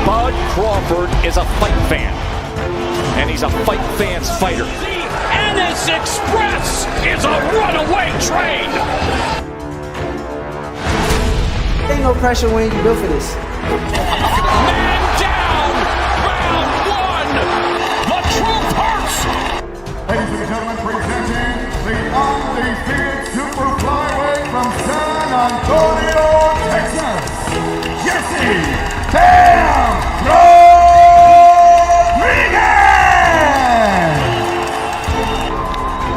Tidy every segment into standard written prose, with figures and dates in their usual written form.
Bud Crawford is a fight fan, and he's a fight fan's fighter. The Ennis Express is a runaway train. Ain't no pressure when you built for this. Man down, round one. The truth hurts. Ladies and gentlemen, presenting the undefeated super flyweight from San Antonio, Texas, Jesse Bam Rodriguez!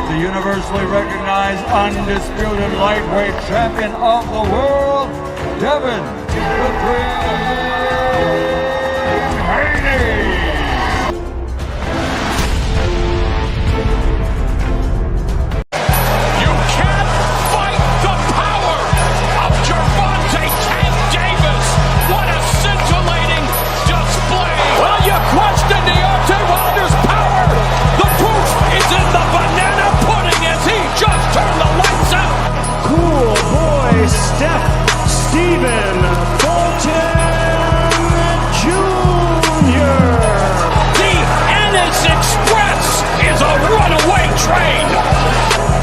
The universally recognized undisputed lightweight champion of the world, Devin the Dream Haney!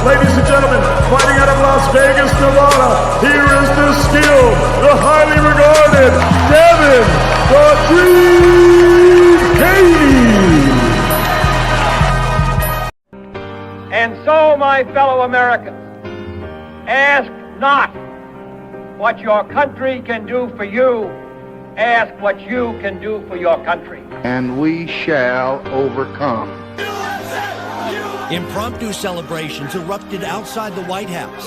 Ladies and gentlemen, fighting out of Las Vegas, Nevada, here is the skilled, the highly regarded Devin the Dream Haney. And so, my fellow Americans, ask not what your country can do for you, ask what you can do for your country. And we shall overcome. Impromptu celebrations erupted outside the White House.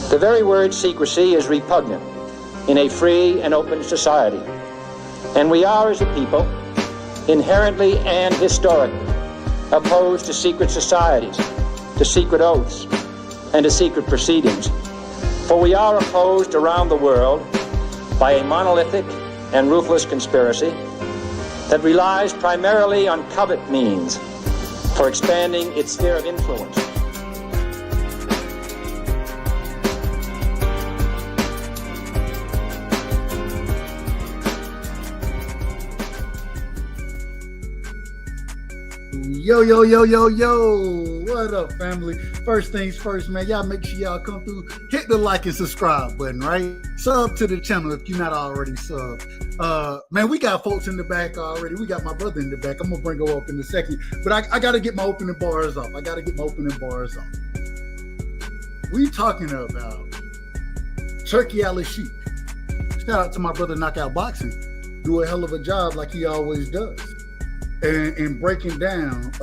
The very word secrecy is repugnant in a free and open society. And we are, as a people, inherently and historically opposed to secret societies, to secret oaths, and to secret proceedings. For we are opposed around the world by a monolithic and ruthless conspiracy that relies primarily on covert means for expanding its sphere of influence. Yo, yo, yo, yo, yo. What up, family? First things first, man. Y'all make sure y'all come through. Hit the like and subscribe button, right? Sub to the channel if you're not already subbed. Man, we got folks in the back already. We got my brother in the back. I'm going to bring her up in a second. But I got to get my opening bars off. We talking about Turki Al-Sheikh. Shout out to my brother Knockout Boxing. Do a hell of a job like he always does. And breaking down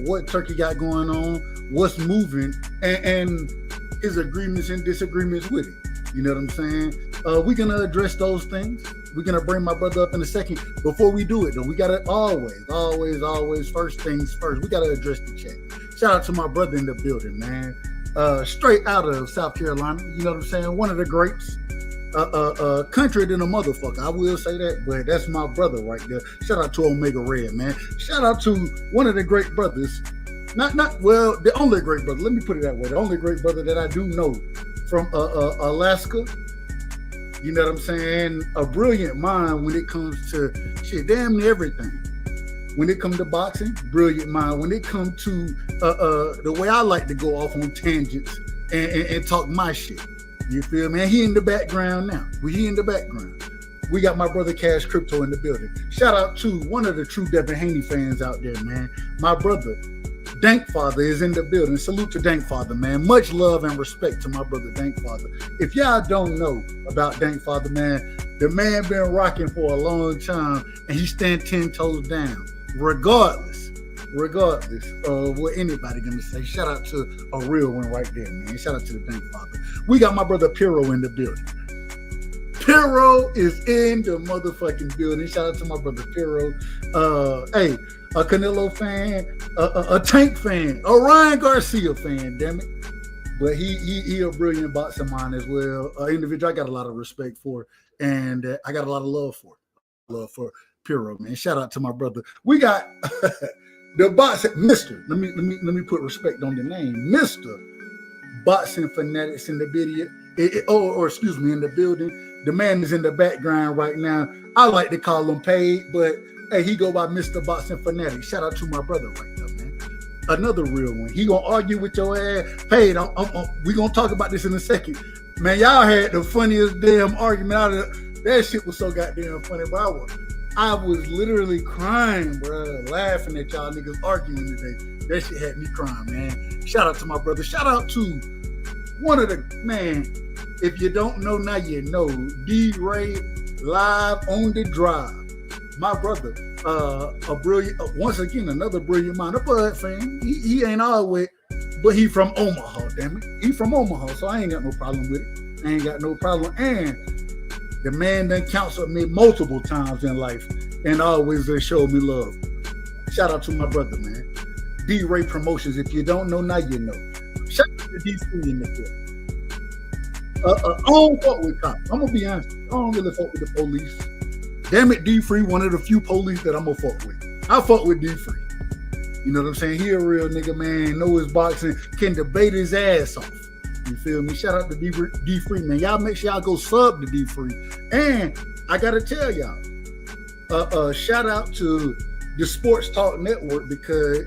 what Turki got going on, what's moving, and his agreements and disagreements with it. You know what I'm saying? We're going to address those things. We're going to bring my brother up in a second. Before we do it, though, we got to always, first things first. We got to address the chat. Shout out to my brother in the building, man. Straight out of South Carolina. You know what I'm saying? One of the greats. Country than a motherfucker. I will say that, but that's my brother right there. Shout out to Omega Red, man. Shout out to one of the great brothers. Well, the only great brother. Let me put it that way. The only great brother that I do know from Alaska. You know what I'm saying? A brilliant mind when it comes to shit, damn near everything. When it comes to boxing, brilliant mind. When it comes to the way I like to go off on tangents and talk my shit. You feel me? And he in the background now. We got my brother Cash Crypto in the building. Shout out to one of the true Devin Haney fans out there, man. My brother, Dank Father, is in the building. Salute to Dank Father, man. Much love and respect to my brother Dank Father. If y'all don't know about Dank Father, man, the man been rocking for a long time, and he stand 10 toes down, regardless of what anybody gonna say. Shout out to a real one right there, man. Shout out to the Dank Father. We got my brother Piro in the building. Piro is in the motherfucking building. Shout out to my brother Piro. Hey, a Canelo fan, a Tank fan, a Ryan Garcia fan, damn it. But he a brilliant boxing mind as well. Individual I got a lot of respect for, and I got a lot of love for. Love for Piro, man. Shout out to my brother. We got the boxing, Mr. Let me put respect on the name, Mr. Boxing Fanatics in the video, in the building. The man is in the background right now. I like to call him Paid, but hey, he go by Mr. Boxing Fanatic. Shout out to my brother right now, man. Another real one. He gonna argue with your ass. Paid, we gonna talk about this in a second. Man, y'all had the funniest damn argument out of that shit was so goddamn funny, bro. I was literally crying, bro, laughing at y'all niggas arguing today. That shit had me crying, man. Shout out to my brother. Shout out to one of the, man, if you don't know, now you know. D-Ray live on the drive. My brother, a brilliant, once again, another brilliant mind, a Bud fan. He ain't always, but he from Omaha, damn it. He from Omaha, so I ain't got no problem with it. I ain't got no problem. And the man done counseled me multiple times in life and always showed me love. Shout out to my brother, man. D-Ray Promotions. If you don't know, now you know. Shout out to DC in the field. I don't fuck with cops. I'm gonna be honest. I don't really fuck with the police. Damn it, D-Free, one of the few police that I'm gonna fuck with. I fuck with D-Free. You know what I'm saying? He a real nigga, man. Know his boxing, can debate his ass off. You feel me? Shout out to D-Free, man. Y'all make sure y'all go sub to D-Free. And I gotta tell y'all, shout out to the Sports Talk Network because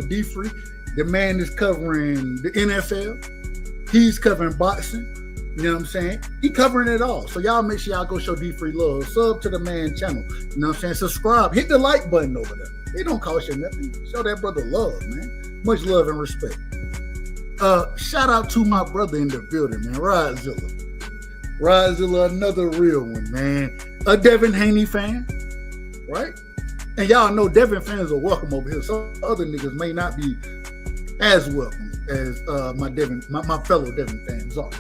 D-Free, the man is covering the NFL. He's covering boxing. You know what I'm saying? He covering it all. So y'all make sure y'all go show D-Free love. Sub to the man channel. You know what I'm saying? Subscribe. Hit the like button over there. It don't cost you nothing. Show that brother love, man. Much love and respect. Shout out to my brother in the building, man. Rodzilla, another real one, man. A Devin Haney fan, right? And y'all know Devin fans are welcome over here. Some other niggas may not be as welcome as my fellow Devin fans are.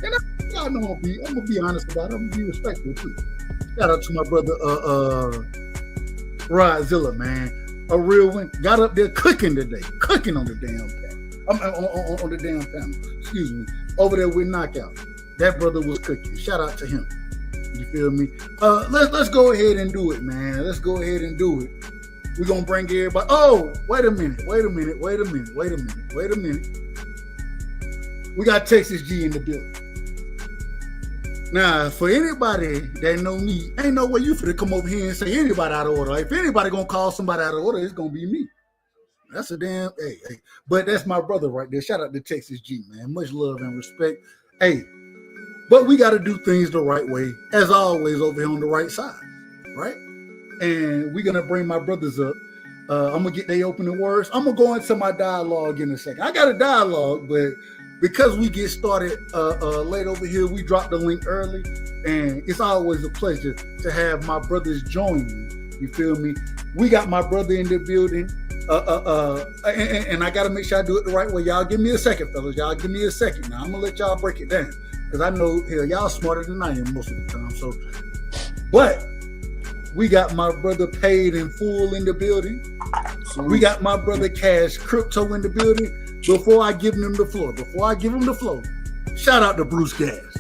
And y'all know I'm gonna be honest about it. I'm gonna be respectful too. Shout out to my brother Rodzilla, man. A real one. Got up there cooking today. Cooking on the damn panel. On the damn panel. Excuse me. Over there with Knockout. That brother was cooking. Shout out to him. You feel me? Let's go ahead and do it, man. Let's go ahead and do it. We're gonna bring everybody. Oh, wait a minute. We got Texas G in the building. Now, for anybody that know me, ain't no way you finna come over here and say anybody out of order. If anybody gonna call somebody out of order, it's gonna be me. That's a damn, hey. But that's my brother right there. Shout out to Texas G, man. Much love and respect. Hey, but we gotta do things the right way, as always, over here on the right side, right? And we're gonna bring my brothers up. I'm gonna get their opening words. I'm gonna go into my dialogue in a second. I got a dialogue, but because we get started late over here, we dropped the link early, and it's always a pleasure to have my brothers join me. You feel me? We got my brother in the building, and I gotta make sure I do it the right way. Y'all give me a second, fellas. Y'all give me a second. Now I'm gonna let y'all break it down because I know hell y'all smarter than I am most of the time. So, but we got my brother Paid in Full in the building. We got my brother Cash Crypto in the building. Before I give him the floor, shout out to Bruce Gas.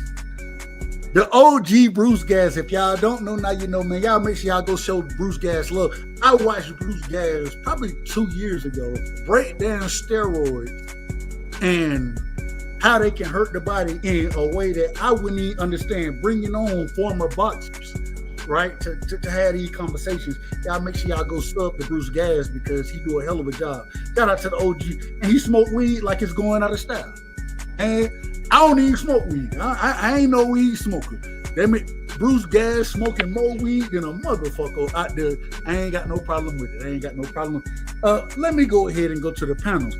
The OG Bruce Gas. If y'all don't know, now you know, man. Y'all make sure y'all go show Bruce Gas love. I watched Bruce Gas probably 2 years ago break down steroids and how they can hurt the body in a way that I wouldn't even understand. Bringing on former boxers, right, to have these conversations. Y'all make sure y'all go sub to Bruce Gas because he do a hell of a job. Shout out to the OG. And he smoke weed like it's going out of style. And I don't even smoke weed. I ain't no weed smoker. That mean Bruce Gas smoking more weed than a motherfucker out there. I ain't got no problem with it. Let me go ahead and go to the panel.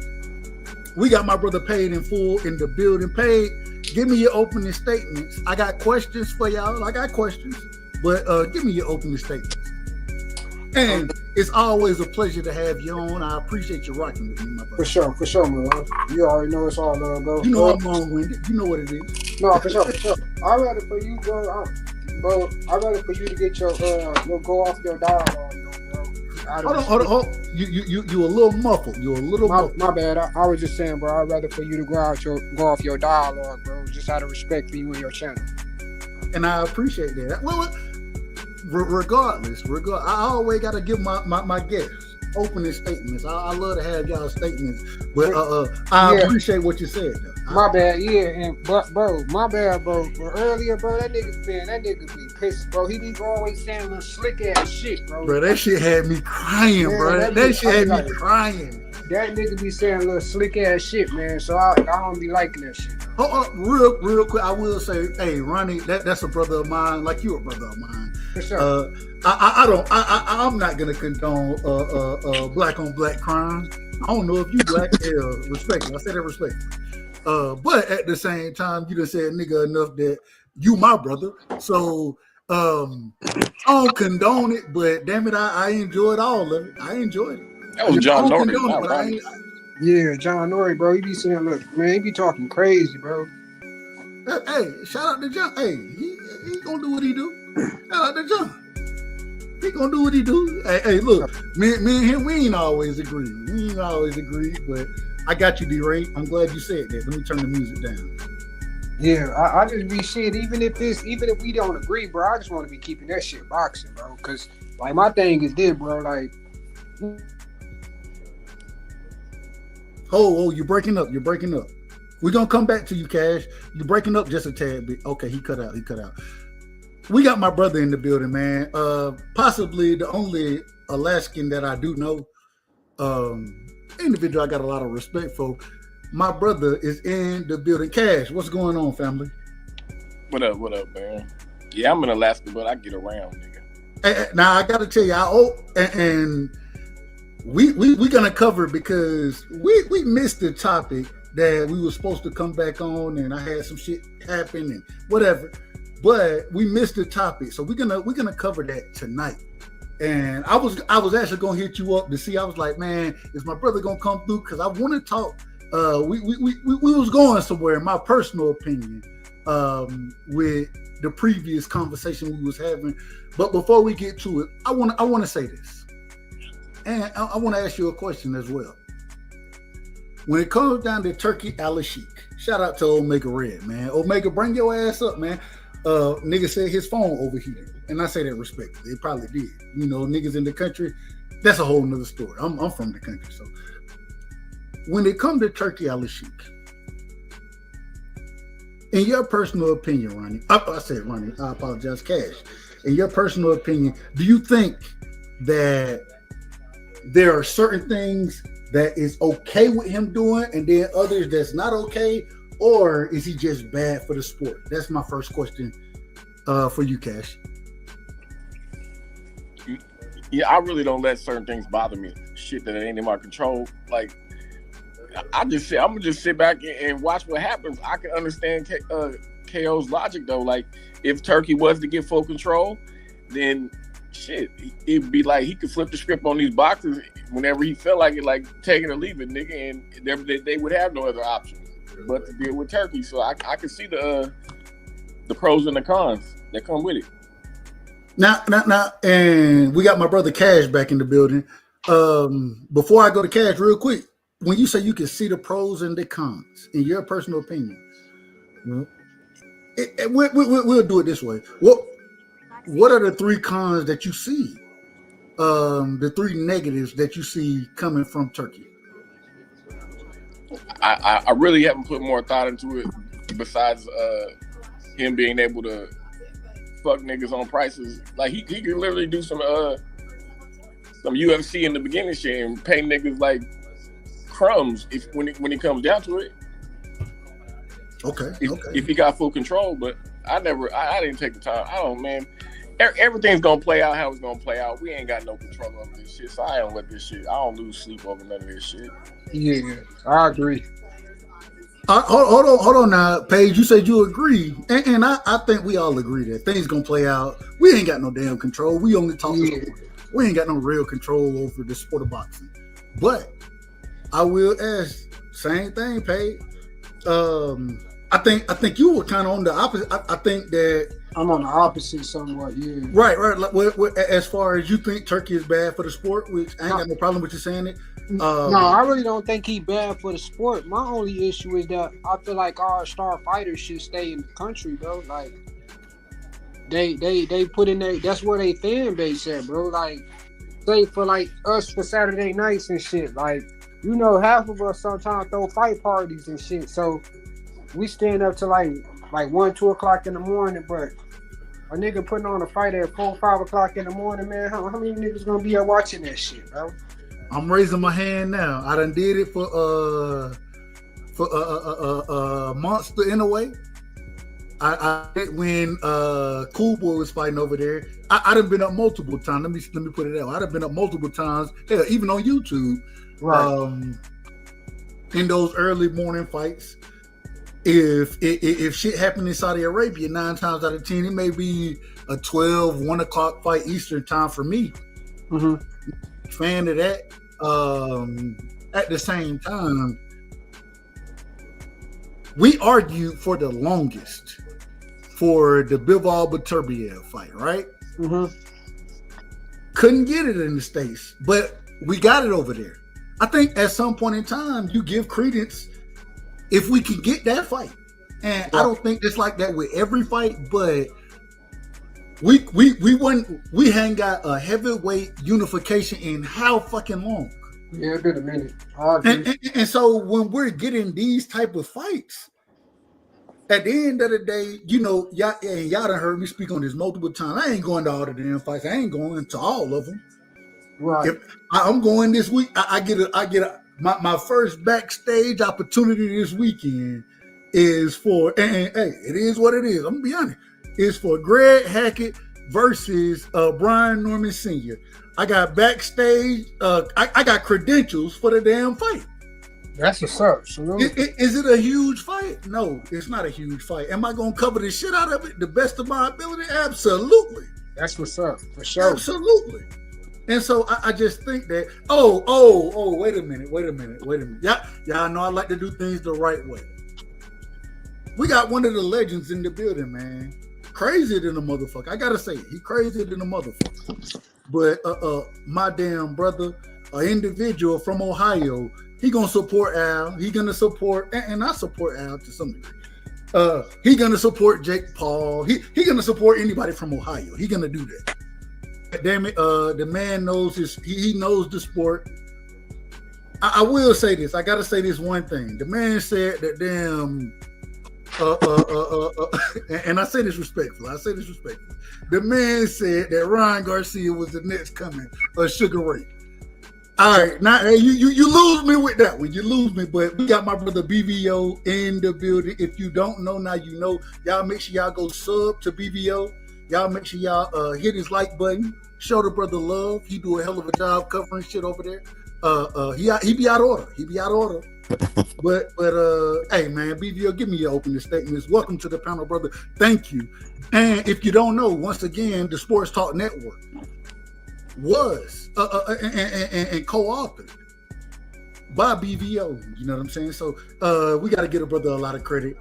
We got my brother Paid in Full in the building. Paid, give me your opening statements. I got questions for y'all. But give me your opening statements. And it's always a pleasure to have you on. I appreciate you rocking with me, my brother. For sure, man. You already know it's all love, bro. You know I'm long-winded. You know what it is. No, for sure. I'd rather for you, bro. I'd rather for you to get your go off your dialogue, bro. Hold on. You a little muffled. My bad. I was just saying, bro. I'd rather for you to go off your dialogue, bro. Just out of respect for you and your channel. And I appreciate that. Well, regardless, I always got to give my guests opening statements. I love to have y'all statements, but I appreciate what you said, though. My bad, but bro, my bad, bro. But earlier, bro, that nigga be pissed, bro. He be always saying little slick ass shit, bro. Bro, that shit had me crying, bro. That shit had me crying. That nigga be saying little slick ass shit, man. So I don't be liking that shit. Real quick, I will say, hey, Ronnie, that's a brother of mine, like you're a brother of mine. For sure. I'm not gonna condone black on black crime. I don't know if you black. Respectfully, I say that respectfully. But at the same time, you done said nigga enough that you my brother. So I don't condone it, but damn it, I enjoyed all of it. I enjoyed it. That was John Norrie. Yeah, John Norrie, bro. He be saying, look, man, he be talking crazy, bro. Hey, shout out to John. Hey, he gonna do what he do. Shout out to John. He gonna do what he do. Hey, look, me and him, we ain't always agree. But I got you, D-Ray. I'm glad you said that. Let me turn the music down. Yeah, I just be shit. Even if we don't agree, bro, I just want to be keeping that shit boxing, bro. Cause like my thing is this, bro. Like, oh, you're breaking up. We're gonna come back to you, Cash. You're breaking up just a tad bit. Okay, he cut out. We got my brother in the building, man. Possibly the only Alaskan that I do know. Individual I got a lot of respect for. My brother is in the building. Cash, what's going on, family? What up, man? Yeah, I'm in Alaska, but I get around, nigga. Now I gotta tell you, and we gonna cover it because we missed the topic that we were supposed to come back on, and I had some shit happen and whatever, but we missed the topic, so we're gonna cover that tonight. And I was actually gonna hit you up to see. I was like, man, is my brother gonna come through? Because I want to talk. We was going somewhere, in my personal opinion, with the previous conversation we was having. But before we get to it, I want to say this, and I want to ask you a question as well. When it comes down to Turki Al-Sheikh, shout out to Omega Red, man. Omega, bring your ass up, man. Nigga said his phone overheated, and I say that respectfully. It probably did. You know, niggas in the country, that's a whole nother story. I'm from the country, so. When it comes to Turki Al-Sheikh, in your personal opinion, Ronnie, I said Ronnie, I apologize, Cash. In your personal opinion, do you think that there are certain things that is okay with him doing and then others that's not okay, or is he just bad for the sport? That's my first question for you, Cash. Yeah, I really don't let certain things bother me. Shit that ain't in my control. Like, I'm gonna just sit back and watch what happens. I can understand KO's logic though. Like, if Turki was to get full control, then shit, it'd be like he could flip the script on these boxers whenever he felt like it, like take it or leave it, nigga, and they would have no other option but to deal with Turki. So I can see the pros and the cons that come with it. Now, and we got my brother Cash back in the building. Before I go to Cash, real quick. When you say you can see the pros and the cons, in your personal opinion, we'll do it this way. What are the three cons that you see? The three negatives that you see coming from Turki? I really haven't put more thought into it besides him being able to fuck niggas on prices. Like he could literally do some UFC in the beginning shit and pay niggas like crumbs when it comes down to it. Okay. If he got full control, but I didn't take the time. I don't, man. Everything's gonna play out how it's gonna play out. We ain't got no control over this shit, so I don't let this shit. I don't lose sleep over none of this shit. Yeah, I agree. Hold on now, Paige. You said you agree, and I think we all agree that things gonna play out. We ain't got no damn control. We only talk. Yeah. We ain't got no real control over the sport of boxing, but. I will ask, same thing, Paige. I think you were kind of on the opposite. I think that I'm on the opposite somewhat. Yeah. Right. Like, as far as you think Turki is bad for the sport, which I ain't got no problem with you saying it. No, I really don't think he's bad for the sport. My only issue is that I feel like our star fighters should stay in the country, bro. Like they put in there. That's where they fan base at, bro. Like say for like us for Saturday nights and shit, like, you know, half of us sometimes throw fight parties and shit. So we stand up to like 1, 2 o'clock in the morning, but a nigga putting on a fight at 4, 5 o'clock in the morning, man. How many niggas gonna be out watching that shit, bro? I'm raising my hand now. I done did it for Monster in a way. I did when Cool Boy was fighting over there. I done been up multiple times. Let me put it out. I done been up multiple times. Hell, even on YouTube. Right. In those early morning fights. If shit happened in Saudi Arabia, 9 times out of 10, it may be a 12, 1 o'clock fight Eastern time for me. Mm-hmm. Fan of that. At the same time, we argued for the longest for the Bivol Beterbiev fight, right? Mm-hmm. Couldn't get it in the States, but we got it over there. I think at some point in time, you give credence if we can get that fight. And I don't think it's like that with every fight, but we hadn't got a heavyweight unification in how fucking long? Yeah, it's been a minute. And so when we're getting these type of fights, at the end of the day, you know, y'all done heard me speak on this multiple times. I ain't going to all the damn fights. I ain't going to all of them. Right. If I'm going this week, I get my first backstage opportunity this weekend is for, and hey, it is what it is. I'm gonna be honest. It's for Greg Hackett versus Brian Norman Sr. I got backstage. I got credentials for the damn fight. That's what's up. Is it a huge fight? No, it's not a huge fight. Am I gonna cover the shit out of it the best of my ability? Absolutely. That's what's up for sure. Absolutely. And so I just think that, wait a minute. Y'all know I like to do things the right way. We got one of the legends in the building, man. Crazier than a motherfucker. I gotta say it. He crazier than a motherfucker. But my damn brother, an individual from Ohio, he gonna support Al. He gonna support, and I support Al to some degree. He gonna support Jake Paul. He gonna support anybody from Ohio. He gonna do that. Damn it, the man knows he knows the sport. I will say this. I gotta say this one thing. The man said that damn and I say this respectfully. The man said that Ryan Garcia was the next coming of Sugar Ray. All right, now you lose me with that one. You lose me, but we got my brother BVO in the building. If you don't know, now you know. Y'all make sure y'all go sub to BVO. Y'all make sure y'all hit his like button. Show the brother love. He do a hell of a job covering shit over there. He be out of order. But hey man, BVO, give me your opening statements. Welcome to the panel, brother. Thank you. And if you don't know, once again, the Sports Talk Network was and co-authored by BVO. You know what I'm saying? So we got to give a brother a lot of credit.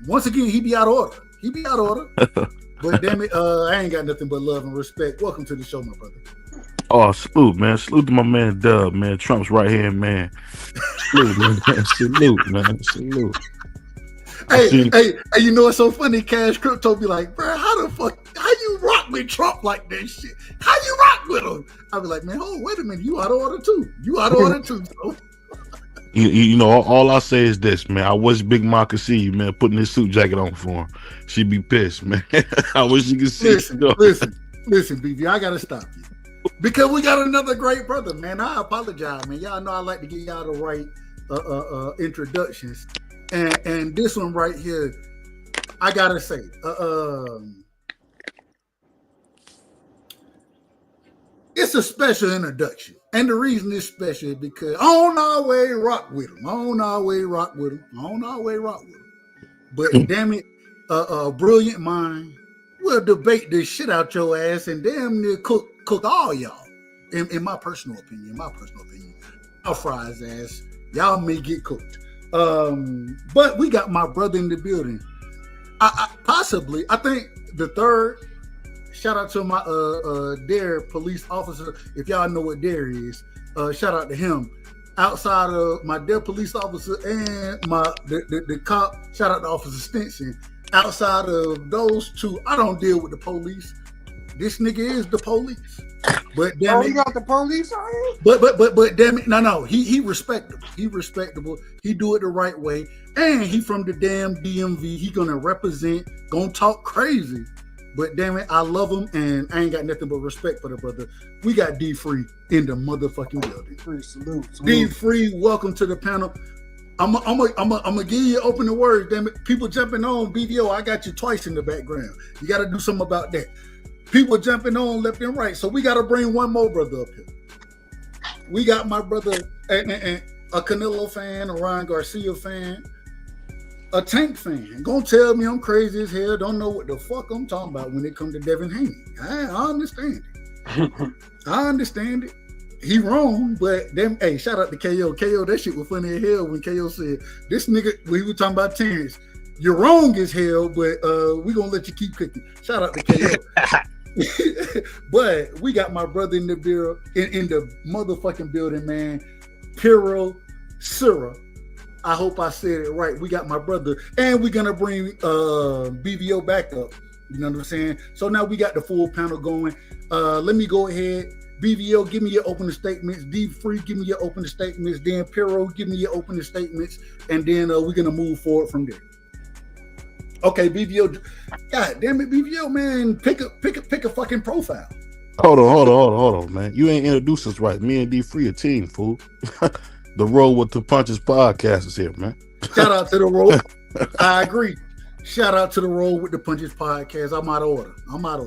Once again, he be out of order. But damn it, I ain't got nothing but love and respect. Welcome to the show, my brother. Oh, salute, man. Salute to my man Dub, man. Trump's right hand, man. Salute, man. Salute. Hey, you know what's so funny? Cash Crypto be like, bro, how you rock with Trump like that shit? How you rock with him? I be like, man, wait a minute. You out of order too. Bro. You know, all I say is this, man. I wish Big Ma could see you, man, putting his suit jacket on for him. She'd be pissed, man. I wish you could see. Listen, BB, I gotta stop you because we got another great brother, man. I apologize, man. Y'all know I like to give y'all the right introductions, and this one right here, I gotta say, it's a special introduction. And the reason it's special is because on our way rock with him. But damn it, a brilliant mind will debate this shit out your ass and damn near cook all y'all. In my personal opinion. I'll fry his ass. Y'all may get cooked. But we got my brother in the building. I think the third. Shout out to my Dare police officer. If y'all know what Dare is, shout out to him. Outside of my Dare police officer and the cop, shout out to Officer Stinson. Outside of those two, I don't deal with the police. This nigga is the police. But damn it, he got the police on him. But damn it, no. He respectable. He respectable. He do it the right way, and he from the damn DMV. He gonna represent. Gonna talk crazy. But damn it, I love him, and I ain't got nothing but respect for the brother. We got D Free in the motherfucking building. Free salute. D Free, welcome to the panel. I'm gonna give you opening words. Damn it, people jumping on BDO. I got you twice in the background. You got to do something about that. People jumping on left and right. So we got to bring one more brother up here. We got my brother, a Canelo fan, a Ryan Garcia fan, a Tank fan. Gonna tell me I'm crazy as hell. Don't know what the fuck I'm talking about when it comes to Devin Haney. I understand it. I understand it. He wrong, but them. Hey, shout out to KO. KO, that shit was funny as hell when KO said this nigga. We were talking about Terrence. You're wrong as hell, but we gonna let you keep cooking. Shout out to KO. But we got my brother in the bureau, in the motherfucking building, man. Piro Syrah. I hope I said it right. We got my brother, and we're gonna bring BVO back up. You know what I'm saying? So now we got the full panel going. Let me go ahead. BVO, give me your opening statements. D Free, give me your opening statements. Then Piro, give me your opening statements, and then we're gonna move forward from there. Okay, BVO. God damn it, BVO, man. Pick a fucking profile. Hold on, man. You ain't introduced us right. Me and D Free a team, fool. The Roll with the Punches podcast is here, man. Shout out to the Roll. I agree. Shout out to the Roll with the Punches podcast. I'm out of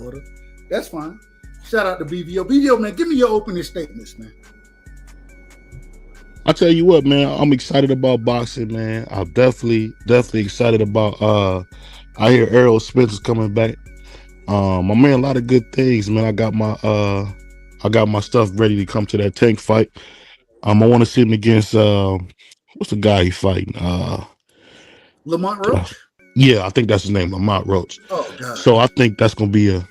order. That's fine. Shout out to BVO. BVO, man, give me your opening statements, man. I tell you what, man, I'm excited about boxing, man. I'm definitely excited about I hear Errol Spence is coming back. I'm hearing a lot of good things, man. I got my stuff ready to come to that Tank fight. I want to see him against what's the guy he fighting? Lamont Roach? Yeah, I think that's his name, Lamont Roach. Oh God. So I think that's gonna be a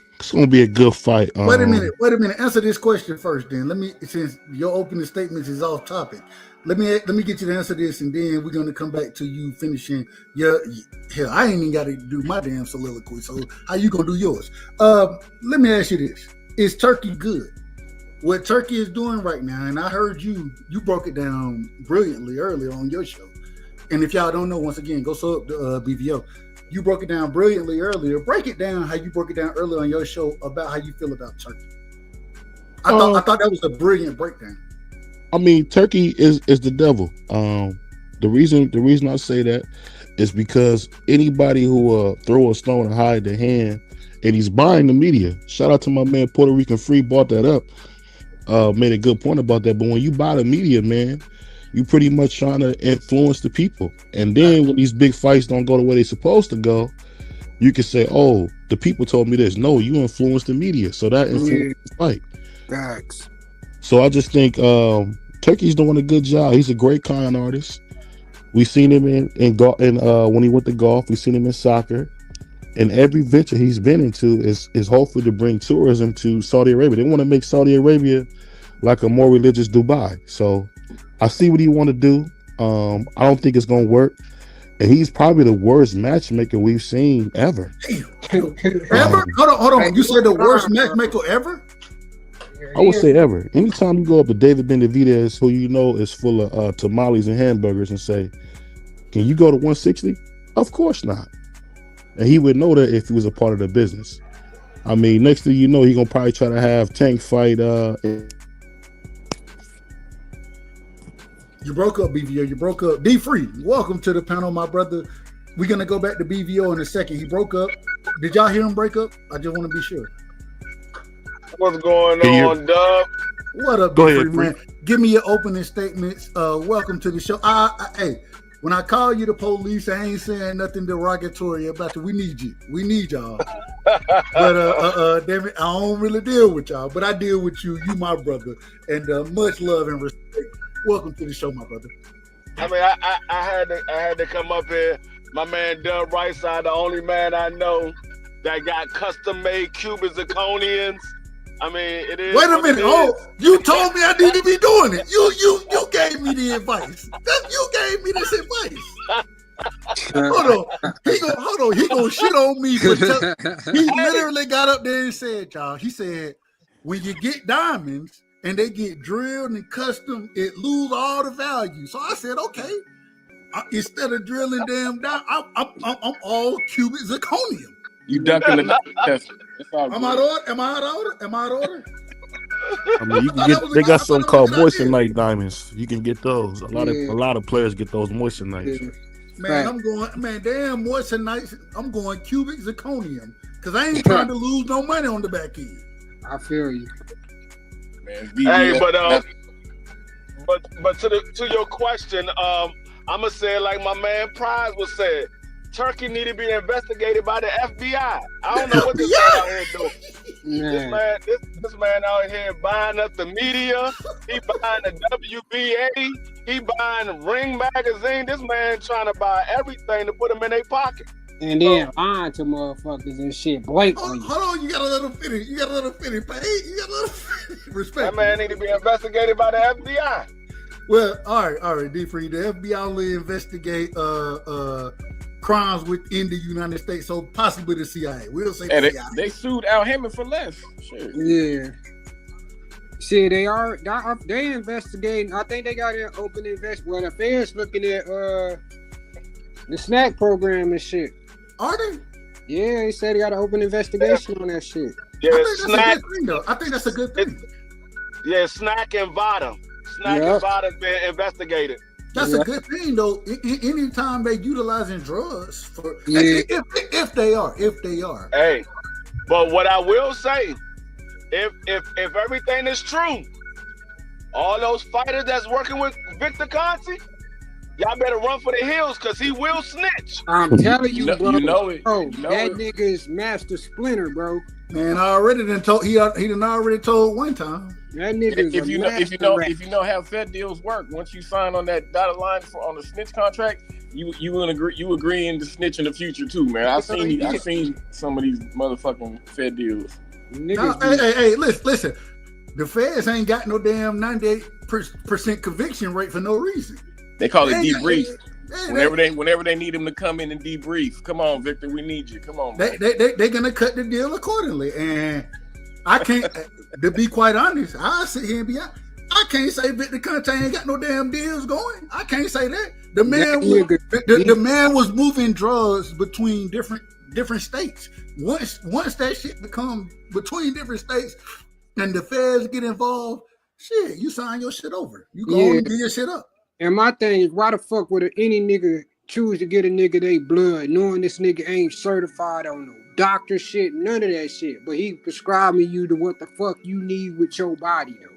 good fight. Wait a minute. Answer this question first, then. Let me, since your opening statements is off topic, let me get you to answer this, and then we're gonna come back to you finishing your. Hell, I ain't even got to do my damn soliloquy. So how you gonna do yours? Let me ask you this: is Turkey good? What Turkey is doing right now, and I heard you broke it down brilliantly earlier on your show. And if y'all don't know, once again, go up to BVO. You broke it down brilliantly earlier. Break it down how you broke it down earlier on your show about how you feel about Turkey. I thought that was a brilliant breakdown. I mean, Turkey is the devil. The reason I say that is because anybody who throw a stone and hide their hand, and he's buying the media. Shout out to my man Puerto Rican Free, brought that up. Made a good point about that. But when you buy the media, man, you pretty much trying to influence the people. And then when these big fights don't go the way they're supposed to go, you can say, oh, the people told me this. No, you influenced the media. So that influenced the fight. Facts. So I just think Turkey's doing a good job. He's a great con artist. We've seen him in when he went to golf. We've seen him in soccer. And every venture he's been into is hopefully to bring tourism to Saudi Arabia. They want to make Saudi Arabia like a more religious Dubai. So I see what he want to do. I don't think it's going to work. And he's probably the worst matchmaker we've seen ever. Ever? Hold on. You said the worst matchmaker ever? I would say ever. Anytime you go up to David Benavidez, who you know is full of tamales and hamburgers, and say, can you go to 160? Of course not. And he would know that if he was a part of the business. I mean, next thing you know, he's going to probably try to have Tank fight. You broke up, BVO. You broke up. D Free, welcome to the panel, my brother. We're going to go back to BVO in a second. He broke up. Did y'all hear him break up? I just want to be sure. What's going on, Dub? What up, Go D ahead, Free, man? Give me your opening statements. Welcome to the show. Hey, when I call you the police, I ain't saying nothing derogatory about you. We need you. We need y'all. But damn it, I don't really deal with y'all, but I deal with you. You my brother, and much love and respect. Welcome to the show, my brother. I mean, I had to come up here. My man Dub Rightside, the only man I know that got custom-made Cuban zirconians. I mean, it is. Wait a minute. Oh, you told me I need to be doing it. You gave me the advice. You gave me this advice. Hold on. He gonna shit on me. He literally got up there and said, y'all. He said, when you get diamonds and they get drilled and custom, it lose all the value. So I said, okay. Instead of drilling them down, I'm all cubic zirconium. You ducking the test. Am I out of order? I mean, you can get. They got something called moissanite diamonds. You can get those. A lot of players get those moissanites. Yeah. Man, I'm going. Man, damn moissanite. I'm going cubic zirconium because I ain't trying to lose no money on the back end. I feel you. Man, hey, but to your question, I'm gonna say it like my man Prize was saying. Turkey need to be investigated by the FBI. I don't know what this man out here doing. Yeah. This man out here buying up the media. He buying the WBA. He buying Ring magazine. This man trying to buy everything to put them in their pocket. And then lying to motherfuckers and shit blatantly. Hold on, you got a little finish. You got a little finish. Respect. That man need to be investigated by the FBI. Well, all right, D Free. The FBI only investigate crimes within the United States, so possibly the CIA. We'll say the CIA. They sued Al Hammond for less. Shit. Yeah. See, they investigating. I think they got an open investigation. Well, the feds looking at the snack program and shit. Are they? Yeah, they said they got an open investigation on that shit. Yeah, I think that's a good thing. Yeah, Snack and Vada. And Vada's been investigated. That's a good thing, though. Anytime they utilizing drugs for, if they are. Hey, but what I will say, if everything is true, all those fighters that's working with Victor Conte, y'all better run for the hills because he will snitch. I'm telling you, bro. You know it. Bro, that nigga is Master Splinter, bro. Man, I already done told. He done already told one time. That nigga if you know how Fed deals work, once you sign on that dotted line on the snitch contract, you agreeing to snitch in the future too, man. I've seen some of these motherfucking Fed deals. Hey, listen. The feds ain't got no damn 98% conviction rate for no reason. They call it debrief. Whenever they need him to come in and debrief. Come on, Victor, we need you. Come on. They're gonna cut the deal accordingly, and I can't. To be quite honest, I sit here and be. I can't say Victor Conte ain't got no damn deals going. I can't say that. The man was moving drugs between different states. Once that shit become between different states, and the feds get involved, shit, you sign your shit over. You go on and get your shit up. And my thing is, why the fuck would any nigga choose to get a nigga they blood, knowing this nigga ain't certified on no doctor shit, none of that shit, but he prescribing you to what the fuck you need with your body though.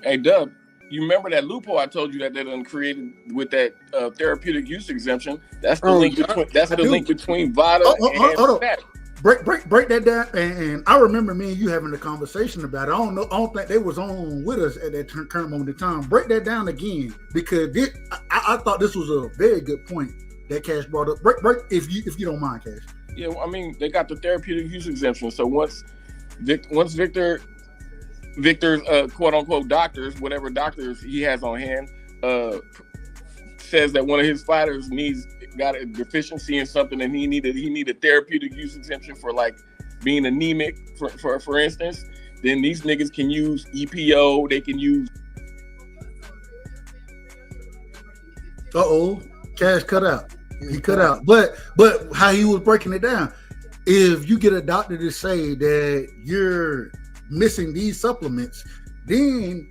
Hey Dub, you remember that loophole I told you that they done created with that therapeutic use exemption? That's the link between. That's the link between Vada and Snack. Break that down, and I remember me and you having a conversation about it. I don't think they was on with us at that current moment in time. Break that down again, because I thought this was a very good point that Cash brought up. Break if you don't mind, Cash. Yeah, I mean they got the therapeutic use exemption. So once Victor's quote unquote doctors, whatever doctors he has on hand, says that one of his fighters got a deficiency in something and he need a therapeutic use exemption for like being anemic for instance, then these niggas can use EPO, they can use. Cash cut out. He cut out. But how he was breaking it down, if you get a doctor to say that you're missing these supplements, then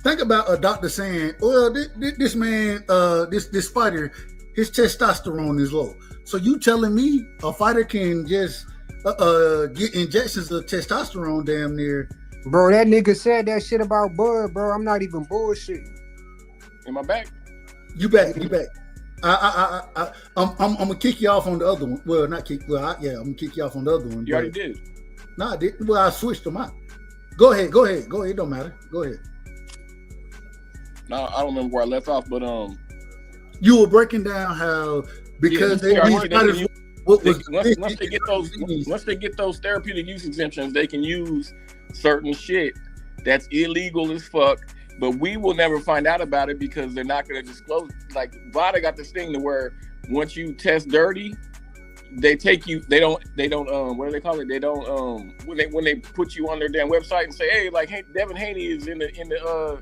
think about a doctor saying, well, this man, this fighter, his testosterone is low. So you telling me a fighter can just get injections of testosterone damn near? Bro, that nigga said that shit about Bud, bro. I'm not even bullshitting. Am I back? You back. I'm gonna kick you off on the other one. Well, not kick. Well, I'm gonna kick you off on the other one. You already did. No, I didn't. Well, I switched them out. Go ahead. It don't matter. Go ahead. No, I don't remember where I left off, but you were breaking down how because once they get those therapeutic use exemptions, they can use certain shit that's illegal as fuck. But we will never find out about it because they're not going to disclose. Like Vada got this thing to where once you test dirty, they take you. They don't. What do they call it? They don't. When they put you on their damn website and say, hey, like, hey, Devin Haney is in the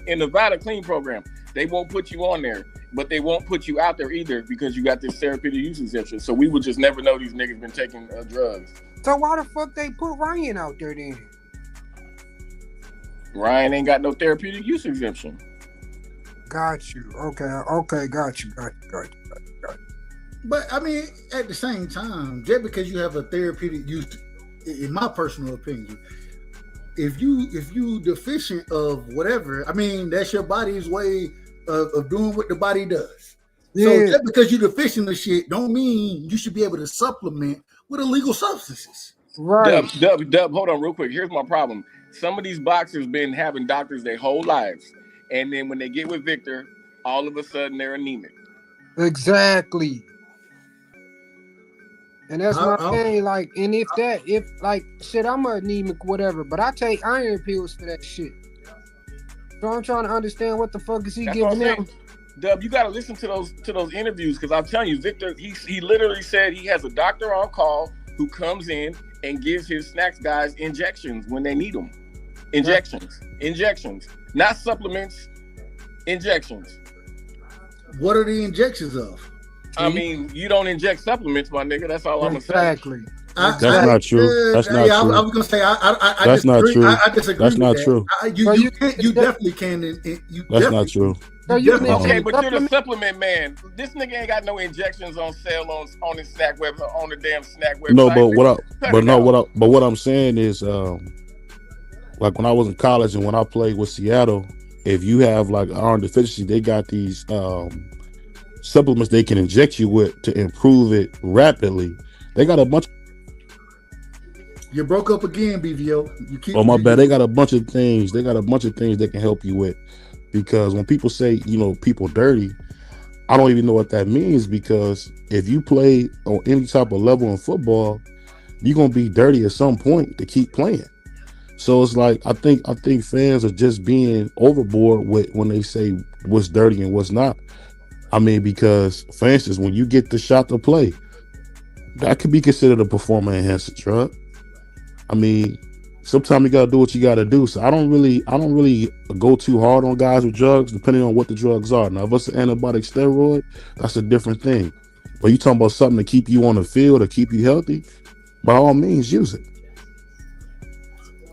Nevada Clean program. They won't put you on there, but they won't put you out there either because you got this therapeutic use exemption. So we would just never know these niggas been taking drugs. So why the fuck they put Ryan out there then? Ryan ain't got no therapeutic use exemption. Got you. Okay. Got you. But I mean, at the same time, just because you have a therapeutic use, in my personal opinion, if you deficient of whatever, I mean, that's your body's way of doing what the body does. Yeah. So just because you're deficient of shit, don't mean you should be able to supplement with illegal substances. Right. Dub, hold on real quick. Here's my problem. Some of these boxers been having doctors their whole lives, and then when they get with Victor, all of a sudden they're anemic. Exactly. And that's my thing, like, and if shit, I'm anemic, whatever, but I take iron pills for that shit. So I'm trying to understand what the fuck is he giving them. Dub, you gotta listen to those interviews, because I'm telling you, Victor, he literally said he has a doctor on call who comes in and gives his snacks guys injections when they need them. Injections, not supplements. Injections. What are the injections of? I mean, you don't inject supplements, my nigga. That's all I'm gonna say. Exactly. That's not true. That's not true. I was gonna say that's not true. I disagree. That's not true. You definitely can. That's not true. Okay, but you're the supplement man. This nigga ain't got no injections on sale on his snack web on the damn snack website. No, but what I'm saying is, like when I was in college and when I played with Seattle, if you have like iron deficiency, they got these supplements they can inject you with to improve it rapidly. They got a bunch. You broke up again, BVO. You keep. Oh my bad. They got a bunch of things. They got a bunch of things they can help you with. Because when people say, people dirty, I don't even know what that means, because if you play on any type of level in football, you're gonna be dirty at some point to keep playing. So it's like I think fans are just being overboard with when they say what's dirty and what's not. I mean, because for instance, when you get the shot to play, that could be considered a performance enhancing drug. I mean, sometimes you gotta do what you gotta do. So I don't really go too hard on guys with drugs, depending on what the drugs are. Now, if it's an antibiotic steroid, that's a different thing. But you talking about something to keep you on the field or keep you healthy, by all means, use it.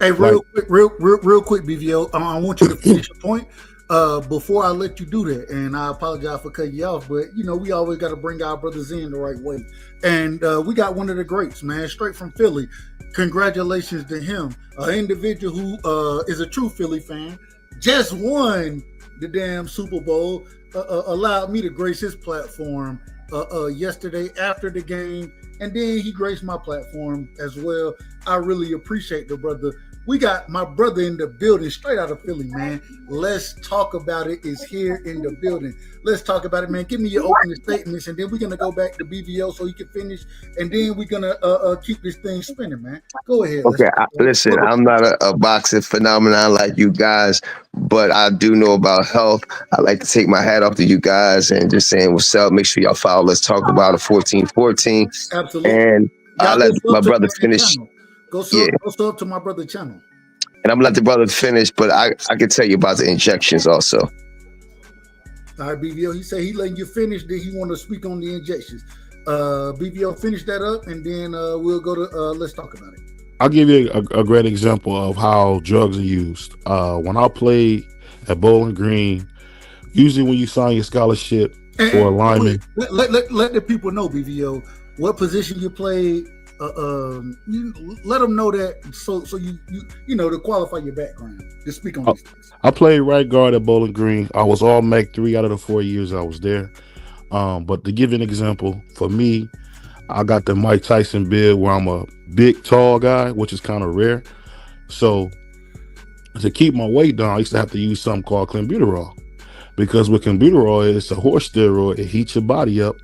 Hey, real quick, BVO. I want you to finish your point before I let you do that. And I apologize for cutting you off, but we always got to bring our brothers in the right way. And we got one of the greats, man, straight from Philly. Congratulations to him, an individual who is a true Philly fan, just won the damn Super Bowl, allowed me to grace his platform yesterday after the game, and then he graced my platform as well. I really appreciate the brother. We got my brother in the building, straight out of Philly, man. Let's talk about it. Is here in the building. Let's talk about it, man. Give me your opening statements, and then we're gonna go back to BVO so he can finish, and then we're gonna keep this thing spinning, man. Go ahead. Okay, listen, I'm not a boxing phenomenon like you guys, but I do know about health. I like to take my hat off to you guys and just saying what's up. Make sure y'all follow. Let's talk about a 1414. Absolutely. And I'll let my brother finish. Go sub to my brother's channel. And I'm gonna let the brother finish, but I can tell you about the injections also. All right, BVO. He said he letting you finish. Then he want to speak on the injections. BVO, finish that up, and then we'll go to let's talk about it. I'll give you a great example of how drugs are used. When I played at Bowling Green, usually when you sign your scholarship for a lineman, let the people know, BVO, what position you played. You let them know that so you know to qualify your background. Just speak on these things. I played right guard at Bowling Green. I was all MAC 3 out of the 4 years I was there. But to give you an example, for me, I got the Mike Tyson build where I'm a big, tall guy, which is kind of rare. So to keep my weight down, I used to have to use something called clenbuterol, because with clenbuterol, it's a horse steroid. It heats your body up,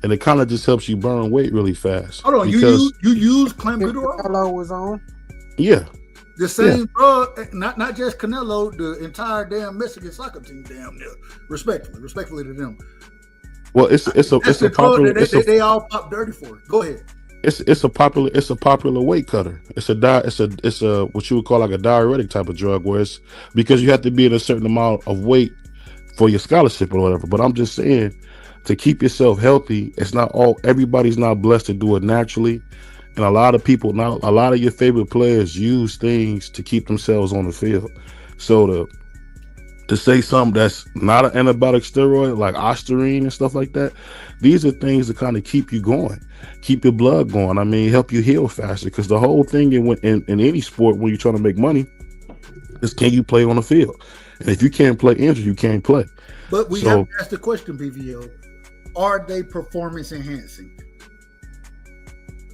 and it kind of just helps you burn weight really fast. Hold on, you use clenbuterol? Canelo was on. Yeah. The same drug, not just Canelo, the entire damn Mexican soccer team, damn near. Respectfully to them. Well, it's a popular They all pop dirty for it. Go ahead. it's a popular weight cutter. It's a what you would call like a diuretic type of drug, where it's because you have to be in a certain amount of weight for your scholarship or whatever. But I'm just saying, to keep yourself healthy, everybody's not blessed to do it naturally. And a lot of your favorite players use things to keep themselves on the field. So to say something that's not an antibiotic steroid like Ostarine and stuff like that, these are things that kind of keep you going, keep your blood going. I mean, help you heal faster. Because the whole thing in any sport when you're trying to make money is, can you play on the field? And if you can't play injured, you can't play. But we have to ask the question, BVO, are they performance enhancing?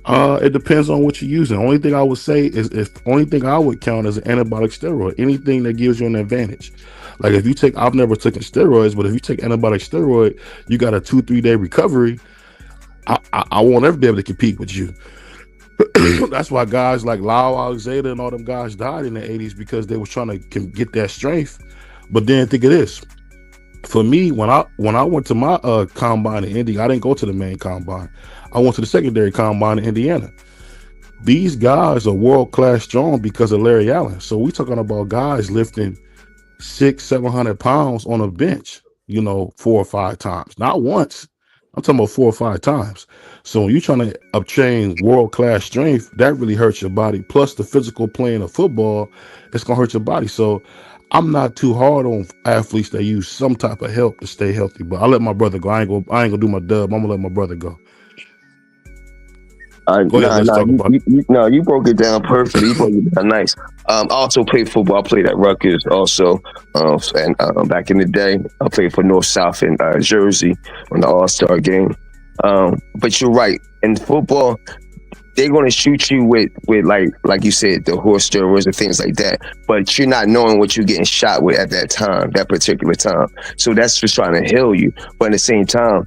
It depends on what you're using. Only thing I would say is, only thing I would count as an antibiotic steroid, anything that gives you an advantage. Like I've never taken steroids, but if you take antibiotic steroid, you got a 2-3 day recovery. I won't ever be able to compete with you. That's why guys like Lyle Alexander and all them guys died in the 80s, because they was trying to get that strength. But then think of this. For me, when I went to my combine in Indy, I didn't go to the main combine. I went to the secondary combine in Indiana. These guys are world-class strong because of Larry Allen. So we talking about guys lifting 600-700 pounds on a bench, 4 or 5 times, not once. I'm talking about 4 or 5 times. So when you're trying to obtain world-class strength, that really hurts your body. Plus the physical playing of football, it's gonna hurt your body. So I'm not too hard on athletes that use some type of help to stay healthy. But I'll let my brother go. I ain't gonna do my dub. I'm gonna let my brother go. Go ahead, you broke it down perfectly. You broke it down nice. I also played football. I played at Rutgers also. And back in the day, I played for North South in Jersey on the All-Star game. But you're right. In football, they're going to shoot you with like you said, the horse steroids and things like that. But you're not knowing what you're getting shot with at that particular time. So that's just trying to heal you. But at the same time,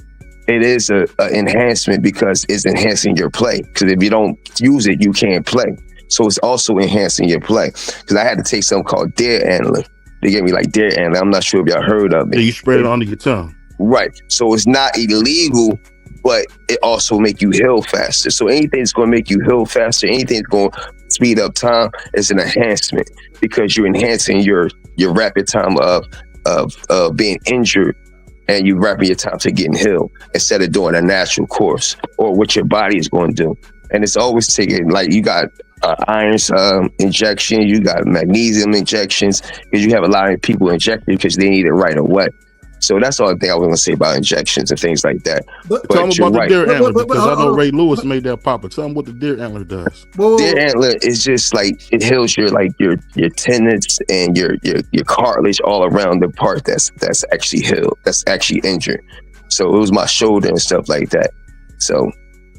it is a enhancement because it's enhancing your play. Because if you don't use it, you can't play. So it's also enhancing your play. Because I had to take something called Deer Antler. They gave me like Deer Antler. I'm not sure if y'all heard of it. Yeah, you spread it under your tongue. Right. So it's not illegal, but it also make you heal faster. So anything that's going to make you heal faster, anything that's going to speed up time is an enhancement, because you're enhancing your rapid time of being injured. And you wrapping your time to getting healed instead of doing a natural course or what your body is going to do. And it's always taking, like, you got iron injection, you got magnesium injections, because you have a lot of people injecting because they need it right away. So that's all I think I was going to say about injections and things like that. But tell them about the deer antler, because I know Ray Lewis made that pop. But tell them what the deer antler does. Deer antler is just like, it heals your tendons and your cartilage all around the part that's actually healed, that's actually injured. So it was my shoulder and stuff like that. So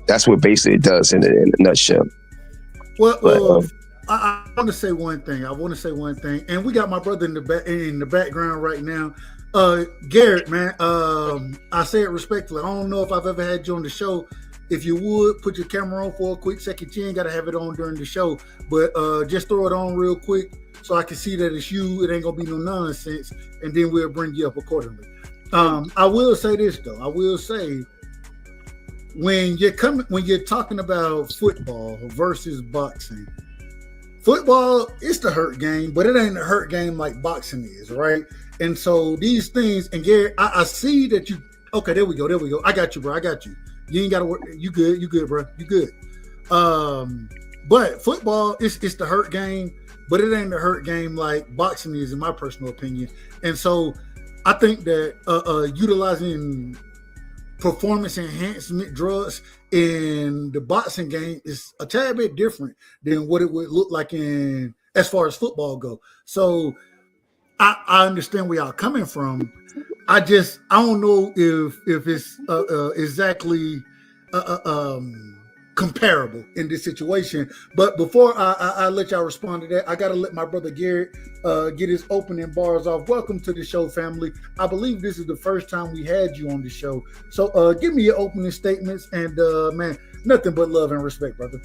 that's what basically it does in a nutshell. Well, I want to say one thing. And we got my brother in the background right now. Garrett, man, I say it respectfully. I don't know if I've ever had you on the show. If you would, put your camera on for a quick second. You ain't got to have it on during the show, but just throw it on real quick so I can see that it's you. It ain't going to be no nonsense, and then we'll bring you up accordingly. I will say this, though. I will say, when you're talking about football versus boxing, football is the hurt game, but it ain't a hurt game like boxing is, right? And so these things, and Gary, I see that you, okay, there we go. I got you, bro. I got you. You ain't got to work. You good, bro. You good. But football, it's the hurt game, but it ain't the hurt game like boxing is, in my personal opinion. And so I think that utilizing performance enhancement drugs in the boxing game is a tad bit different than what it would look like in as far as football go. So I understand where y'all coming from. I don't know if it's exactly comparable in this situation. But before I let y'all respond to that, I gotta let my brother Garrett get his opening bars off. Welcome to the show, family. I believe this is the first time we had you on the show. So give me your opening statements, and man, nothing but love and respect, brother.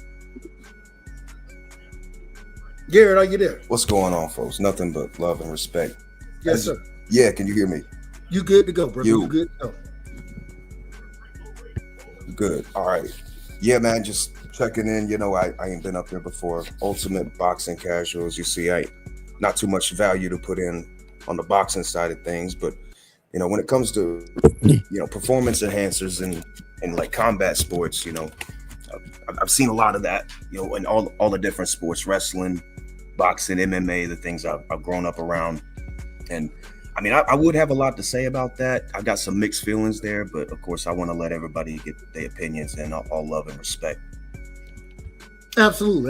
Garrett, are you there? What's going on, folks? Nothing but love and respect. Yes, sir. Yeah, can you hear me? You good to go, brother. You good to go. Good. All right. Yeah, man, just checking in. You know, I ain't been up here before. Ultimate boxing casuals. You see, I not too much value to put in on the boxing side of things, but you know, when it comes to performance enhancers and like combat sports, I've seen a lot of that. In all the different sports, wrestling, boxing, MMA, the things I've grown up around, and I mean, I would have a lot to say about that. I got some mixed feelings there, but of course, I want to let everybody get their opinions and all love and respect. Absolutely.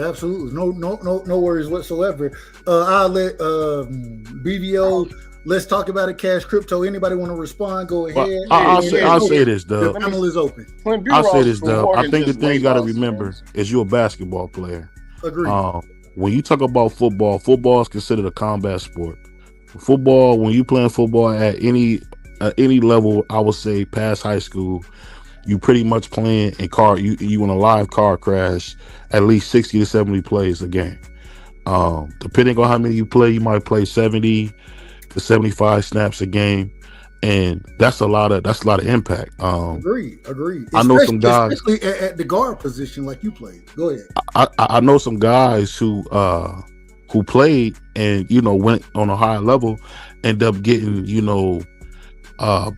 No worries whatsoever. I'll let BVO. Let's talk about it. Cash Crypto. Anybody want to respond? Go ahead. I'll say this, Dub. The panel is open. I'll say this, Dub. I think the thing you got to remember is you're a basketball player. Agreed. When you talk about football is considered a combat sport. Football, when you playing football at any level, I would say past high school, you pretty much playing in car. You in a live car crash, at least 60 to 70 plays a game. Depending on how many you play, you might play 70 to 75 snaps a game, and that's a lot of impact. Agreed. I know some guys, especially at the guard position, like you played. Go ahead. I know some guys who played and went on a higher level, end up getting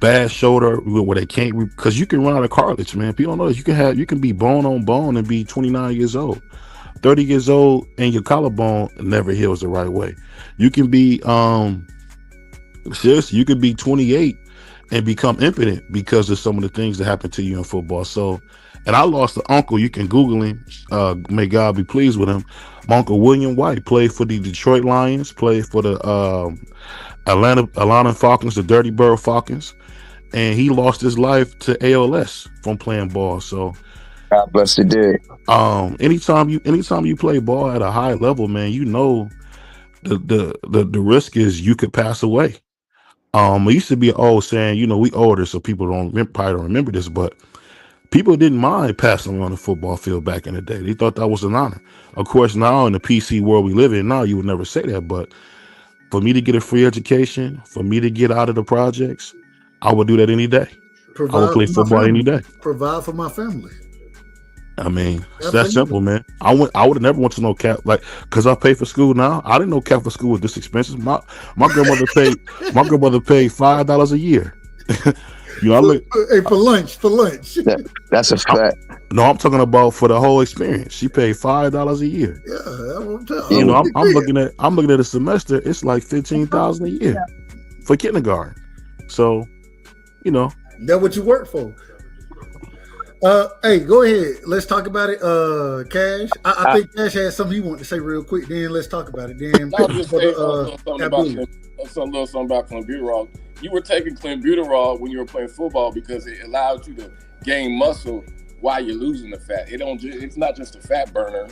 bad shoulder where they can't because you can run out of cartilage, man. People don't know this. You can be bone on bone and be 29 years old, 30 years old, and your collarbone never heals the right way. You can be seriously, you could be 28 and become impotent because of some of the things that happen to you in football. So, and I lost an uncle. You can Google him. May God be pleased with him. My uncle William White played for the Detroit Lions, played for the Atlanta Falcons, the Dirty Bird Falcons, and he lost his life to ALS from playing ball. So, God bless the dead. Anytime you play ball at a high level, man, the risk is you could pass away. It used to be an old saying, we older, so people probably don't remember this, but people didn't mind passing on the football field back in the day. They thought that was an honor. Of course, now in the PC world we live in, now you would never say that. But for me to get a free education, for me to get out of the projects, I would do that any day. I would play football any day. Provide for my family. I mean, it's that simple, man. I would have never went to no because I pay for school now. I didn't know Catholic school was this expensive. My grandmother paid $5 a year. For lunch. That's a fact. No, I'm talking about for the whole experience. She paid $5 a year. Yeah, I'm looking at a semester. It's like $15,000 a year for kindergarten. So, that's what you work for. Hey, go ahead. Let's talk about it. Cash. I think Cash had something he wanted to say real quick. Then let's talk about it. Then I'll just say something about clenbuterol. You were taking clenbuterol when you were playing football because it allows you to gain muscle while you're losing the fat. It's not just a fat burner.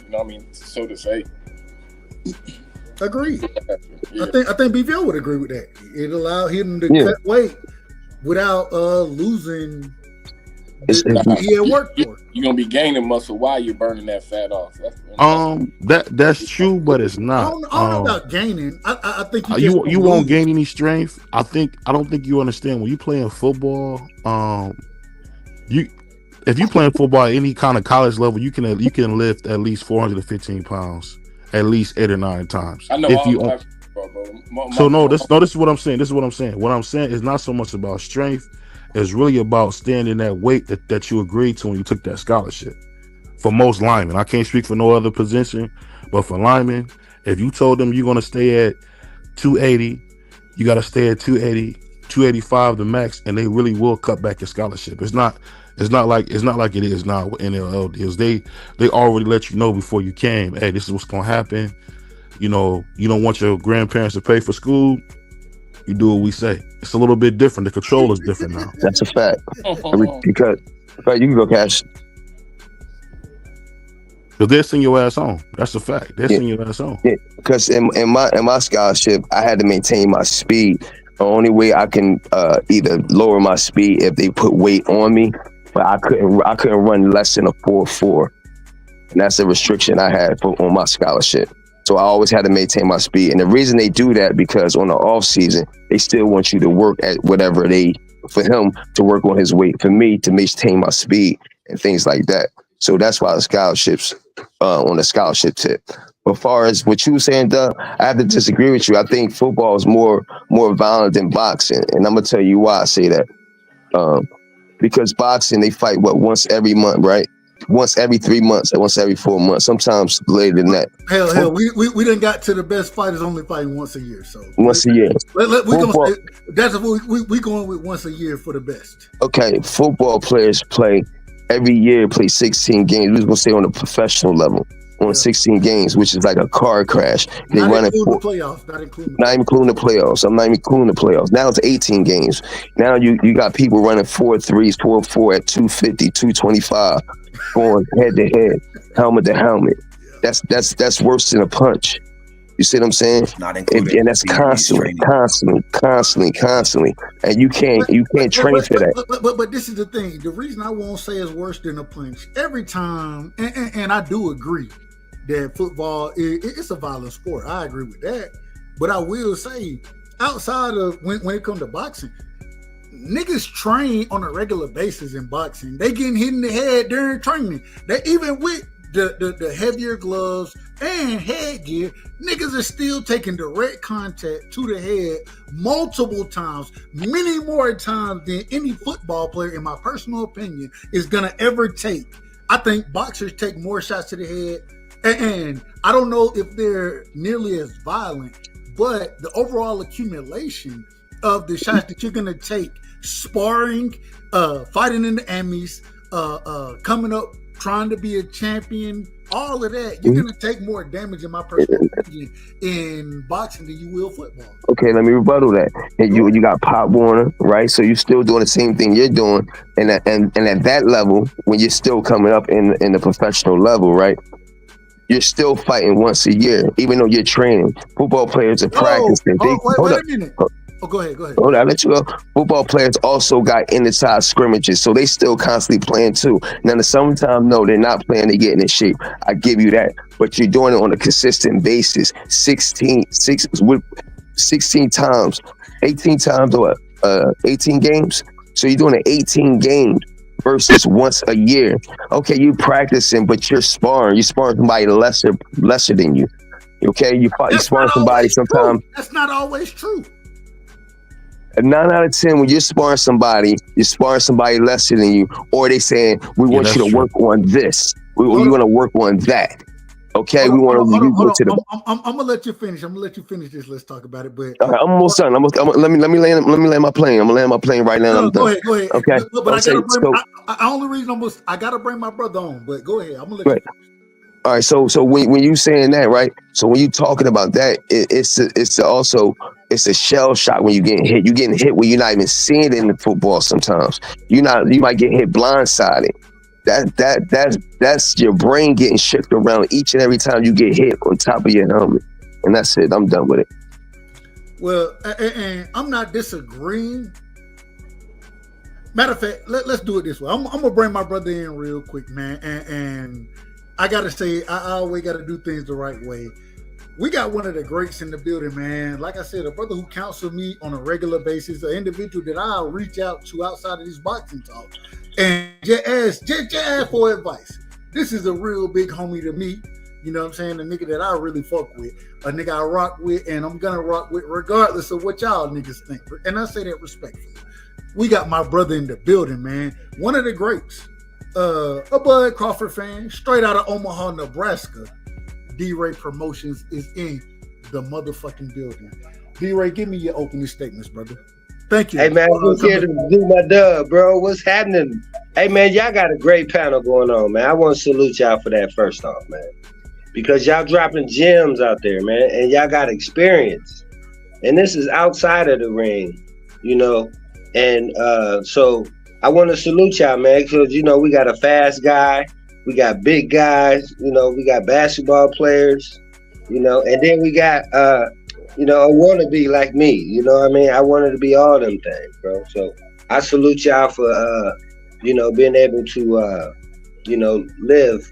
So to say. Agreed. Yeah. I think BVO would agree with that. It allowed him to cut weight without losing. You're gonna be gaining muscle while you're burning that fat off. That's true, but it's not. I don't know about gaining. I think you won't gain any strength. I don't think you understand when you playing football. If you playing football at any kind of college level, you can lift at least 415 pounds at least 8 or 9 times. I know. This is what I'm saying. What I'm saying is not so much about strength. It's really about staying in that weight that you agreed to when you took that scholarship. For most linemen, I can't speak for no other position, but for linemen, if you told them you're going to stay at 280, you got to stay at 280, 285 the max, and they really will cut back your scholarship. It's not like it is now with NLL deals. They already let you know before you came. Hey, this is what's going to happen. You don't want your grandparents to pay for school. You do what we say. It's a little bit different. The control is different now. That's a fact. Because you can go Cash. But they'll send your ass home. That's a fact. They'll send your ass home. Yeah, because in my scholarship, I had to maintain my speed. The only way I can either lower my speed if they put weight on me, but I couldn't run less than a 4.4, and that's a restriction I had on my scholarship. So I always had to maintain my speed. And the reason they do that, because on the off season, they still want you to work at whatever for him to work on his weight, for me to maintain my speed. and things like that. So that's why the scholarships on the scholarship tip. But as far as what you were saying, Doug, I have to disagree with you. I think football is more violent than boxing, and I'm gonna tell you why I say that. Because boxing, they fight once every month, right? Once every 3 months, once every 4 months, sometimes later than that. Hell, we done got to the best fighters only fighting once a year. So once a year. We going with once a year for the best. Okay, football players play 16 games. We're gonna say on a professional level, on 16 games, which is like a car crash. They Not run it including the playoffs. Not including the playoffs. I'm not even including the playoffs. Now it's 18 games. Now you got people running 4.3s, 4.4 at 250, 225, going head to head, helmet to helmet. That's worse than a punch. You see what I'm saying? And that's constantly. And you can't train for that. But this is the thing. The reason I won't say it's worse than a punch, every time, and I do agree that football it's a violent sport. I agree with that. But I will say, outside of when it comes to boxing, niggas train on a regular basis in boxing. They getting hit in the head during training. They even with the heavier gloves and headgear, niggas are still taking direct contact to the head multiple times, many more times than any football player, in my personal opinion, is gonna ever take. I think boxers take more shots to the head, and I don't know if they're nearly as violent, but the overall accumulation of the shots that you're gonna take, sparring, fighting in the Emmys, coming up, trying to be a champion, all of that, you're going to take more damage, in my personal opinion, in boxing than you will football. Okay, let me rebuttal that. And you got Pop Warner, right? So you're still doing the same thing you're doing, and at that level, when you're still coming up in the professional level, right? You're still fighting once a year, even though you're training. Football players are practicing. Wait a minute. Go ahead. Hold on, I'll let you go. Football players also got inside scrimmages, so they still constantly playing too. Now, in the summertime, no, they're not playing, they're getting in shape. I give you that. But you're doing it on a consistent basis. 16 times, 18 times, or 18 games. So you're doing it 18 games versus once a year. Okay, you're practicing, but you're sparring. You're sparring somebody lesser than you. Okay, you sparring somebody sometimes. That's not always true. 9 out of 10, when you're sparring somebody lesser than you, or they saying, we want you to work on this. We want to work on that. Okay, we want to go to the. I'm gonna let you finish. I'm gonna let you finish this. Let's talk about it. But I'm almost done. Let me land my plane. I'm gonna land my plane right now. I'm done. Go ahead. Okay. But I gotta bring. Only reason I gotta bring my brother on. But go ahead. I'm gonna let you. All right. So when you saying that, right? So when you talking about that, it's a shell shock when you getting hit. You getting hit when you're not even seeing it in the football. Sometimes you might get hit blindsided. That's your brain getting shifted around each and every time you get hit on top of your helmet. And that's it. I'm done with it. Well, and I'm not disagreeing. Matter of fact, let's do it this way. I'm gonna bring my brother in real quick, man. And I gotta say, I always gotta do things the right way. We got one of the greats in the building, man. Like I said, a brother who counsels me on a regular basis, an individual that I'll reach out to outside of this boxing talk and just ask for advice. This is a real big homie to me. You know what I'm saying? A nigga that I really fuck with, a nigga I rock with, and I'm gonna rock with regardless of what y'all niggas think. And I say that respectfully. We got my brother in the building, man. One of the greats, a Bud Crawford fan, straight out of Omaha, Nebraska. D-Ray Promotions is in the motherfucking building. D-Ray, give me your opening statements, brother. Thank you. Hey, man, I'm here to do my dub, bro. What's happening? Hey, man, y'all got a great panel going on, man. I want to salute y'all for that first off, man. Because y'all dropping gems out there, man, and y'all got experience. And this is outside of the ring, you know. And so I want to salute y'all, man, because, you know, we got a fast guy. We got big guys, you know, we got basketball players, you know, and then we got, you know, a wannabe like me, you know what I mean? I wanted to be all them things, bro. So I salute y'all for, you know, being able to, you know, live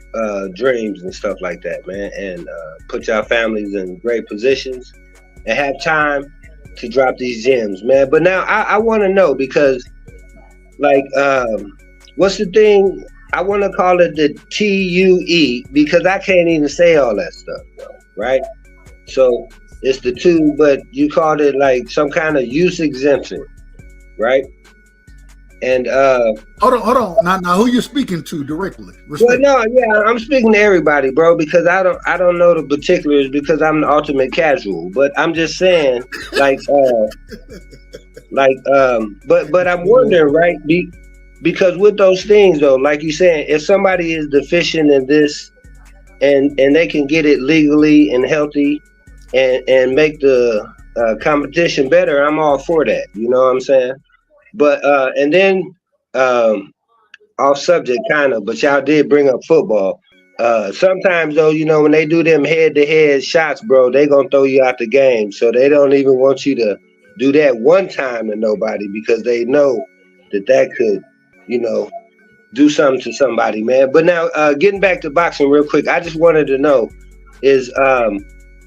dreams and stuff like that, man, and put y'all families in great positions and have time to drop these gems, man. But now I want to know, because, like, what's the thing? I want to call it the TUE because I can't even say all that stuff, though, right? So it's the two, but you called it like some kind of use exemption, right? And hold on. Now, who you speaking to directly? Well, no, yeah, I'm speaking to everybody, bro, because I don't know the particulars because I'm the ultimate casual. But I'm just saying, but I'm wondering, right? Because with those things, though, like you saying, if somebody is deficient in this, and they can get it legally and healthy, and make the competition better, I'm all for that. You know what I'm saying? But and then off subject kind of, but y'all did bring up football. Sometimes though, you know, when they do them head-to-head shots, bro, they gonna throw you out the game. So they don't even want you to do that one time to nobody because they know that could, you know, do something to somebody, man. But now getting back to boxing real quick, I just wanted to know is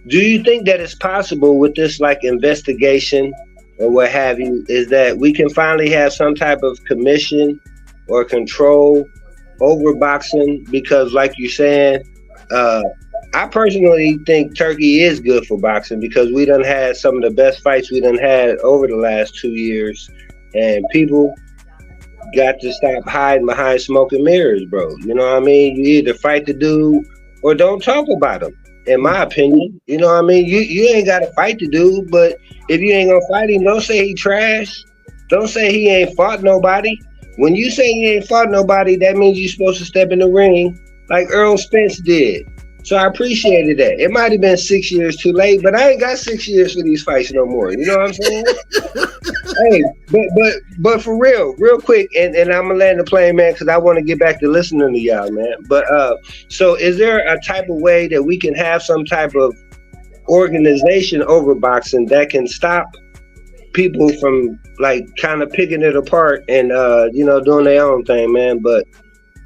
do you think that it's possible with this like investigation or what have you, is that we can finally have some type of commission or control over boxing? Because like you're saying, I personally think Turkey is good for boxing because we done had some of the best fights we done had over the last 2 years, and people got to stop hiding behind smoke and mirrors, bro. You know what I mean? You either fight the dude or don't talk about him, in my opinion. You know what I mean? You ain't got to fight the dude, but if you ain't gonna fight him, don't say he trash. Don't say he ain't fought nobody. When you say he ain't fought nobody, that means you're supposed to step in the ring like Earl Spence did. So I appreciated that. It might have been 6 years too late, but I ain't got 6 years for these fights no more. You know what I'm saying? Hey, but for real quick, and I'm gonna land the plane, man, because I want to get back to listening to y'all, man. But so is there a type of way that we can have some type of organization over boxing that can stop people from like kind of picking it apart and you know, doing their own thing, man? But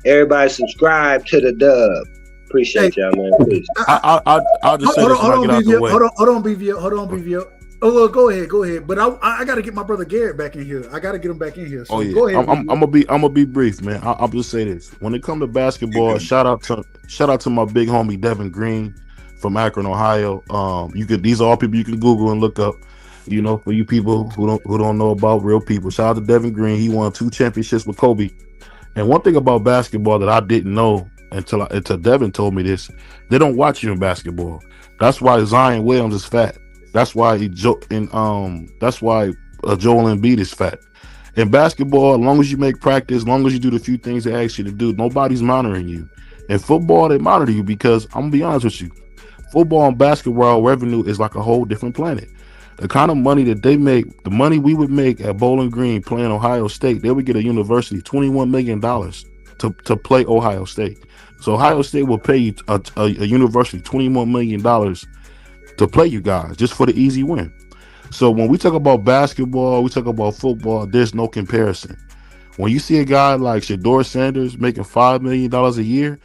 everybody subscribe to the dub. Appreciate y'all, man. Please. I'll just say this when I get out the way. Hold on, BVO. Oh, well, go ahead. But I got to get my brother Garrett back in here. I got to get him back in here. So go ahead. I'm gonna be brief, man. I'll just say this: when it comes to basketball, shout out to my big homie Devin Green from Akron, Ohio. These are all people you can Google and look up. You know, for you people who don't know about real people, shout out to Devin Green. He won 2 championships with Kobe. And one thing about basketball that I didn't know until Devin told me this, they don't watch you in basketball. That's why Zion Williams is fat. That's why Joel Embiid is fat. In basketball, as long as you make practice, as long as you do the few things they ask you to do, nobody's monitoring you. In football, they monitor you because I'm gonna be honest with you, football and basketball revenue is like a whole different planet. The kind of money that they make, the money we would make at Bowling Green playing Ohio State, they would get a university $21 million to play Ohio State. So Ohio State will pay you a university $21 million to play you guys just for the easy win. So when we talk about basketball, we talk about football, there's no comparison. When you see a guy like Shedeur Sanders making $5 million a year,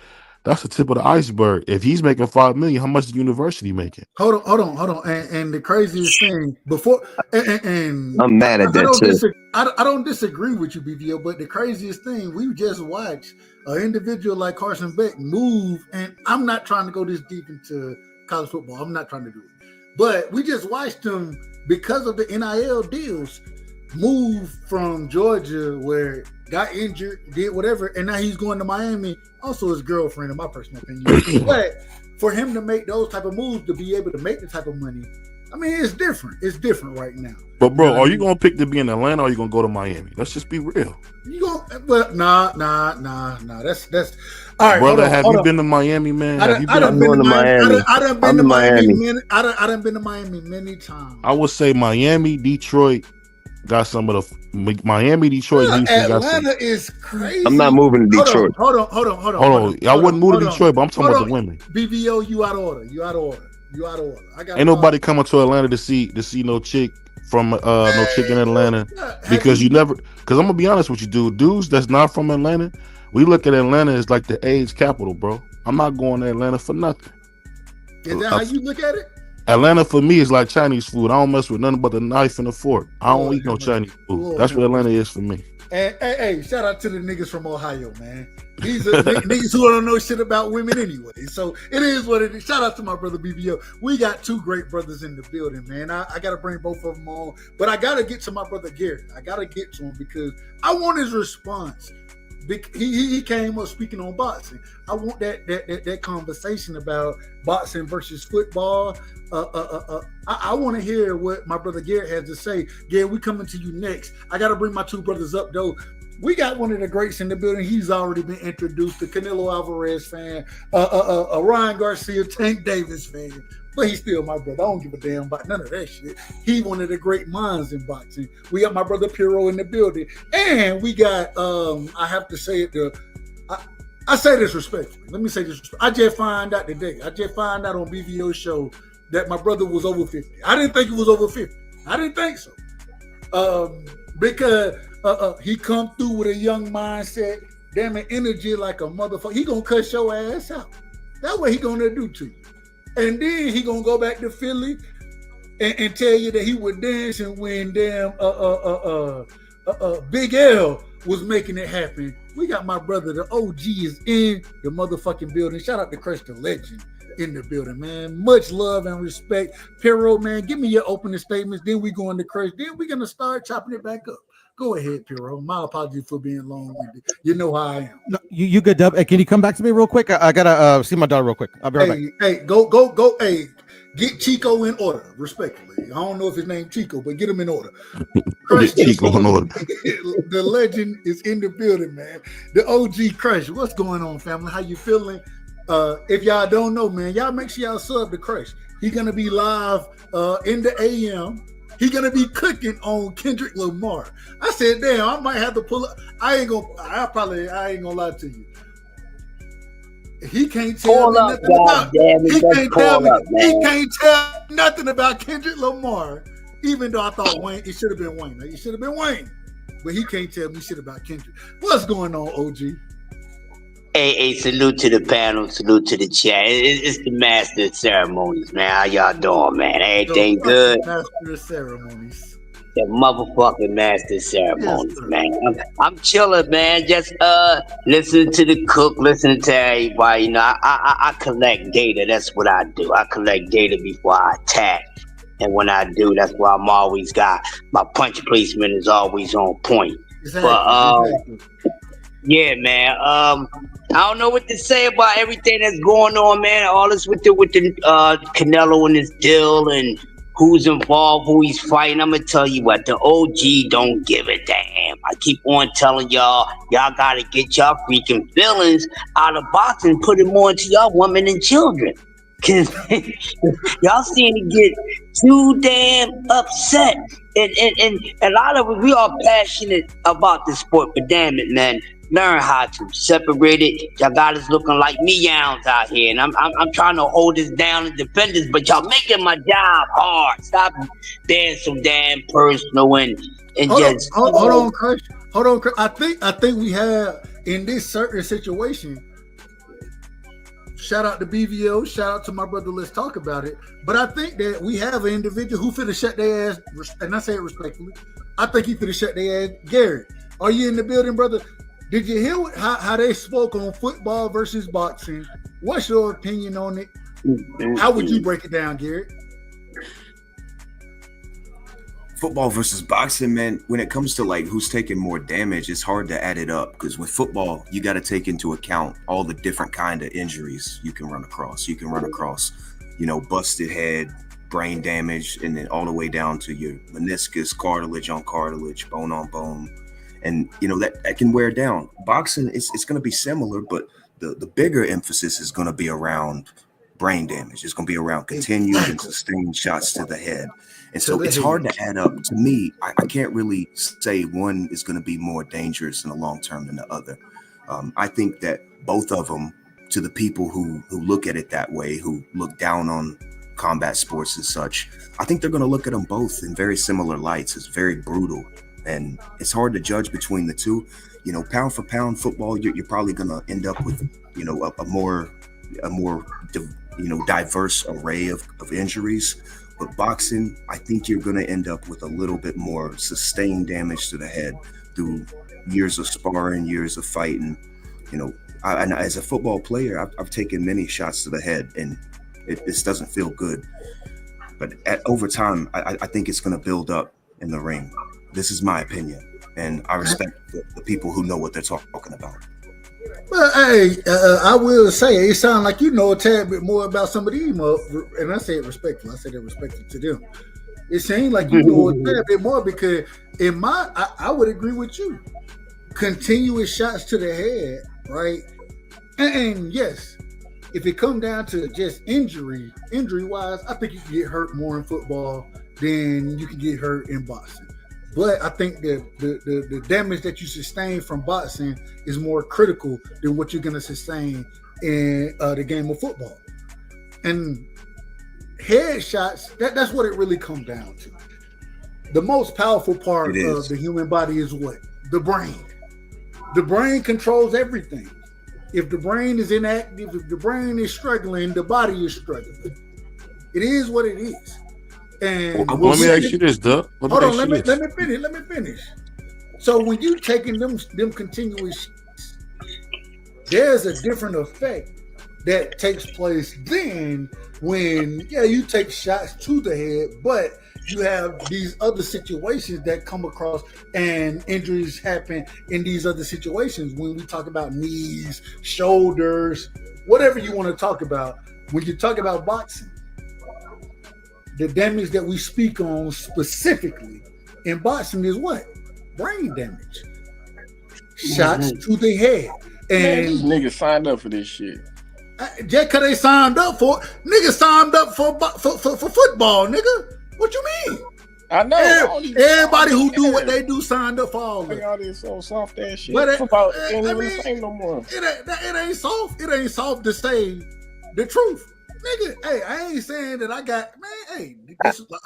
that's the tip of the iceberg. If he's making $5 million, how much is the university making? Hold on. And the craziest thing before, and I'm mad at that too. I don't disagree with you, BVO, but the craziest thing, we just watched an individual like Carson Beck move, and I'm not trying to go this deep into college football. I'm not trying to do it. But we just watched him, because of the NIL deals, move from Georgia, where got injured, did whatever, and now he's going to Miami. Also his girlfriend, in my personal opinion. But for him to make those type of moves, to be able to make the type of money, I mean, it's different. It's different right now. But bro, are you gonna pick to be in Atlanta, or are you gonna go to Miami? Let's just be real. You gonna? Well, nah. That's all right. Brother, have you been to Miami, man? I done been to Miami. I done been to Miami. I done been to Miami many times. I would say Miami, Detroit got some of the Miami, Detroit, Houston. Atlanta is crazy. I'm not moving to Detroit. Hold on. I wouldn't move to Detroit, but I'm talking about the women. BVO, you out of order. Ain't nobody coming to Atlanta to see no chick from no chick in Atlanta because I'm gonna be honest with you, dudes that's not from Atlanta, we look at Atlanta as like the AIDS capital, bro. I'm not going to Atlanta for nothing. Is that how you look at it? Atlanta for me is like Chinese food. I don't mess with nothing but the knife and the fork. I don't eat no Chinese food. That's what Atlanta is for me. And hey, shout out to the niggas from Ohio, man. These are niggas who don't know shit about women anyway. So it is what it is. Shout out to my brother BBO. We got two great brothers in the building, man. I got to bring both of them on. But I got to get to my brother Garrett. I got to get to him because I want his response. He came up speaking on boxing. I want that conversation about boxing versus football. I want to hear what my brother Garrett has to say. Garrett, we coming to you next. I got to bring my two brothers up, though. We got one of the greats in the building. He's already been introduced. The Canelo Alvarez fan, a Ryan Garcia, Tank Davis fan. But he's still my brother. I don't give a damn about none of that shit. He's one of the great minds in boxing. We got my brother Piero in the building. And we got, I have to say it, I say this respectfully. Let me say this. I just found out today. I just found out on BVO show that my brother was over 50. I didn't think he was over 50. I didn't think so. Because he come through with a young mindset, damn it, energy like a motherfucker. He gonna cuss your ass out. That's what he gonna do to you. And then he gonna go back to Philly and tell you that he was dancing when damn Big L was making it happen. We got my brother, the OG, is in the motherfucking building. Shout out to Crush the Legend in the building, man. Much love and respect. Piero, man, give me your opening statements. Then we go into Crush. Then we're gonna start chopping it back up. Go ahead, Piero. My apologies for being long-winded. You know how I am. No, you good, Dub. Hey, can you come back to me real quick? I gotta see my daughter real quick. I'll be right back. Hey, go. Hey, get Chico in order, respectfully. I don't know if his name's Chico, but get him in order. Crush, Chico in order. The legend is in the building, man. The OG Crush. What's going on, family? How you feeling? If y'all don't know, man, y'all make sure y'all sub to Crush. He's gonna be live in the AM. He's gonna be cooking on Kendrick Lamar. I said, damn, I might have to pull up. I ain't gonna lie to you. He can't tell me nothing about. He can't tell nothing about Kendrick Lamar. Even though I thought Wayne, it should have been Wayne. It should have been Wayne, but he can't tell me shit about Kendrick. What's going on, OG? Hey, salute to the panel, salute to the chat. It's the master of ceremonies, man. How y'all doing, man? Everything good? Master of ceremonies. The motherfucking master of ceremonies, yes, man. I'm chilling, man. Just listening to the cook, listening to everybody. You know, I collect data. That's what I do. I collect data before I attack. And when I do, that's why I'm always got my punch placement is always on point. Exactly. But yeah, man. I don't know what to say about everything that's going on, man. All this with the Canelo and his deal and who's involved, who he's fighting. I'm gonna tell you what, the OG don't give a damn. I keep on telling y'all gotta get y'all freaking feelings out of boxing, put it more into y'all women and children. Cause y'all seem to get too damn upset. And a lot of us, we are passionate about the sport, but damn it, man. Learn how to separate it. Y'all got us looking like meows out here, and I'm trying to hold this down and defend this, but y'all making my job hard. Stop being so damn personal and hold on, Chris. Hold on, Chris. I think we have in this certain situation. Shout out to BVO. Shout out to my brother. Let's talk about it. But I think that we have an individual who finna shut their ass, and I say it respectfully. I think he finna shut their ass. Garrett, are you in the building, brother? Did you hear how they spoke on football versus boxing? What's your opinion on it? How would you break it down, Garrett? Football versus boxing, man, when it comes to like who's taking more damage, it's hard to add it up because with football, you got to take into account all the different kind of injuries you can run across. You can run across, busted head, brain damage, and then all the way down to your meniscus, cartilage on cartilage, bone on bone. And, that can wear down. Boxing, it's going to be similar, but the bigger emphasis is going to be around brain damage. It's going to be around continued and sustained shots to the head. And so it's hard to add up. To me, I can't really say one is going to be more dangerous in the long term than the other. I think that both of them, to the people who look at it that way, who look down on combat sports and such, I think they're going to look at them both in very similar lights. It's very brutal. And it's hard to judge between the two. Pound for pound football, you're probably going to end up with, a more diverse array of injuries. But boxing, I think you're going to end up with a little bit more sustained damage to the head through years of sparring, years of fighting. And as a football player, I've taken many shots to the head, and this doesn't feel good. But over time, I think it's going to build up in the ring. This is my opinion, and I respect the people who know what they're talking about. Well, hey, I will say it sounds like you know a tad bit more about some of these, and I say it respectful. I say it respectful to them. It seems like you know a tad bit more because I would agree with you. Continuous shots to the head, right? And yes, if it comes down to just injury-wise, I think you can get hurt more in football than you can get hurt in boxing. But I think the damage that you sustain from boxing is more critical than what you're going to sustain in the game of football. And headshots, that's what it really comes down to. The most powerful part of the human body is what? The brain. The brain controls everything. If the brain is inactive, if the brain is struggling, the body is struggling. It is what it is. And let me ask you this, Doug. Let me finish. So when you taking them continuous shots, there's a different effect that takes place then when you take shots to the head, but you have these other situations that come across and injuries happen in these other situations. When we talk about knees, shoulders, whatever you want to talk about, when you talk about boxing, the damage that we speak on specifically in boxing is what? Brain damage. Shots to the head. And man, these niggas signed up for this shit. Just because they signed up for it. Niggas signed up for football, nigga. What you mean? I know. Everybody who do what they do signed up for all of it. All this so soft ass shit. But football ain't even the same no more. It ain't soft. It ain't soft to say the truth. Nigga, hey, I ain't saying that I got, man, hey,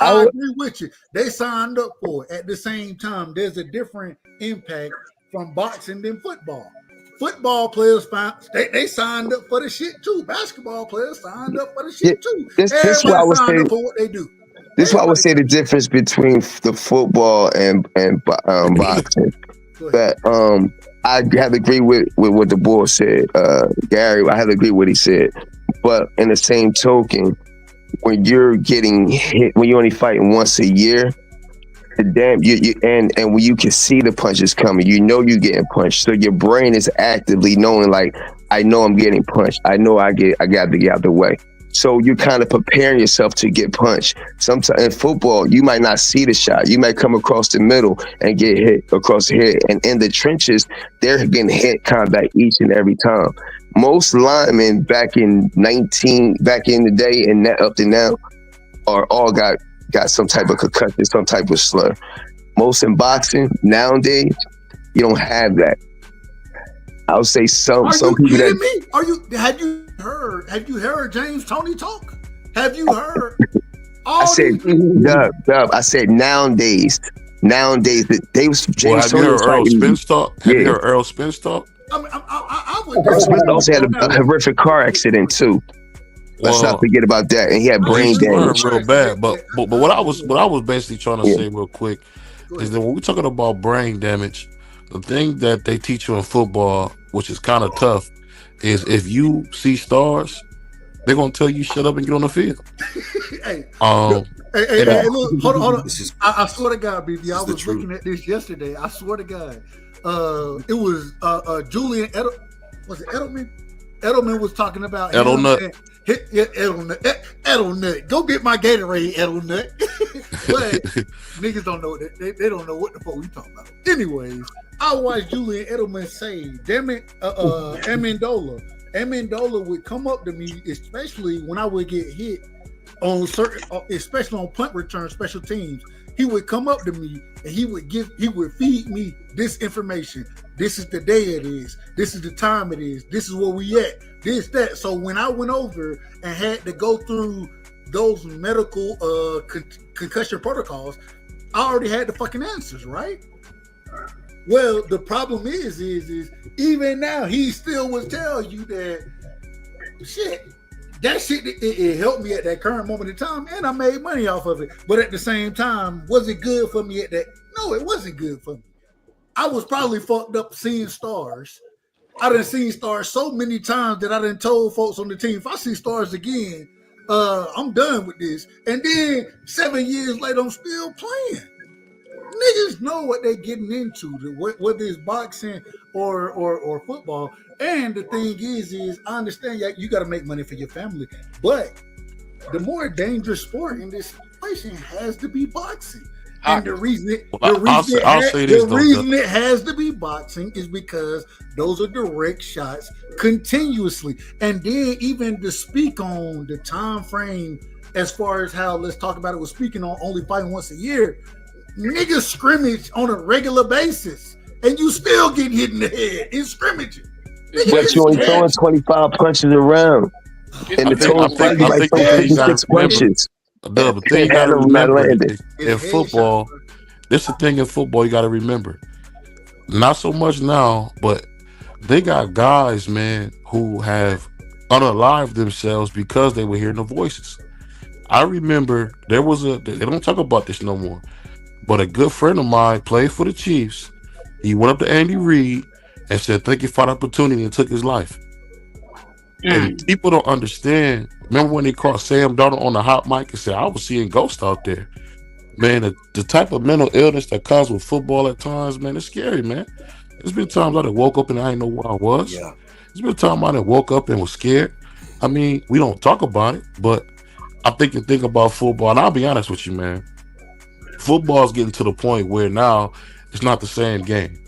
I agree with you. They signed up for it. At the same time, there's a different impact from boxing than football. Football players, they signed up for the shit too. Basketball players signed up for the shit too. This why I would say, for what they do. This is why I would say the difference between the football and boxing. That I have to agree with what the boy said, Gary. I have to agree with what he said. But in the same token, when you're getting hit, when you're only fighting once a year, and when you can see the punches coming, you know you're getting punched. So your brain is actively knowing, like, I know I'm getting punched. I know I got to get out the way. So you're kind of preparing yourself to get punched. Sometimes in football, you might not see the shot. You might come across the middle and get hit across the head. And in the trenches, they're getting hit combat each and every time. Most linemen back in the day and up to now are all got some type of concussion, some type of slur. Most in boxing nowadays, you don't have that. I would say some people that. Have you heard James Toney talk? Have you heard? I said nowadays they was James Toney. Have you heard Earl Spence talk? Have you heard Earl Spence talk? I would. Earl Spence also had a horrific car accident too. Let's not forget about that. And he had brain damage. Real bad. But what I was basically trying to say real quick is that when we're talking about brain damage, the thing that they teach you in football, which is kind of tough, is if you see stars, they're gonna tell you shut up and get on the field. Hey, look, hold on. I swear to God, BB, I was looking at this yesterday. I swear to God, it was Julian Edelman. Edelman was talking about Edelnut. Edelnut. Go get my Gatorade, Edelnut. But niggas don't know that. They don't know what the fuck we talking about. Anyways, I watched Julian Edelman say, damn it, Amendola would come up to me, especially when I would get hit on especially on punt return special teams. He would come up to me and he would feed me this information. This is the day it is. This is the time it is. This is where we at. This, that. So when I went over and had to go through those medical concussion protocols, I already had the fucking answers, right? Well, the problem is even now he still would tell you that shit. that shit, it helped me at that current moment in time, and I made money off of it. But at the same time, was it good for me at that? No, it wasn't good for me. I was probably fucked up seeing stars. I done seen stars so many times that I done told folks on the team, if I see stars again, I'm done with this. And then 7 years later, I'm still playing. Niggas know what they're getting into, whether it's boxing or football. And the thing is I understand you got to make money for your family, but the more dangerous sport in this situation has to be boxing. And the reason it has to be boxing is because those are direct shots continuously. And then even to speak on the time frame as far as how, let's talk about it, was speaking on only fighting once a year. Niggas scrimmage on a regular basis, and you still get hit in the head in scrimmaging. But you only throwing 25 punches around. In the total fight, you like 56 punches. The thing you got to remember in football, this is the thing in football you got to remember. Not so much now, but they got guys, man, who have unalived themselves because they were hearing the voices. I remember they don't talk about this no more, but a good friend of mine played for the Chiefs. He went up to Andy Reid and said, "Thank you for the opportunity," and took his life. And people don't understand. Remember when they caught Sam Darnold on the hot mic and said, "I was seeing ghosts out there." Man, the type of mental illness that comes with football at times, man, it's scary, man. There's been times I done woke up and I didn't know where I was. Yeah. There's been times I done woke up and was scared. I mean, we don't talk about it, but I think the thing about football, and I'll be honest with you, man, football is getting to the point where now it's not the same game.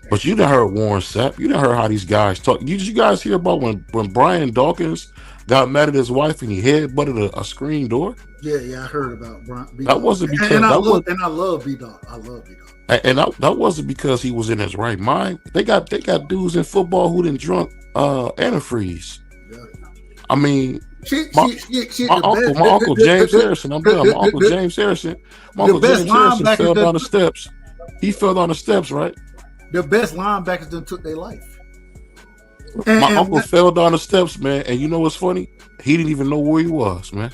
But you done heard Warren Sapp. You done heard how these guys talk. Did you guys hear about when Brian Dawkins got mad at his wife and he headbutted a screen door? Yeah, I heard about Brian. That wasn't because I love B-Dog. I love B-Dog. And that wasn't because he was in his right mind. They got dudes in football who done drunk antifreeze. Yeah. I mean, my uncle James Harrison. I'm done. My uncle James Harrison. My uncle James Harrison fell down the steps. He fell down the steps, right? The best linebackers done took their life. My uncle fell down the steps, man. And you know what's funny? He didn't even know where he was, man.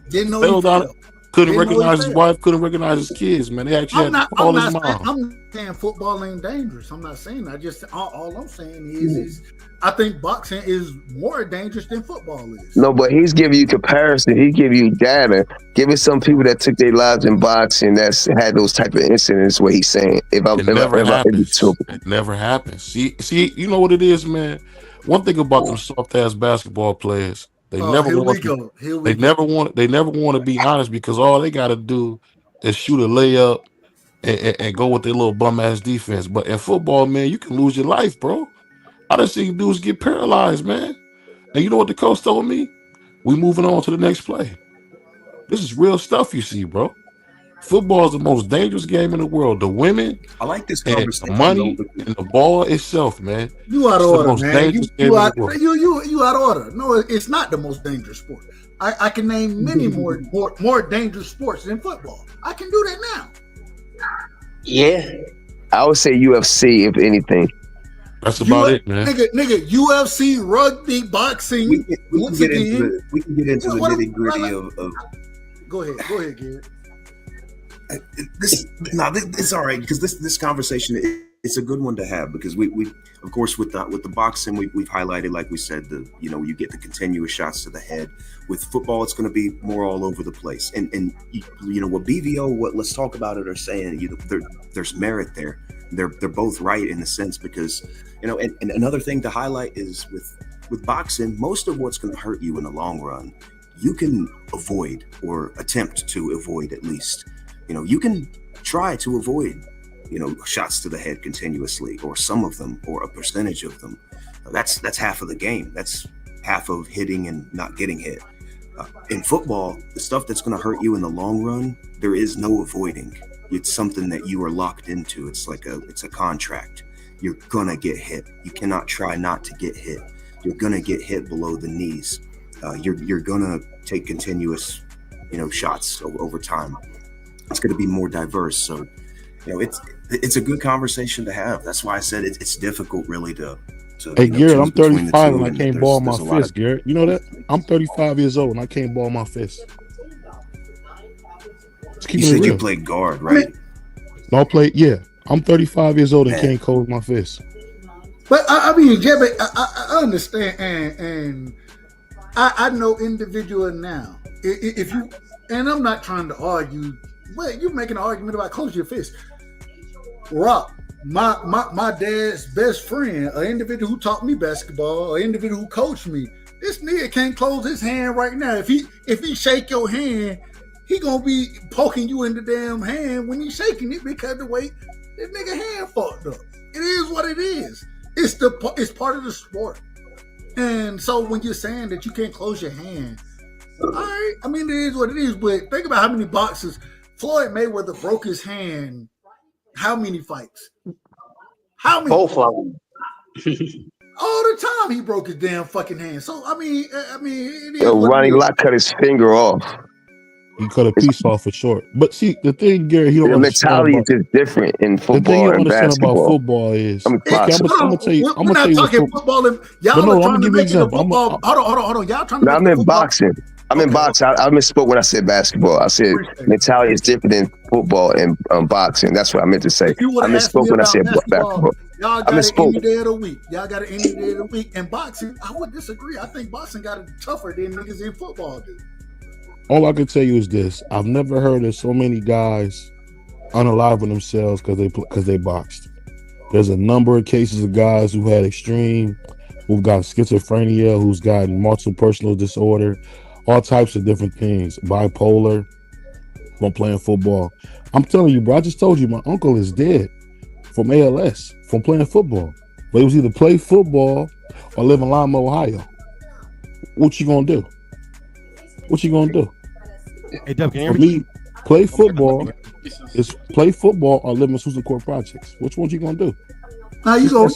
Didn't know fell down. Couldn't recognize his wife. Couldn't recognize his kids, man. They actually had to call his mom. I'm not saying football ain't dangerous. I'm not saying that. Just all I'm saying is I think boxing is more dangerous than football is. No, but he's giving you comparison. He give you data. Give it some people that took their lives in boxing that's had those type of incidents. What he's saying. It never happens. See, you know what it is, man. One thing about them soft ass basketball players, they never want to be honest because all they got to do is shoot a layup and go with their little bum ass defense. But in football, man, you can lose your life, bro. I done seen dudes get paralyzed, man. And you know what the coach told me? We moving on to the next play. This is real stuff you see, bro. Football is the most dangerous game in the world. The women, I like this and the money, and the ball itself, man. You out of order, man. You out of order. No, it's not the most dangerous sport. I can name many more dangerous sports than football. I can do that now. Yeah. I would say UFC, if anything. That's about it, man. Nigga, UFC, rugby, boxing. We can get into the nitty gritty of. Go ahead, Garrett. It's all right because this conversation it's a good one to have because we of course with the boxing we've highlighted, like we said, you get the continuous shots to the head. With football, it's going to be more all over the place. And what BVO, let's talk about it, are saying there's merit there. They're both right in a sense because and another thing to highlight is with boxing, most of what's going to hurt you in the long run, you can avoid or attempt to avoid at least. You can try to avoid, shots to the head continuously, or some of them, or a percentage of them. That's half of the game. That's half of hitting and not getting hit. In football, the stuff that's going to hurt you in the long run, there is no avoiding. It's something that you are locked into. It's a contract. You're gonna get hit. You cannot try not to get hit. You're gonna get hit below the knees. You're gonna take continuous, shots over time. It's going to be more diverse. So, it's a good conversation to have. That's why I said it's difficult really to So, Hey, Garrett, I'm between the 35 two, and I can't ball my there's a lot fist, Garrett. You know that? I'm 35 years old and I can't ball my fist. Just You keeping it said you real. played guard, right? No, yeah. I'm 35 years old and Man. can't close my fist. But I mean, yeah, but I understand, and I know individual now. If you, and I'm not trying to argue, but you're making an argument about close your fist. Rock, my dad's best friend, an individual who taught me basketball, an individual who coached me. This nigga can't close his hand right now. If he shake your hand, he gonna be poking you in the damn hand when he's shaking it because the way this nigga hand fucked up. It is what it is. It's part of the sport. And so when you're saying that you can't close your hand, all right, I mean, it is what it is. But think about how many boxers Floyd Mayweather broke his hand. How many fights? How many? Both of them. All the time he broke his damn fucking hand. So I mean, it is Yo, what Ronnie it is. Lott cut his finger off. He cut a piece off for short. But see, the thing, Gary, he don't The understand mentality about, is just different in the thing you football don't and understand about basketball. football is, I'm okay, I'm gonna tell you, We're I'm gonna not tell you what talking football. And y'all But no, are I'm trying gonna to give you an make it a example. football. Hold on. Y'all trying to No, make I'm it a in football. boxing. I'm in boxing. I misspoke when I said basketball. I said mentality is different in football and boxing. That's what I meant to say. If you would I have asked misspoke me when I about said basketball, basketball. y'all I got it misspoke. any day of the week. Y'all got it any day of the week. And boxing, I would disagree. I think boxing got it tougher than niggas in football do. all I can tell you is this: I've never heard of so many guys unaliving themselves because they boxed. There's a number of cases of guys who had who've got schizophrenia, who's gotten multiple personal disorder, all types of different things, bipolar, from playing football. I'm telling you, bro, I just told you my uncle is dead from ALS, from playing football. But he was either play football or live in Lima, Ohio. What you gonna do? What you gonna do? Hey, Dub, can you hear For me? me, play football or live in Susan Court Projects. Which one you gonna do? Now you're gonna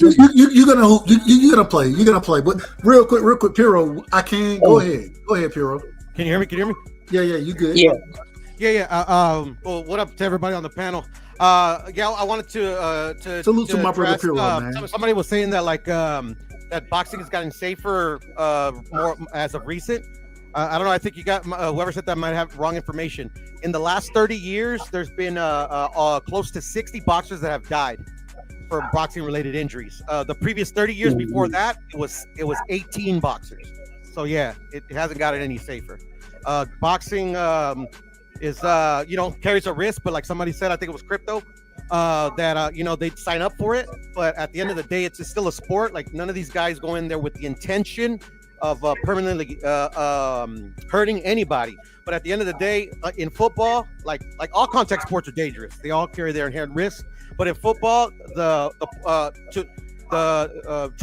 play. You're gonna play. But real quick, Piro, I can't. Go ahead, Piro. Can you hear me? Yeah, you good? Yeah. Well, what up to everybody on the panel? I wanted to salute to my brother address, Piro, man. Somebody was saying that that boxing has gotten safer more as of recent. I don't know. I think you got whoever said that might have wrong information. In the last 30 years, there's been close to 60 boxers that have died for boxing-related injuries. The previous 30 years before that, it was 18 boxers. So yeah, it hasn't gotten any safer. Boxing is carries a risk, but like somebody said, I think it was crypto, that they'd sign up for it, but at the end of the day, it's still a sport. Like none of these guys go in there with the intention of permanently hurting anybody. But at the end of the day, in football, like all contact sports are dangerous. They all carry their inherent risks. But in football, to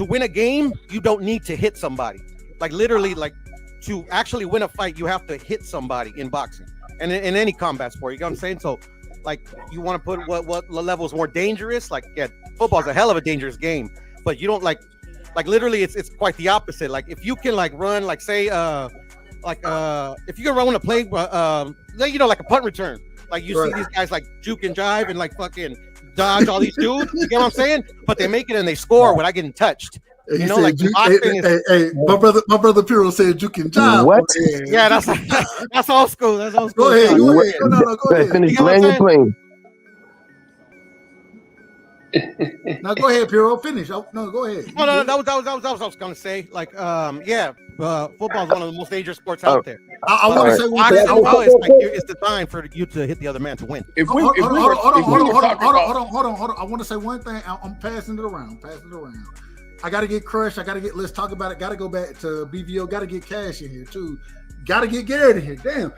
win a game, you don't need to hit somebody. Like literally, like to actually win a fight, you have to hit somebody in boxing and in any combat sport. You know what I'm saying? So, like, you want to put what level is more dangerous? Like, yeah, football's a hell of a dangerous game, but you don't like literally, it's quite the opposite. Like, if you can like run, like say, if you can run a play, like a punt return, like you see these guys like juke and jive and like fucking dodge all these dudes. You get what I'm saying? But they make it and they score without getting touched. Hey, you know, like my brother Piro said you can jive. What? Yeah, that's old school. That's old school. Go ahead. Go ahead. Go ahead. Finish land your plane. Now go ahead, Piro. Finish. No, go ahead. No, that was what I was gonna say. Like, football is one of the most dangerous sports out there. I want to say one thing. It's designed for you to hit the other man to win. Hold on. I want to say one thing. I'm passing it around. I got to get Crush. Let's talk about it. Got to go back to BVO. Got to get Cash in here too. Got to get Garrett in here. Damn.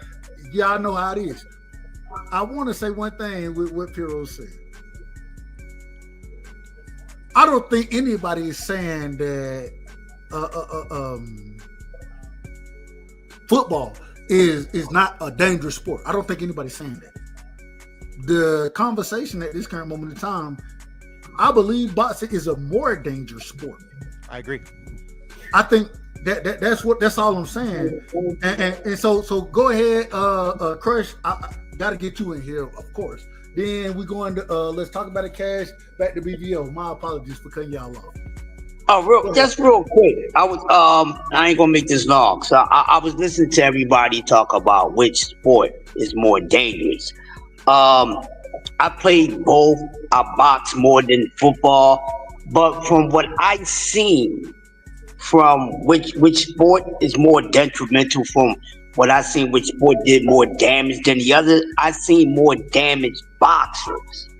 Yeah, I know how it is. I want to say one thing with what Piro said. I don't think anybody is saying that football is not a dangerous sport. I don't think anybody's saying that. The conversation at this current moment in time, I believe boxing is a more dangerous sport. I agree. I think that's all I'm saying. And so go ahead, Crush. I got to get you in here, of course. Then we go into let's talk about it, Cash. Back to BVO. My apologies for cutting y'all off. Just real quick. I ain't gonna make this long. So I was listening to everybody talk about which sport is more dangerous. I played both. I boxed more than football, but from what I seen, from which sport is more detrimental, from what I seen, which sport did more damage than the other, I seen more damaged boxers.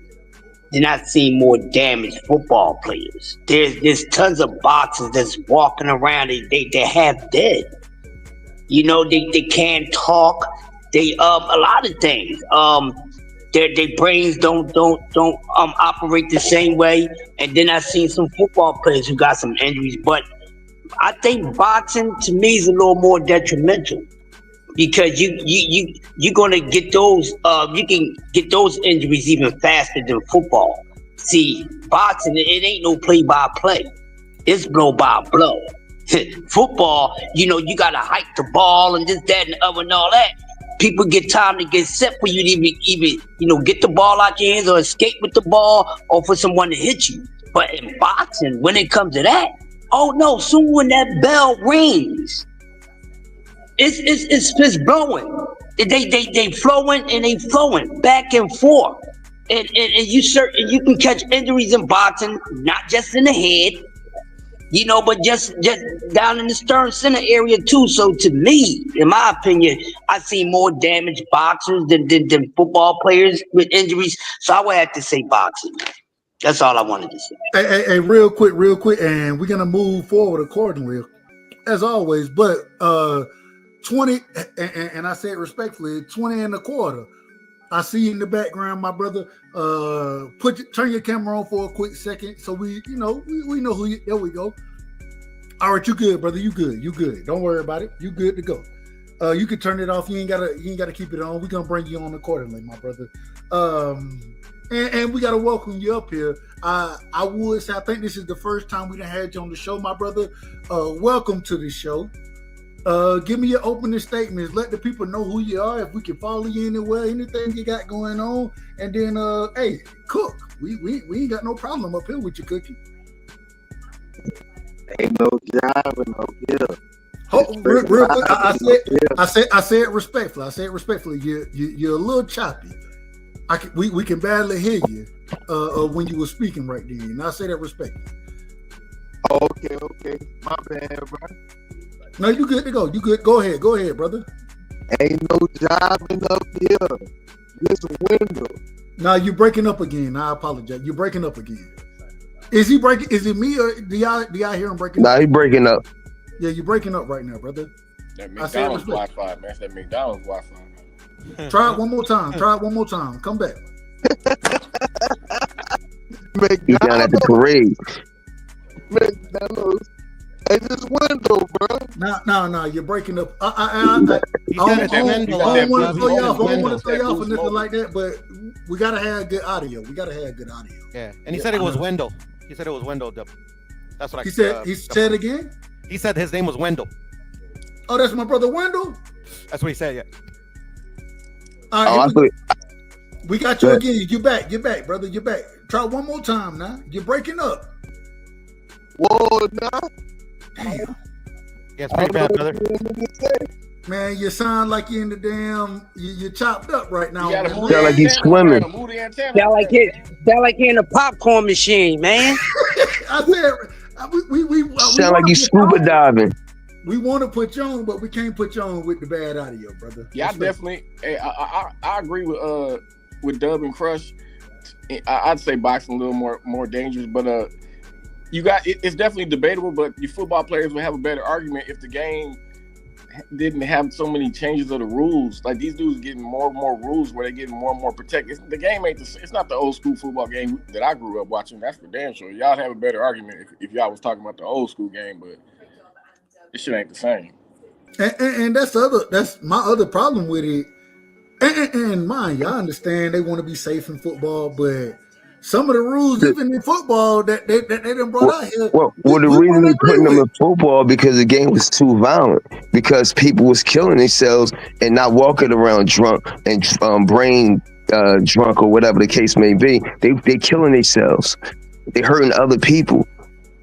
Then I seen more damaged football players. There's tons of boxers that's walking around. They half dead. You know, they can't talk. They a lot of things. Their brains don't operate the same way. And then I seen some football players who got some injuries. But I think boxing to me is a little more detrimental because you're gonna get those you can get those injuries even faster than football. See, boxing it ain't no play by play. It's blow by blow. Football, you know, you gotta hike the ball and this, that, and the other and all that. People get time to get set for you to even get the ball out your hands or escape with the ball or for someone to hit you. But in boxing, when it comes to that, oh no, soon when that bell rings, it's blowing. They flowing and they flowing back and forth. And you can catch injuries in boxing, not just in the head, but just down in the stern center area too. So to me, in my opinion, I see more damaged boxers than football players with injuries. So I would have to say boxing. That's all I wanted to say. Hey, real quick, and we're gonna move forward accordingly, as always. But 20, and I say it respectfully, 20 and a quarter. I see you in the background, my brother. Turn your camera on for a quick second, so we know who you. There we go. All right, you good, brother? You good? Don't worry about it. You good to go. You can turn it off. You ain't gotta keep it on. We're gonna bring you on accordingly, my brother. And we gotta welcome you up here. I would say I think this is the first time we done had you on the show, my brother. Welcome to the show. Give me your opening statements. Let the people know who you are. If we can follow you anywhere, anything you got going on, and then hey, cook. We ain't got no problem up here with you cooking. Ain't no job and no bill. Real quick, I say it respectfully. You're a little choppy. We can barely hear you when you were speaking right then. And I say that respectfully. Okay. My bad, bro. No, you good to go. You good. Go ahead, brother. Ain't no job up here. This window. Now you're breaking up again. I apologize. You're breaking up again. Is he breaking? Is it me or do y'all hear him breaking up? Nah, he breaking up. Yeah, you're breaking up right now, brother. That McDonald's Wi-Fi, man. That McDonald's Wi-Fi. Try it one more time. Come back. He's down at the parade. McDonald's. Hey, this window, bro. No, you're breaking up. I don't want to throw you off or nothing like that, but we gotta have good audio. Yeah, and he said it was Wendell. He said it was Wendell. That's what he said. He said again. He said his name was Wendell. Oh, that's my brother Wendell. That's what he said. Yeah. All right, we got you again. You're back, brother. You're back. Try one more time now. You're breaking up. Whoa, nah. Damn. Yeah, it's pretty bad, brother. Man, you sound like you're in the damn. You're chopped up right now. Sound like he's swimming. Sound like you're in a popcorn machine, man. I said we sound like he's scuba diving. We want to put you on, but we can't put you on with the bad audio, brother. Yeah, I definitely. I agree with Dub and Crush. I'd say boxing a little more dangerous, but it's definitely debatable. But your football players would have a better argument if the game didn't have so many changes of the rules. Like these dudes getting more and more rules where they're getting more and more protected. The game ain't it's not the old school football game that I grew up watching. That's for damn sure. Y'all have a better argument if y'all was talking about the old school game, but this shit ain't the same. And that's my other problem with it. And mind, y'all understand they want to be safe in football, but some of the rules, even in football, that they done brought out here. Well, the reason they putting them in football because the game was too violent. Because people was killing themselves and not walking around drunk and brain drunk or whatever the case may be. They killing themselves. They hurting other people.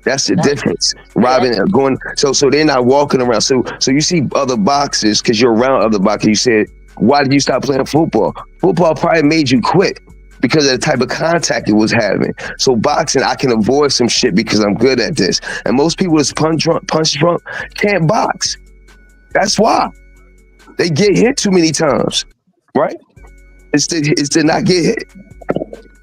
That's the difference. Robin going so they're not walking around. So you see other boxers because you're around other boxers. You said, why did you stop playing football? Football probably made you quit because of the type of contact it was having. So boxing, I can avoid some shit because I'm good at this. And most people that's punch drunk can't box. That's why. They get hit too many times, right? It's to not get hit.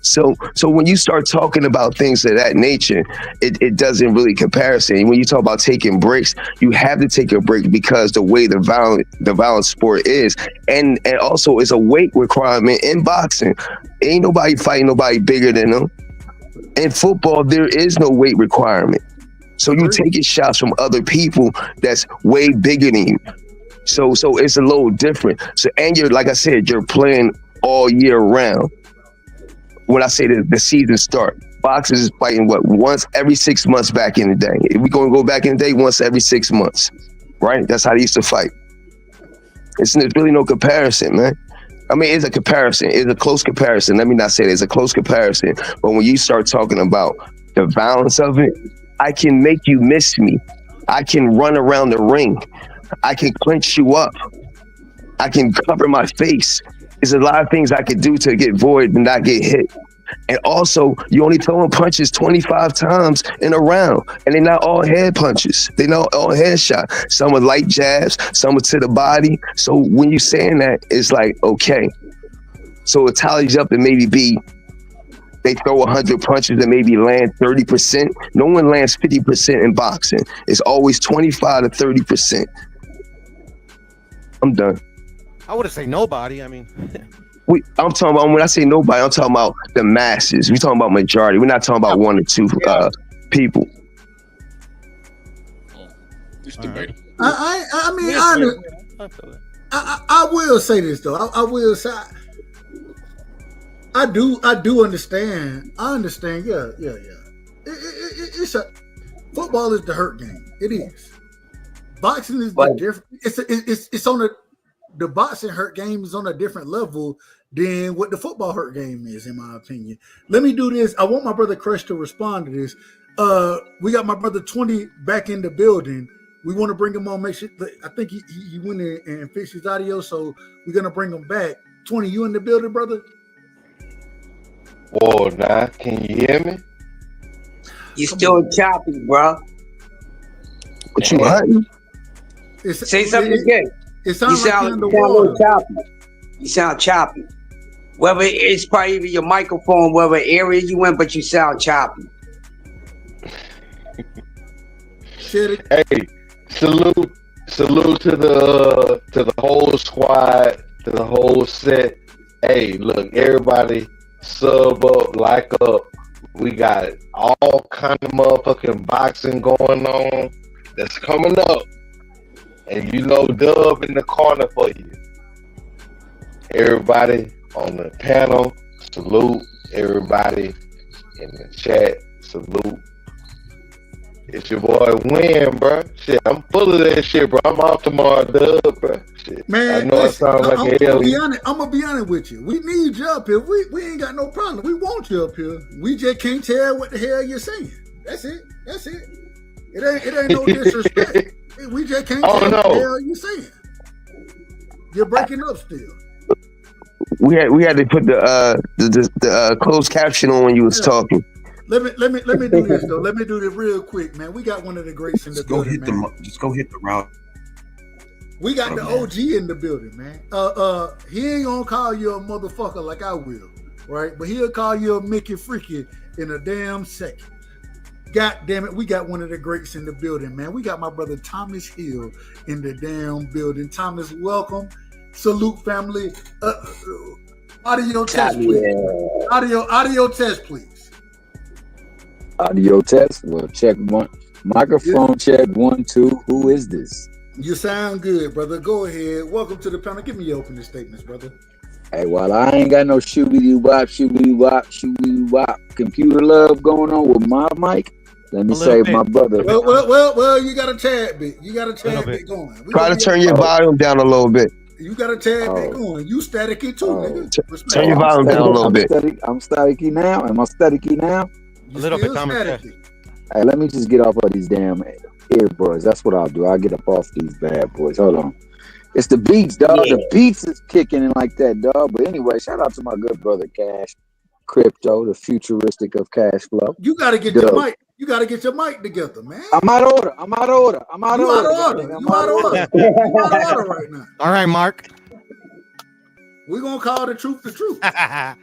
So when you start talking about things of that nature, it doesn't really comparison. When you talk about taking breaks, you have to take a break because the way the violent sport is, and also it's a weight requirement in boxing. Ain't nobody fighting nobody bigger than them. In football, there is no weight requirement. So you taking shots from other people that's way bigger than you. So it's a little different. So and you're like I said, you're playing all year round. When I say the season start, boxers is fighting once every 6 months back in the day. If we're gonna go back in the day, once every 6 months, right? That's how they used to fight. There's really no comparison, man. I mean, it's a comparison. It's a close comparison. Let me not say it's a close comparison. But when you start talking about the violence of it, I can make you miss me. I can run around the ring. I can clinch you up. I can cover my face. There's a lot of things I could do to get void and not get hit. And also, you only throwing punches 25 times in a round. And they're not all head punches. They're not all head shots. Some are light jabs, some are to the body. So when you're saying that, it's like, okay. So it tallies up and maybe they throw 100 punches and maybe land 30%. No one lands 50% in boxing. It's always 25 to 30%. I'm done. I wouldn't say nobody. I mean, I'm talking about, when I say nobody, I'm talking about the masses. We're talking about majority. We're not talking about one or two people. I will say this though. I will say I do understand. I understand. Yeah. It's football is the hurt game. It is. Boxing is the different. It's on the boxing hurt game is on a different level than what the football hurt game is, in my opinion. Let me do this. I want my brother Crush to respond to this. We got my brother 20 back in the building. We want to bring him on. Make sure. I think he went in and fixed his audio, so we're gonna bring him back. 20, you in the building, brother? Whoa, nah, can you hear me? You still choppy, bro. What you hunting? Say something again. It sounds like you're underwater. You sound choppy. Whether it's probably even your microphone, whatever area you in, but you sound choppy. Hey, salute to the whole squad, to the whole set. Hey, look, everybody sub up, like up. We got all kind of motherfucking boxing going on that's coming up. And you know Dub in the corner for you. Everybody on the panel, salute. Everybody in the chat, salute. It's your boy Win, bro. Shit, I'm full of that shit, bro. I'm off tomorrow, Dub, bro. Shit. Man, I know it sounds like a hell. I'm gonna be honest with you. We need you up here. We ain't got no problem. We want you up here. We just can't tell what the hell you're saying. That's it. It ain't no disrespect. We just can't tell what the hell you're saying. You're breaking up still. We had to put the closed caption on when you was talking. Let me do this though. Let me do this real quick, man. We got one of the greats in the building, man. Just go hit the round. We got the OG in the building, man. He ain't gonna call you a motherfucker like I will, right? But he'll call you a Mickey Freaky in a damn second. God damn it, we got one of the greats in the building, man. We got my brother Thomas Hill in the damn building. Thomas, welcome. Salute, family. Audio test, please. Audio test, please. Audio test. Well, check one. Microphone check 1, 2. Who is this? You sound good, brother. Go ahead. Welcome to the panel. Give me your opening statements, brother. Hey, while I ain't got no shooby-doo-bop, computer love going on with my mic, let me say my brother. Well, you got a tad bit. You got a tad bit going. Try to turn your volume down a little bit. You got a tad bit going. You staticky too, nigga. Turn your volume down a little bit. I'm staticky now. Am I staticky now? A little bit, Thomas. Hey, let me just get off of these damn earbuds. That's what I'll do. I'll get up off these bad boys. Hold on. It's the beats, dog. Yeah. The beats is kicking in like that, dog. But anyway, shout out to my good brother Cash Crypto, the futuristic of cash flow. You gotta get your mic. You gotta get your mic together, man. I'm out of order. I'm out of order. I'm out of You out order. of order. I'm You out of order. You out of order right now. All right, Mark. We're gonna call the truth the truth. I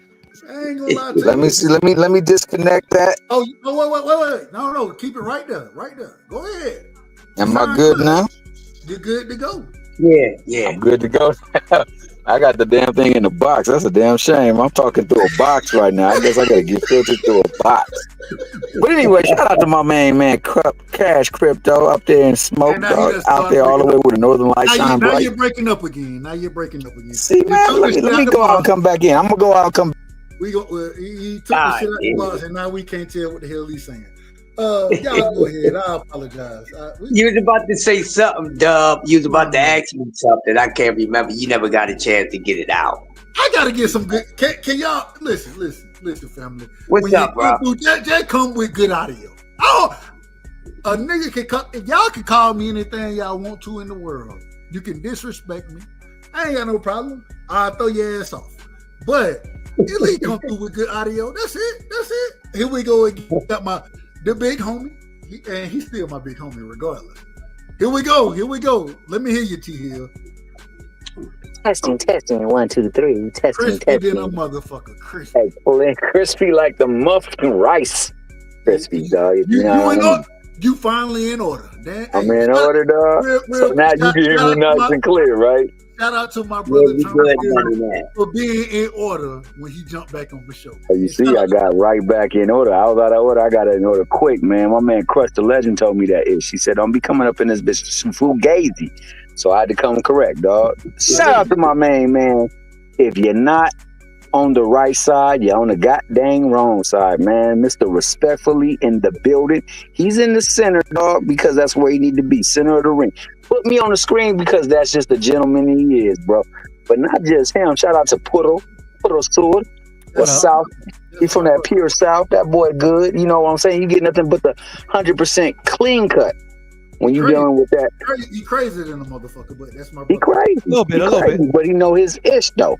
ain't gonna lie to you. Let me see. Let me disconnect that. Oh, wait. No. Keep it right there. Right there. Go ahead. Am I good now? You're good to go. Yeah. I'm good to go. I got the damn thing in the box. That's a damn shame. I'm talking through a box right now. I guess I gotta get filtered through a box. But anyway, shout out to my main man, Cash Crypto, up there in Smoke, dog, out there all the way with the Northern Lights shine Now bright. you're breaking up again. See, man, let me go out and come back in. I'm gonna go out and come. He took the shit out the box, and now we can't tell what the hell he's saying. Y'all go ahead. I apologize. You was about to say something, Dub. You was about to ask me something. I can't remember. You never got a chance to get it out. I gotta get some good. Can y'all listen, family? What's up, bro? Just come with good audio. Oh, a nigga can come. Y'all can call me anything y'all want to in the world. You can disrespect me. I ain't got no problem. I'll throw your ass off. But at least come through with good audio. That's it. Here we go again. Got the big homie, and he's still my big homie regardless. Here we go. Let me hear you, T Hill. Testing. 1, 2, 3. Testing. Crispy than a motherfucker. Crispy. Hey, pulling crispy like the muffin rice. Crispy, dog. You finally in order. I'm in order, dog. So now you can hear me nice and clear, right? Shout out to my brother for being in order when he jumped back on the show. You see, I got right back in order. I was out of order. I got in order quick, man. My man Crush the Legend told me that. She said, don't be coming up in this bitch fugazi. So I had to come correct, dog. Shout out to my main man. If you're not on the right side, you're on the goddamn wrong side, man. Mr. Respectfully in the building. He's in the center, dog, because that's where he need to be, center of the ring. Put me on the screen because that's just the gentleman he is, bro. But not just him. Shout out to Puddle Sword. South. He's from that pure South. That boy good. You know what I'm saying? You get nothing but the 100% clean cut when you dealing with that. He crazy than a motherfucker, but that's my brother. He crazy. A little bit. But he know his ish, though.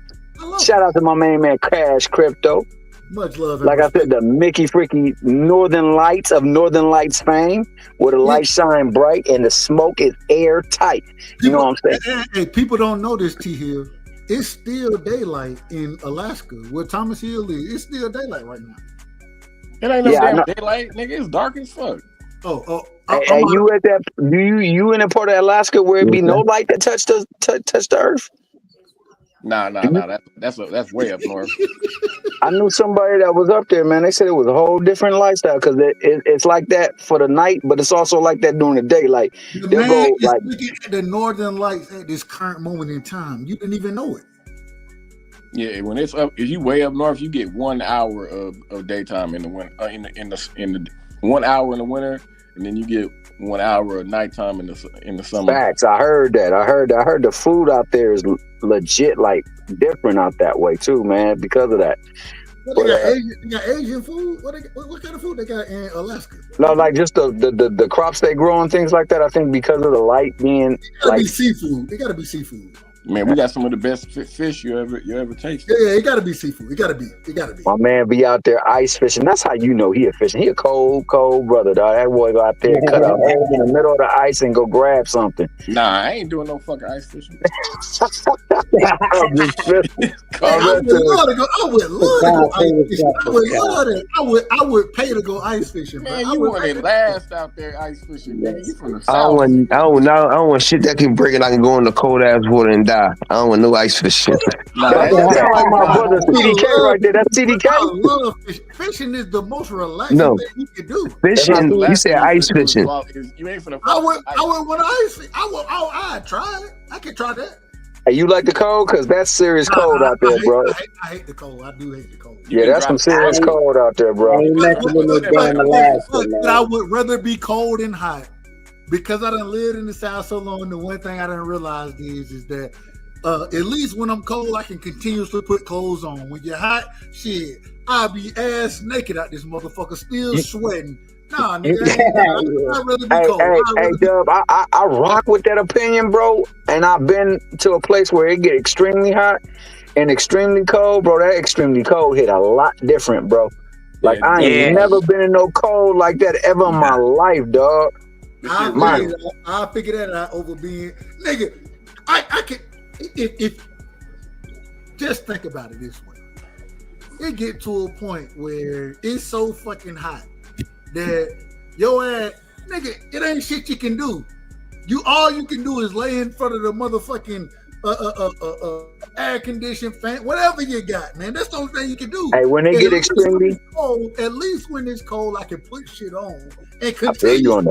Shout out to my main man, Cash Crypto. Much love. Like I said, the Mickey Freaky Northern Lights of Northern Lights fame, where the lights shine bright and the smoke is airtight. You know what I'm saying? Hey, people don't know this, T Hill. It's still daylight in Alaska, where Thomas Hill is. It's still daylight right now. It ain't no damn daylight, nigga. It's dark as fuck. Hey, you at that? You in a part of Alaska where it be no light that touch the earth? Nah. That's way up north. I knew somebody that was up there, man. They said it was a whole different lifestyle because it's like that for the night, but it's also like that during the day. Like they'll go like looking at the northern lights at this current moment in time. You didn't even know it. Yeah, when it's up, if you way up north, you get 1 hour of daytime in the winter, in the 1 hour in the winter, and then you get 1 hour of nighttime in the summer. Facts. I heard that. I heard the food out there is legit, like different out that way too, man. Because of that. They got Asian food. What kind of food they got in Alaska? No, like just the crops they grow and things like that. I think because of the light being be seafood. It gotta be seafood. Man, we got some of the best fish you ever tasted. Yeah, it gotta be seafood. It gotta be. My man be out there ice fishing. That's how you know he a fishing. He a cold brother, dog. That boy go out there and cut out in the middle of the ice and go grab something. Nah, I ain't doing no fucking ice fishing. I would pay to go ice fishing. Man, you wanted last out there ice fishing, man. You from the South. I don't want shit that can break it. I can go in the cold ass water and die. I don't want no ice fishing. That's like my brother CDK right there. That's CDK. I love fishing. Fishing is the most relaxing thing you can do. Fishing, you said ice fishing. You ain't finna. I would want ice fish. I'd try it. I can try that. Hey, you like the cold? Because that's serious cold out there, bro. I hate the cold. I do hate the cold. Yeah, that's some serious cold out there, bro. I would rather be cold than hot. Because I done lived in the South so long, the one thing I done realized is that At least when I'm cold, I can continuously put clothes on. When you're hot, shit, I'll be ass naked out this motherfucker, still sweating. Nah, nigga, I'd rather be cold. Hey, Dub, I rock with that opinion, bro. And I've been to a place where it get extremely hot and extremely cold, bro. That extremely cold hit a lot different, bro. Like I ain't never been in no cold like that ever in my life, dog. I figure that out over being nigga. I can if just think about it this way. It get to a point where it's so fucking hot that your ass, nigga, it ain't shit you can do. All you can do is lay in front of the motherfucking air conditioned fan, whatever you got, man. That's the only thing you can do. Hey, when they get extremely cold, at least when it's cold, I can put shit on and continue.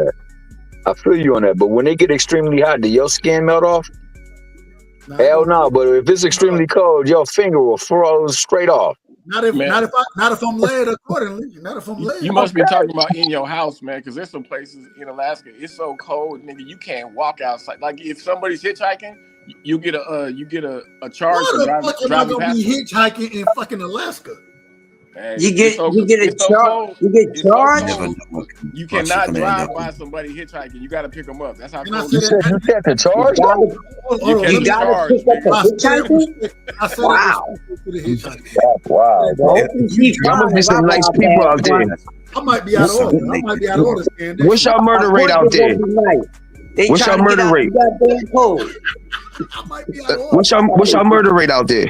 I feel you on that. But when they get extremely hot, do your skin melt off? Hell no. But if it's extremely cold, your finger will froze straight off. Not if I'm led accordingly. Not if I'm led. You must be talking about in your house, man, because there's some places in Alaska it's so cold, nigga, you can't walk outside. Like if somebody's hitchhiking, you get a charge for driving. Why the fuck am I gonna be hitchhiking in fucking Alaska? Man, you get a charge. You get charged. You cannot drive by somebody hitchhiking. You got to pick them up. That's how cold you said. You get the charge. You got to pick up the hitchhiker. Wow. Wow. There must be some nice people out there. I might be out of order. What's your murder rate out there? What's your murder rate? What's your murder rate out there?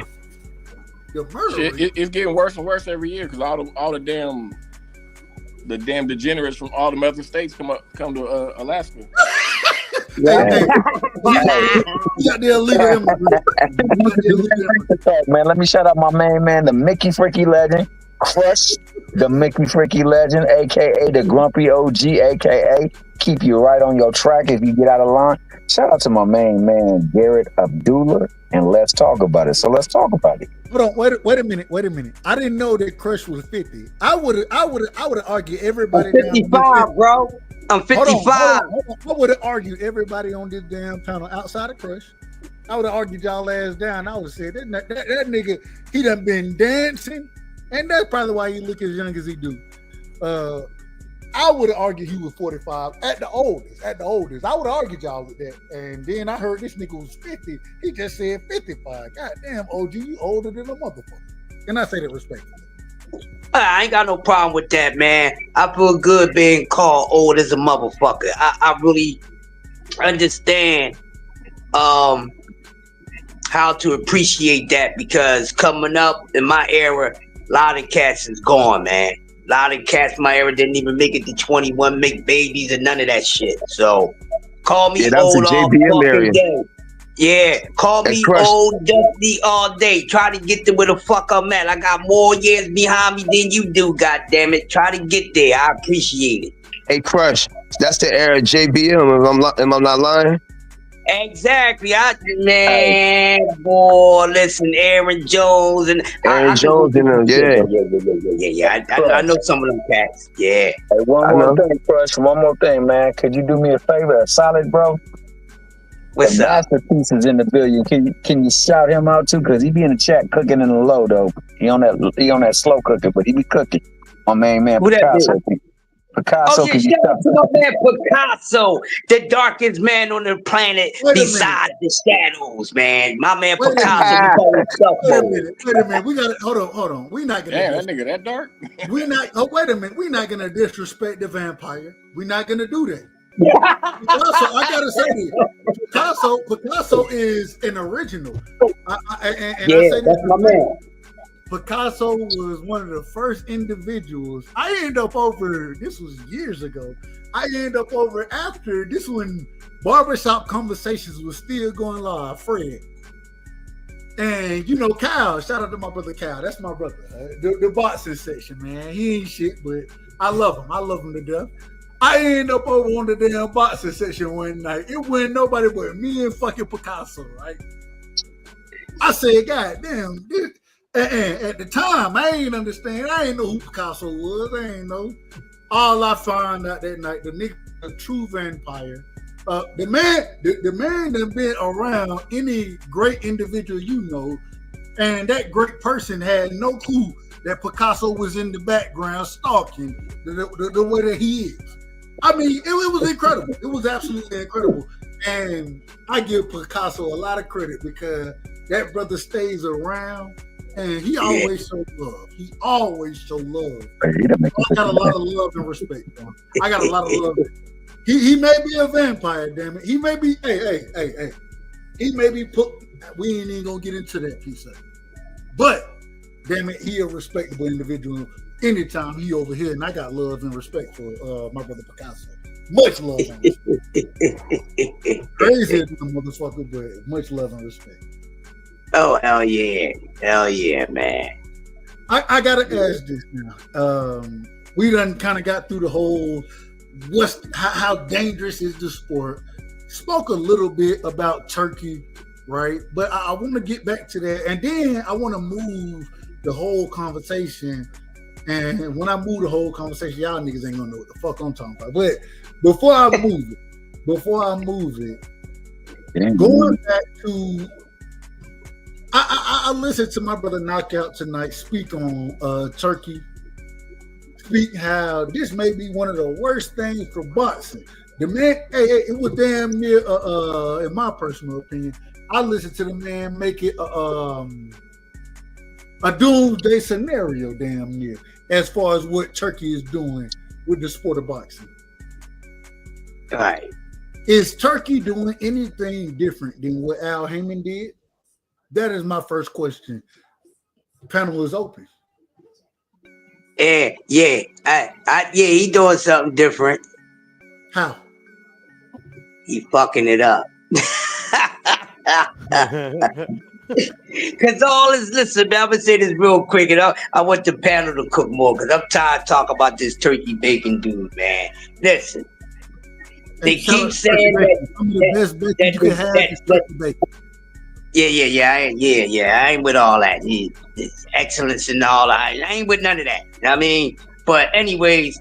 It's getting worse and worse every year because all the damn degenerates from all the other states come to Alaska. Man, let me shout out my main man, the Mickey Freaky Legend, Crush, the Mickey Freaky Legend, aka the Grumpy OG, aka keep you right on your track if you get out of line. Shout out to my main man, Garrett Abdullah, and let's talk about it. So let's talk about it. Hold on, wait a minute. I didn't know that Crush was 50. I would have argued everybody. I'm 55, bro. I'm 55. I would have argued everybody on this damn panel outside of Crush. I would have argued y'all ass down. I would have said that nigga, he done been dancing, and that's probably why he look as young as he do. I would have argued he was 45 at the oldest. I would have argued y'all with that. And then I heard this nigga was 50. He just said 55. God damn, OG, you older than a motherfucker. And I say that respectfully. I ain't got no problem with that, man. I feel good being called old as a motherfucker. I really understand how to appreciate that because coming up in my era, a lot of cats is gone, man. A lot of cats in my era didn't even make it to 21, make babies and none of that shit. So call me old all fucking day. Yeah, call me old dusty all day. Try to get to where the fuck I'm at. I got more years behind me than you do, goddammit. Try to get there. I appreciate it. Hey, Crush, that's the era of JBM, if I'm not lying. Exactly. Boy, listen, Aaron Jones and I know some of them cats. Yeah. Hey, one more thing, Crush. One more thing, man. Could you do me a favor? A solid, bro. What's up? Masterpiece is in the building. Can you shout him out too? Cause he be in the chat cooking in the low though. He on that slow cooking, but he be cooking. My main man Picasso. Picasso, shout out to my man Picasso, the darkest man on the planet besides the shadows, man. My man Picasso. Wait a minute. We got hold on. We're not gonna. Damn, that nigga that dark. We're not. Oh, wait a minute. We're not gonna disrespect the vampire. We're not gonna do that. Picasso, I gotta say this. Picasso is an original. I say that's my man. Picasso was one of the first individuals. I ended up over, this was years ago. I ended up over after this when Barbershop Conversations was still going live, Fred. And you know, Kyle, shout out to my brother Kyle. That's my brother. The boxing section, man. He ain't shit, but I love him. I love him to death. I ended up over on the damn boxing section one night. It wasn't nobody but me and fucking Picasso, right? I said, God damn, this. And at the time, I ain't understand. I ain't know who Picasso was. I ain't know. All I found out that night, the nigga, a true vampire. The man that been around any great individual you know, and that great person had no clue that Picasso was in the background stalking the way that he is. I mean, it was incredible. It was absolutely incredible. And I give Picasso a lot of credit because that brother stays around and he always show love. He always show love. I got a lot of love and respect for him. I got a lot of love. He may be a vampire, damn it. He may be, hey. He may be we ain't even gonna get into that piece of it. But damn it, he a respectable individual anytime he over here, and I got love and respect for my brother Picasso. Much love and respect. Crazy motherfucker, but much love and respect. Oh, hell yeah, man. I gotta ask this now. We done kind of got through the whole how dangerous is the sport. Spoke a little bit about Turkey, right? But I want to get back to that, and then I want to move the whole conversation. And when I move the whole conversation, y'all niggas ain't gonna know what the fuck I'm talking about. But before I move it, going back to, I listened to my brother Knockout tonight speak on Turkey. Speak how this may be one of the worst things for boxing. The man, it was damn near, in my personal opinion, I listened to the man make it a doomsday scenario, damn near, as far as what Turkey is doing with the sport of boxing. All right. Is Turkey doing anything different than what Al Heyman did? That is my first question. The panel is open. Yeah, he doing something different. How? He fucking it up. Cause listen, man, I'm gonna say this real quick, and I want the panel to cook more, cause I'm tired of talking about this turkey bacon dude, man. Listen, they keep saying I ain't with all that. It's excellence and all that. I ain't with none of that. I mean, but anyways,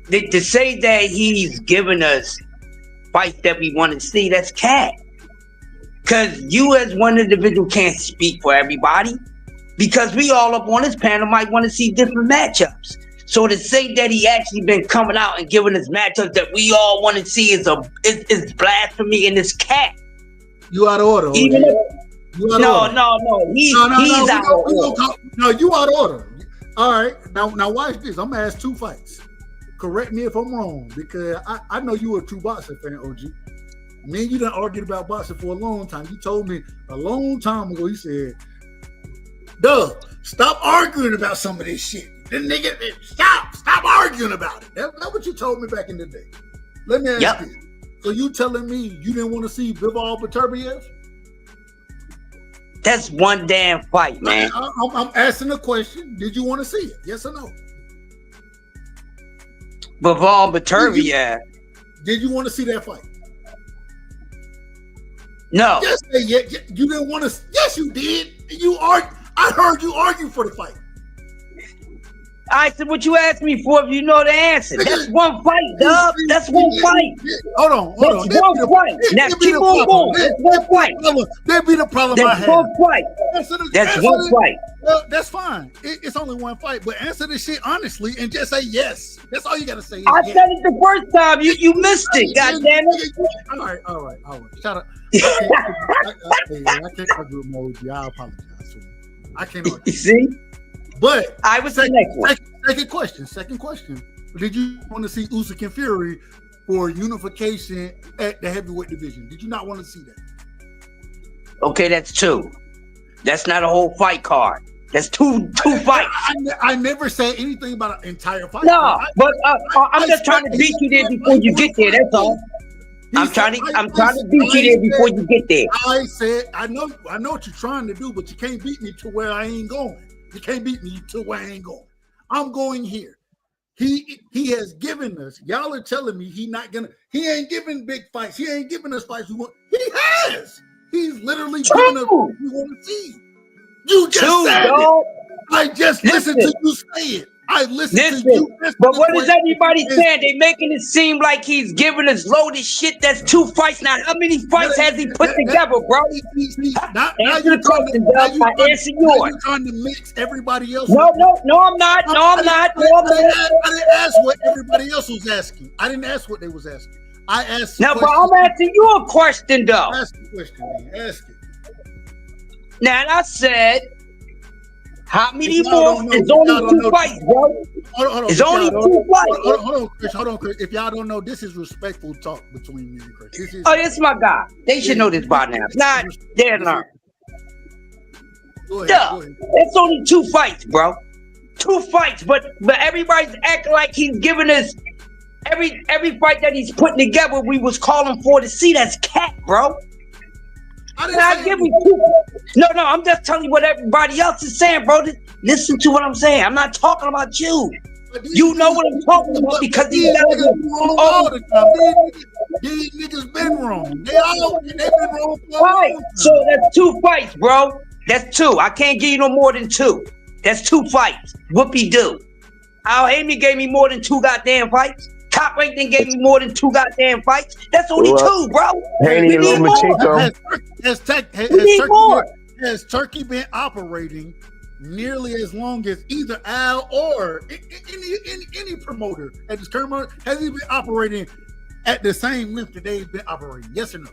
to say that he's giving us fights that we want to see, that's cat. Because you as one individual can't speak for everybody. Because we all up on this panel might want to see different matchups. So to say that he actually been coming out and giving us matchups that we all want to see is blasphemy and it's cat. You out of order. No. He's out of order. No, you out of order. All right. Now watch this. I'm gonna ask two fights. Correct me if I'm wrong, because I know you a true boxing fan, OG. Me and you done argued about boxing for a long time. You told me a long time ago, you said, Doug, stop arguing about some of this shit. The nigga, stop arguing about it. That's what you told me back in the day. Let me ask you. So you telling me you didn't want to see Bivol Beterbiev? That's one damn fight, man. I'm asking a question. Did you want to see it? Yes or no? Bivol Beterbiev. Did you want to see that fight? No. Yes, you didn't want to. Yes, you did. I heard you argue for the fight. I said, what you asked me for if you know the answer? That's one fight, dub. That's one fight. Hold on. That's one fight. Now keep on going. That's one fight. That be the problem I have. That's one fight. That's one fight. That's fine. It's only one fight, but answer this shit honestly and just say yes. That's all you gotta say. I said it the first time. You missed it. God damn it. All right. Shut up. I can't argue with Moji. I apologize. I can't argue. You see? But I was the next one. Second question. Did you want to see Usyk and Fury for unification at the heavyweight division? Did you not want to see that? Okay, that's two. That's not a whole fight card. That's two fights. I never said anything about an entire fight. No, but I'm just trying to beat you there before you get there. That's all. I'm trying to beat you there before you get there. I said I know what you're trying to do, but you can't beat me to where I ain't going. You can't beat me to where I ain't going. I'm going here. He has given us. Y'all are telling me he ain't giving big fights. He ain't giving us fights we want. He has. He's literally giving us what we want to see. You just said it. I just listened to you say it. I listened Listen, to you. but what is everybody saying? They making it seem like he's giving us loaded shit. That's 2 fights. Now, how many fights has he put together, bro? Answer the question, Dub. I answer yours. You're trying to mix everybody else. No, I'm not. I didn't ask what everybody else was asking. I didn't ask what they was asking. I asked. No, but I'm asking you a question, though. Ask the question, man. Ask it. Now, I said, how many more? It's only 2 fights, bro. Hold on. It's only 2 fights. Hold on, Chris. If y'all don't know, this is respectful talk between me and Chris. This my guy. They should know this by now. If not, they'll learn. Go ahead. It's only 2 fights, bro. 2 fights, but everybody's acting like he's giving us every fight that he's putting together. We was calling for to see. That's cat, bro. I give you 2. No, I'm just telling you what everybody else is saying, bro. Listen to what I'm saying. I'm not talking about you. You know what I'm talking about because these niggas all the time. These niggas been wrong. They've been wrong. Right. So that's 2 fights, bro. That's 2. I can't give you no more than 2. That's 2 fights. Whoopie do. Al Heyman gave me more than 2 goddamn fights. Top Rank then gave me more than 2 goddamn fights. That's only 2, bro. Haney and Lomachenko. Has Turkey been operating nearly as long as either Al or any promoter at this current moment? Has he been operating at the same length that they've been operating? Yes or no?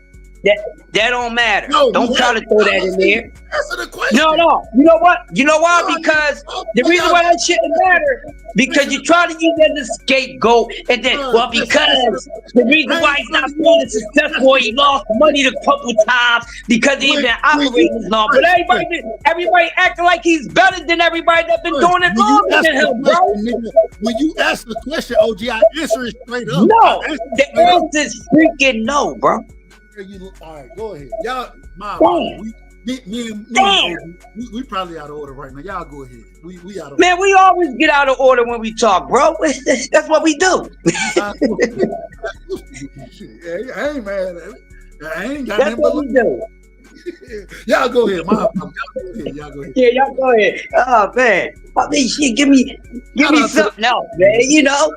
That don't matter. No, don't try to throw that in there. Answer the question. No. You know what? You know why? Because the reason why that shouldn't matter, because you try to use that as a scapegoat, and then, because the reason why he's not being successful, he lost money a couple times because he's been operating as long. But everybody acting like he's better than everybody that's been doing it longer than him, bro. When you ask the question, OG, I answer it straight up. No, the answer is freaking no, bro. All right, go ahead. Y'all, me and we probably out of order right now. Y'all go ahead. We out of order. Man, we always get out of order when we talk, bro. That's what we do. I ain't mad at it. I ain't got That's what we do. Y'all go ahead. Y'all go ahead. Yeah, y'all go ahead. Oh man, I mean, shit, give me something else, man. You know.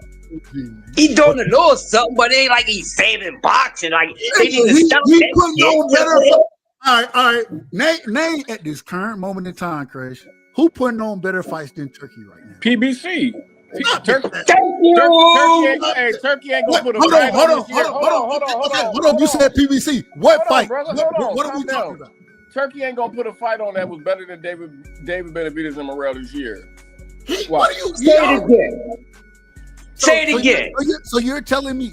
He doing a little something, but it ain't like he's saving boxing. Like they need to stop that. All right. Name at this current moment in time, Crash. Who putting on better fights than Turkey right now? PBC. Turkey ain't gonna put a fight on this year. Hold on. You said PBC. What fight? What are we talking about? Turkey ain't gonna put a fight on that was better than David Benavidez and Morrell this year. What are you? Say it again. So you're telling me,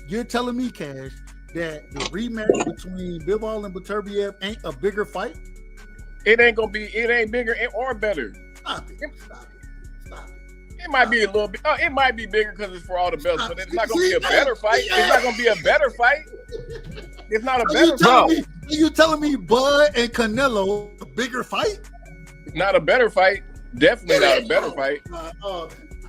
Cash, that the rematch between Bivol and Beterbiev ain't a bigger fight? It ain't bigger or better. Stop it. It might be a little bit. It might be bigger because it's for all the belts, but it's not gonna be a better fight. It's not gonna be a better fight. It's not a better fight. Are you telling me Bud and Canelo a bigger fight? Not a better fight. Definitely not a better fight.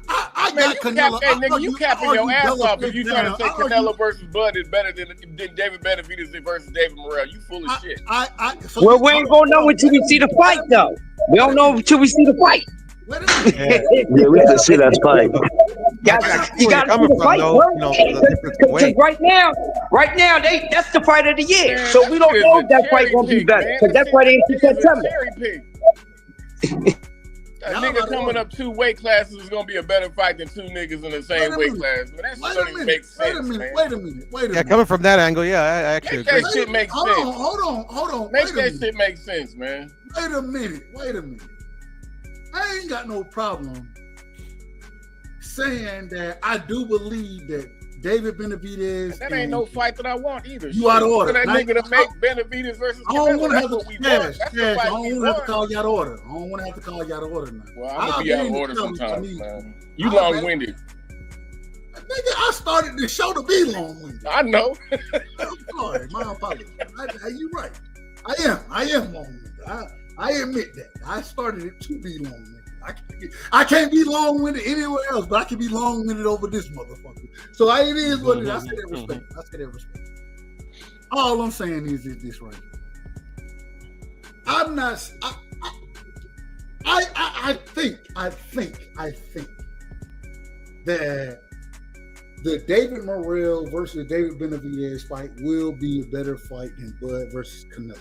I got Canelo. You capping your ass off if you trying to say Canelo versus Bud is better than David Benavidez versus David Morrell. You full of shit. Well, we ain't gonna know until we see the fight, though. We don't know until we see the fight. Yeah, we have to see that fight. You got to see the fight, bro. Right now, that's the fight of the year. Man, so we don't know if that fight gonna be better because that's why they ain't coming. A nigga coming up 2 weight classes is gonna be a better fight than 2 niggas in the same weight class. Man, that shit don't even make sense. Wait a minute. Yeah, coming from that angle, yeah, I actually make agree. that shit make sense. Hold on. Make that shit make sense, man. Wait a minute. I ain't got no problem saying that I do believe that David Benavidez. That ain't no fight that I want either. You out of order. That nigga to make Benavidez versus I don't want to have to call you out of order. I don't want to have to call you out of order now. Well, I'm gonna be out of order sometimes, man. You long-winded. Nigga, I started the show to be long-winded. I know. I'm sorry, my apologies. You're right. I am long-winded. I admit that. I started it to be long-winded. I can't be long-winded anywhere else, but I can be long-winded over this motherfucker. So it is what it is. I say that respect. All I'm saying is this right here. I'm not. I think that the David Morrell versus David Benavidez fight will be a better fight than Bud versus Canelo.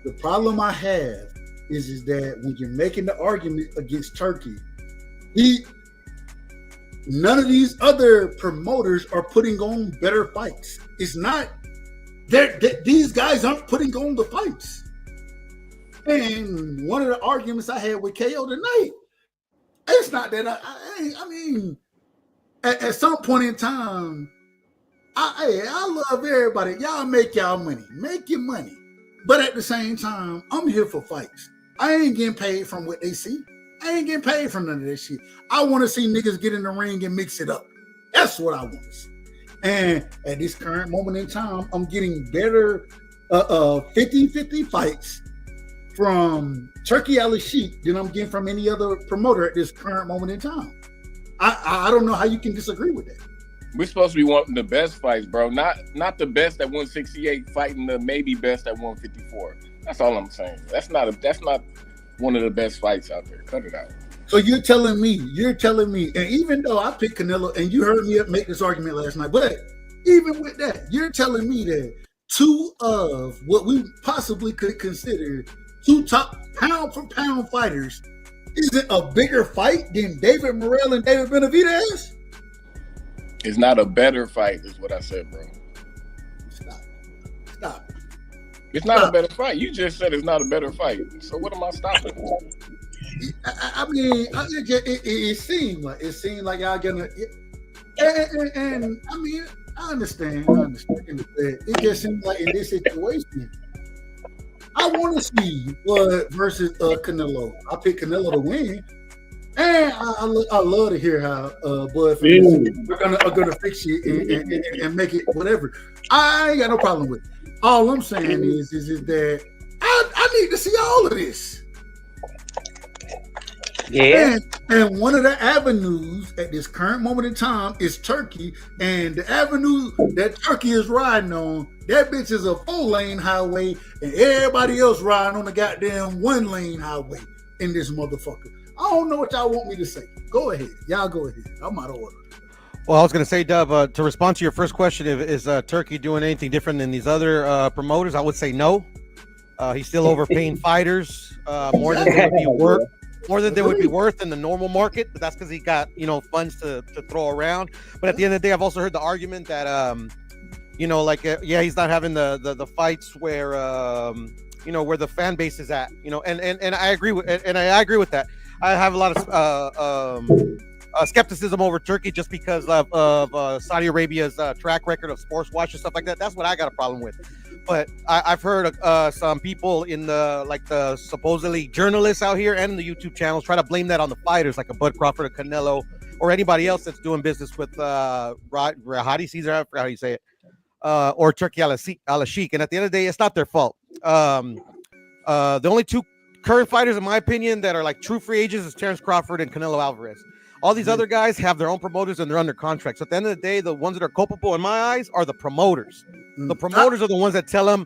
The problem I have is that when you're making the argument against Turki, none of these other promoters are putting on better fights. It's not these guys aren't putting on the fights. And one of the arguments I had with KO tonight, it's not that I mean, at some point in time, I love everybody. Y'all make y'all money. Make your money. But at the same time, I'm here for fights. I ain't getting paid from what they see. I ain't getting paid from none of that shit. I want to see niggas get in the ring and mix it up. That's what I want to see. And at this current moment in time, I'm getting better 50-50 fights from Turki Al-Sheikh than I'm getting from any other promoter at this current moment in time. I don't know how you can disagree with that. We're supposed to be wanting the best fights, bro. Not the best at 168 fighting the maybe best at 154. That's all I'm saying. That's not one of the best fights out there. Cut it out. So you're telling me, and even though I picked Canelo, and you heard me make this argument last night, but even with that, you're telling me that two of what we possibly could consider two top pound for pound fighters isn't a bigger fight than David Morrell and David Benavidez? It's not a better fight, is what I said, bro. Stop. It's not a better fight. You just said it's not a better fight. So what am I stopping? I mean, it seemed like y'all gonna, and I mean, I understand. But it just seems like in this situation, I want to see Bud versus Canelo. I picked Canelo to win, and I love to hear how Bud are gonna fix it and make it whatever. I ain't got no problem with it. All I'm saying is that I need to see all of this. Yeah. And one of the avenues at this current moment in time is Turki, and the avenue that Turki is riding on, that bitch is a 4-lane highway, and everybody else riding on the goddamn 1-lane highway in this motherfucker. I don't know what y'all want me to say. Go ahead. Y'all go ahead. I'm out of order. Well, I was going to say, Dub, to respond to your first question, is Turki doing anything different than these other promoters? I would say no. He's still overpaying fighters more than they would be worth. More than they would be worth in the normal market, but that's because he got funds to throw around. But at the end of the day, I've also heard the argument that he's not having the fights where where the fan base is at, and I agree with that. I have a lot of skepticism over Turki just because of Saudi Arabia's track record of sports watch and stuff like that. That's what I got a problem with. But I've heard some people in the supposedly journalists out here and the YouTube channels try to blame that on the fighters, like a Bud Crawford, a Canelo, or anybody else that's doing business with Rahadi Caesar, I forgot how you say it, or Turki Al-Sheikh. And at the end of the day, it's not their fault. The only two current fighters, in my opinion, that are like true free agents is Terrence Crawford and Canelo Alvarez. All these other guys have their own promoters and they're under contract. So at the end of the day, the ones that are culpable in my eyes are the promoters. The promoters are the ones that tell them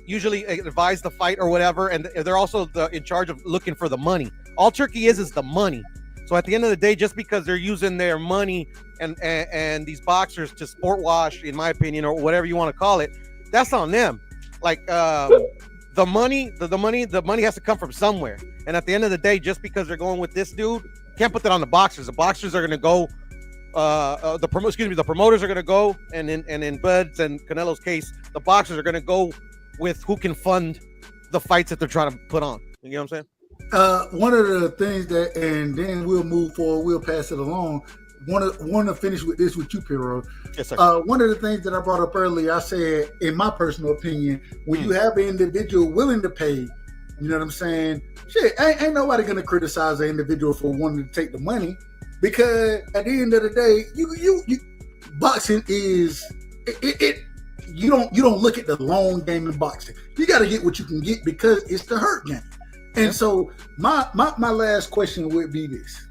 usually advise the fight or whatever, and they're also in charge of looking for the money. All Turki is the money. So at the end of the day, just because they're using their money and these boxers to sport wash, in my opinion, or whatever you want to call it, that's on them. Like the money has to come from somewhere. And at the end of the day, just because they're going with this dude, can't put that on the boxers. The boxers are going to go. The promoters are going to go, and in Bud's and Canelo's case, the boxers are going to go with who can fund the fights that they're trying to put on. You know what I'm saying? One of the things that, and then we'll move forward. We'll pass it along. Want to finish with this with you, Piero. Yes, sir. One of the things that I brought up earlier, I said, in my personal opinion, when you have an individual willing to pay, you know what I'm saying? Shit, ain't nobody gonna criticize an individual for wanting to take the money, because at the end of the day, you boxing is it. You don't look at the long game in boxing. You got to get what you can get because it's the hurt game. And so my last question would be this: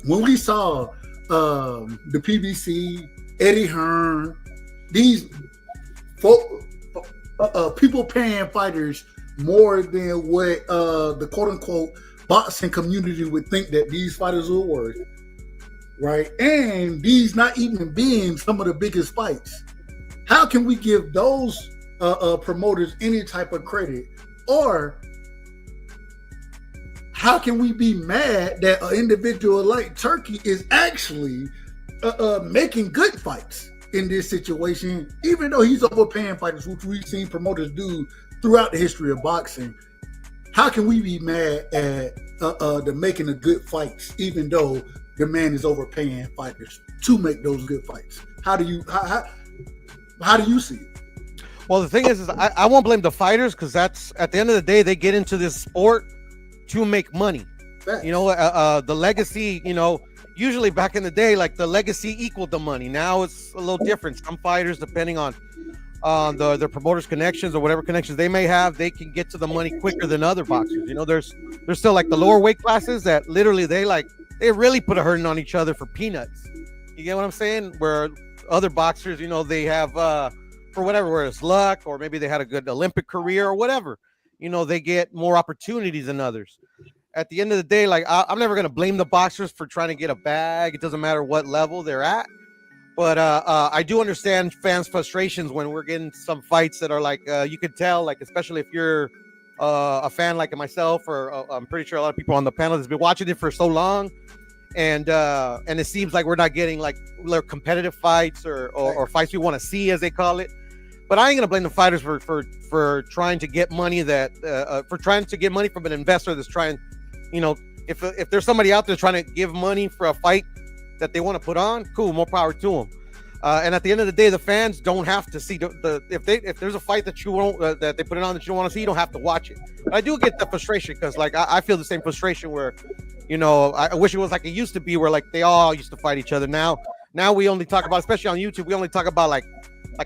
when we saw the PBC, Eddie Hearn, these people paying fighters more than what the quote unquote boxing community would think that these fighters are worth, right? And these not even being some of the biggest fights. How can we give those promoters any type of credit? Or how can we be mad that an individual like Turkey is actually making good fights in this situation, even though he's overpaying fighters, which we've seen promoters do throughout the history of boxing? How can we be mad at the making of good fights, even though the man is overpaying fighters to make those good fights? How do you see it? Well, the thing is I won't blame the fighters, because that's, at the end of the day, they get into this sport to make money. Thanks. You know, the legacy, you know, usually back in the day, like the legacy equaled the money. Now it's a little different. Some fighters, depending on their promoters' connections or whatever connections they may have, they can get to the money quicker than other boxers. You know, there's still like the lower weight classes that literally they really put a hurting on each other for peanuts. You get what I'm saying? Where other boxers, you know, they have for whatever, whether it's luck or maybe they had a good Olympic career or whatever, you know, they get more opportunities than others. At the end of the day, like I'm never going to blame the boxers for trying to get a bag. It doesn't matter what level they're at. But I do understand fans' frustrations when we're getting some fights that are like, you could tell, like, especially if you're a fan like myself, or I'm pretty sure a lot of people on the panel has been watching it for so long. And it seems like we're not getting like competitive fights or fights we want to see, as they call it. But I ain't gonna blame the fighters for trying to get money for trying to get money from an investor that's trying, you know, if there's somebody out there trying to give money for a fight that they want to put on, cool, more power to them. And at the end of the day, the fans don't have to see if there's a fight that you won't that they put it on that you don't want to see, you don't have to watch it. But I do get the frustration, because like I feel the same frustration where, you know, I wish it was like it used to be, where like they all used to fight each other. Now we only talk about, especially on YouTube, we only talk about like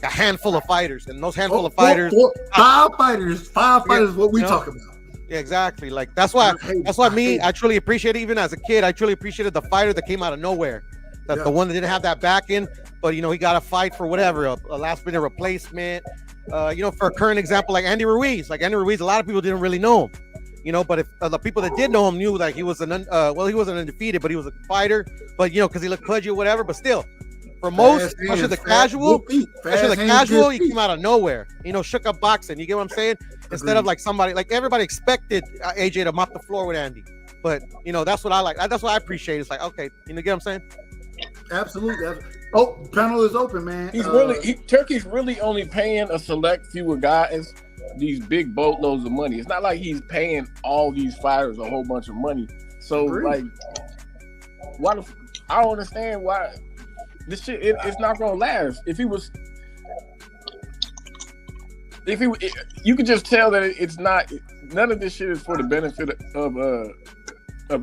a handful of fighters, and those handful of fighters, five fighters, what we talk about. Yeah, exactly. Like that's why I truly appreciate it. Even as a kid, I truly appreciated the fighter that came out of nowhere, the one that didn't have that back end, but you know, he got a fight for whatever, a last minute replacement. You know, for a current example, like Andy Ruiz, a lot of people didn't really know him, you know, but if the people that did know him knew that he was he wasn't undefeated, but he was a fighter, but you know, because he looked pudgy or whatever, but still. For most, especially the casual, he came out of nowhere. You know, shook up boxing. You get what I'm saying? Instead of like somebody, like everybody expected AJ to mop the floor with Andy. But you know, that's what I like. That's what I appreciate. It's like, okay, you know, get what I'm saying? Absolutely. Oh, panel is open, man. Turkey's really only paying a select few of guys these big boatloads of money. It's not like he's paying all these fighters a whole bunch of money. So like, why? I don't understand why. This shit, it's not gonna last. You could just tell that it's not. None of this shit is for the benefit of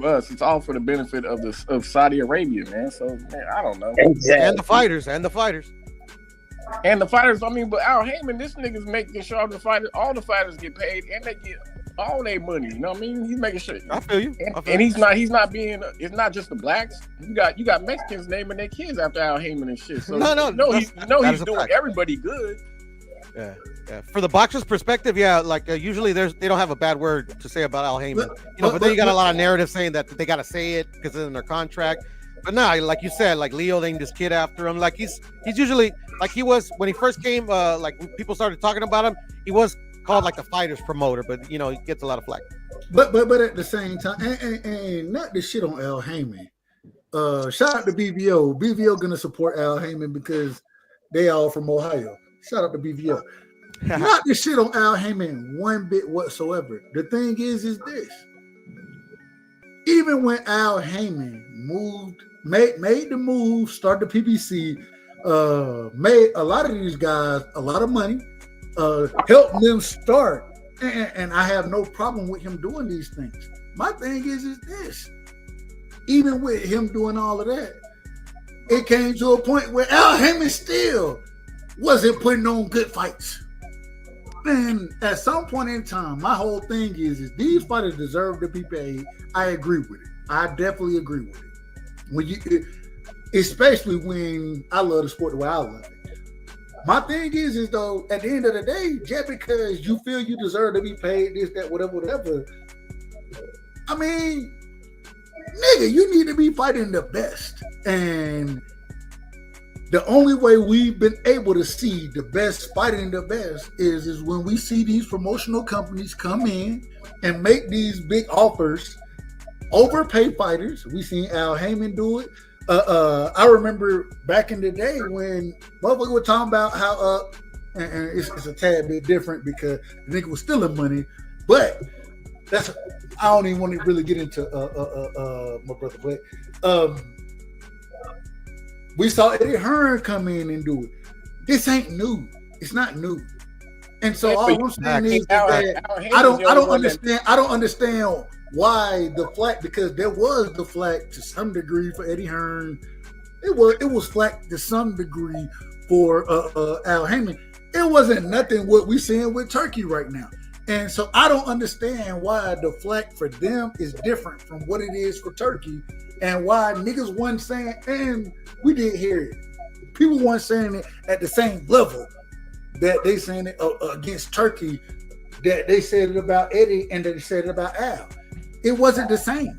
us. It's all for the benefit of Saudi Arabia, man. So man, I don't know. Exactly. And the fighters. I mean, but Al Heyman, this nigga's making sure all the fighters get paid, and they get all their money. You know what I mean? He's making sure. I feel you. And he's not being. It's not just the blacks. You got Mexicans naming their kids after Al Heyman and shit. So he's doing everybody good. Yeah. For the boxer's perspective, like usually they don't have a bad word to say about Al Heyman. But then you got a lot of narrative saying that they got to say it because it's in their contract. But nah, like you said, like Leo named this kid after him. Like he's usually like he was when he first came. Like when people started talking about him, he was called like the fighters promoter, but you know, he gets a lot of flack. But at the same time, and not the shit on Al Heyman. Shout out to BVO. BVO gonna support Al Heyman because they all from Ohio. Shout out to BVO. Not the shit on Al Heyman one bit whatsoever. The thing is this. Even when Al Heyman made the move, started the PBC, made a lot of these guys a lot of money, helped them start, and I have no problem with him doing these things. My thing is this. Even with him doing all of that, it came to a point where Al Heyman still wasn't putting on good fights. And at some point in time, my whole thing is these fighters deserve to be paid. I agree with it. I definitely agree with it. Especially when I love the sport the way I love it. My thing is though, at the end of the day, just because you feel you deserve to be paid this, that, whatever, I mean, nigga, you need to be fighting the best. And the only way we've been able to see the best fighting the best is when we see these promotional companies come in and make these big offers, overpay fighters. We seen Al Heyman do it. I remember back in the day when motherfuckers were talking about how and it's a tad bit different because the nigga was stealing money, but I don't even want to really get into my brother, but we saw Eddie Hearn come in and do it. This ain't new. It's not new. And so all I'm saying is that I don't understand why the flack, because there was the flack to some degree for Eddie Hearn. It was flack to some degree for Al Heyman. It wasn't nothing what we seeing with Turkey right now. And so I don't understand why the flack for them is different from what it is for Turkey, and why niggas wasn't saying, and we did hear it. People weren't saying it at the same level that they saying it against Turkey, that they said it about Eddie and that they said it about Al. It wasn't the same.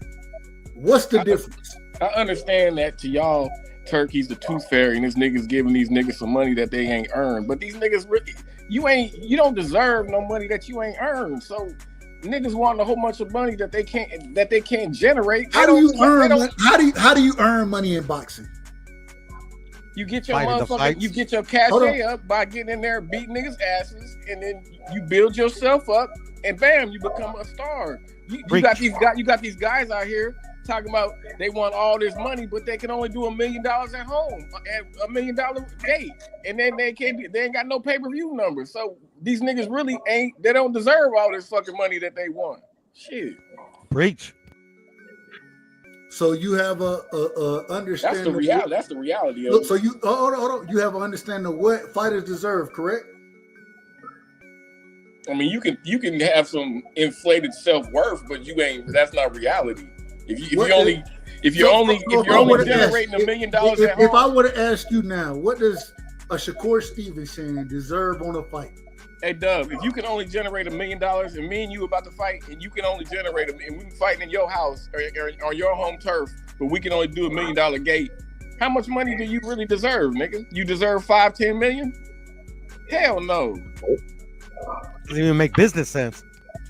What's the difference? I understand that to y'all, Turkey's the tooth fairy, and this niggas giving these niggas some money that they ain't earned. But these niggas, you don't deserve no money that you ain't earned. So niggas want a whole bunch of money that they can't generate. How do you earn money in boxing? You get your motherfucker, you get your cachet up by getting in there, beating niggas' asses, and then you build yourself up, and bam, you become a star. You got these guys out here talking about they want all this money, but they can only do $1 million at home at $1 million gate, and then they ain't got no pay-per-view numbers. So these niggas really they don't deserve all this fucking money that they want. Shit. Preach. So you have a understanding. That's the reality of look, it. So you hold on. You have an understanding of what fighters deserve, correct? I mean, you can have some inflated self-worth, but that's not reality. If you're only generating $1 million at home. If I were to ask you now, what does a Shakur Stevenson deserve on a fight? Hey Dub, if you can only generate $1 million, and me and you about to fight, and you can only generate and we fighting in your house or on your home turf, but we can only do $1 million gate. How much money do you really deserve, nigga? You deserve 5-10 million? Hell no. Doesn't even make business sense.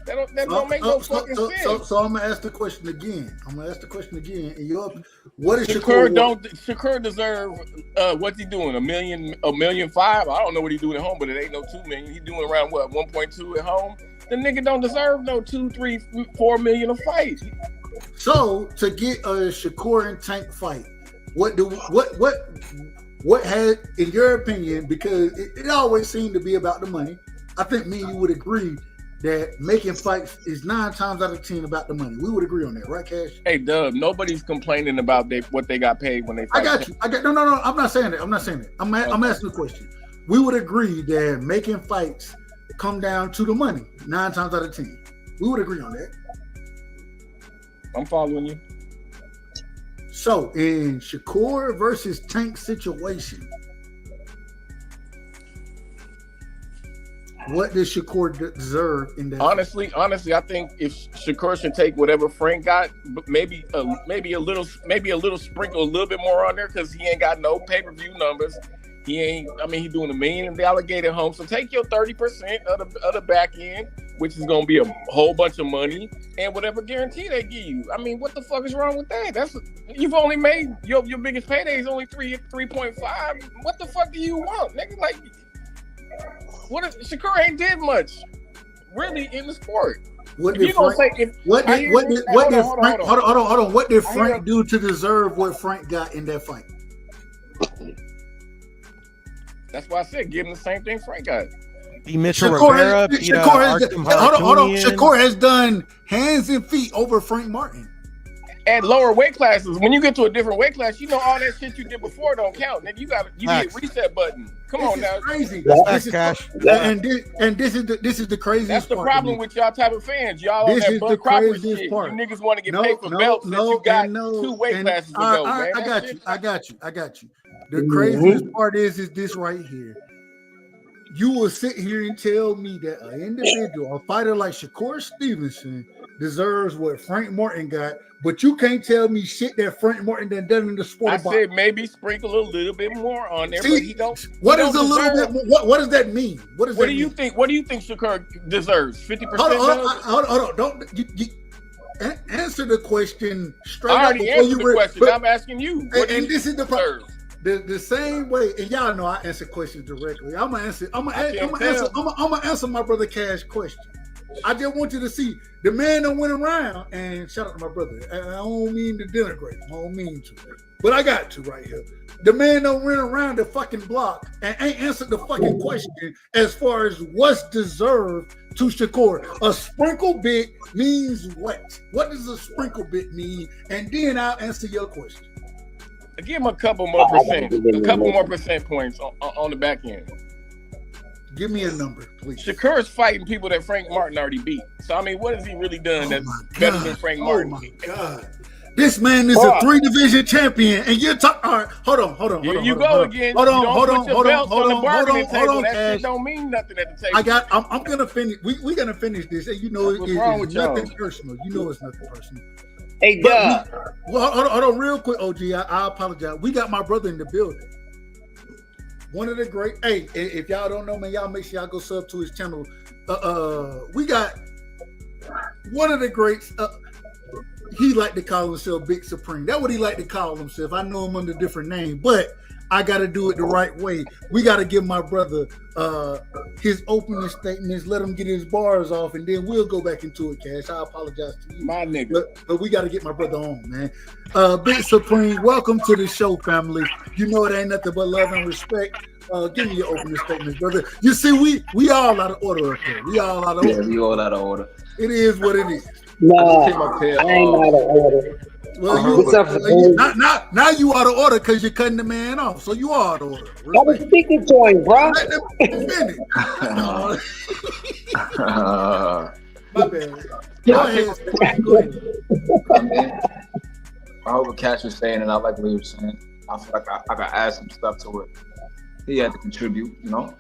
That don't make no fucking sense. So I'm gonna ask the question again. And what is Shakur deserve? What's he doing? $1.5 million? I don't know what he's doing at home, but it ain't no $2 million. He's doing around what 1.2 at home. The nigga don't deserve no $2, $3, $4 million a fight. So to get a Shakur and Tank fight, what had, in your opinion, because it always seemed to be about the money. I think me and you would agree that making fights is 9 times out of 10 about the money. We would agree on that, right, Cash? Hey, Dub, nobody's complaining about what they got paid when they fight. I got no. I'm not saying that. I'm asking a question. We would agree that making fights come down to the money 9 times out of 10. We would agree on that. I'm following you. So in Shakur versus Tank situation, what does Shakur deserve in that? Honestly, I think if Shakur should take whatever Frank got, maybe a little sprinkle a little bit more on there, because he ain't got no pay-per-view numbers. He's doing $1 million in the alligator home. So take your 30% of the back end, which is gonna be a whole bunch of money, and whatever guarantee they give you. I mean, what the fuck is wrong with that? You've only made your biggest payday is only 3.5. What the fuck do you want, nigga? Like, Shakur ain't did much, really, in the sport. What did Frank do to deserve what Frank got in that fight? That's why I said give him the same thing Frank got. Shakur has done hands and feet over Frank Martin. At lower weight classes, when you get to a different weight class, you know all that shit you did before don't count. Nigga, you get reset button. Come on now. Crazy. This is the craziest. That's the problem with y'all type of fans. Y'all on that Bud Cropper shit. You niggas want to get paid for belts that you got 2 weight classes to go, man. I got you. The craziest part is this right here. You will sit here and tell me that an individual, a fighter like Shakur Stevenson, deserves what Frank Martin got, but you can't tell me shit that Frank Martin done in the sport. I said maybe sprinkle a little bit more on there, See, but he don't. What he is don't a little deserve- bit? What does that mean? What does that do you mean? think? What do you think Shakur deserves? 50%. Hold on. Don't you answer the question straight I up already before answered you the read. question. I'm asking you. What do And you this is the deserve? problem. The same way, and y'all know I answer questions directly. I'm gonna answer my brother Cash question. I just want you to see the man that went around, and shout out to my brother. I don't mean to denigrate him. I don't mean to, but I got to right here. The man that went around the fucking block and ain't answered the fucking question as far as what's deserved to Shakur. A sprinkle bit means what? What does a sprinkle bit mean? And then I'll answer your question. Give him a couple more percent points on the back end. Give me a number, please. Shakur is fighting people that Frank Martin already beat. So I mean, what has he really done that's better than Frank Martin? Oh my God. This man is a 3-division champion, and you're talking. All right, hold on. Here you go again. Hold on, That shit don't mean nothing at the table. I'm gonna finish. We're gonna finish this, and you know it's nothing personal. You know it's nothing personal. Hey, Doug. Hold on, real quick, OG. I apologize. We got my brother in the building. One of the great. Hey, if y'all don't know, man, y'all make sure y'all go sub to his channel. We got one of the greats. He like to call himself Big Supreme. That's what he like to call himself. I know him under a different name, but I got to do it the right way. We got to give my brother his opening statements, let him get his bars off, and then we'll go back into it, Cash. I apologize to you. My nigga. But we got to get my brother on, man. Big Supreme, welcome to the show, family. You know it ain't nothing but love and respect. Give me your opening statements, brother. You see, we all out of order up here. We all out of order. Yeah, we all out of order. It is what it is. No, I ain't out of order. Well, now you out of order because you're cutting the man off. So you are out of order. I was speaking to him, bro. My bad. Go ahead. I hope what Cash was saying, and I like what he was saying. I feel like I got to add some stuff to it. He had to contribute, you know.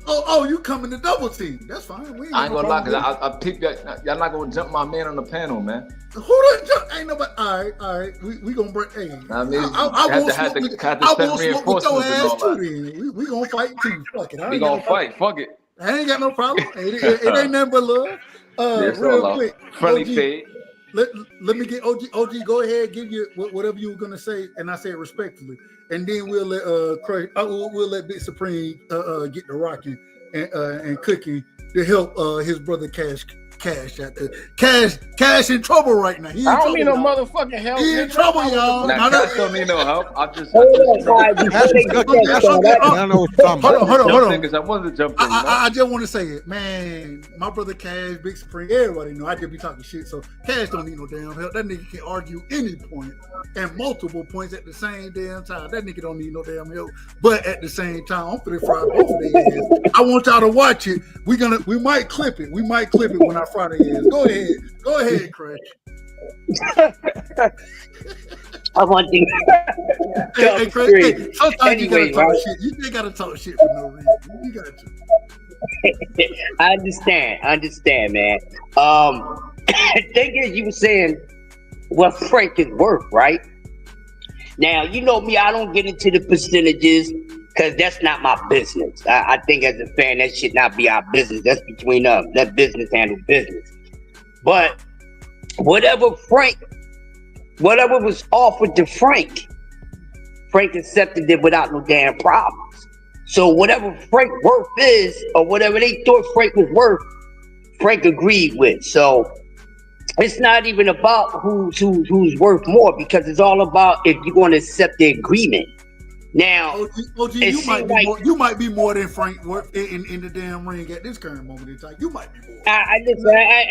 Oh, you coming to double team? That's fine. I ain't gonna lie, cause I picked that. Y'all not gonna jump my man on the panel, man. Who done jump? Ain't nobody. All right. We gonna break. Hey, I mean, I won't smoke with your ass too. Then we gonna fight too. Fuck it. We gonna fight. Fuck it. I ain't got no problem. It ain't nothing but love. Real quick, friendly fade. Let me get OG. OG, go ahead, give you whatever you were gonna say, and I say it respectfully, and then we'll let we'll let Big Supreme get the rocking and cooking to help his brother Cash out there. Cash in trouble right now. I don't need no motherfucking help. He in trouble, y'all. Nah, Cash don't need no help. I just Hold on. Because I wanted to jump in. I just want to say it, man. My brother Cash, Big Supreme, everybody know I just be talking shit. So Cash don't need no damn help. That nigga can argue any point and multiple points at the same damn time. That nigga don't need no damn help. But at the same time, I'm finna fry both of their ass. I want y'all to watch it. We might clip it. We might clip it when our Friday is. Go ahead, Craig. I want you. Hey, Craig, sometimes you gotta talk shit. You just gotta talk shit for no reason. You got to. I understand, man. The thing is, you were saying what Frank is worth, right? Now, you know me, I don't get into the percentages because that's not my business. I think as a fan, that should not be our business. That's between us. Let business handle business. But whatever was offered to Frank accepted it without no damn problems. So whatever Frank worth is, or whatever they thought Frank was worth, Frank agreed with. So it's not even about who's worth more, because it's all about if you're going to accept the agreement. Now, OG, you might be more than Frank worth in the damn ring at this current moment in time. You might be more. I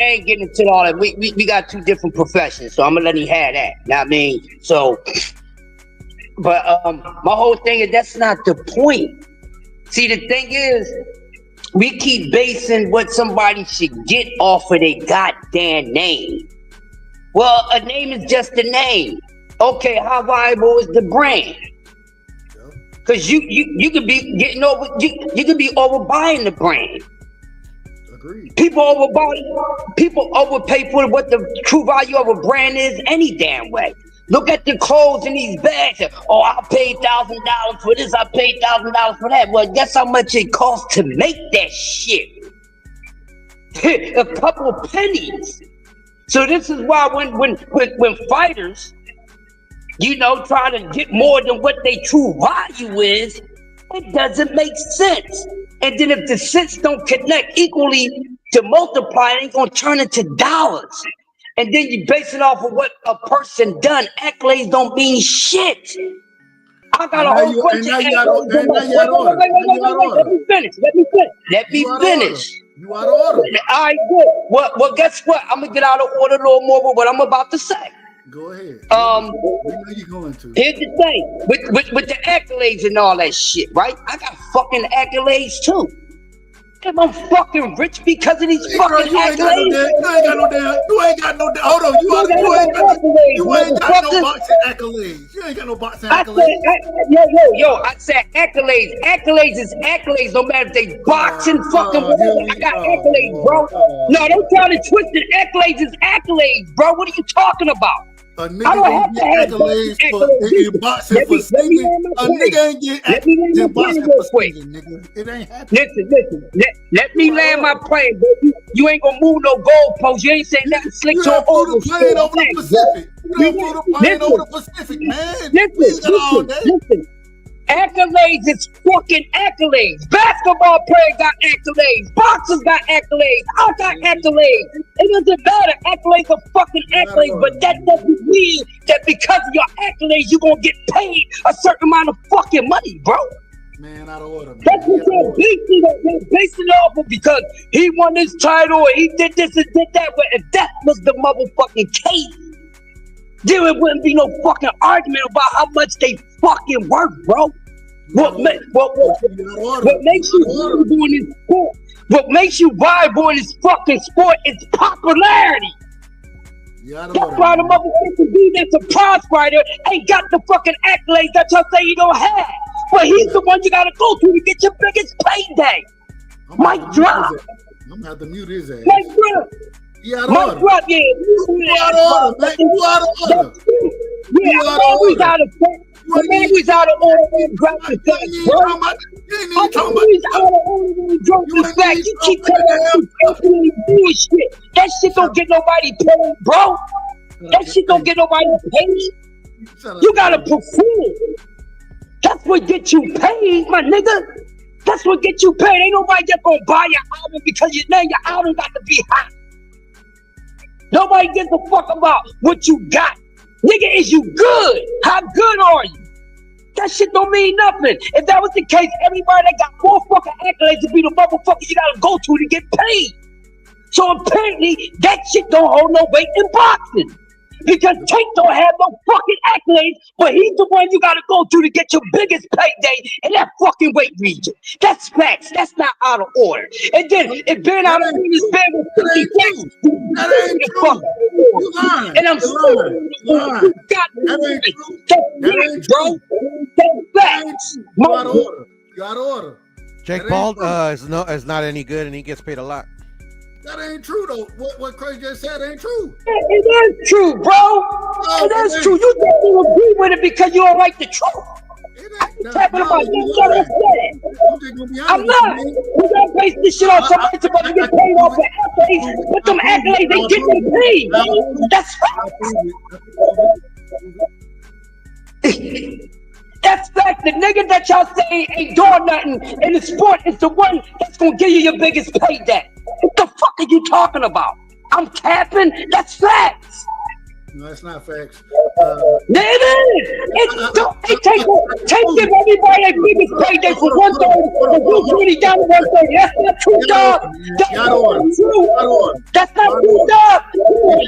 ain't getting into all that. We got two different professions, so I'm gonna let him have that. You know what I mean? So, but my whole thing is that's not the point. See, the thing is, we keep basing what somebody should get off of their goddamn name. Well, a name is just a name. Okay, how viable is the brand? Because you could be getting over, you could be overbuying the brand. Agreed. People overpay for what the true value of a brand is any damn way. Look at the clothes in these bags. Oh, I paid $1,000 for this. I paid $1,000 for that. Well, guess how much it costs to make that shit? A couple of pennies. So this is why when fighters, try to get more than what their true value is, it doesn't make sense. And then if the cents don't connect equally to multiply, it ain't gonna turn into dollars. And then you base it off of what a person done. Accolades don't mean shit. I got a whole bunch of accolades. Let me finish. You out of order. All right, good. Well, guess what? I'm gonna get out of order a little more with what I'm about to say. Go ahead. We know you're going to. Here's the thing with the accolades and all that shit, right? I got fucking accolades too. Am I fucking rich because of these fucking accolades? You ain't got no. Hold on. You ain't got no boxing accolades. You ain't got no boxing accolades. I said accolades. Accolades is accolades. No matter if they boxing, fucking whatever. I got accolades, bro. No, don't try to twist it. Accolades is accolades, bro. What are you talking about? A nigga don't get accolades for boxing for singing. A nigga ain't get accolades in boxing for singing, nigga. It ain't happening. Listen. Let me land my plane, bro. You ain't gonna move no goalposts. You ain't saying nothing slick to an over the plane over the Pacific. You done flew the plane over the Pacific, man. Listen. Accolades is fucking accolades. Basketball players got accolades. Boxers got accolades. I got accolades. It doesn't matter. Accolades are fucking accolades, but that doesn't mean that because of your accolades, you're gonna get paid a certain amount of fucking money, bro. Man, out of order, man. That's what they're basing it off of because he won this title or he did this and did that. But if that was the motherfucking case, then it wouldn't be no fucking argument about how much they fucking worth, bro. What makes you viable in this sport? What makes you viable in this fucking sport is popularity. That's why the motherfucking dude that's a prize fighter ain't got the fucking accolades that y'all say he don't have. But he's the one you gotta go to get your biggest payday. Mic drop. I'm gonna have to mute his ass. Mic drop. You out of order. You out of order, man. You out of order. Yeah, I'm always out of order. I'm always out of order when you drop the fact, bro. I'm always out of order when you drop the fact. You keep telling me bullshit. That shit don't get nobody paid, bro. That shit don't get nobody paid. You gotta perform. That's what gets you paid, my nigga. That's what gets you paid. Ain't nobody just gonna buy your album because your album got to be hot. Nobody gives a fuck about what you got. Nigga, is you good? How good are you? That shit don't mean nothing. If that was the case, everybody that got more fucking accolades to be the motherfucker you gotta go to get paid. So apparently, that shit don't hold no weight in boxing. Because Tank don't have no fucking accolades, but he's the one you gotta go to get your biggest payday in that fucking weight region. That's facts. That's not out of order. And then if Ben out of order is Ben with 50 facts, that ain't true. You lying. And I'm sorry. That ain't true. That ain't true. That's facts. You out of order. You out of order. Jake Paul is not any good, and he gets paid a lot. That ain't true though. What Craig just said ain't true. It is true, bro. It is true. You think you agree with it because you don't like the truth. Talking about I'm not. We gotta base this shit on somebody supposed to get paid off for accolades, but them accolades they get them paid. That's fact. That's fact. The nigga that y'all say ain't doing nothing in the sport is the one that's gonna give you your biggest payday. What the fuck are you talking about? I'm capping? That's facts. No, that's not facts. It is. Take everybody their biggest payday for 130, for 120 down to 130. That's not true, dog. That's not true. That's not true, dog.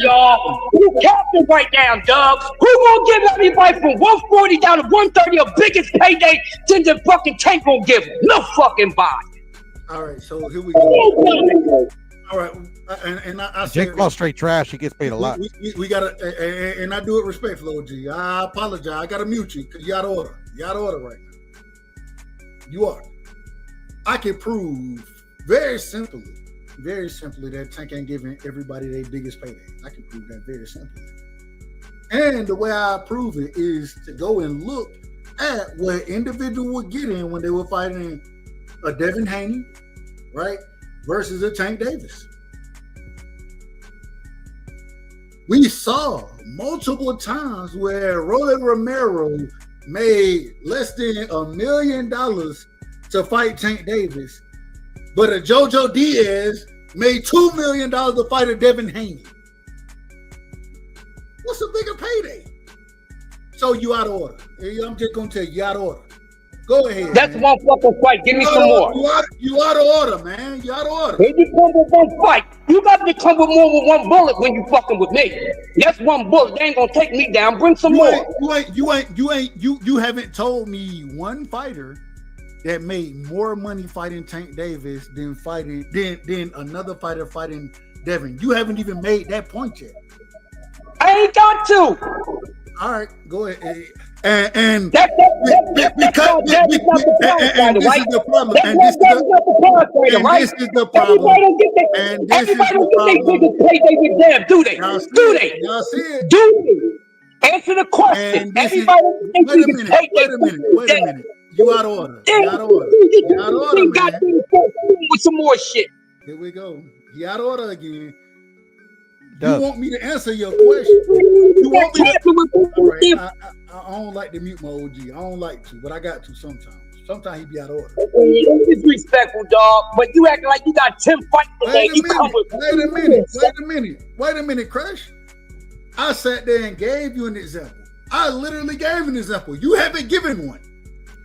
Y'all, you capping right now, dog. Who gonna give everybody from 140 down to 130 a biggest payday than the fucking Tank gonna give them? No fucking body. All right, so here we go. All right, and I Jake Paul straight trash. He gets paid a lot. We gotta, and I do it respectfully, OG. I apologize. I gotta mute you because you out of order. You out of order right now. You are. I can prove very simply very simply that Tank ain't giving everybody their biggest payday. I can prove that very simply. And the way I prove it is to go and look at what individual were getting when they were fighting a Devin Haney, right, versus a Tank Davis. We saw multiple times where Rolly Romero made less than $1 million to fight Tank Davis, but a JoJo Diaz made $2 million to fight a Devin Haney. What's a bigger payday? So you out of order. I'm just gonna tell you, you out of order. Go ahead. That's man. one fucking fight. Give me some more. You out of order, man. You out of order. When you come with one fight, you got to come with more with one bullet when you fucking with me. That's one bullet. They ain't gonna take me down. Bring some more. You haven't told me one fighter that made more money fighting Tank Davis than another fighter fighting Devin. You haven't even made that point yet. I ain't got to. All right, go ahead. And this is the problem. Everybody don't get their biggest payday with them, do they? Do they? Answer the question. Everybody Wait a minute. You out of order. You out of order, man. With some more shit. Here we go. You out of order again. Dub. You want me to answer your question? You want me to? All right, I don't like to mute my OG. I don't like to, but I got to sometimes. Sometimes he be out of order. Disrespectful, dog. But you acting like you got 10 fights today. Wait a minute, Crash. I sat there and gave you an example. I literally gave an example. You haven't given one.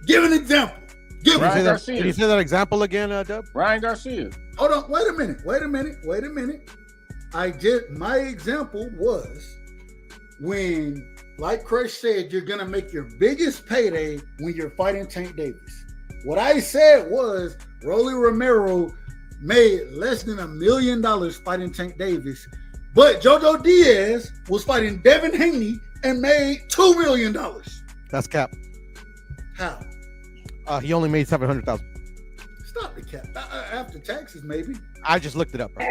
Give an example. Give Ryan one. Garcia. Can you say that example again, Dub? Ryan Garcia. Hold on. Wait a minute. My example was when, like Crush said, you're gonna make your biggest payday when you're fighting Tank Davis. What I said was Rolly Romero made less than $1 million fighting Tank Davis, but JoJo Diaz was fighting Devin Haney and made $2 million. That's cap. How? He only made $700,000. Stop the cap. After taxes, maybe. I just looked it up, bro.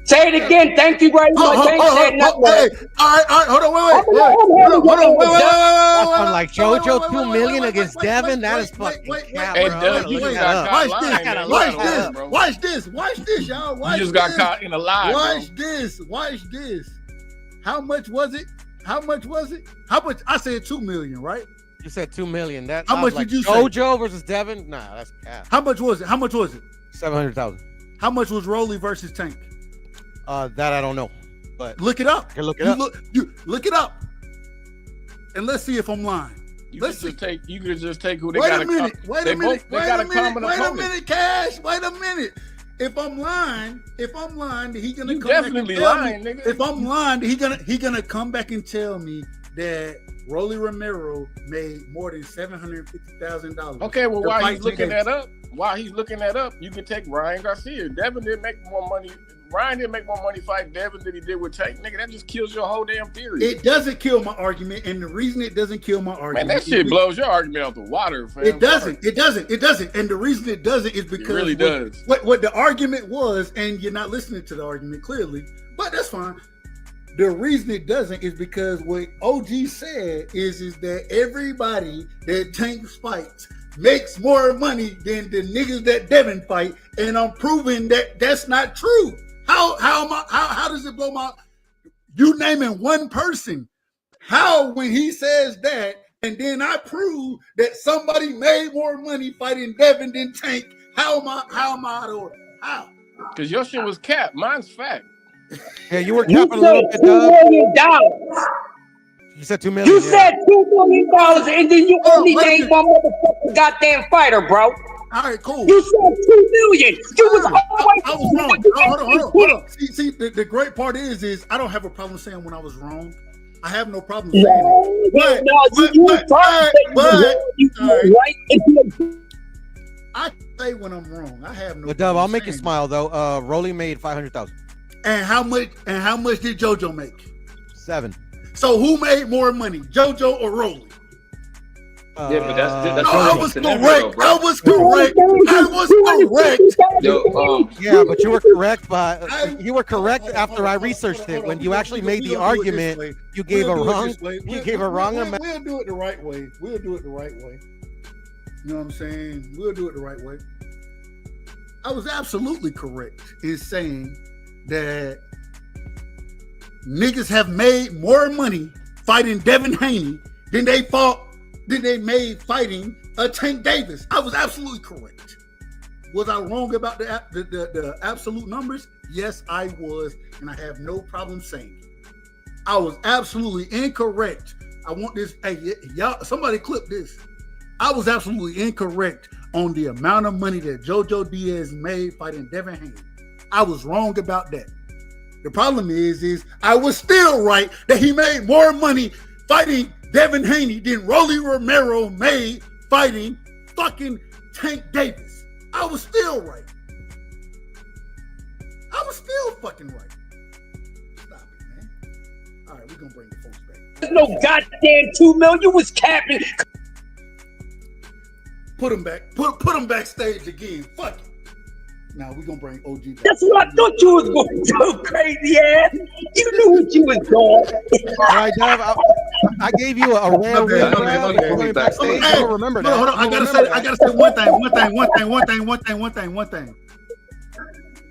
Say it again. Thank you very much. All right. Hold on. Wait. I'm like JoJo $2 million against Devin. That is fucking cap, bro. Watch this, y'all. You just got caught in a lie. Watch this. How much was it? How much? I said $2 million, right? You said $2 million. That how much like did you say? JoJo versus Devin? Nah, that's cap. How much was it? $700,000. How much was Rolly versus Tank? That I don't know, but look it up. You can look it up. Look it up, and let's see if I'm lying. You could just take who they Wait got. a minute, Cash. Wait a minute. If I'm lying, he gonna come definitely back and lying, tell me. nigga. If I'm lying, he gonna come back and tell me that Rolly Romero made more than $750,000. Okay, well, while he's looking that up, you can take Ryan Garcia. Devin didn't make more money. Ryan didn't make more money fighting Devin than he did with Tank. Nigga, that just kills your whole damn theory. It doesn't kill my argument, and the reason it doesn't kill my argument, man, that shit blows your argument out the water, fam. It doesn't. And the reason it doesn't is because it really does. What the argument was, and you're not listening to the argument clearly, but that's fine. The reason it doesn't is because what OG said is that everybody that Tank fights makes more money than the niggas that Devin fight, and I'm proving that that's not true. How does it blow my? You naming one person? How when he says that, and then I prove that somebody made more money fighting Devin than Tank? How am I out of order? How? Because your shit was capped. Mine's fact. Yeah, you were capping a little bit. $2 million. You said $2 million. You said $2 million, and then you only named one motherfucking goddamn fighter, bro. All right, cool. You said $2 million. You was always. I was wrong. Hold on. See, the great part is I don't have a problem saying when I was wrong. I have no problem saying it. I say when I'm wrong. I have no. But Dub, I'll make you smile though. Rolly made $500,000. And how much did JoJo make? $7. So who made more money, JoJo or Rolly? Yeah, but that's I was correct. I was correct. I was correct. Yo, Yeah, but you were correct. But you were correct after I researched it. When you actually made the argument, you gave a wrong. You gave a wrong amount. We'll do it the right way. We'll do it the right way. You know what I'm saying? We'll do it the right way. I was absolutely correct in saying that niggas have made more money fighting Devin Haney than they made fighting Tank Davis. I was absolutely correct. Was I wrong about the absolute numbers? Yes, I was, and I have no problem saying it. I was absolutely incorrect. I want this. Hey, y'all, somebody clip this. I was absolutely incorrect on the amount of money that JoJo Diaz made fighting Devin Haney. I was wrong about that. The problem is I was still right that he made more money fighting Devin Haney than Rolly Romero made fighting fucking Tank Davis. I was still right. I was still fucking right. Stop it, man. All right, we're gonna bring the folks back. There's no goddamn 2 million. You was capping. Put him back. Put him backstage again. Fuck it. Now we're gonna bring OG back. That's what I thought you was going to do, crazy ass. You knew what you was doing. All right, Dev, I gave you a rare win. Backstage. I don't remember that. Hold on. I gotta say one thing.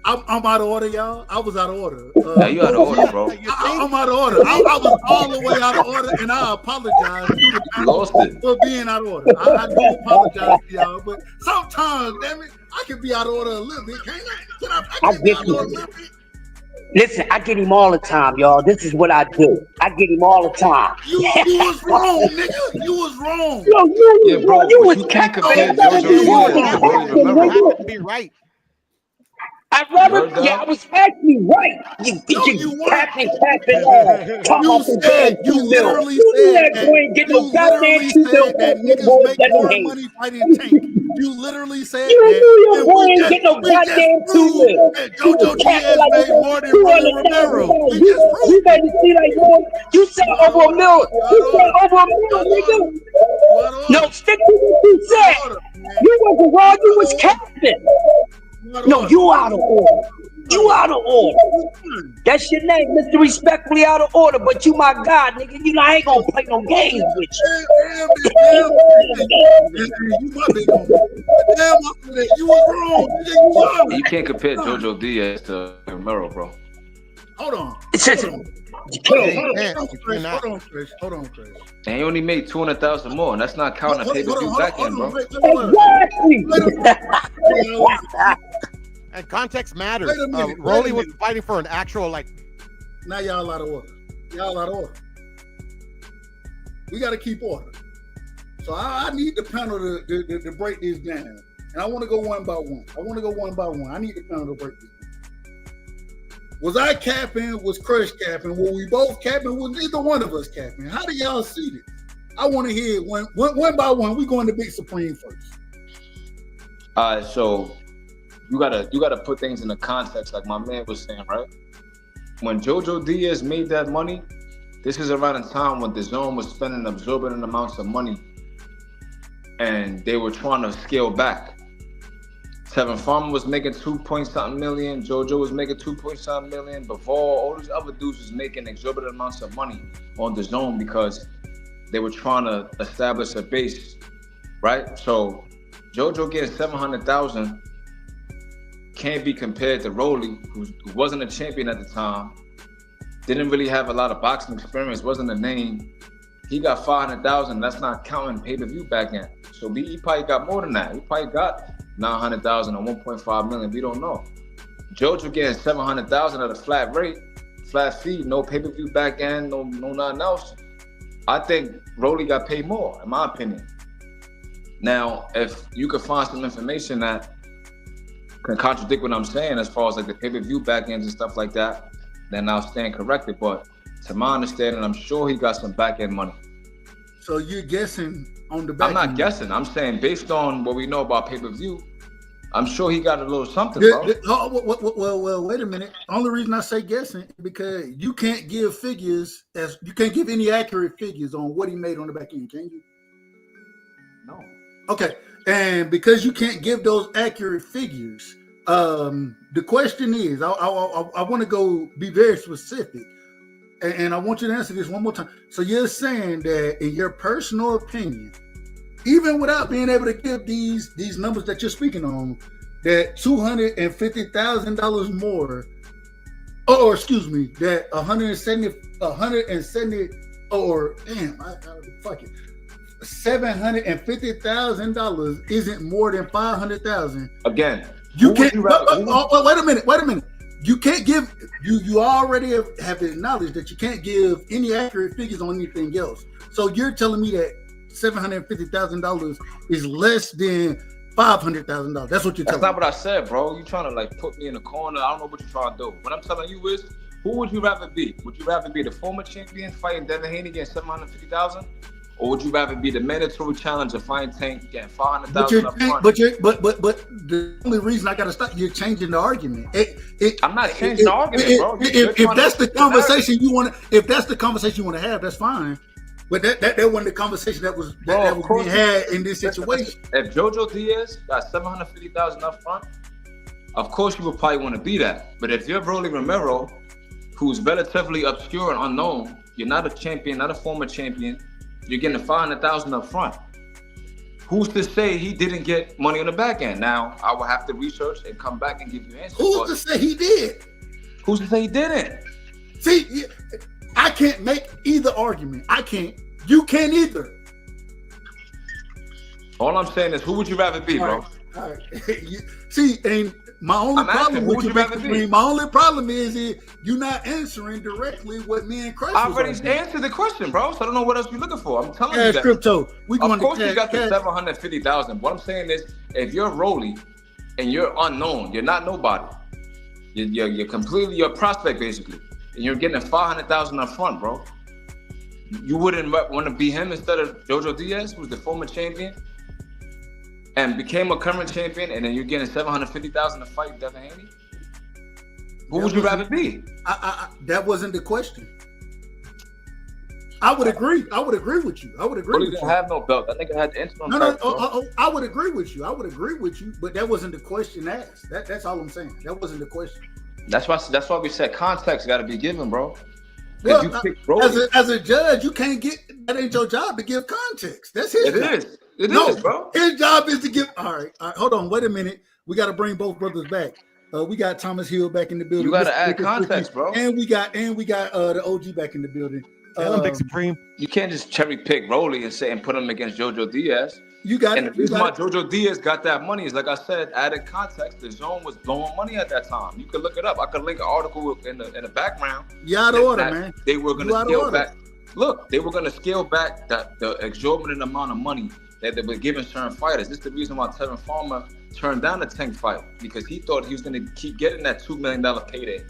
I'm out of order, y'all. I was out of order. Yeah, you out of order, bro. I'm out of order. I was all the way out of order, and I apologize for being out of order. I do apologize to y'all, but sometimes, damn it, I can be out of order a little bit. Can I get you. Listen, I get him all the time, y'all. This is what I do. I get him all the time. You was wrong, nigga. You was wrong. Yo, bro, you was can't capping. compare JoJo You have to be right. I was actually right. You capping. You literally said that niggas make more money fighting Tank. You literally said that. You boy ain't get no goddamn 2 million. JoJo Diaz made more than Rolly Romero. You better see like boy. You said over $1 million. You said over $1 million, nigga. No, stick to what you said. You wasn't wrong. You was capping. No, you out of order. You out of order. That's your name, Mr. Respectfully out of order. But you my God, nigga. You know I ain't gonna play no games with you. You was wrong. You can't compare JoJo Diaz to Romero, bro. Hold on. Hold on, Chris. And he only made 200,000 more, and that's not counting the pay-per-view back end, bro. And context matters. Rolly was fighting for an actual Now y'all out of order. We got to keep order. So I need the panel to break this down, and I want to go one by one. I need the panel to break this down. Was I capping? Was Crush capping? Were we both capping? Was neither one of us capping? How do y'all see this? I want to hear it one by one. We going to Big Supreme first. All right, so you gotta put things in the context, like my man was saying, right? When JoJo Diaz made that money, this is around the time when the zone was spending absorbent amounts of money, and they were trying to scale back. Tevin Farmer was making 2-point-something million. JoJo was making 2-point-something million. Before, all these other dudes was making exorbitant amounts of money on the zone because they were trying to establish a base, right? So JoJo getting 700,000 can't be compared to Rolly, who wasn't a champion at the time, didn't really have a lot of boxing experience, wasn't a name. He got 500,000. That's not counting pay-per-view back end. So he probably got more than that. He probably got 900,000 or 1.5 million. We don't know. JoJo getting 700,000 at a flat rate, flat fee, no pay-per-view back end, no nothing else. I think Rolly got paid more, in my opinion. Now, if you could find some information that can contradict what I'm saying as far as like the pay-per-view back ends and stuff like that, then I'll stand corrected. But to my understanding, I'm sure he got some back end money. So you're guessing on the back end? I'm not guessing. I'm saying based on what we know about pay-per-view, I'm sure he got a little something, bro. Well, wait a minute. The only reason I say guessing is because you can't give figures, you can't give any accurate figures on what he made on the back end, can you? No. Okay, and because you can't give those accurate figures, the question is, I want to go be very specific, and I want you to answer this one more time. So you're saying that, in your personal opinion, even without being able to give these numbers that you're speaking on, that $250,000 more, or excuse me, that 170, or damn, fuck it. $750,000 isn't more than $500,000. Again, you can't. Wait a minute. You can't give. You already have acknowledged that you can't give any accurate figures on anything else. So you're telling me that $750,000 is less than $500,000. That's what you're telling me. That's not what I said, bro. You trying to like put me in a corner. I don't know what you're trying to do. What I'm telling you is, who would you rather be? Would you rather be the former champion fighting Devin Haney getting $750,000? Or would you rather be the mandatory challenger fighting Tank getting $500,000 up front? But the only reason I got to stop, you're changing the argument. I'm not changing the argument, bro. If that's the conversation you want to have, that's fine. But that wasn't the conversation that was being had in this situation. If Jojo Diaz got $750,000 up front, of course you would probably want to be that. But if you're Rolly Romero, who's relatively obscure and unknown, you're not a champion, not a former champion. You're getting $500,000 up front. Who's to say he didn't get money on the back end? Now, I will have to research and come back and give you answers. Who's to say he did? Who's to say he didn't? See, I can't make either argument. I can't. You can't either. All I'm saying is, who would you rather be, bro? All right. See, and my only problem with you, my only problem is you're not answering directly what me and Chris. I already answered the question, bro. So I don't know what else you're looking for. I'm telling you that. Crypto. Of course you got the $750,000. What I'm saying is, if you're Rolly and you're unknown, you're not nobody. You're completely your prospect basically, and you're getting $500,000 up front, bro. You wouldn't want to be him instead of Jojo Diaz, who's the former champion and became a current champion, and then you're getting $750,000 to fight Devin Haney? Who would you rather be? That wasn't the question. I would agree. I would agree with you. He didn't have no belt. That nigga had the interim. I would agree with you. But that wasn't the question asked. That's all I'm saying. That wasn't the question. That's why we said context got to be given, bro. Well, as a judge, you can't get that. Ain't your job to give context. That's his job. It is, bro. His job is to give. All right, hold on. Wait a minute. We got to bring both brothers back. We got Thomas Hill back in the building. You got to add context, bro. And we got the OG back in the building. Big Supreme. You can't just cherry pick Rolly and put him against Jojo Diaz. You got and the reason why Jojo Diaz got that money is, like I said, added context. The Zone was blowing money at that time. You could look it up. I could link an article in the background. You out of order, man. They were going to scale back. Look, they were going to scale back the exorbitant amount of money that they were giving certain fighters. This is the reason why Tevin Farmer turned down the Tank fight, because he thought he was going to keep getting that $2 million payday.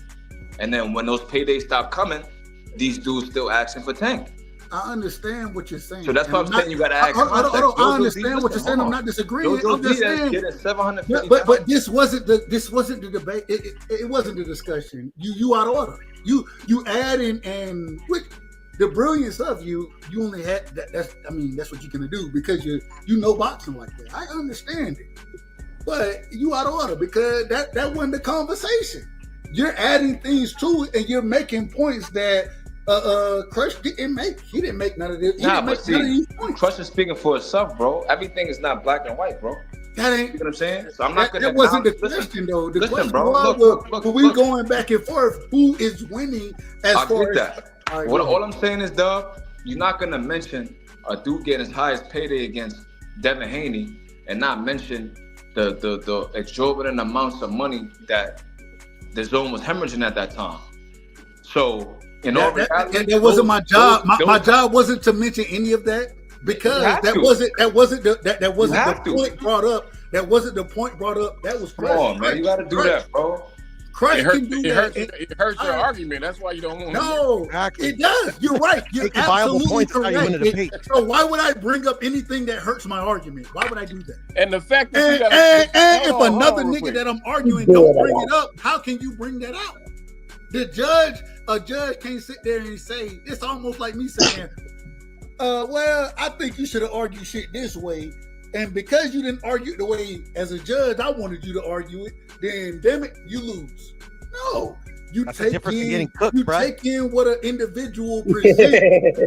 And then when those paydays stopped coming, these dudes still asking for Tank. I understand what you're saying. So that's what I'm saying. You got to add context. I understand what you're saying. I'm not disagreeing. I'm just saying. Getting $750,000. But this wasn't the debate. It wasn't the discussion. You out of order. You add in, and with the brilliance of you only had that. That's what you're gonna do because you know boxing like that. I understand it, but you out of order because that wasn't the conversation. You're adding things to it, and you're making points that. Crush didn't make. He didn't make none of this. None of these points. Crush is speaking for itself, bro. Everything is not black and white, bro. That ain't. You know what I'm saying? So I'm not gonna. That wasn't the question, though. The question bro. was, we going back and forth. Who is winning? I get that. All I'm saying is, Dub, you're not gonna mention a dude getting his highest payday against Devin Haney and not mention the exorbitant amounts of money that the Zone was hemorrhaging at that time. So. That wasn't my job. My job wasn't to mention any of that because that wasn't the point brought up. That wasn't the point brought up. That was Come on, man. You got to do that, bro. It hurts your argument. That's why you don't want. No, it does. You're right. You're absolutely correct. So why would I bring up anything that hurts my argument? Why would I do that? And the fact that if another nigga that I'm arguing don't bring it up, how can you bring that out? A judge can't sit there and say, it's almost like me saying, well, I think you should have argued shit this way. And because you didn't argue the way as a judge I wanted you to argue it, then damn it, you lose. No, you That's the difference in getting cooked, you bro. take in what an individual presents.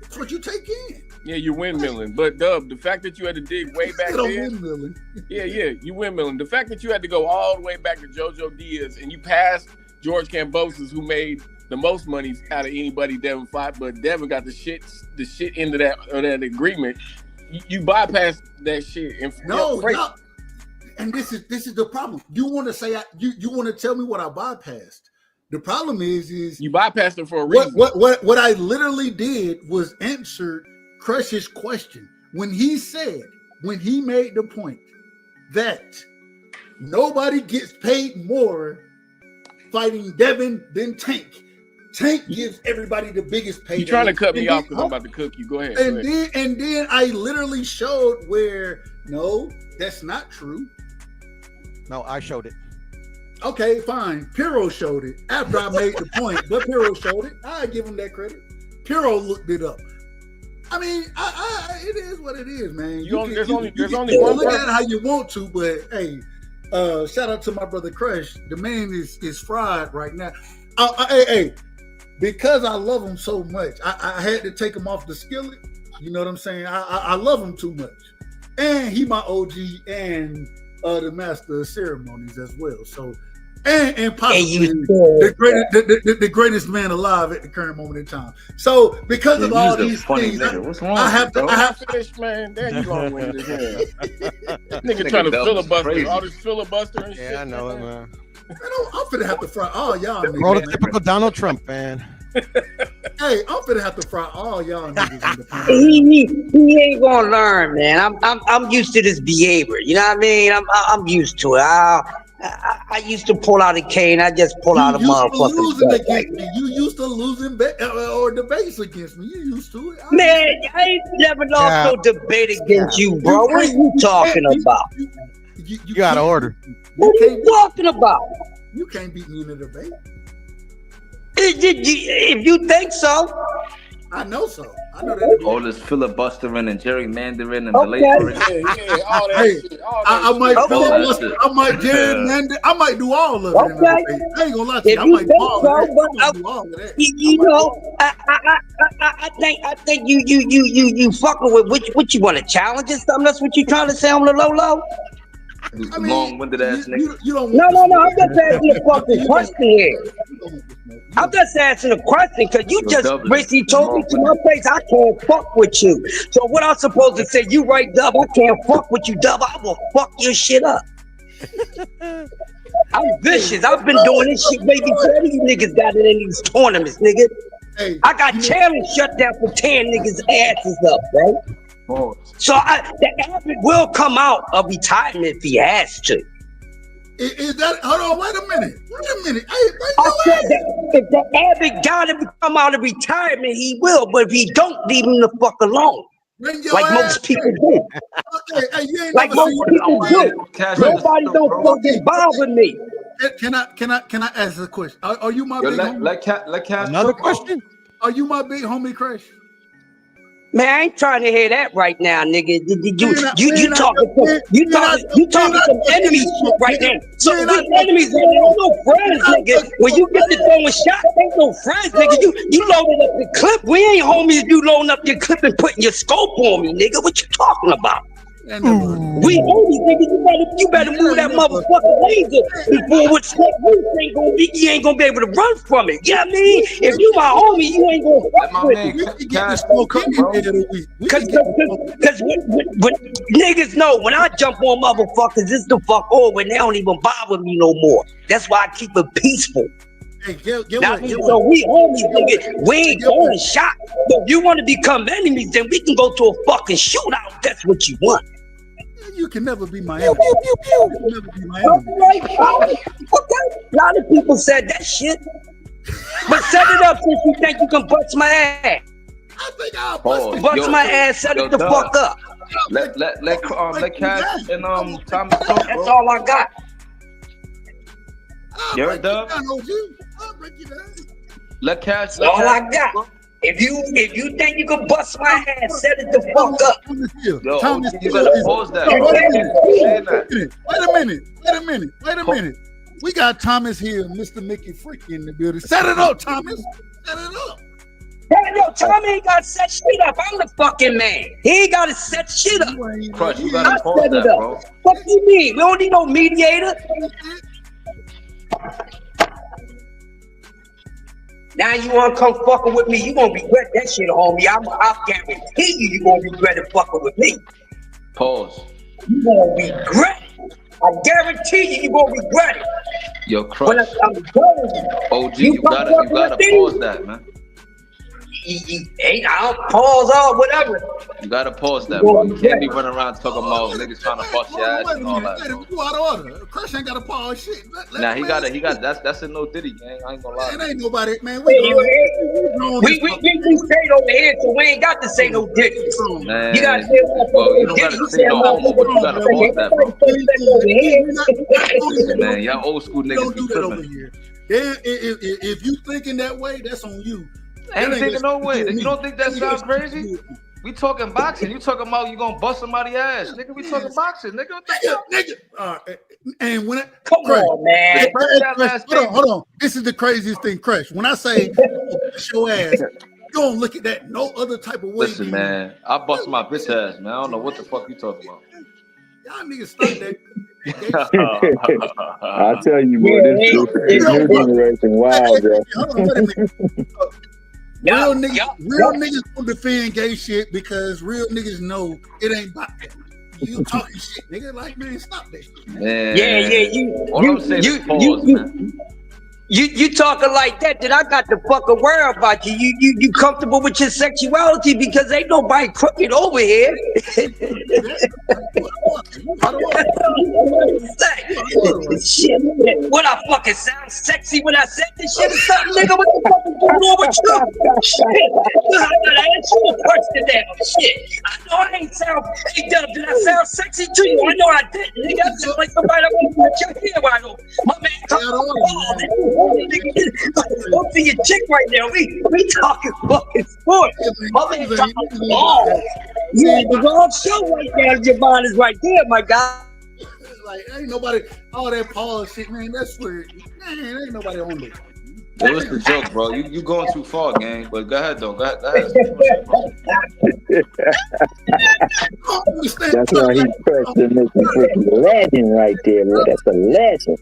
That's what you take in. Yeah, you're windmilling. But Dub, the fact that you had to dig way back then. Yeah, you windmilling. The fact that you had to go all the way back to JoJo Diaz and you passed George Kambosos, who made the most money out of anybody Devin fought, but Devin got the shit into that agreement. You bypassed that shit. And No. And this is the problem. You want to say you want to tell me what I bypassed? The problem is you bypassed it for a reason. What I literally did was answer Crush's question when he made the point that nobody gets paid more fighting Devin than Tank. Tank gives everybody the biggest pay. You're trying to cut me off because I'm about to cook you. Go ahead. And then I literally showed where no, that's not true. No, I showed it. Okay, fine. Piro showed it after I made the point, but Piro showed it. I give him that credit. Piro looked it up. I mean, it is what it is, man. There's only one. Look at it how you want to, but hey, shout out to my brother Crush. The man is fried right now. Hey, because I love him so much, I had to take him off the skillet. You know what I'm saying? I love him too much, and he my OG and the master of ceremonies as well. So. And possibly the greatest man alive at the current moment in time. So because of all these things, I have to finish, man. Damn, you long-winded as hell. Nigga trying to filibuster, all this filibuster and shit. Yeah, I know it, man. I'm finna have to fry all y'all niggas. Prototypical Donald Trump, man. Hey, I'm finna have to fry all y'all niggas in the pan. He ain't gonna learn, man. I'm used to this behavior. You know what I mean? I'm used to it. I used to pull out a cane. I just pull out a motherfucker. You used to losing or debates against me. You used to it. Man, I ain't never lost no debate against you, bro. What are you talking about? You out of order. What are you talking about? You can't beat me in a debate. If you think so. I know so. I know that. All this filibustering and gerrymandering and delaying. All that shit. I might filibuster. I might gerrymander. I might do all of it. Okay. I ain't gonna lie to you. I might do all of that. You know, I think you fucking with what you want to challenge or something. That's what you trying to say on the low. I mean, long-winded ass nigga. No. I'm just asking a fucking question here. I'm just asking a question because you just basically told me to my face I can't fuck with you. So what I'm supposed to say? You right, Dub? I can't fuck with you, Dub. I will fuck your shit up. I'm vicious. I've been doing this shit way before these niggas got it in these tournaments, nigga. Hey, I got challenge shut down for tearing niggas' asses up, bro. So the Abbott will come out of retirement if he has to. Is that? Hold on, wait a minute. Hey, I said that if the Abbott got to come out of retirement, he will. But if he don't, leave him the fuck alone. Like most people do. Okay, you ain't like most people do. Nobody don't fucking bother me. Can I ask a question? Are you my big homie? Another question? Are you my big homie, Crash? Man, I ain't trying to hear that right now, nigga. You talking some enemy shit right now. So we enemies, ain't no friends, nigga. When you get to throwing shots, ain't no friends, nigga. You loaded up the clip. We ain't homies. You loading up your clip and putting your scope on me, nigga. What you talking about? We homies, nigga. You better move that motherfucking laser before what you ain't gonna be able to run from it. You know what I mean? If you my homie, you ain't gonna fuck with me. Cause when niggas know when I jump on motherfuckers, it's the fuck over. They don't even bother me no more. That's why I keep it peaceful. Hey, so we homies, nigga. We ain't throwing shots. But if you want to become enemies, then we can go to a fucking shootout. That's what you want. You can never be my enemy. You can never be my enemy. Okay. A lot of people said that shit. But set it up since you think you can bust my ass. I think I'll bust my ass. Set it the fuck up. Let Cash and Thomas talk. That's all I got. You're Dub. I'll break you down. Let Cash. All I got. If you think you can bust my ass, set it the fuck up. Yo, Thomas you gotta pause that, No, bro. Wait a minute. We got Thomas here, Mr. Mickey Freaky in the building. Set it up, Thomas. Set it up. Yo, Tommy ain't got to set shit up. I'm the fucking man. He ain't got to set shit up. Crush, you I gotta pause set it that, up. bro. What do you mean? We don't need no mediator. Now you wanna come fucking with me? You gonna regret that shit, homie. I'll guarantee you gonna regret it fucking with me. Pause. You gonna regret it. I guarantee you gonna regret it. Yo, Crush. When I'm done, OG, you gotta pause that, man. I'll pause or whatever. You gotta pause that, bro. You can't be running around talking about niggas trying to bust your ass and all that, bro. You out of order. Crush ain't got to pause shit. Nah, he got that's a no Diddy gang. I ain't gonna lie. It ain't nobody, man. We say it over here, so we ain't got to say no Diddy. Man, You gotta say well, you don't gotta say no homo, but you gotta pause that, bro. Man, y'all old school niggas be tripping. If you thinking that way, that's on you. I ain't thinking no way. You don't think that sounds crazy? We talking boxing. You talking about you gonna bust somebody's ass, nigga? We talking boxing, nigga. What the fuck? And when come on, man. Hold on. This is the craziest thing, Crush. When I say bust your ass, you don't look at that no other type of way. Listen, man, I bust my bitch ass, man. I don't know what the fuck you talking about. Y'all niggas start that. I tell you, boy, this new generation wild, bro. Real niggas don't defend gay shit because real niggas know it ain't about that. You talking shit, nigga. Like, man, stop that shit, man. Man. You talking like that I got to fucking worry about you. You comfortable with your sexuality because ain't nobody crooked over here. Shit, what I fucking sound sexy when I said this shit or something, nigga? What the fuck is going on with you? Shit, I gotta ask you a question now. Shit, I know I ain't sound. Hey, Dub, did I sound sexy to you? I know I didn't, nigga. I sound like somebody that want to put your hair right on. My man, talk to your chick right now. We talking fucking sports. My man talking ball. You at the wrong show right now. Your mind is right there, my guy. Like, ain't nobody, all that Paul shit, man, that's weird. Man, ain't nobody on it. It was the joke, bro. You going too far, gang. But go ahead, though. Go ahead. That's why he pressed the Mickey Freaky legend right there, bro. That's a legend.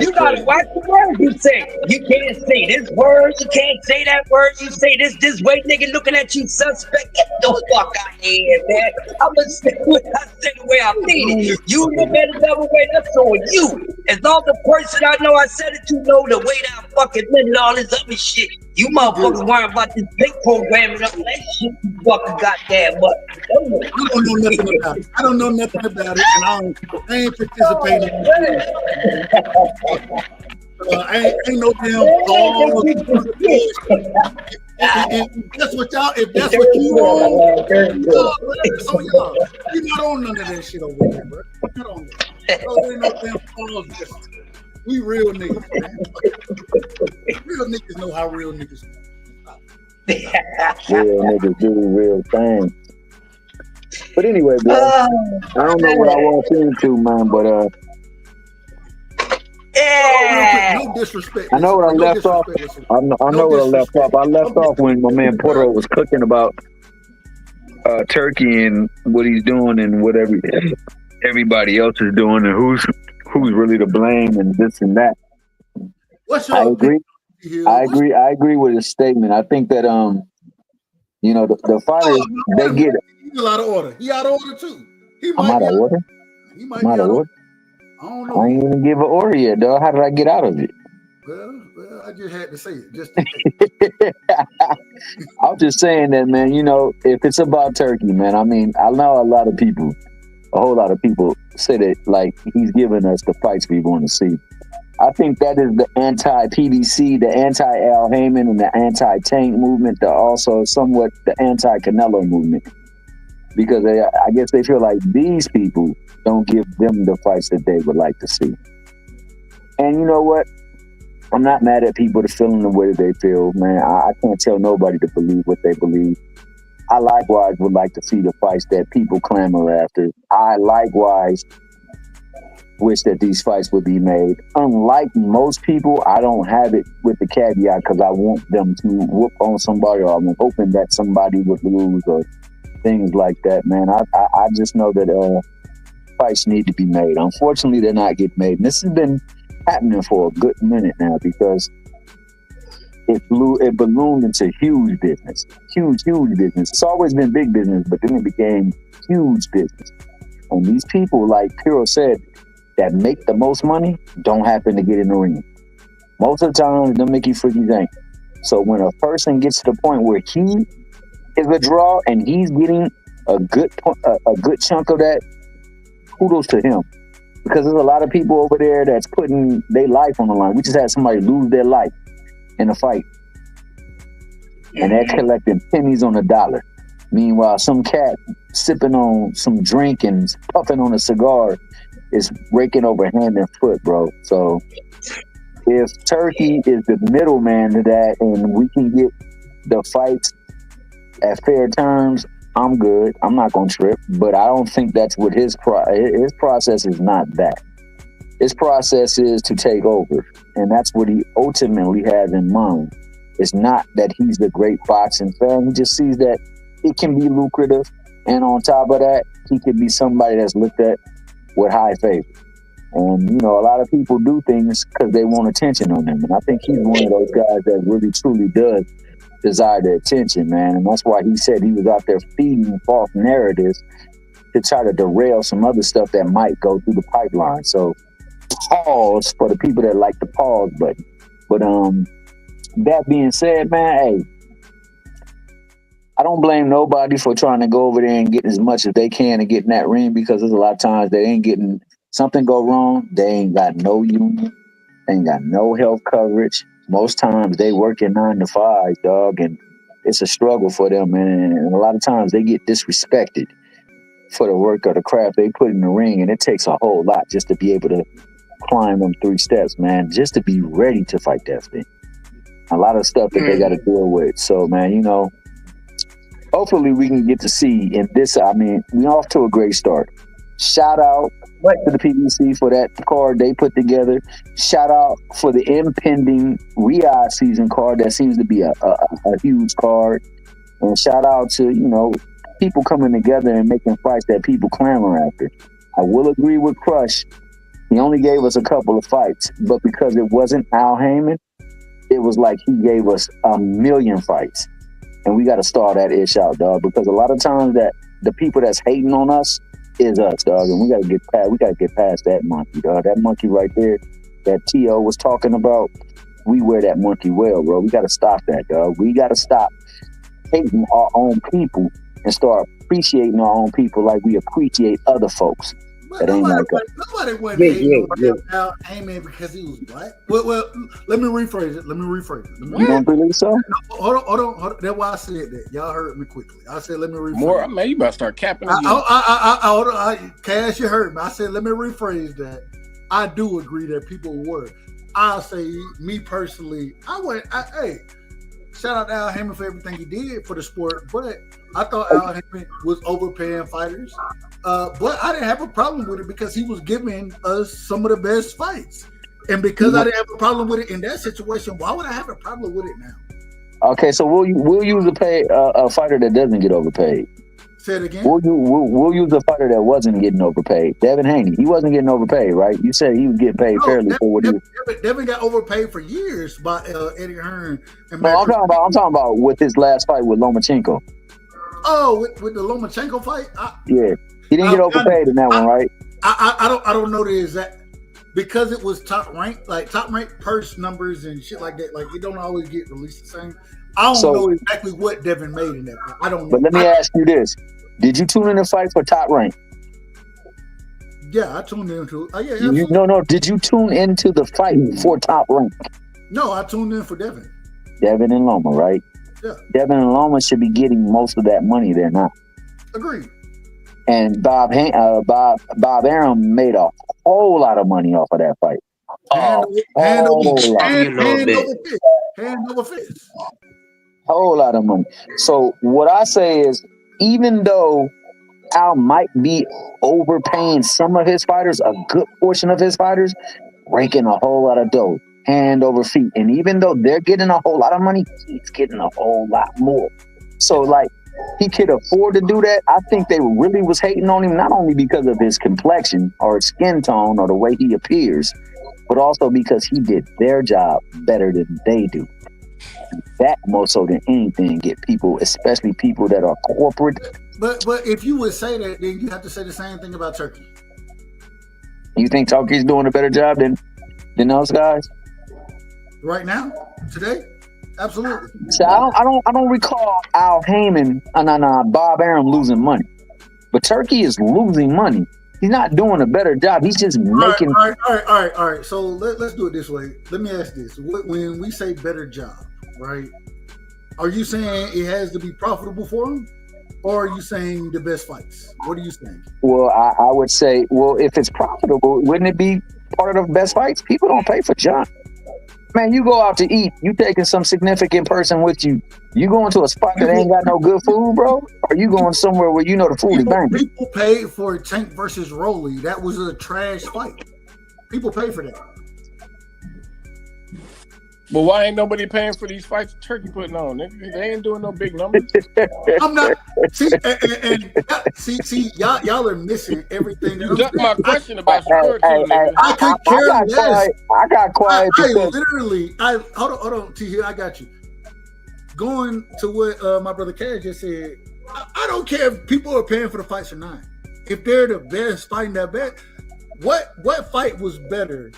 You gotta watch the words you say. You can't say this word. You can't say that word. You say this way, nigga looking at you suspect. Get the fuck out of here, man. I'm gonna say what I say the way I mean it. You look at it the other way, that's on you. As long the person I know I said it to know the way that I fucking meant and all this other shit. You motherfuckers worry about this big program and all that shit you fucking goddamn much. I don't know nothing about it, and I ain't participating. Ain't no damn ball. If that's what you want, so y'all, you're not on none of that shit over there, bro. You're not on that. So ain't no damn balls. We real niggas, man. Real niggas know how real niggas are. Real niggas do real things. But anyway, bro, I don't know what I want to into, man, but no disrespect. I know what I left off. I know what I left off. I left off when my man Porter was cooking about Turkey and what he's doing and what everybody else is doing and who's really to blame and this and that. What's your opinion? I agree with his statement. I think that the fighters they get it. He's out of order. He out of order too. I'm out of order. He might be out of order. I don't know. I ain't even give an order yet, dog. How did I get out of it? Well, I just had to say it. Just I'm just saying that, man. If it's about Turkey, man. I mean, I know a whole lot of people say that like he's giving us the fights we want to see. I think that is the anti-PBC, the anti-Al Heyman, and the anti-Tank movement. Also somewhat the anti-Canelo movement. Because I guess they feel like these people don't give them the fights that they would like to see. And you know what? I'm not mad at people to feeling the way that they feel, man. I can't tell nobody to believe what they believe. I likewise would like to see the fights that people clamor after. I likewise wish that these fights would be made. Unlike most people, I don't have it with the caveat because I want them to whoop on somebody, or I'm hoping that somebody would lose or things like that, man. I just know that fights need to be made. Unfortunately, they're not getting made. And this has been happening for a good minute now because it ballooned into huge business. Huge business. It's always been big business, but then it became huge business. And these people, like Piro said, that make the most money don't happen to get in the ring. Most of the time, them Mickey Freakies ain't. So when a person gets to the point where he is a draw and he's getting a good chunk of that, kudos to him. Because there's a lot of people over there that's putting their life on the line. We just had somebody lose their life in a fight. And they're collecting pennies on the dollar. Meanwhile, some cat sipping on some drink and puffing on a cigar is raking over hand and foot, bro. So if Turkey is the middleman to that and we can get the fights at fair terms, I'm good. I'm not going to trip. But I don't think that's what his process is not that. His process is to take over. And that's what he ultimately has in mind. It's not that he's the great boxing fan. He just sees that it can be lucrative. And on top of that, he could be somebody that's looked at with high favor. And, you know, a lot of people do things because they want attention on them. And I think he's one of those guys that really, truly does desire the attention, man. And that's why he said he was out there feeding false narratives to try to derail some other stuff that might go through the pipeline. So pause for the people that like the pause button. But that being said, man, hey, I don't blame nobody for trying to go over there and get as much as they can and get in that ring, because there's a lot of times they ain't getting something go wrong. They ain't got no union. They ain't got no health coverage. Most times they working 9 to 5, dog, and it's a struggle for them, man. And a lot of times they get disrespected for the work or the craft they put in the ring, and it takes a whole lot just to be able to climb them 3 steps, man, just to be ready to fight that thing. A lot of stuff that they got to deal with. So, man, you know, hopefully we can get to see in this. I mean, we off to a great start. Shout out to the PBC for that card they put together. Shout out for the impending Riyadh season card that seems to be a huge card. And shout out to, you know, people coming together and making fights that people clamor after. I will agree with Crush. He only gave us a couple of fights, but because it wasn't Al Heyman, it was like he gave us a million fights. And we got to start that ish out, dog, because a lot of times that the people that's hating on us is us, dog, and we got to get past that monkey, dog. That monkey right there that T.O. was talking about, we wear that monkey well, bro. We got to stop that, dog. We got to stop hating our own people and start appreciating our own people like we appreciate other folks. That ain't like us. Nobody went hating on Al Heyman because he was black. Well, let me rephrase it. You don't believe so? No, hold on. That's why I said that. Y'all heard me quickly. I said, let me rephrase. More, man, you better start capping again. Cash, you heard me. I said, let me rephrase that. I do agree that people were. I'll say, me personally, hey, shout out to Al Heyman for everything he did for the sport, but I thought Al Heyman was overpaying fighters. But I didn't have a problem with it because he was giving us some of the best fights. And because I didn't have a problem with it in that situation, why would I have a problem with it now? Okay, so we'll use a fighter that doesn't get overpaid. Say it again. We'll use a fighter that wasn't getting overpaid. Devin Haney, he wasn't getting overpaid, right? You said he was getting paid fairly for what he was. Devin got overpaid for years by Eddie Hearn. And I'm talking about with his last fight with Lomachenko. Oh, with the Lomachenko fight? Yeah. He didn't get overpaid in that one, right? I don't know the exact, because it was top ranked purse numbers and shit like that. Like, it don't always get released the same. I don't know exactly what Devin made in that fight. I don't know. But let me ask you this: did you tune in to fight for Top Rank? Yeah, I tuned into it. Yeah, no. Did you tune into the fight for Top Rank? No, I tuned in for Devin. Devin and Loma, right? Yeah. Devin and Loma should be getting most of that money. They're not. Agreed. And Bob Arum made a whole lot of money off of that fight. Hand over fist. Hand over fist. Whole lot of money. So what I say is, even though Al might be overpaying some of his fighters, a good portion of his fighters, raking a whole lot of dough, hand over feet. And even though they're getting a whole lot of money, he's getting a whole lot more. So like, he could afford to do that. I think they really was hating on him, not only because of his complexion or his skin tone or the way he appears, but also because he did their job better than they do. That more so than anything get people, especially people that are corporate. But if you would say that, then you have to say the same thing about Turkey. You think Turkey's doing a better job than those guys? Right now, today, absolutely. So I don't recall Al Heyman and Bob Arum losing money, but Turkey is losing money. He's not doing a better job. He's just making. All right. So let's do it this way. Let me ask this: when we say better job, right? Are you saying it has to be profitable for him, or are you saying the best fights? What are you saying? Well, I would say, well, if it's profitable, wouldn't it be part of the best fights? People don't pay for junk. Man, you go out to eat, you taking some significant person with you. You going to a spot that ain't got no good food, bro? Or you going somewhere where you know the food is banging? People paid for Tank versus Rolly. That was a trash fight. People pay for that. But why ain't nobody paying for these fights Turkey putting on? Nigga? They ain't doing no big numbers. I'm not. See, y'all are missing everything. You ducked my question about Shakur too, nigga. I could care less. I got quiet. I hold on, T here. I got you. Going to what my brother Cash just said. I don't care if people are paying for the fights or not. If they're the best fighting that bet, what fight was better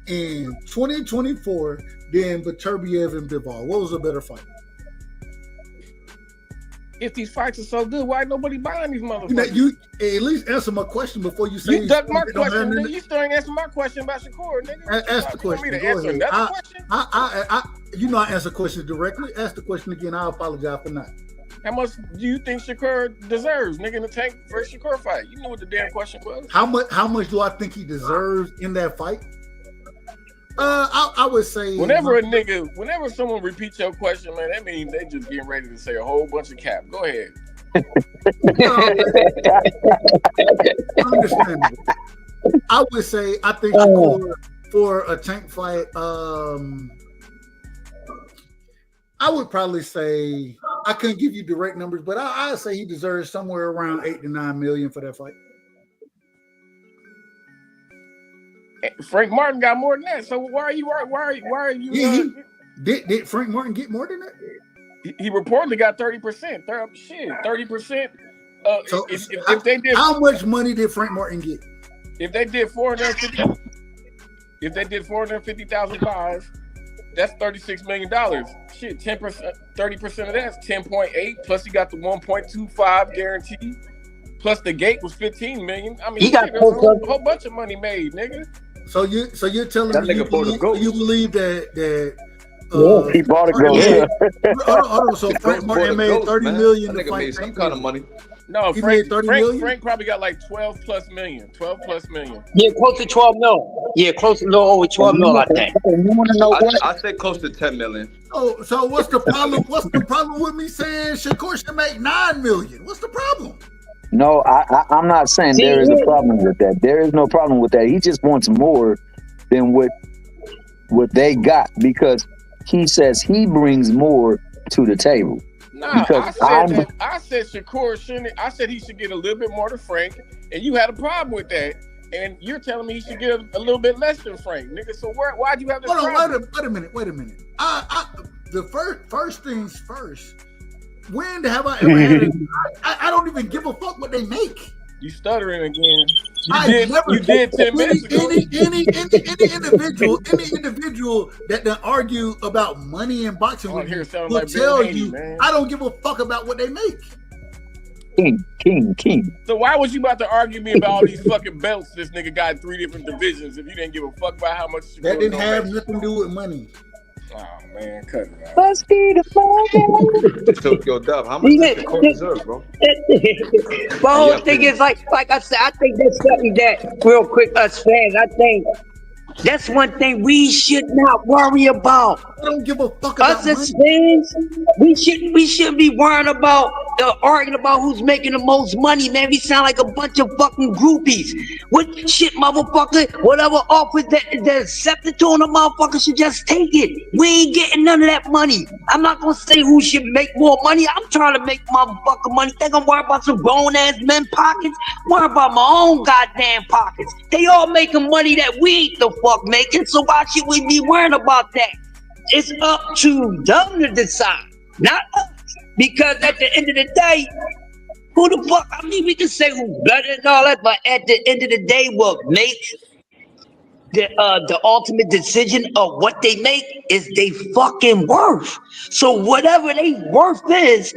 in 2024 than Beterbiev and Bivol? What was a better fight? If these fights are so good, why ain't nobody buying these motherfuckers? You at least answer my question before you say. You ducked my question, nigga. You still ain't answer my question about Shakur, nigga. Ask the question. You want me to Go answer ahead. another question? I answer questions directly. Ask the question again. I apologize for not. How much do you think Shakur deserves, nigga, in the Tank versus Shakur fight? You know what the damn question was. How much do I think he deserves in that fight? I would say whenever someone repeats your question, man, that means they just getting ready to say a whole bunch of cap. Go ahead. Understandable. I would say I think for a Tank fight, I would probably say I couldn't give you direct numbers, but I'd say he deserves somewhere around 8 to 9 million for that fight. Frank Martin got more than that. So why are you? Did Frank Martin get more than that? He reportedly got 30%. 30%. If they did, how much money did Frank Martin get? If they did 450,000 buys, that's $36 million. Shit, 10%, 30% of that's 10.8. Plus, he got the 1.25 guarantee. Plus, the gate was 15 million. I mean, there's a whole bunch of money made, nigga. So you're telling me you believe that he bought a goat. Hold on. So Frank Martin made 30 million. That nigga made some kind of money. No, Frank probably got like 12 plus million. Yeah, close to 12 mil. Yeah, close to a little over 12 mil, I think. I say close to 10 million. So what's the problem? What's the problem with me saying Shakur should make 9 million? What's the problem? No, I'm not saying there is a problem with that. There is no problem with that. He just wants more than what they got because he says he brings more to the table. Nah, I said Shakur shouldn't. I said he should get a little bit more than Frank, and you had a problem with that. And you're telling me he should get a little bit less than Frank, nigga. So why'd you have this problem? Wait a minute. The first things first. When have I ever had I don't even give a fuck what they make. You stuttering again. You did 10 minutes ago. Any individual that argue about money and boxing will tell you, I don't give a fuck about what they make. King. So why was you about to argue me about all these fucking belts this nigga got in 3 different divisions if you didn't give a fuck about how much that didn't have nothing to do with money. Oh man, cut it out. Must be the moment. So, yo, Dub, how much does Shakur deserve, bro? My whole thing is like I said, I think that's something that real quick, us fans, I think That's one thing we should not worry about. I don't give a fuck Us about as money. fans, we shouldn't be worrying about arguing about who's making the most money, man. We sound like a bunch of fucking groupies. What shit, motherfucker? Whatever offers that accepted to them, the motherfucker should just take it. We ain't getting none of that money. I'm not gonna say who should make more money. I'm trying to make motherfucking money. Think I'm worried about some grown ass men pockets? Worry about my own goddamn pockets. They all making money that we ain't the fuck making. So why should we be worrying about that? It's up to them to decide, not us. Because at the end of the day, who the fuck? I mean, we can say who's better and all that, but at the end of the day, what makes the ultimate decision of what they make is they fucking worth. So whatever they worth is,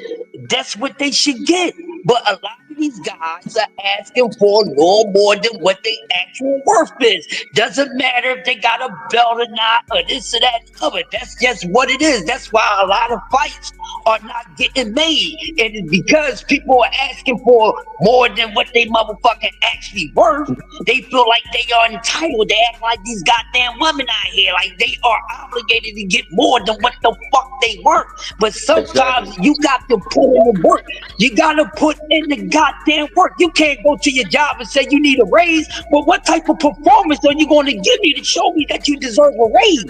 that's what they should get. But a lot of these guys are asking for a little more than what they actual worth is. Doesn't matter if they got a belt or not, or this or that and other. That's just what it is. That's why a lot of fights are not getting made. And it's because people are asking for more than what they motherfucking actually worth. They feel like they are entitled. They act like these goddamn women out here, like they are obligated to get more than what the fuck they worth. But sometimes you got to put in the work. You gotta put in the goddamn work. You can't go to your job and say you need a raise. Well, what type of performance are you going to give me to show me that you deserve a raise?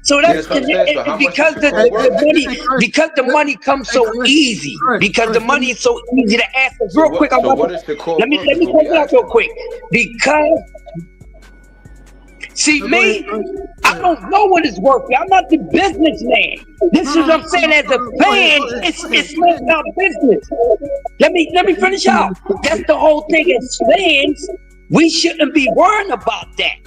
So that's because the money comes so easy. Because the money is so easy to ask. Real quick, let me put it out real quick. Because see me, I don't know what it's worth. I'm not the businessman. This is what I'm saying. As a fan, it's not about business. Let me finish out. That's the whole thing. As fans, we shouldn't be worrying about that.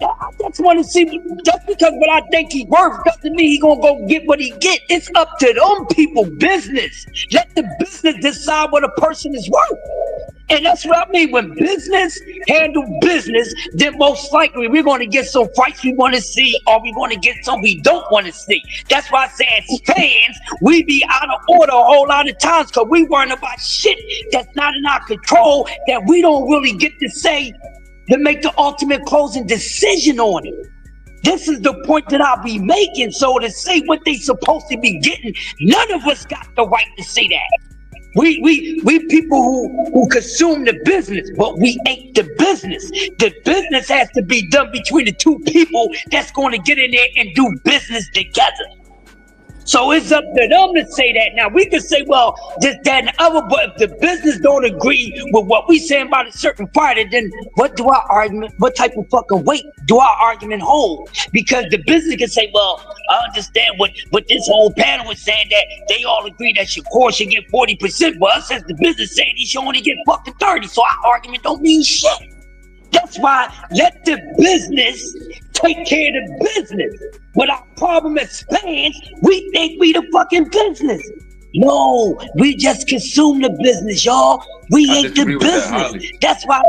I just want to see, just because what I think he's worth doesn't mean he's gonna go get what he get. It's up to them people business. Let the business decide what a person is worth. And that's what I mean. When business handle business, then most likely we're going to get some fights we want to see, or we're going to get some we don't want to see. That's why I say as fans, we be out of order a whole lot of times because we worrying about shit that's not in our control, that we don't really get to say to make the ultimate closing decision on it. This is the point that I'll be making. So to say what they supposed to be getting, none of us got the right to say that. We people who consume the business, but we ain't the business. The business has to be done between the two people that's going to get in there and do business together. So it's up to them to say that. Now we can say, well, this, that, and the other, but if the business don't agree with what we saying about a certain fighter, then what type of fucking weight do our argument hold? Because the business can say, well, I understand what this whole panel was saying, that they all agree that Shakur should get 40%, but us as the business saying he should only get fucking 30%. So our argument don't mean shit. That's why let the business take care of the business. But our problem as fans, we think we the fucking business. No, we just consume the business, y'all. We ain't the business. That's why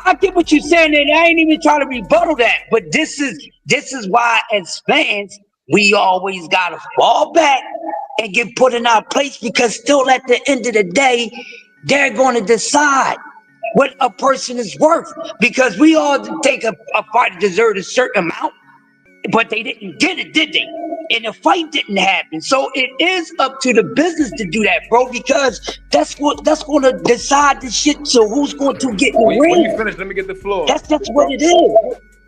I get what you're saying, and I ain't even trying to rebuttal that. But this is why as fans, we always gotta fall back and get put in our place, because still at the end of the day, they're gonna decide what a person is worth, because we all think a fighter deserved a certain amount, but they didn't get it, did they? And the fight didn't happen. So it is up to the business to do that, bro, because that's going to decide the shit. So who's going to get the ring? When you finish, let me get the floor. That's what it is.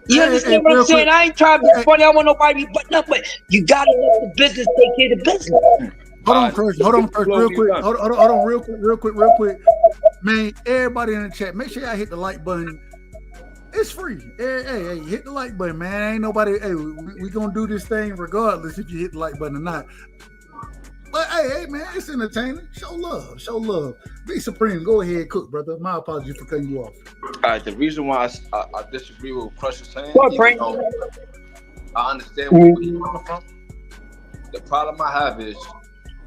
You understand what I'm saying? I ain't trying to be funny. I want nobody to be butting up, but you got to let the business take care of the business. Hold on, Kurt, real quick. Man, everybody in the chat, make sure y'all hit the like button. It's free. Hey, hit the like button, man. Ain't nobody, we gonna do this thing regardless if you hit the like button or not. But hey, man, it's entertaining. Show love. Be supreme. Go ahead, cook, brother. My apologies for cutting you off. All right, the reason why I disagree with what Crush is saying, I understand where he's coming from. The problem I have is,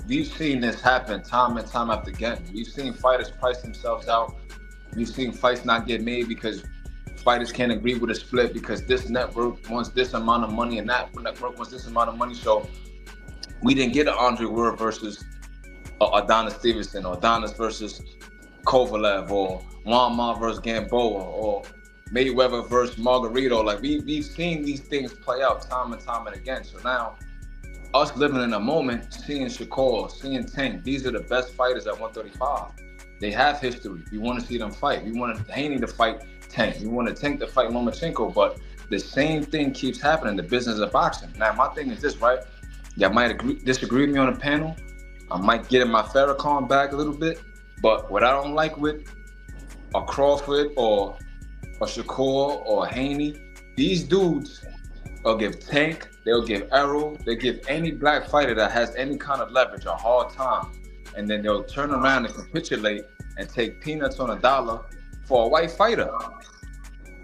we've seen this happen time and time after again. We've seen fighters price themselves out. We've seen fights not get made because fighters can't agree with a split, because this network wants this amount of money and that network wants this amount of money. So we didn't get an Andre Ward versus Adonis Stevenson, or Adonis versus Kovalev, or Juan Ma versus Gamboa, or Mayweather versus Margarito. Like we've seen these things play out time and time and again. So now, us living in a moment, seeing Shakur, seeing Tank, these are the best fighters at 135. They have history. We want to see them fight. We want Haney to fight Tank. We want Tank to fight Lomachenko. But the same thing keeps happening in the business of boxing. Now, my thing is this, right? Y'all might disagree with me on the panel. I might get in my Farrakhan bag a little bit. But what I don't like with a Crawford or a Shakur or a Haney, these dudes will give Tank, they'll give Errol, they give any black fighter that has any kind of leverage a hard time. And then they'll turn around and capitulate and take peanuts on a dollar for a white fighter.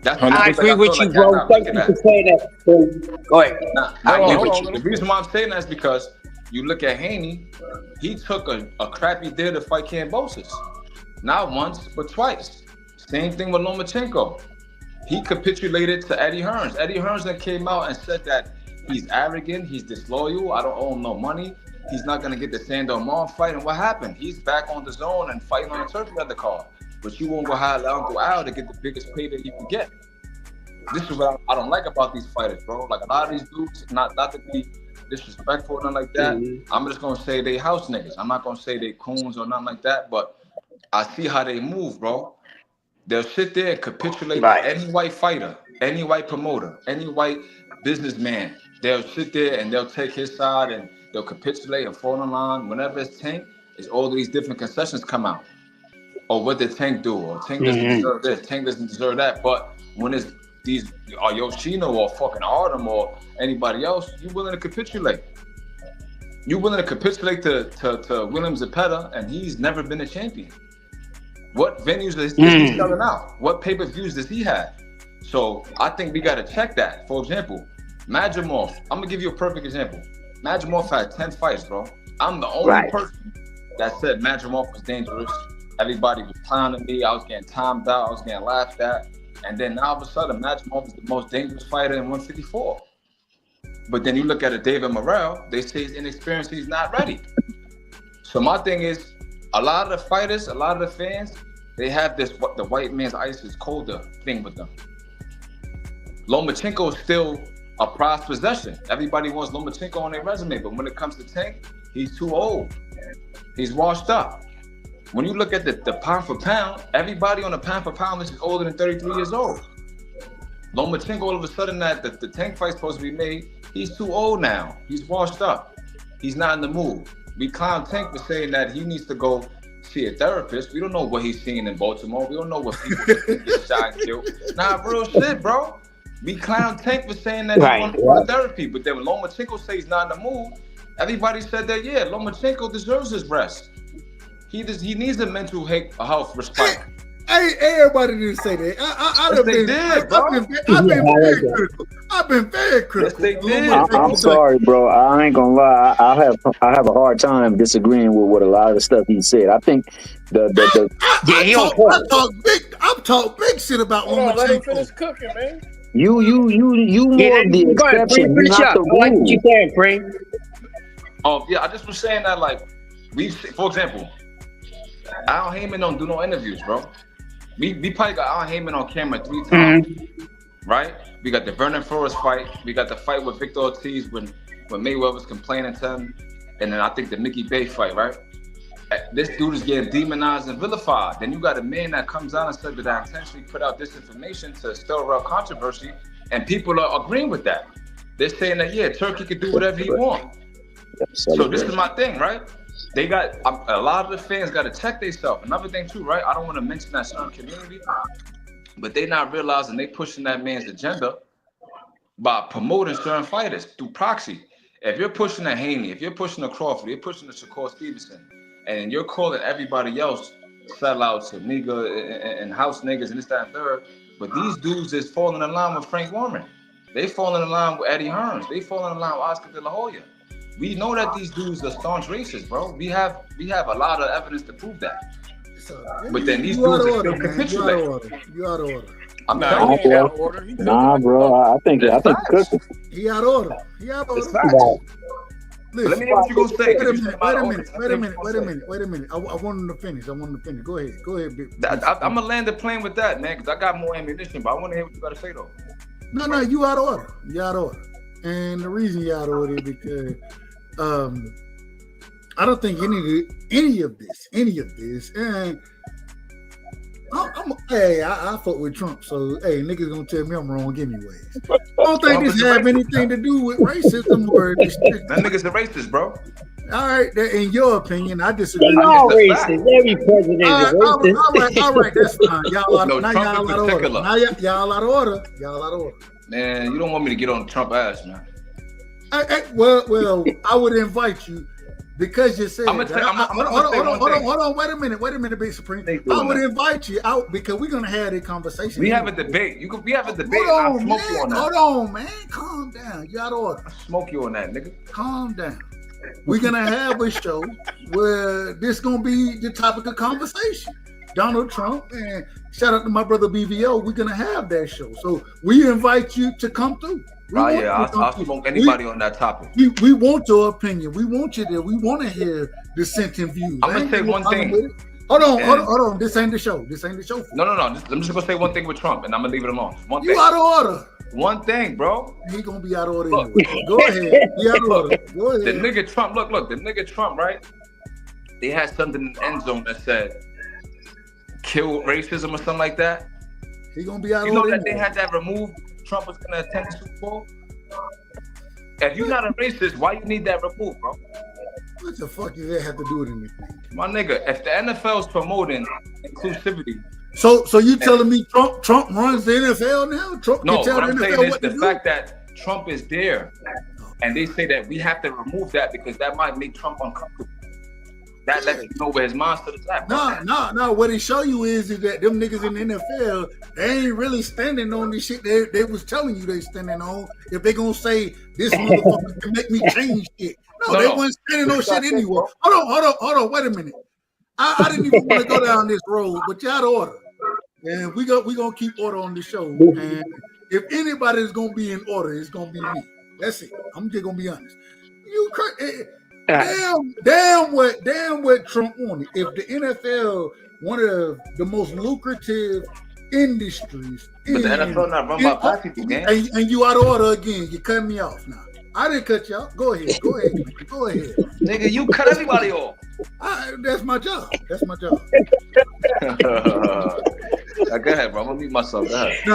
I agree with you, bro. Thank you for saying that. Go ahead. I agree with you. The reason why I'm saying that is because you look at Haney, he took a crappy deal to fight Kambosos. Not once, but twice. Same thing with Lomachenko. He capitulated to Eddie Hearns. Eddie Hearns then came out and said that he's arrogant, he's disloyal, I don't owe him no money. He's not gonna get the Sandor Mom fight. And what happened? He's back on the zone and fighting on a Turkey undercard. But you won't go hire Uncle Al to get the biggest pay that you can get. This is what I don't like about these fighters, bro. Like a lot of these dudes, not to be disrespectful or nothing like that. Mm-hmm. I'm just gonna say they house niggas. I'm not gonna say they coons or nothing like that, but I see how they move, bro. They'll sit there and capitulate to any white fighter, any white promoter, any white businessman. They'll sit there and they'll take his side and they'll capitulate and fall in line. Whenever it's Tank, it's all these different concessions come out. Or what did Tank do? Or Tank doesn't deserve this, Tank doesn't deserve that. But when it's these Yoshino or fucking Artem or anybody else, you willing to capitulate. You willing to capitulate to William Zepeda, and he's never been a champion. What venues is he selling out? What pay-per-views does he have? So I think we got to check that. For example, Madrimov. I'm going to give you a perfect example. Madrimov had 10 fights, bro. I'm the only person that said Madrimov was dangerous. Everybody was clowning me. I was getting timed out. I was getting laughed at. And then all of a sudden, Madrimov is the most dangerous fighter in 154. But then you look at a David Morrell, they say he's inexperienced, he's not ready. So my thing is, a lot of the fighters, a lot of the fans, they have this, what the white man's ice is colder thing with them. Lomachenko is still a prized possession. Everybody wants Lomachenko on their resume, but when it comes to Tank, he's too old. He's washed up. When you look at the pound for pound, everybody on the pound for pound list is older than 33 years old. Lomachenko, all of a sudden, that the Tank fight's supposed to be made, he's too old now. He's washed up. He's not in the mood. We clown Tank for saying that he needs to go see a therapist. We don't know what he's seeing in Baltimore. We don't know what people get shot and killed. Nah, real shit, bro. We clown Tank for saying that he wants to go to therapy. But then when Lomachenko says he's not in the mood, everybody said that, yeah, Lomachenko deserves his rest. He needs a mental health respite. Hey, everybody didn't say that. I've been very critical. Yes, they did. I'm sorry, bro. I ain't gonna lie. I have a hard time disagreeing with what a lot of the stuff he said. I think I talk big shit about Lomachenko. Let him finish cooking, man. You more of the exception. Finish up. I like what you saying, Frank. I just was saying that, like, for example, Al Heyman don't do no interviews, bro. We probably got Al Heyman on camera 3 times, right? We got the Vernon Flores fight. We got the fight with Victor Ortiz when Mayweather was complaining to him. And then I think the Mickey Bay fight, right? This dude is getting demonized and vilified. Then you got a man that comes out and said that I intentionally put out this information to stir up controversy, and people are agreeing with that. They're saying that, yeah, Turkey could do whatever he wants. So this is my thing, right? They got a lot of the fans got to check themselves. Another thing too, right? I don't want to mention that certain community, but they not realizing they pushing that man's agenda by promoting certain fighters through proxy. If you're pushing a Haney, if you're pushing a Crawford, you're pushing a Shakur Stevenson, and you're calling everybody else sellouts, nigga, and house niggas, and this, that, and third, but these dudes is falling in line with Frank Warren. They falling in line with Eddie Hearns. They falling in line with Oscar De La Hoya. We know that these dudes are staunch racists, bro. We have a lot of evidence to prove that. But then these dudes are still capitulating. You out of order. I'm not out of order. Nah, bro. I think cooking. He out of order. He out of order. Listen, let me hear what you gonna say. Wait a minute. I want him to finish. Go ahead, big. I'm gonna land the plane with that, man, because I got more ammunition. But I want to hear what you gotta say though. No, you out of order. You out of order. And the reason you out of order is because I don't think any of this, and I fuck with Trump, so hey, niggas gonna tell me I'm wrong anyways. I don't think this have anything to do with racism or this. That nigga's a racist, bro. All right, in your opinion, I disagree. They all racist. Every president is racist. All right, that's fine. Y'all out of order. Now y'all out of order. Y'all out of order. Man, you don't want me to get on Trump ass, man. Well, I would invite you. Because you said, hold on, wait a minute, Big Supreme. I would invite you out because we're gonna have a conversation. We have a debate. We have a debate. Hold on, man. Calm down. You out of order. I'll smoke you on that, nigga. Calm down. We're gonna have a show where this gonna be the topic of conversation. Donald Trump, and shout out to my brother BVO. We're gonna have that show, so we invite you to come through. I'll smoke anybody on that topic. We want your opinion. We want you there. We want to hear dissenting views. I'm gonna say one thing. Hold on. This ain't the show. No. I'm just gonna say one thing with Trump, and I'm gonna leave it alone. One you thing. Out of order. One thing, bro. He gonna be out of order anyway. Go ahead. Be out of order. Go ahead. The nigga Trump. Look. The nigga Trump, right? They had something in the end zone that said "kill racism" or something like that. He gonna be out of order. You know that they had that removed. Trump was gonna attend the Super Bowl. If you're not a racist, why you need that removed, bro? What the fuck does that have to do with anything? My nigga, if the NFL is promoting inclusivity, so you telling me Trump runs the NFL now? Trump no, can tell what I'm the saying NFL is what the to fact that Trump is there, and they say that we have to remove that because that might make Trump uncomfortable. That lets you know where his mindset is at. No. What it show you is that them niggas in the NFL, they ain't really standing on the shit they was telling you they standing on. If they gonna say this motherfucker can make me change shit. No, they wasn't standing on shit anyway. Hold on. Wait a minute. I didn't even want to go down this road, but you out of order. And we gonna keep order on the show. And if anybody is gonna be in order, it's gonna be me. That's it. I'm just gonna be honest. Damn what Trump wanted. If the NFL, one of the most lucrative industries, but the NFL not run by black people, man. And you out of order again. You cut me off now. I didn't cut you off. Go ahead. Nigga, you cut everybody off. That's my job. Go ahead, bro. I'm gonna mute myself. Go ahead. No.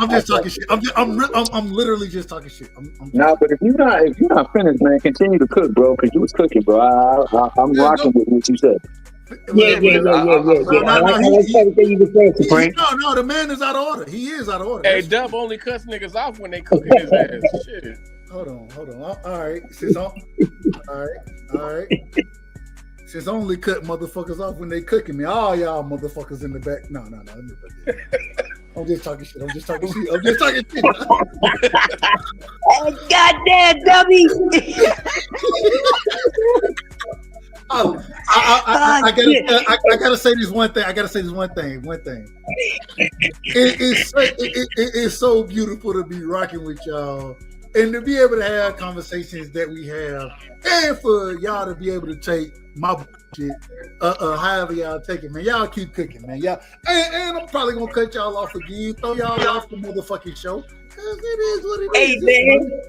I'm just talking shit. I'm literally just talking shit. Nah, but if you're not finished, man, continue to cook, bro, because you was cooking, bro. I'm rocking with what you said. Yeah. No, the man is out of order. He is out of order. Hey, Dub only cuts niggas off when they cooking his ass. Shit. Hold on. All right. All right. Since I only cut motherfuckers off when they cooking me, all y'all motherfuckers in the back. No. I'm just talking shit. Oh, goddamn dummy. I gotta say this one thing. It's so beautiful to be rocking with y'all and to be able to have conversations that we have, and for y'all to be able to take my shit, however y'all take it, man. Y'all keep cooking, man. Y'all, and I'm probably gonna cut y'all off again, throw y'all off the motherfucking show, because it is what it is. Hey, man.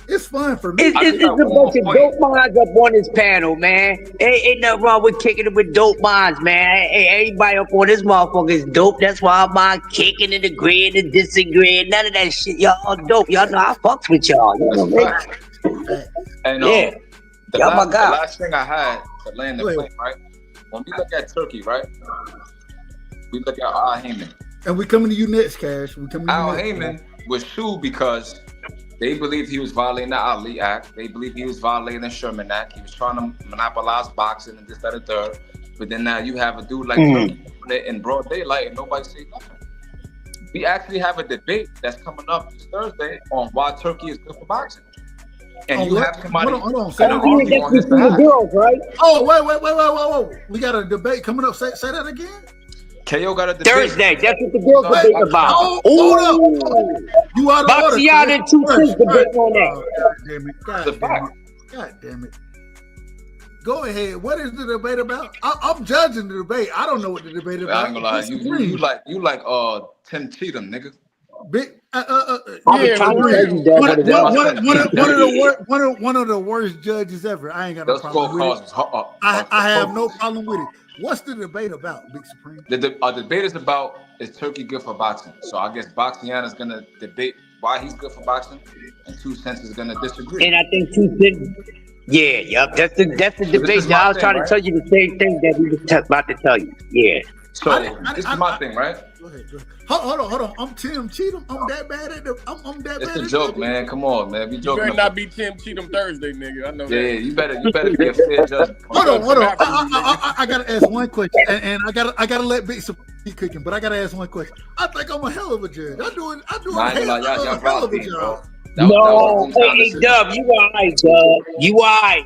It's fun for me. It's a bunch of dope minds up on this panel, man. Ain't nothing wrong with kicking it with dope minds, man. Hey, everybody up on this motherfucker is dope. That's why I'm not kicking and agreeing and disagreeing. None of that shit. Y'all all dope. Y'all know I fucks with y'all. You know what I mean? And the last thing I had to land the plane, right? When we look at Turkey, right? We look at Al Heyman. And we coming to you next, Cash. Al Heyman was sued because they believed he was violating the Ali Act. They believed he was violating the Sherman Act. He was trying to monopolize boxing and this, that, and third. But then now you have a dude like Turkey in broad daylight and nobody say nothing. We actually have a debate that's coming up this Thursday on why Turkey is good for boxing. And you have somebody hold on. on his behalf. Right? Oh, wait. We got a debate coming up. Say that again. KO got a debate. Thursday. That's what the girl debate about. Hold up. You out of order. Bakhtiari and 2 Cents debate on that. God damn it. God damn it. Go ahead. What is the debate about? I'm judging the debate. I don't know what the debate about. I ain't gonna lie. You like Tim Cheatham, nigga. Big, I'm trying to tell you that. one of the worst judges ever. I ain't got no problem with it. I have no problem with it. What's the debate about, Big Supreme? The debate is about, is Turkey good for boxing? So I guess Bakhtiari is gonna debate why he's good for boxing, and 2 Cents is gonna disagree. And I think 2 Cents. Yeah, yep. That's the debate. I was trying to tell you the same thing that we was about to tell you. Yeah. So this is my thing, right? Go ahead. Hold on. I'm Tim Cheatham. I'm that bad at the. I'm that bad. It's a joke, man. Come on, man. We You joking. better not be Tim Cheatham Thursday, nigga. I know that. Yeah, you better be a fair judge. Hold on. I gotta ask one question, and I gotta let Big Supreme keep cooking, but I gotta ask one question. I think I'm a hell of a judge. I do a hell of a job. No, hey, Dub, you alright, Dub. You alright.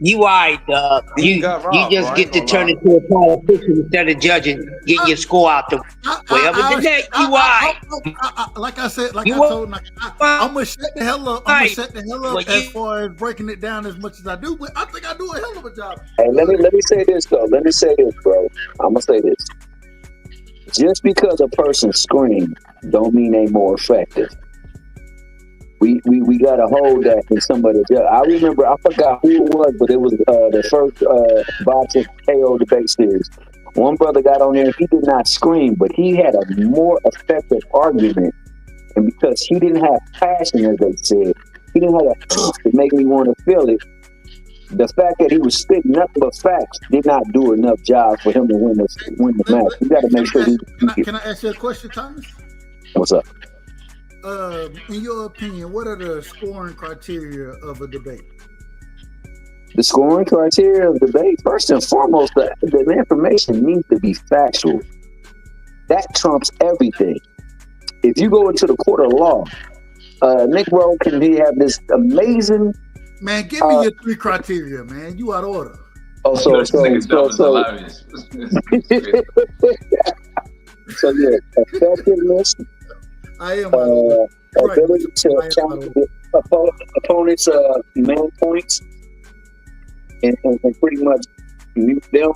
You alright, Dub. You just get to turn into a politician instead of judging, getting your score out the way. Other than that, you alright. Like I said, like I told him, I'm gonna shut the hell up. I'm gonna shut the hell up as far as breaking it down as much as I do, but I think I do a hell of a job. Hey, let me say this though. Let me say this, bro. I'm gonna say this. Just because a person screams don't mean they more effective. We gotta hold that in somebody. I remember, I forgot who it was, but it was the first boxing KO debate series. One brother got on there, he did not scream, but he had a more effective argument. And because he didn't have passion, as they said, he didn't have that to make me want to feel it. The fact that he was spitting nothing but facts did not do enough job for him to win the match. You got to make sure. Can I ask you a question, Thomas? What's up? In your opinion, what are the scoring criteria of a debate? The scoring criteria of debate, first and foremost, the information needs to be factual. That trumps everything. If you go into the court of law, Nick Rowe can have this amazing. Man, give me your 3 criteria, man. You out of order. Oh, so yeah, effectiveness. I am ability to challenge the opponent's main points and pretty much mute them,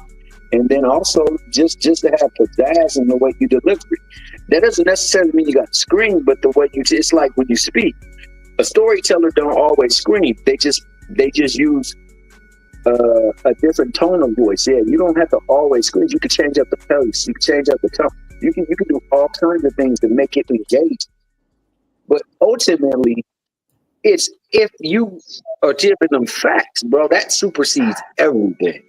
and then also just to have pizzazz in the way you deliver it. That doesn't necessarily mean you got to scream, but the way it's like when you speak. A storyteller don't always scream. They just use a different tone of voice. Yeah, you don't have to always scream. You can change up the pace. You can change up the tone. You can do all kinds of things to make it engage. But ultimately, it's if you are giving them facts, bro. That supersedes everything.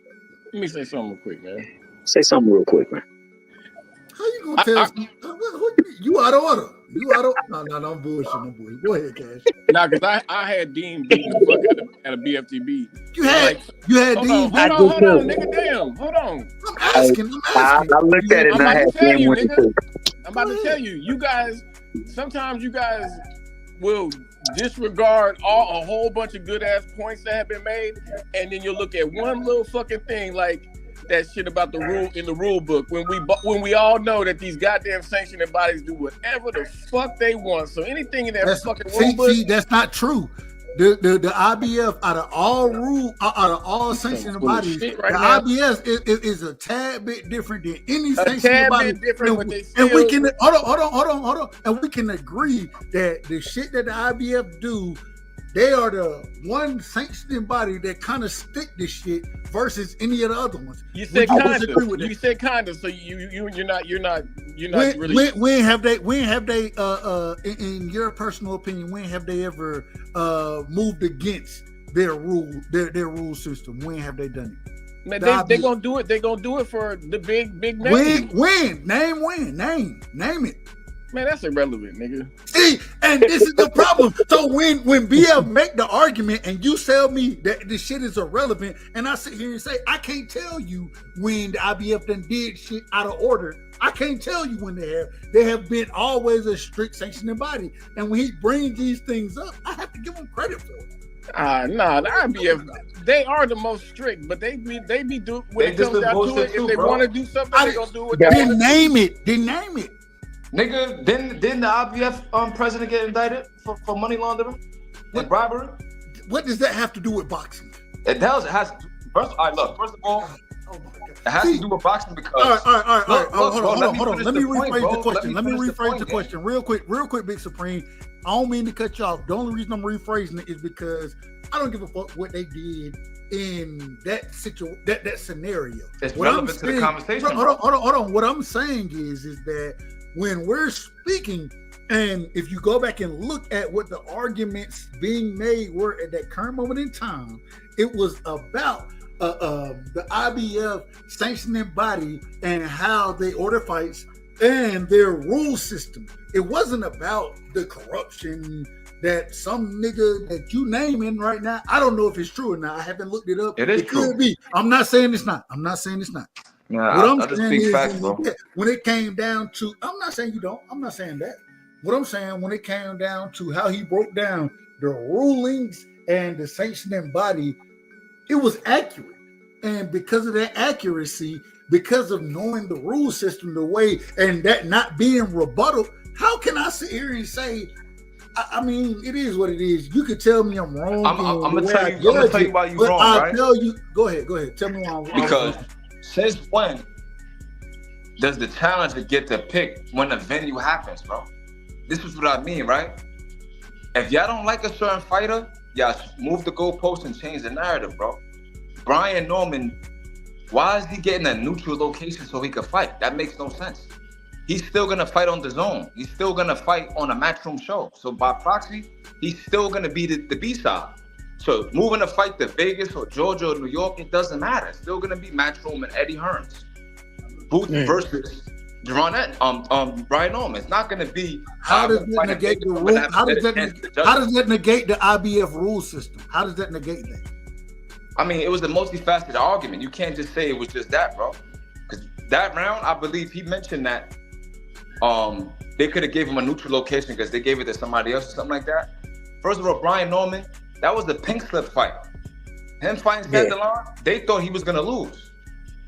Let me say something real quick, man. Say something real quick, man. How you gonna tell us? You out of order? You out of? No, I'm bullshit. Go ahead, Cash. Nah, because I had Dean beating the fuck at a BFTB. You had Dean. Hold on, nigga. Damn, hold on. I'm asking. I looked at it and I had Dean with it too. I'm about to tell you, you guys. Sometimes you guys will disregard a whole bunch of good ass points that have been made, and then you'll look at one little fucking thing like that shit about the rule in the rule book when we all know that these goddamn sanctioning bodies do whatever the fuck they want. So anything in that fucking rule book, that's not true. The IBF out of all sanctioning bodies, the IBF is a tad bit different than any sanctioning body. And we can hold on. And we can agree that the shit that the IBF do, they are the one sanctioning body that kind of stick this shit versus any of the other ones. You said kind of. You said kind of. So you're not really. When have they? In your personal opinion, when have they ever moved against their rule system? When have they done it? Man, they gonna do it. They gonna do it for the big name. When? Name it. Man, that's irrelevant, nigga. See, and this is the problem. So when BF make the argument and you tell me that this shit is irrelevant, and I sit here and say, I can't tell you when the IBF done did shit out of order. I can't tell you when they have been always a strict sanctioning body. And when he brings these things up, I have to give him credit for it. Nah, the IBF, they are the most strict, but they be do when it comes down to it. If they want to do something, they gonna do what they Didn't want to name it. Didn't name it. Nigga, didn't the IBF president get indicted for money laundering and bribery? What does that have to do with boxing? It does. It has. First of all, it has to do with boxing because. All right. Hold on. Let me rephrase rephrase the question. Let me rephrase the question real quick, Big Supreme. I don't mean to cut you off. The only reason I'm rephrasing it is because I don't give a fuck what they did in that that scenario. It's relevant to the conversation. Hold on. What I'm saying is that when we're speaking, and if you go back and look at what the arguments being made were at that current moment in time, it was about the IBF sanctioning body and how they order fights and their rule system. It wasn't about the corruption that some nigga that you naming right now. I don't know if it's true or not. I haven't looked it up. It is true. Could be. I'm not saying it's not. Yeah, what I'm I just saying speak is facts, bro. when it came down to, I'm not saying you don't. I'm not saying that. What I'm saying, when it came down to how he broke down the rulings and the sanctioning body, it was accurate. And because of that accuracy, because of knowing the rule system the way, and that not being rebuttal, how can I sit here and say, I mean, it is what it is. You could tell me I'm wrong. I'm gonna tell you why you're wrong, I'll right? tell you. Go ahead. Tell me why I'm wrong. Because since when does the challenger get to pick when the venue happens, bro? This is what I mean, right? If y'all don't like a certain fighter, y'all move the goalpost and change the narrative, bro. Brian Norman, why is he getting a neutral location so he could fight? That makes no sense. He's still gonna fight on the zone. He's still gonna fight on a Matchroom show. So by proxy, he's still gonna be the B-side. So moving a fight to Vegas or Georgia or New York, it doesn't matter. It's still gonna be Matchroom and Eddie Hearns. Booth versus Brian Norman. It's not gonna be how does that negate the rule? How does that negate the IBF rule system? How does that negate that? I mean, it was a multifaceted argument. You can't just say it was just that, bro. Because that round, I believe he mentioned that they could have gave him a neutral location because they gave it to somebody else or something like that. First of all, Brian Norman, that was the pink slip fight. Him fighting Sandalon, they thought he was gonna lose.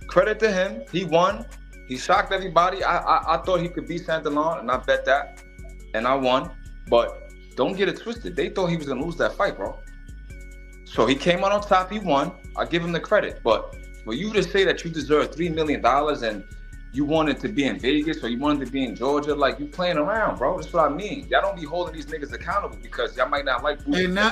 Credit to him, he won. He shocked everybody. I thought he could beat Sandalon, and I bet that, and I won. But don't get it twisted. They thought he was gonna lose that fight, bro. So he came out on top, he won. I give him the credit. But for you to say that you deserve $3 million and you wanted to be in Vegas or you wanted to be in Georgia, like, you playing around, bro. That's what I mean. Y'all don't be holding these niggas accountable because y'all might not like. And now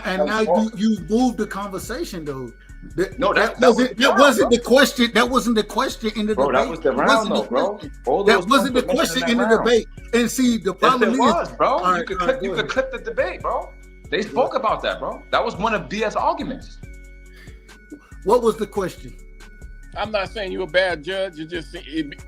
you moved the conversation though. That wasn't the question. That wasn't the question in the debate. That was the round, though, bro. That wasn't the question in the debate. And see, the problem is, bro. You could clip the debate, bro. They spoke about that, bro. That was one of BS arguments. What was the question? I'm not saying you're a bad judge. You just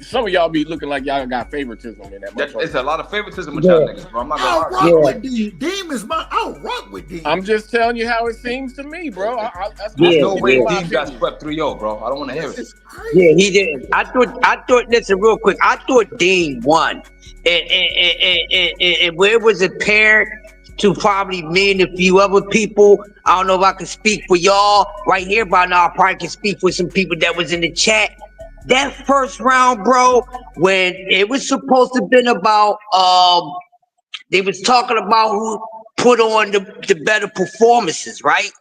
some of y'all be looking like y'all got favoritism in that. It's a lot of favoritism with y'all niggas, bro. I'm not gonna lie. I'll rock with Dean. Dean is I'll rock with Dean. I'm just telling you how it seems to me, bro. There's no way Dean got swept 3-0, bro. I don't want to hear it. Yeah, he did. I thought. Listen, real quick. I thought Dean won, and where it was apparent to probably me and a few other people. I don't know if I can speak for y'all right here, but now I probably can speak for some people that was in the chat. That first round, bro, when it was supposed to have been about, they was talking about who put on the better performances, right?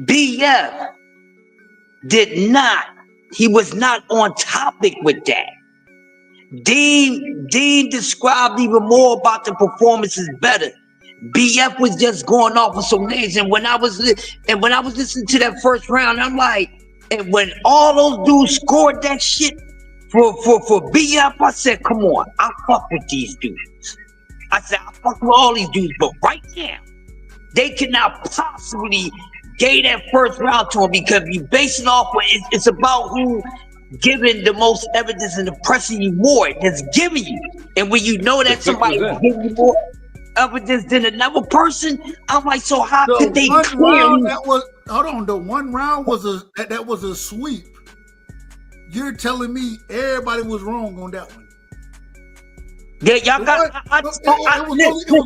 BF did not. He was not on topic with that. Dean described even more about the performances better. BF was just going off with some names, and when I was listening to that first round, I'm like, and when all those dudes scored that shit for BF, I said, come on, I fuck with these dudes. I said, I fuck with all these dudes, but right now, they cannot possibly gave that first round to him because you base it off what it's about who giving the most evidence and impressing you more. That's giving you, and when you know that somebody giving you more evidence than another person, I'm like, so how could they clear you? The one round was a sweep. You're telling me everybody was wrong on that one? Yeah, y'all got. It was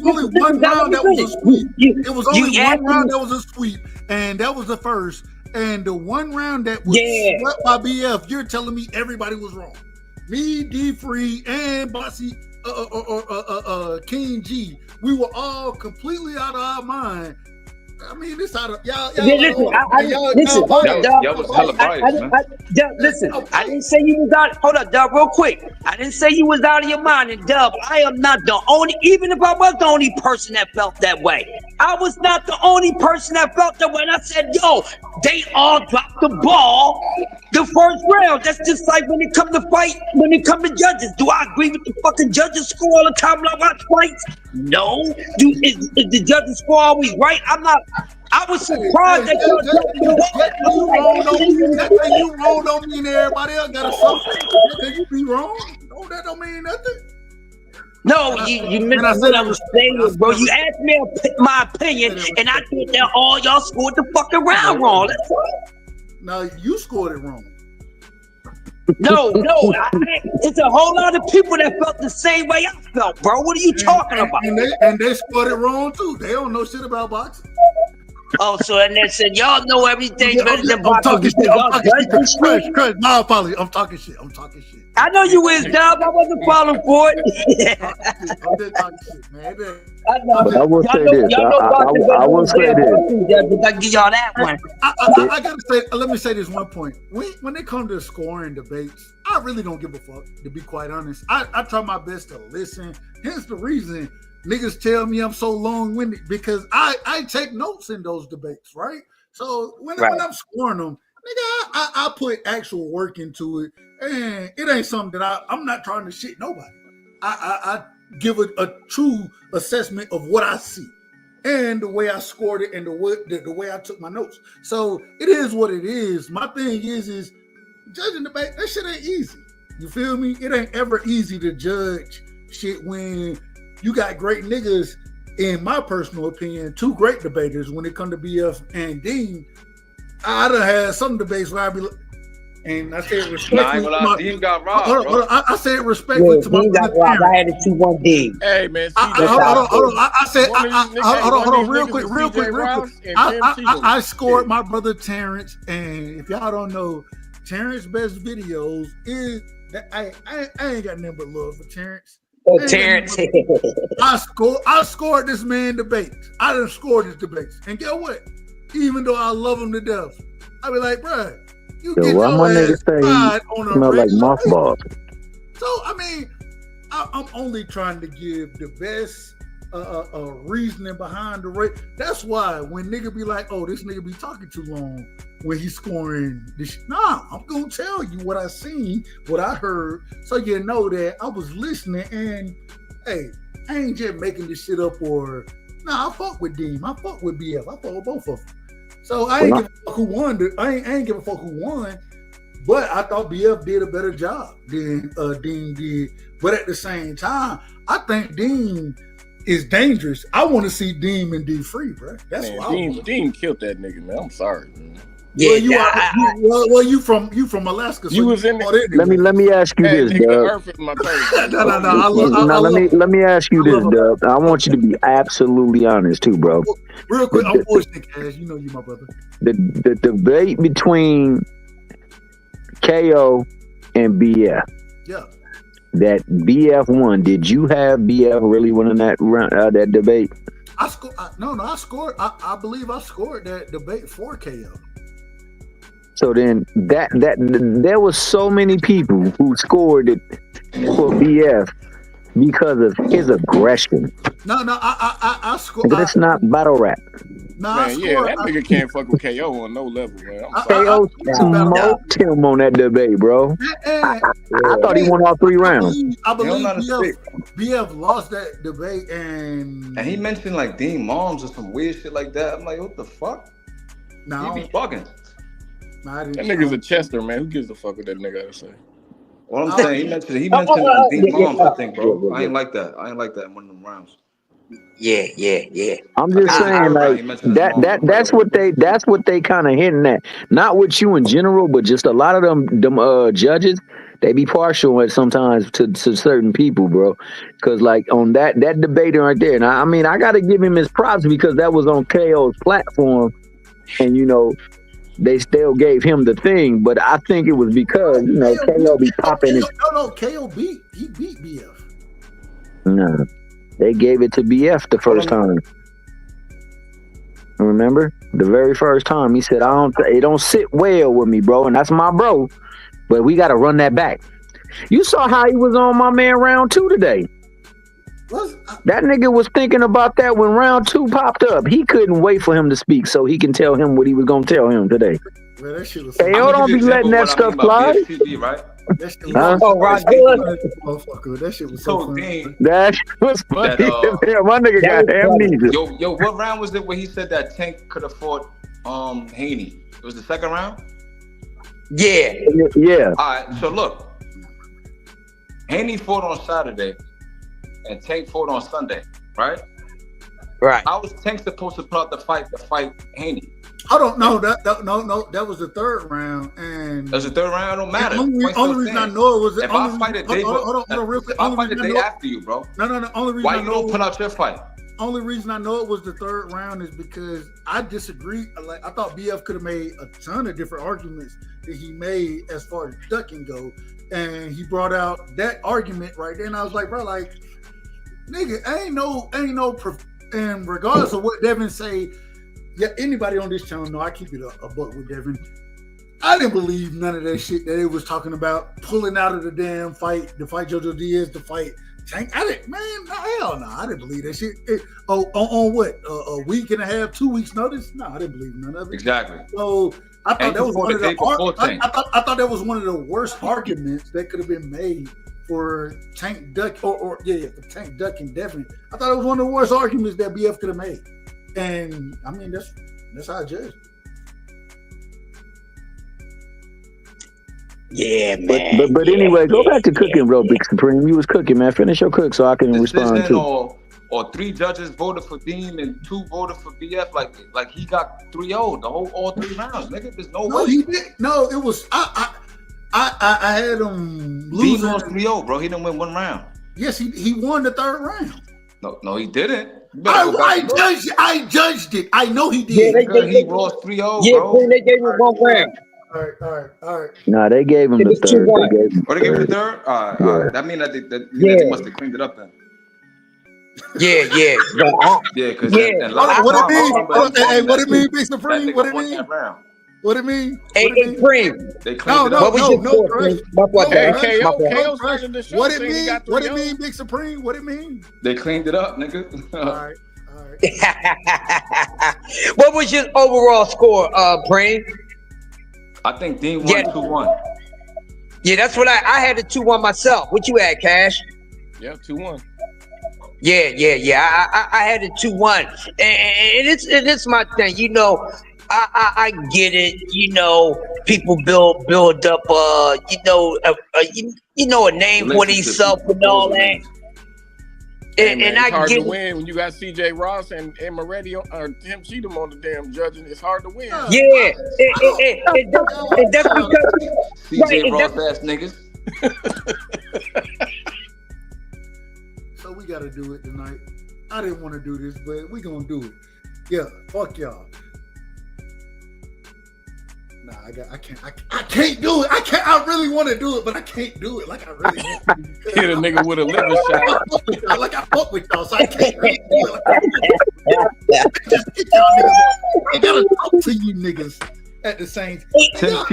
only one round that was a sweep. It was only one round that was a sweep, and that was the first. And the one round that was swept by BF, you're telling me everybody was wrong. Me, D Free, and Bossy, King G, we were all completely out of our mind. I mean, this out of y'all. Listen, Y'all was hella biased, man. Listen, I didn't say you was out. Hold up, Dub, real quick. I didn't say you was out of your mind. And Dub, I am not the only. Even if I was the only person that felt that way, I was not the only person that felt that way. And I said, yo, they all dropped the ball the first round. That's just like when it come to fight. When it come to judges, do I agree with the fucking judges score all the time when I watch fights? No. Is the judges score always right? I'm not. I was surprised that you wrong don't mean everybody else got a something. You be wrong. No, that don't mean nothing. No, you missed what I was saying, bro. You asked me my opinion, and I think that all y'all scored the fucking round wrong. That's all. No, you scored it wrong. No, it's a whole lot of people that felt the same way I felt, bro. What are you talking about? And they scored it wrong too. They don't know shit about boxing. Oh, so and they said y'all know everything better than I'm talking boxing. shit. Craig, my apologies. I'm talking shit. I know you is, Dub. I wasn't falling for it. I'm just talking shit, man. But I will say this. I will say this. I give y'all that one. I gotta say, let me say this one point. When it comes to scoring debates, I really don't give a fuck, to be quite honest. I try my best to listen. Hence the reason niggas tell me I'm so long-winded, because I take notes in those debates, right? So when I'm scoring them, nigga, I put actual work into it, and it ain't something that I'm not trying to shit nobody. I give it a true assessment of what I see and the way I scored it and the way I took my notes. So it is what it is. My thing is judging debate, that shit ain't easy. You feel me? It ain't ever easy to judge shit when you got great niggas, in my personal opinion, two great debaters when it come to BF and Dean. I done had some debates where I be, and I said respectfully. Dean got robbed, bro. I said respectfully to my Dean got robbed. I had to 2-1 Dean. Hey man, hold on, real quick. I scored my brother Terrence, and if y'all don't know, Terrence's best videos is that I ain't got nothing but love for Terrence. Oh, Terrence. I scored this man debates. I done scored his debates. And guess what? Even though I love him to death, I be like, bro, you get your ass fried on a smell like regular mothballs. So, I mean, I'm only trying to give the best reasoning behind the rate. That's why when nigga be like, oh, this nigga be talking too long when he's scoring this. Nah, I'm gonna tell you what I seen, what I heard, so you know that I was listening. And hey, I ain't just making this shit up. Or nah, I fuck with Dean, I fuck with BF, I fuck with both of them. So I ain't give a fuck who won. I ain't give a fuck who won. But I thought BF did a better job than Dean did. But at the same time, I think Dean is dangerous. I want to see Dean and D free, bro. That's man, what I want. Dean killed that nigga, man. I'm sorry, man. Yeah, you from Alaska. So you was in there. Let me ask you this, Dub. Let me ask you this, Dub. I want you to be absolutely honest too, bro. Real quick, I'm bullshit, Cash. You know you my brother. The debate between KO and BF. Yeah. That BF won. Did you have BF really winning that round, that debate? I scored. I scored. I believe I scored that debate for KO. So then that there was so many people who scored it for BF because of his aggression. No, I scored. It's not battle rap. No, man, that nigga can't fuck with KO on no level, man. KO smoked him on that debate, bro. I thought he won all 3 rounds. I believe BF lost that debate, and he mentioned like Dean moms or some weird shit like that. I'm like, what the fuck? No, he be bugging. That nigga's a Chester, man. Who gives a fuck what that nigga gotta say? Well, I'm saying he mentioned Dean moms, I think, bro. I ain't like that. I ain't like that in one of them rounds. Yeah. I'm just saying, like that's what they kind of hinting at. Not with you in general, but just a lot of them judges. They be partial at sometimes to certain people, bro. Because like on that debate right there, and I mean I got to give him his props because that was on KO's platform, and you know they still gave him the thing. But I think it was because you know KO be popping it. No, KO beat BF. Nah, they gave it to BF the first time. Remember the very first time he said, it don't sit well with me, bro, and that's my bro. But we got to run that back. You saw how he was on my man round 2 today. That nigga was thinking about that when round 2 popped up. He couldn't wait for him to speak so he can tell him what he was gonna tell him today. Man, that shit was Hey, yo, don't be letting that stuff fly. Right? That shit was Huh? That shit was so funny. That was funny. My nigga got amnesia. Yo, what round was it where he said that Tank could have fought Haney? It was the second round? Yeah. Yeah. All right, so look. Haney fought on Saturday and Tank fought on Sunday, right? Right. How was Tank supposed to put out the fight Haney? I don't know. That was the third round, and that's the third round. It don't matter. Only reason I know it was if I fight a day, I fight the day after you, bro. No. Only reason why you don't put out your fight? Only reason I know it was the third round is because I disagree. Like I thought BF could have made a ton of different arguments that he made as far as ducking go, and he brought out that argument right there, and I was like, bro, like, nigga, ain't no. And regardless of what Devin say. Yeah, anybody on this channel know I keep it a buck with Devin. I didn't believe none of that shit that it was talking about pulling out of the damn fight, to fight JoJo Diaz, to fight Tank. I didn't, man, hell no, I didn't believe that shit. On what, a week and a half, 2 weeks notice? No, I didn't believe none of it. Exactly. So I thought that was one of the I thought that was one of the worst arguments that could have been made for Tank Duck for Tank Duck and Devin. I thought it was one of the worst arguments that BF could have made. And I mean that's how I judge. Yeah, man. But anyway, go back to cooking, bro, Big Supreme. You was cooking, man. Finish your cook so I can respond too. Or 3 judges voted for Dean and 2 voted for BF. Like he got 3-0 all 3 rounds, nigga. There's no way. He did. No, it was I had him losing. Dean lost 3-0, bro. He didn't win 1 round. Yes, he won the 3rd round. No, he didn't. I judged it. I know he did. Yeah, he lost 3-0, yeah, bro. They gave him 1 round. All right. Nah, they gave him the 3rd. They gave him the 3rd? All right. That means that they must have cleaned it up then. Yeah. Because what it mean, Big Supreme? What it mean? What it mean? Hey, Supreme. They cleaned it up. No, Chris. KO What it mean? What it mean, Big Supreme? What it mean? They cleaned it up, nigga. All right. What was your overall score, Preem? I think Dean won 2-1. Yeah, that's what I had a 2-1 myself. What you had, Cash? Yeah, 2-1. Yeah. I had a 2-1, and it's my thing. You know, I get it. You know, people build up. A name for themselves and all that. And it's I hard get to win when you got CJ Ross and Moretti or Tim Cheatham on the damn judging. It's hard to win. Yeah, and that's because CJ Ross ass niggas. So we gotta do it tonight. I didn't want to do this, but we gonna do it. Yeah, fuck y'all. Nah, I can't do it. I really want to do it, but I can't do it. Like I really want to. Hit a nigga with a liver shot. Like I fuck with y'all, so I can't really do it. Just get y'all niggas. I gotta talk to you niggas at the same time.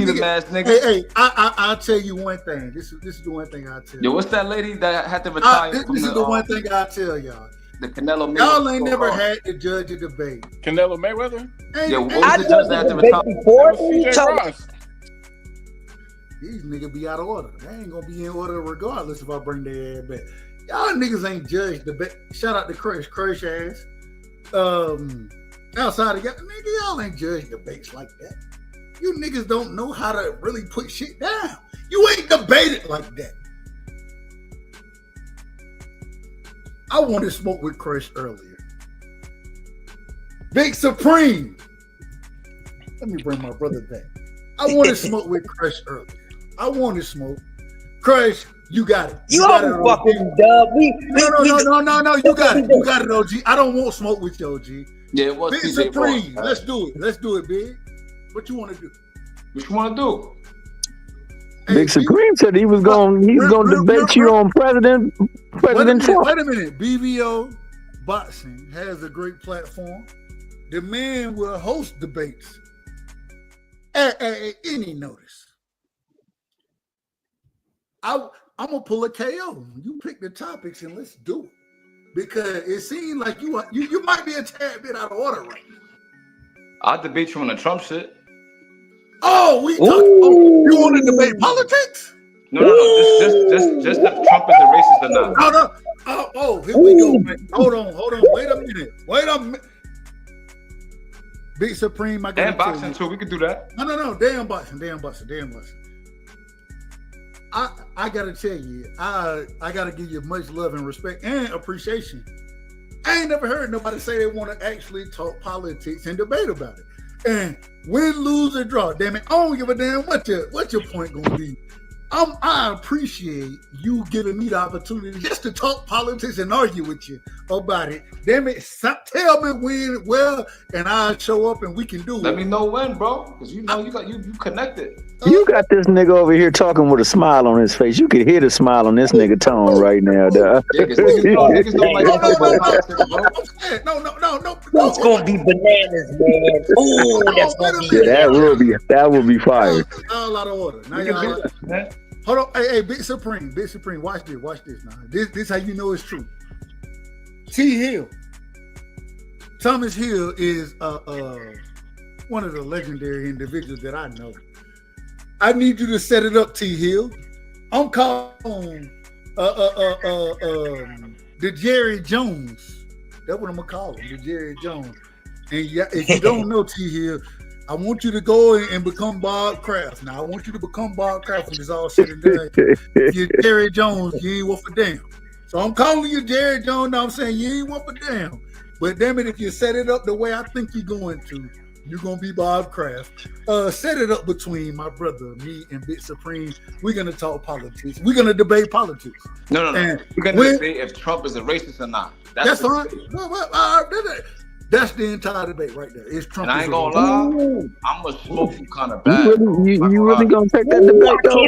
Hey, I'll tell you one thing. This is the one thing I'll tell you. Yo, what's that lady that had to retire? This is the one thing I'll tell y'all. The Canelo Mayweather. Y'all ain't never had to judge a debate. Canelo Mayweather? Yeah, what was the judge that had to retire? CJ Ross. These niggas be out of order. They ain't gonna be in order regardless if I bring their ass back. Y'all niggas ain't judged debate. Shout out to Crush ass. Outside of y'all ain't judged debates like that. You niggas don't know how to really put shit down. You ain't debated like that. I wanted to smoke with Crush earlier. Big Supreme. Let me bring my brother back. I wanted to smoke with Crush earlier. I wanted to smoke. Crush, you got it. You got always it, fucking dub. No. You got it. You got it, OG. I don't want smoke with you, OG. Yeah, it was Big TJ Supreme. Ross. Let's do it. Let's do it, Big. What you want to do? What you want to do? Big Supreme said he was going. He's going to debate you on President Trump. Wait a minute. BBO Boxing has a great platform. The man will host debates at any notice. I'm gonna pull a KO. You pick the topics and let's do it, because it seems like you might be a tad bit out of order right now. I'll debate you on the Trump shit. Oh, you want to debate politics? No. Just if Trump is a racist or not. No. Oh, here we go. Man. Hold on. Wait a minute. Big Supreme, I got and boxing too. We could do that. No. Damn boxing. I gotta tell you, I gotta give you much love and respect and appreciation. I ain't never heard nobody say they want to actually talk politics and debate about it. And win, lose, or draw, damn it, I don't give a damn what your point gonna be. I appreciate you giving me the opportunity just to talk politics and argue with you about it. Damn it, tell me when, where, and I'll show up and we can do it. Let me know when, bro, because you know you connected. You got this nigga over here talking with a smile on his face. You can hear the smile on this nigga tone right now, dog. Niggas don't like to talk about politics, bro. No. It's gonna be bananas, man. Ooh, that's gonna be bananas. That will be fire. All out of order. Now y'all, hold on, hey, Big Supreme, watch this now. This how you know it's true. T. Hill, Thomas Hill is one of the legendary individuals that I know. I need you to set it up, T. Hill. I'm calling the Jerry Jones. That's what I'm gonna call him, the Jerry Jones. And if you don't know T. Hill, I want you to go and become Bob Kraft. Now I want you to become Bob Kraft when it's all said and done. If you're Jerry Jones, you ain't worth a damn. So I'm calling you Jerry Jones. Now I'm saying you ain't worth a damn. But damn it, if you set it up the way I think you're going to, you're gonna be Bob Kraft. Set it up between my brother, me, and Big Supreme. We're gonna talk politics. We're gonna debate politics. No. And We're gonna debate if Trump is a racist or not. That's fine. That's the entire debate right there. It's Trump. And I ain't gonna lie, I'm gonna smoke you kind of bad. You really gonna take that debate though?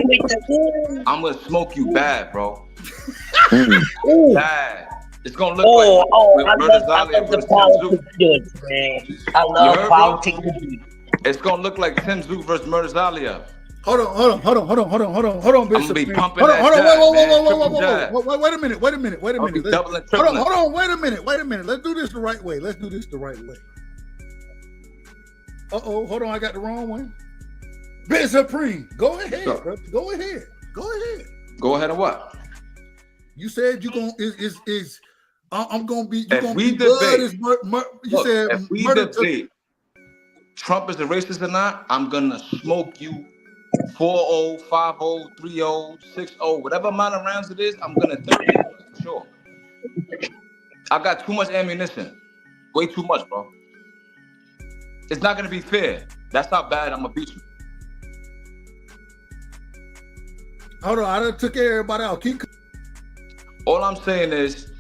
I'm gonna smoke you bad, bro. Bad. It's gonna look like I love the politics goods, man. I love politics. It's gonna look like Tim Zoo versus Murder Zalia. Hold on, Big I'm gonna be pumping that Wait a minute. Hold on, wait a minute. Let's do this the right way. Hold on, I got the wrong one. Big Supreme, go ahead, bro. Go ahead. Go ahead and what? You said you gonna I'm gonna be. If we debate, Trump is a racist or not, I'm gonna smoke you 4-0, 5-0, 3-0, 6-0, whatever amount of rounds it is, I'm gonna 30 for sure. I got too much ammunition. Way too much, bro. It's not gonna be fair. That's how bad I'm gonna beat you. Hold on, I done took everybody out. All I'm saying is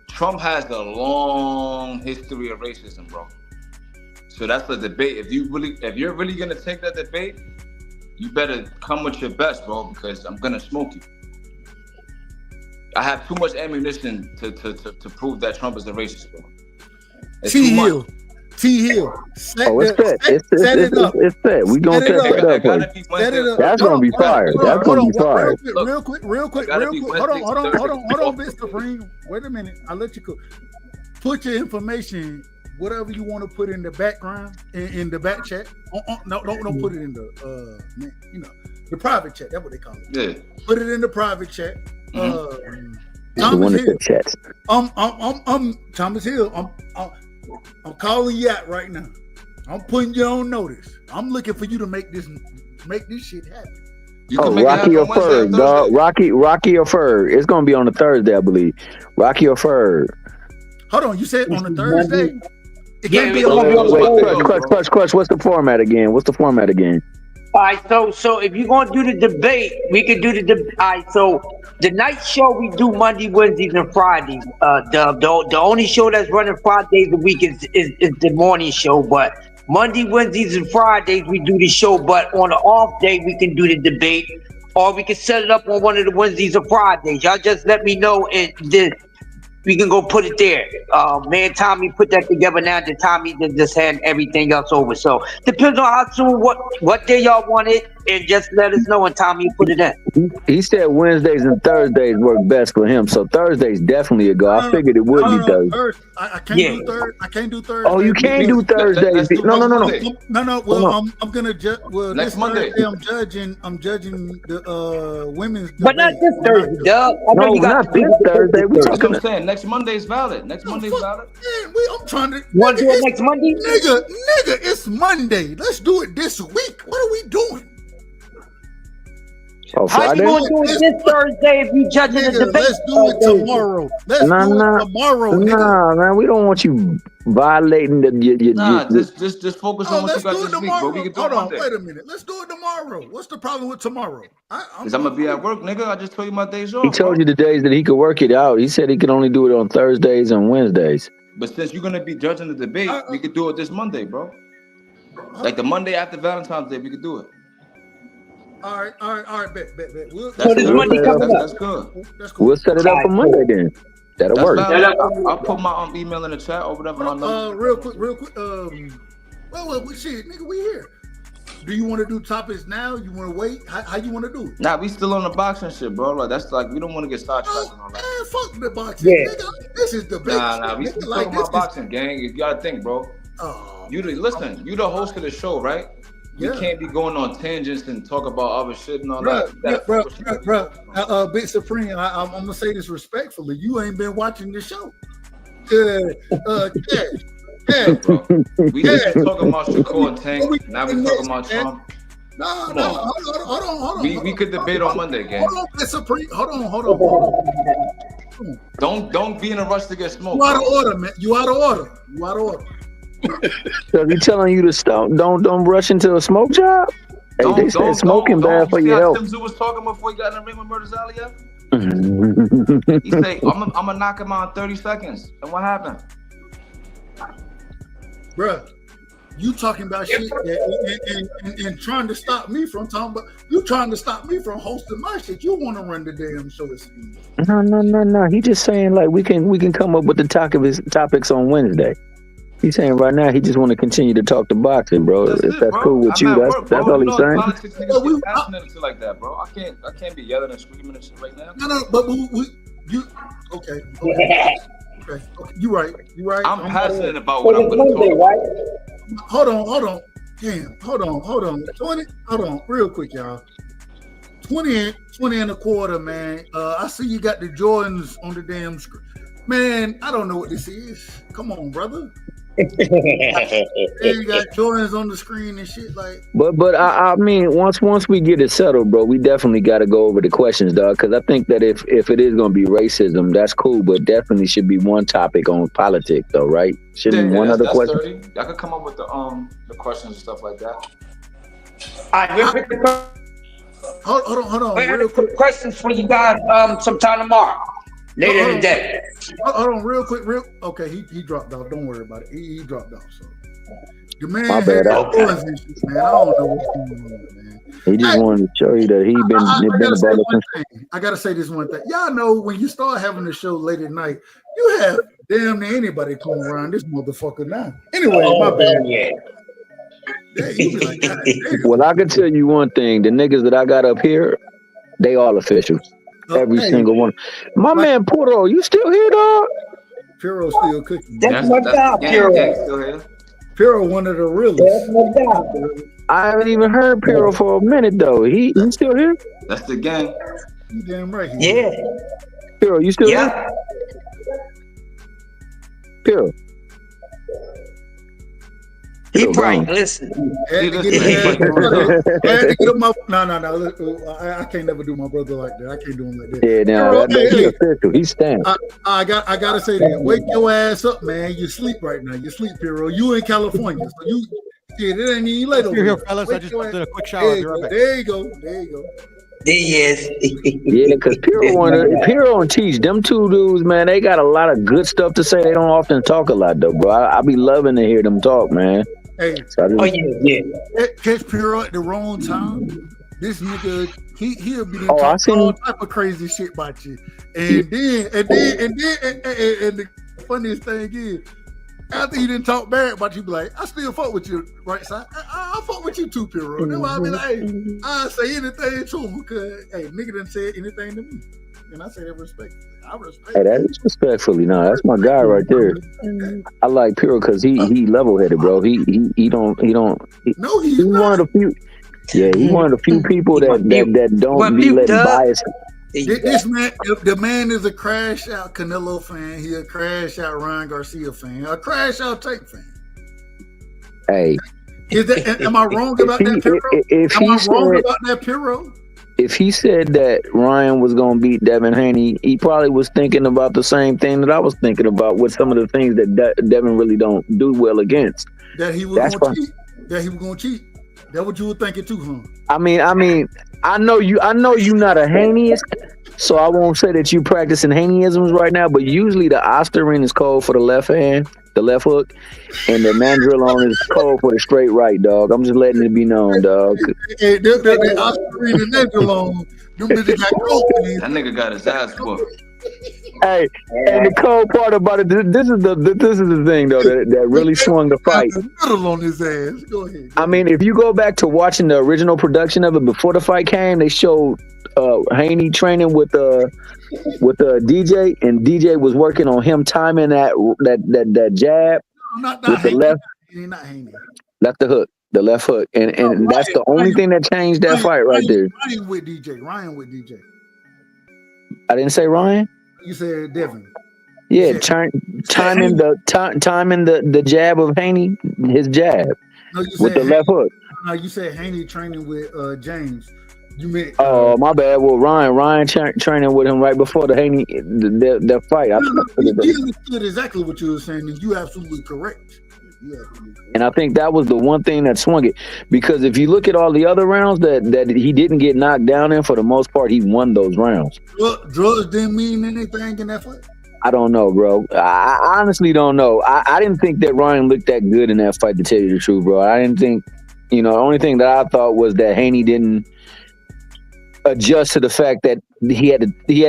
Trump has a long history of racism, bro. So that's the debate. If you're really gonna take that debate, you better come with your best, bro, because I'm gonna smoke you. I have too much ammunition to prove that Trump is a racist, bro. T. Hill. Set it up. It's set. We gonna set it up. That's gonna be fire. That's gonna be fire. Real quick. Hold on, Mr. Supreme. Wait a minute. I'll let you go. Put your information, whatever you want to put in the background, in the back chat. No, don't put it in the the private chat. That's what they call it. Yeah. Put it in the private chat. Thomas Hill. I'm Thomas Hill. I'm calling you out right now. I'm putting you on notice. I'm looking for you to make this shit happen. Rocky or Ferg, dog. Rocky or Ferg. It's gonna be on the Thursday, I believe. Rocky or Ferg. Hold on, you said on the Thursday? It can't be on Crush. What's the format again? All right, so if you're gonna do the debate, we can do the debate. All right, so the night show we do Monday, Wednesdays, and Fridays. The only show that's running 5 days a week is the morning show. But Monday, Wednesdays, and Fridays we do the show. But on the off day we can do the debate, or we can set it up on one of the Wednesdays or Fridays. Y'all just let me know, and then we can go put it there. Man, Tommy put that together now. The Tommy just had everything else over. So depends on how soon, what day y'all want it, and just let us know, and Tommy put it in. He said Wednesdays and Thursdays work best for him, so Thursdays definitely a go. I figured it would be Thursday. I can't do Thursday. I can't do Thursday. Oh, you can't do Thursdays. No. No. Well, I'm gonna judge. Well, Next Monday. Thursday, I'm judging the women's. But not this Thursday, Doug. No, not this Thursday. We That's what I'm talking. saying. Next Monday's valid. Next Monday's valid. Man, I'm trying to. Want to do it next Monday? Nigga, it's Monday. Let's do it this week. What are we doing? Oh, How you Friday? gonna do it this Thursday if you judging the debate? Let's do it tomorrow. Let's do it tomorrow. Nah, man, we don't want you violating the. Just focus on what you got this week, bro. We can do it Hold on, Monday. wait a minute. Let's do it tomorrow. What's the problem with tomorrow? Cause I'm gonna be at work, nigga. I just told you my days off. He told you the days that he could work it out. He said he could only do it on Thursdays and Wednesdays. But since you're gonna be judging the debate, we could do it this Monday, bro. Like the Monday after Valentine's Day, we could do it. All right, bet. That's good. That's good. We'll set it up for Monday then. That'll work. I'll put my email in the chat or whatever. My number. Real quick. Well, shit, nigga, we here. Do you want to do topics now? You want to wait? How you want to do it? Nah, we still on the boxing shit, bro. Like that's like we don't want to get sidetracked and all that. Man, fuck the boxing. Yeah. Nigga, this is the big Nah, we shit, still nigga. talking about boxing, gang. You gotta think, bro. You the host of the show, right? You can't be going on tangents and talk about other shit and all that. Bro, Big Supreme, I'm gonna say this respectfully. You ain't been watching the show. Bro. We just been talking about Shakur and Tank. Now we talking about Trump. No, hold on. We could debate on Monday, gang. Hold on, Big Supreme. Hold on. Don't be in a rush to get smoked. You out of order, man. You out of order. So he telling you to stop? Don't rush into a smoke job. Hey, they said smoking bad for your health. Tim Zoo was talking before he got in the ring with Murder Zalia. He said, "I'm gonna knock him out in 30 seconds." And what happened? Bruh, you talking about shit and trying to stop me from talking about. You trying to stop me from hosting my shit. You want to run the damn show. No. He just saying like we can come up with the topics on Wednesday. He's saying right now he just want to continue to talk to boxing, bro. If that's cool with you, that's all he's saying. Politics niggas get passionate and shit like that, bro. I can't be yelling and screaming and shit right now. No, but you okay. You right. I'm passionate about what I'm gonna talk about. Hold on. Damn, hold on. 20, hold on, real quick, y'all. 20 and a quarter, man. I see you got the Jordans on the damn screen. Man, I don't know what this is. Come on, brother. You got Jordans on the screen and shit like. But I mean, once we get it settled, bro, we definitely got to go over the questions, dog. Because I think that if it is gonna be racism, that's cool. But definitely should be one topic on politics, though, right? Shouldn't one other question? 30. I could come up with the questions and stuff like that. Hold on. Real quick questions for you guys. Sometime tomorrow. Later in the day. Hold on, real quick. Okay, he dropped off. Don't worry about it. He dropped off. So the man My bad. man. I don't know what's going on, man. He just wanted to show you that he been I gotta say this one thing. Y'all know when you start having the show late at night, you have damn near anybody come around this motherfucker now. Anyway, my bad. Yeah. Well, I can tell you one thing: the niggas that I got up here, they all officials. Every single one. My man Puro, you still here, dog? Puro's still cooking. That's my job, Puro. Puro, one of the realest. That's my job. I haven't even heard Puro for a minute though. He still here? That's the gang. You damn right. Yeah. Puro, you still here? Puro. He right. Listen. No. I can't never do my brother like that. I can't do him like that. Yeah, now he official. He stands. I gotta say that. Wake your ass up, man. You sleep right now. You sleep, Puro. You in California, so Shit, it ain't even late over Here, here. fellas. I Wait just till did a quick shower. I'll be right back. There you go. There you go. He is. Yeah, because Piro and Teach, them two dudes, man, they got a lot of good stuff to say. They don't often talk a lot, though, bro. I be loving to hear them talk, man. Hey, So I just, catch Piro at the wrong time. This nigga, he'll be Oh, I talking seen all him. type of crazy shit about you. And the funniest thing is, after he didn't talk bad about you, be like, I still fuck with you, right side. I fuck with you too, Piro. That's why I be like, hey, I say anything to him because, hey, nigga didn't say anything to me. And I say that respectfully. I respect Hey, that is respectfully. No, that's my guy right there. I like Piro because he level headed, bro. He don't. No, he's one of the few. Yeah, he's one of the few people that don't be letting bias. This man, if the man is a crash out Canelo fan, he a crash out Ryan Garcia fan, a crash out Tank fan. Hey, is that? Am I wrong about that, Piro? Am I wrong about that, Piro? If he said that Ryan was gonna beat Devin Haney, he probably was thinking about the same thing that I was thinking about with some of the things that Devin really don't do well against. That he was gonna cheat. That he was gonna cheat. That what you were thinking too, huh? I mean, I know you not a Haneyist, so I won't say that you practicing Haneyisms right now, but usually the Osterine is cold for the left hand, the left hook, and the mandrillon is cold for the straight right, dog. I'm just letting it be known, dog. Hey, the Osterine and mandrillon, them bitches got cold. That nigga got his ass whooped. Hey, and the cold part about it, this is the thing though that really swung the fight. On his ass. Go ahead. I mean, if you go back to watching the original production of it before the fight came, they showed Haney training with DJ, and DJ was working on him timing that jab with the left. Not Haney. That's the hook, the left hook, and that's the only thing that changed that fight right there. Ryan with DJ. I didn't say Ryan. You said Devin. Yeah, timing the jab of Haney, his jab with the left hook. No, you said Haney training with James. You meant oh my bad. Well, Ryan training with him right before the Haney the fight. You understood exactly what you were saying, and you absolutely correct. And I think that was the one thing that swung it, because if you look at all the other rounds that he didn't get knocked down in, for the most part, he won those rounds. Drugs didn't mean anything in that fight? I don't know, bro. I honestly don't know. I didn't think that Ryan looked that good in that fight, to tell you the truth, bro. I didn't think, the only thing that I thought was that Haney didn't adjust to the fact that he had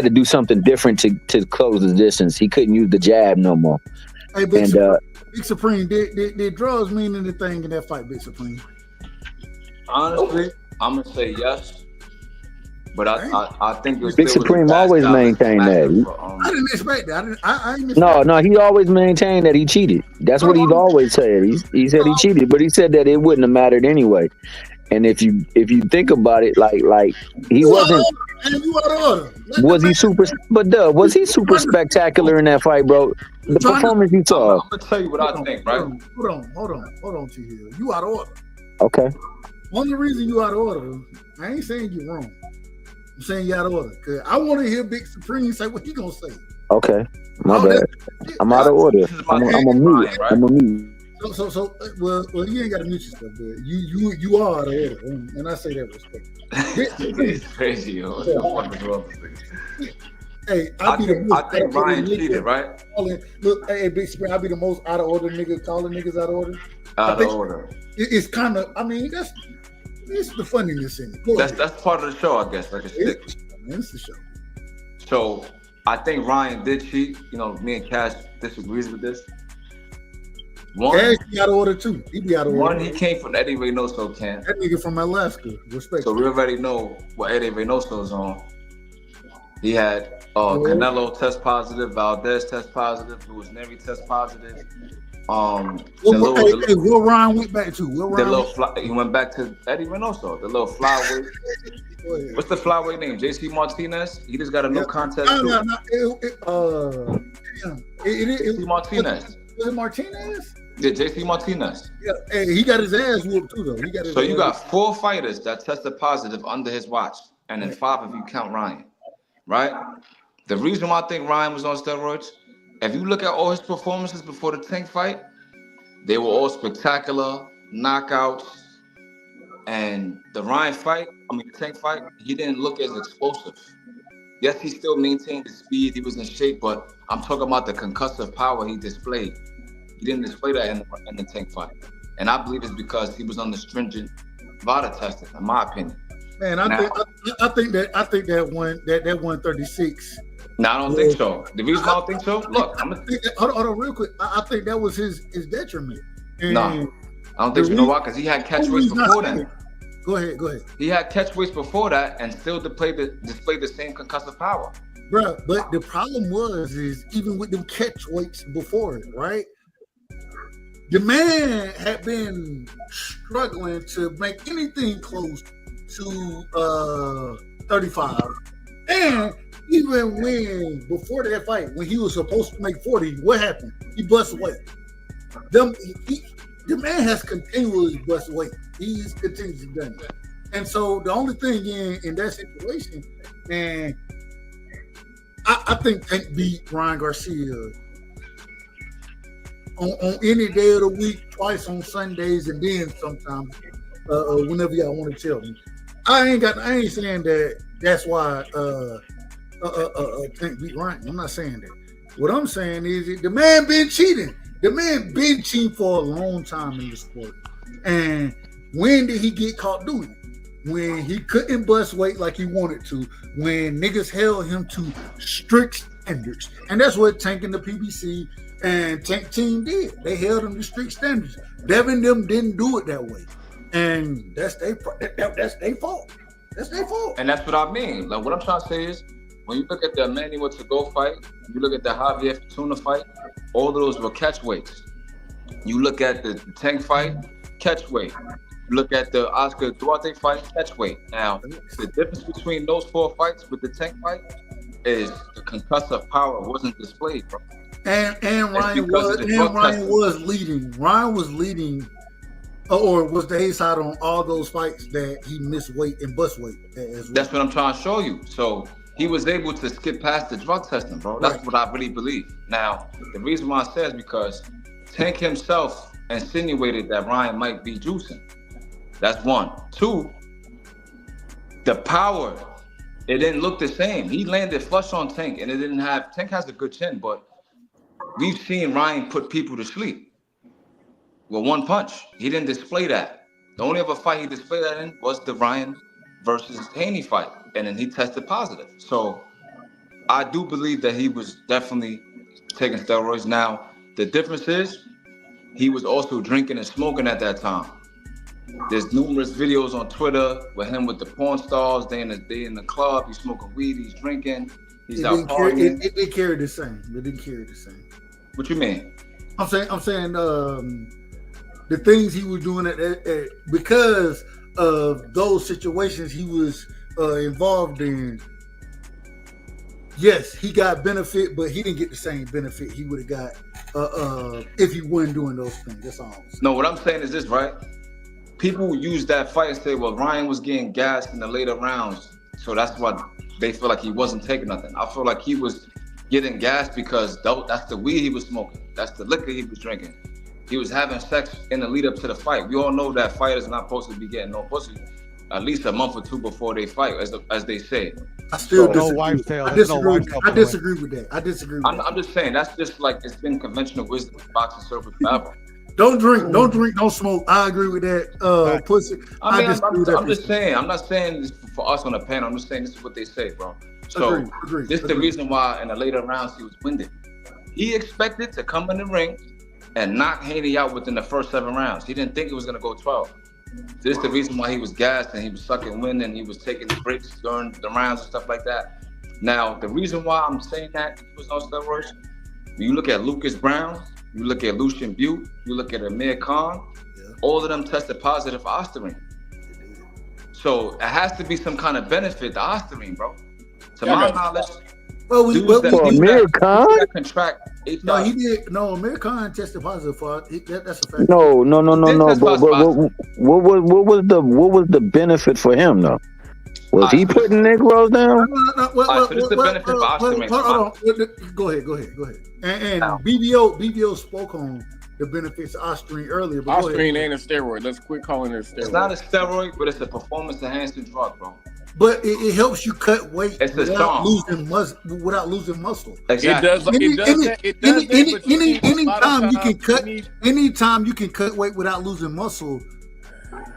to do something different to close the distance. He couldn't use the jab no more. Hey, Big Supreme, did drugs mean anything in that fight, Big Supreme? Honestly, I'm gonna say yes, but I think Big Supreme always maintained that. I didn't expect that. I didn't expect No, he always maintained that he cheated. That's what he's always said. He said he cheated, but he said that it wouldn't have mattered anyway. And if you think about it, like he wasn't. Was he super? But was he super spectacular in that fight, bro? The performance you saw. I'm gonna tell you what I think, right? Hold on, T-Hill. You out of order. Okay. Only reason you out of order, I ain't saying you wrong. I'm saying you out of order. Cause I want to hear Big Supreme say what he gonna say. Okay. My bad. I'm out of order. I'm a mute. Right? I'm a mute. So, well, you ain't got to mute yourself, but you are out of order, and I say that respectfully. It's crazy, yo. Hey, I think Ryan cheated, right? Look, hey, Big Spring, I'll be the most out of order nigga calling niggas out of order. Out of order. It's kind of, it's the funniness in it. That's part of the show, I guess. Like a stick. It's the show. So I think Ryan did cheat. Me and Cash disagrees with this. Cash be out of order too. He be out of order. One, he came from Eddie Reynoso camp. That nigga from Alaska. Respect. So we already know what Eddie Reynoso's on. He had Canelo test positive, Valdez test positive, Luis Neri test positive. Will Ryan went back to? He went back to Eddie Reynoso, the little flyweight. What's the flyweight name? JC Martinez. He just got a new contest. JC Martinez. Was it Martinez? Yeah, JC Martinez. Yeah, hey, he got his ass whooped too, though. So you got 4 fighters that tested positive under his watch, and then 5 if you count Ryan, right? The reason why I think Ryan was on steroids, if you look at all his performances before the Tank fight, they were all spectacular. knockouts, and the Ryan fight, the Tank fight, he didn't look as explosive. Yes, he still maintained the speed, he was in shape, but I'm talking about the concussive power he displayed. He didn't display that in the Tank fight. And I believe it's because he was under stringent VADA testing, in my opinion. Man, I think that 136. No, I don't think so. The reason I don't think so, look, hold on real quick. I think that was his detriment. No, I don't think so. You know why? Because he had catchweights before that. Go ahead. He had catchweights before that and still displayed the same concussive power. Bro, but the problem is even with them catchweights before it, right? The man had been struggling to make anything close to 35. And even when, before that fight, when he was supposed to make 40, what happened? He bust weight. The man has continually bust weight. He's continuously done it. And so the only thing in that situation, and I think Tank beat Ryan Garcia on any day of the week, twice on Sundays, and then sometimes whenever y'all want to tell me. I ain't saying that's why Tank beat Ryan. I'm not saying that. What I'm saying is the man been cheating. The man been cheating for a long time in the sport. And when did he get caught doing it? When he couldn't bust weight like he wanted to, when niggas held him to strict standards. And that's what Tank and the PBC and Tank team did. They held him to strict standards. Devin them didn't do it that way. And that's their fault. That's their fault. And that's what I mean. Like, what I'm trying to say is, when you look at the Emmanuel to-go fight, you look at the Javier Fortuna fight, all of those were catchweights. You look at the Tank fight, catchweight. You look at the Oscar Duarte fight, catchweight. Now, the difference between those four fights with the Tank fight is the concussive power wasn't displayed, bro. And Ryan was leading. Ryan was leading, or was the A side on all those fights that he missed weight and bust weight as well. That's what I'm trying to show you. So he was able to skip past the drug testing, bro. That's what I really believe. Now, the reason why I say is because Tank himself insinuated that Ryan might be juicing. That's one. Two, the power, it didn't look the same. He landed flush on Tank, and it didn't have, Tank has a good chin, but we've seen Ryan put people to sleep with one punch. He didn't display that. The only other fight he displayed that in was the Ryan versus Haney fight, and then he tested positive. So I do believe that he was definitely taking steroids. Now, the difference is he was also drinking and smoking at that time. There's numerous videos on Twitter with him with the porn stars. They in the club, he's smoking weed, he's drinking, he's out partying. It didn't carry the same. It didn't carry the same. What you mean? I'm saying the things he was doing because of those situations he was involved in. Yes, he got benefit, but he didn't get the same benefit he would have got if he wasn't doing those things. That's all. No, what I'm saying is this, right? People use that fight and say, well, Ryan was getting gassed in the later rounds, so that's why they feel like he wasn't taking nothing. I feel like he was getting gassed because that's the weed he was smoking. That's the liquor he was drinking. He was having sex in the lead up to the fight. We all know that fighters are not supposed to be getting no pussy at least a month or two before they fight, as they say. I still no wife tale. I disagree with that. I'm just saying that's just like it's been conventional wisdom in boxing circles forever. Don't drink, don't smoke. I agree with that. Pussy. I'm just saying. I'm not saying this for us on the panel. I'm just saying this is what they say, bro. So this is the reason why in the later rounds he was winded. He expected to come in the ring and knock Haney out within the first 7 rounds. He didn't think it was gonna go 12. This is the reason why he was gassed and he was sucking wind and he was taking breaks during the rounds and stuff like that. Now, the reason why I'm saying that he was on steroids, when you look at Lucas Brown, you look at Lucian Butte, you look at Amir Khan, all of them tested positive for ostarine. So it has to be some kind of benefit to ostarine, bro. To my knowledge, Amir Khan contract HIV. No, he did. No, Amir Khan tested positive for that's a fact. No. But what was the benefit for him though? Was he putting Negroes down? So this is the benefit for ostarine. Hold on. Go ahead. And BBO spoke on the benefits of Ostarine earlier. But Ostarine ain't a steroid. Let's quit calling it a steroid. It's not a steroid, but it's a performance enhancing drug, bro. But it helps you cut weight It's a without song. losing muscle. Exactly. Anytime you can cut weight without losing muscle,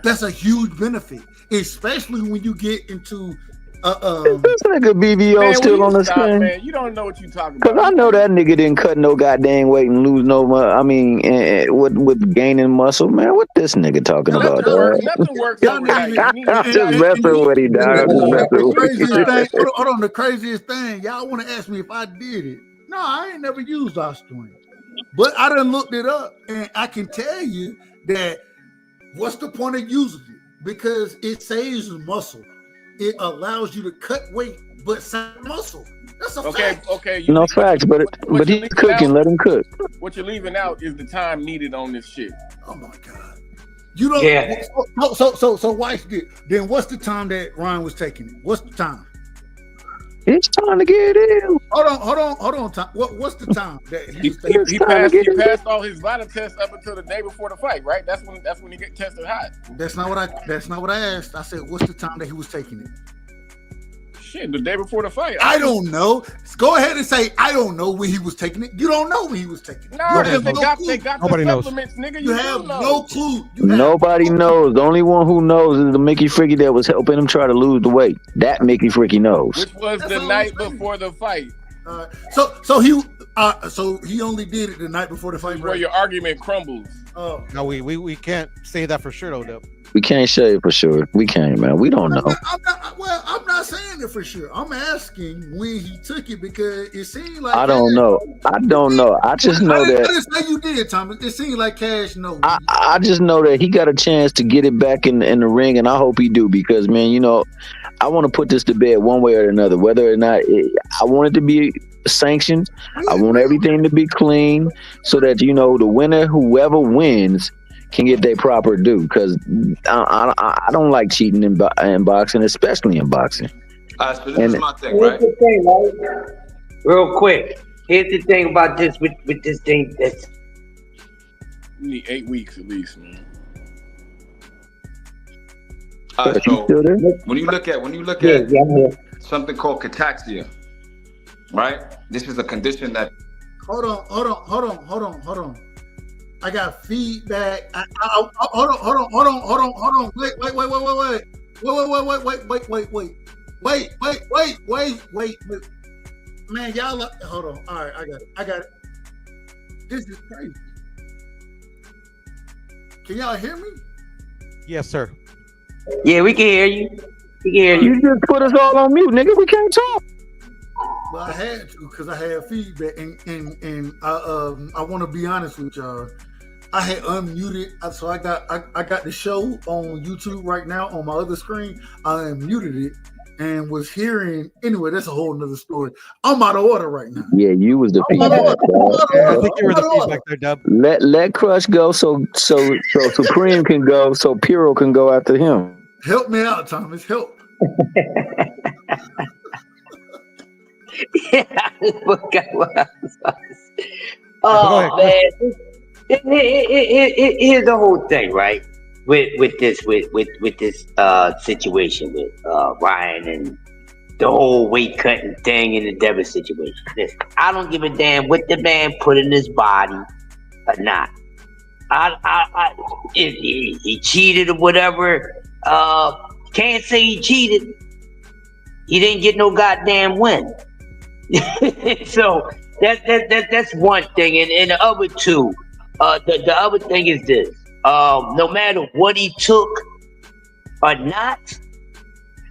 that's a huge benefit. Especially when you get into This nigga BBO Man, still will on you the stop, screen. man? You don't know what you talking about. Cause I know that nigga didn't cut no goddamn weight and lose no. With gaining muscle, man. What this nigga talking about? Nothing works overnight. I'm just messing with him, dog. I'm just messing with craziest him. thing, hold on, the craziest thing, y'all want to ask me if I did it. No, I ain't never used Ostarine. But I done looked it up, and I can tell you that what's the point of using it? Because it saves muscle. It allows you to cut weight, but save muscle. That's a fact. Okay. No facts, but he's cooking. Let him cook. What you're leaving out is the time needed on this shit. Oh my god. You don't. Yeah. So wife did. Then what's the time that Ryan was taking it? What's the time? It's time to get in. Hold on. Time. What's the time that He passed all his vital tests up until the day before the fight, right? That's when he get tested hot. That's not what I asked. I said, what's the time that he was taking it? Shit, the day before the fight. I don't know. Go ahead and say I don't know when he was taking it. You don't know when he was taking it. No, they got Nobody the knows. supplements, nigga. You have no clue. Nobody knows. The only one who knows is the Mickey Freaky that was helping him try to lose the weight. That Mickey Freaky knows. Which was the night before the fight. So he only did it the night before the fight. Where your argument crumbles. Oh no, we can't say that for sure, though. Dub. We can't say it for sure. We can't, man. We don't know. I'm not saying it for sure. I'm asking when he took it because it seemed like I don't know. I just know I that. didn't say you did, Thomas. It seemed like Cash knows. I just know that he got a chance to get it back in the ring, and I hope he do because, man, you know, I want to put this to bed one way or another. Whether or not I want it to be sanctioned, I want everything to be clean so that, you know, the winner, whoever wins, can get their proper due. Because I don't like cheating in boxing, especially in boxing. So this is my thing, right? Here's the thing, right? Real quick. Here's the thing about this with this thing. You need 8 weeks at least, man. So when you look at something called cataxia, right? This is a condition that. Hold on. I got feedback. Hold on. Wait. Man, y'all, hold on. All right, I got it. This is crazy. Can y'all hear me? Yes, sir. Yeah, we can hear you. You just put us all on mute, nigga. We can't talk. Well, I had to because I had feedback, and I want to be honest with y'all. I had unmuted, so I got the show on YouTube right now on my other screen. I unmuted it and was hearing. Anyway, that's a whole nother story. I'm out of order right now. Yeah, you was the feedback. I think you were the feedback there, Dub. Let Crush go so Supreme can go, so Puro can go after him. Help me out, Thomas. Help. Oh man, here's the whole thing, right? With this situation with Ryan and the whole weight cutting thing and the Devin situation. Listen, I don't give a damn what the man put in his body or not. If he cheated or whatever, can't say he cheated. He didn't get no goddamn win. So that's one thing, and the other two, the other thing is this: no matter what he took or not,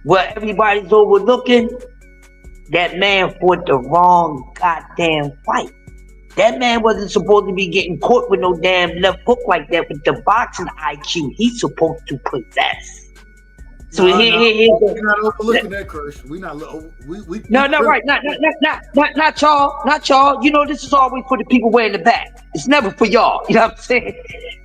what everybody's overlooking, that man fought the wrong goddamn fight. That man wasn't supposed to be getting caught with no damn left hook like that with the boxing IQ he's supposed to possess. So we're not overlooking that, Chris. We not right. Not y'all. You know, this is always for the people way in the back. It's never for y'all. You know what I'm saying?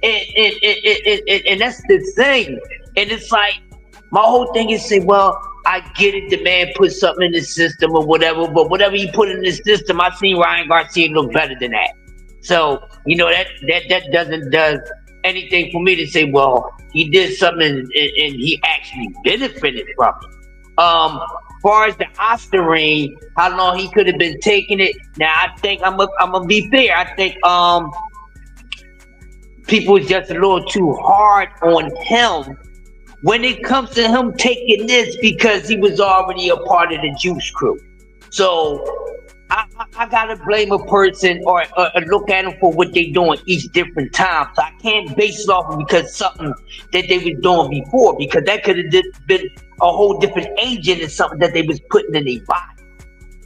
And that's the thing. And it's like my whole thing is say, well, I get it. The man put something in the system or whatever, but whatever he put in the system, I seen Ryan Garcia look better than that. So, you know, that doesn't does anything for me to say, well, he did something and he actually benefited from it. Far as the Oscar reign, how long he could have been taking it. Now I think I'm gonna be fair. I think people was just a little too hard on him when it comes to him taking this because he was already a part of the Juice Crew. So I gotta blame a person or look at them for what they doing each different time. So I can't base it off of because something that they was doing before, because that could have been a whole different agent and something that they was putting in their body.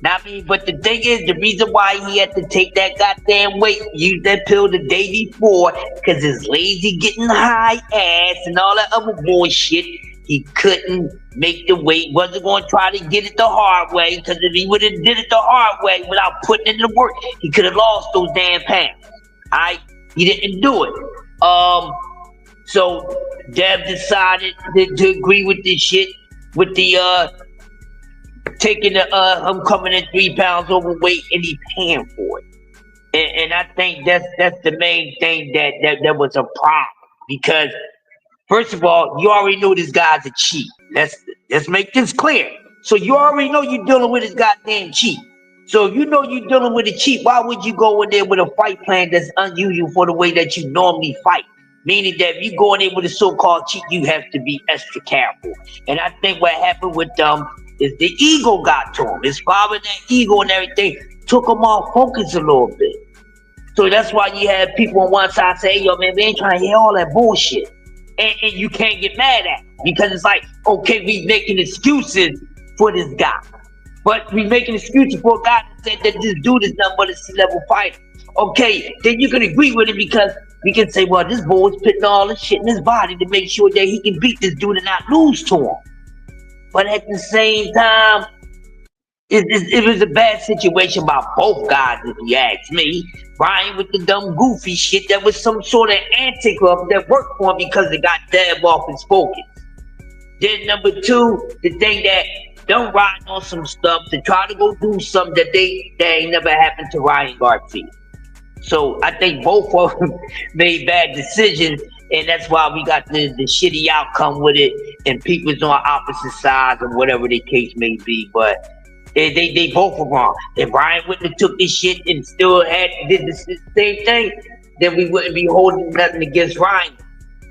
Now, I mean, but the thing is, the reason why he had to take that goddamn weight, use that pill the day before, because his lazy getting high ass and all that other bullshit, he couldn't make the weight, wasn't going to try to get it the hard way, because if he would have did it the hard way without putting in the work, he could have lost those damn pounds. Alright? He didn't do it. So Dev decided to agree with this shit, with the taking the him coming in 3 pounds overweight and he paying for it. And I think that's the main thing that was a problem, because first of all, you already know this guy's a cheat. Let's make this clear. So you already know you're dealing with this goddamn cheat. So if you know you're dealing with a cheat, why would you go in there with a fight plan that's unusual for the way that you normally fight? Meaning that if you go in there with a so-called cheat, you have to be extra careful. And I think what happened with is the ego got to him. His father, that ego and everything, took him off focus a little bit. So that's why you have people on one side say, hey, yo, man, we ain't trying to hear all that bullshit. And you can't get mad at him, because it's like, okay, we making excuses for this guy. But we making excuses for a guy that said that this dude is nothing but a C-level fighter. Okay, then you can agree with it, because we can say, well, this boy is putting all this shit in his body to make sure that he can beat this dude and not lose to him. But at the same time, it was a bad situation by both guys, if you ask me. Brian with the dumb goofy shit that was some sort of antic that worked for him because it got Dev off his focus. Then number two, the thing that them riding on some stuff to try to go do something that ain't never happened to Ryan Garcia. So I think both of them made bad decisions, and that's why we got the shitty outcome with it, and people's on opposite sides or whatever the case may be. But they both were wrong. If Brian wouldn't have took this shit and still did the same thing, then we wouldn't be holding nothing against Ryan.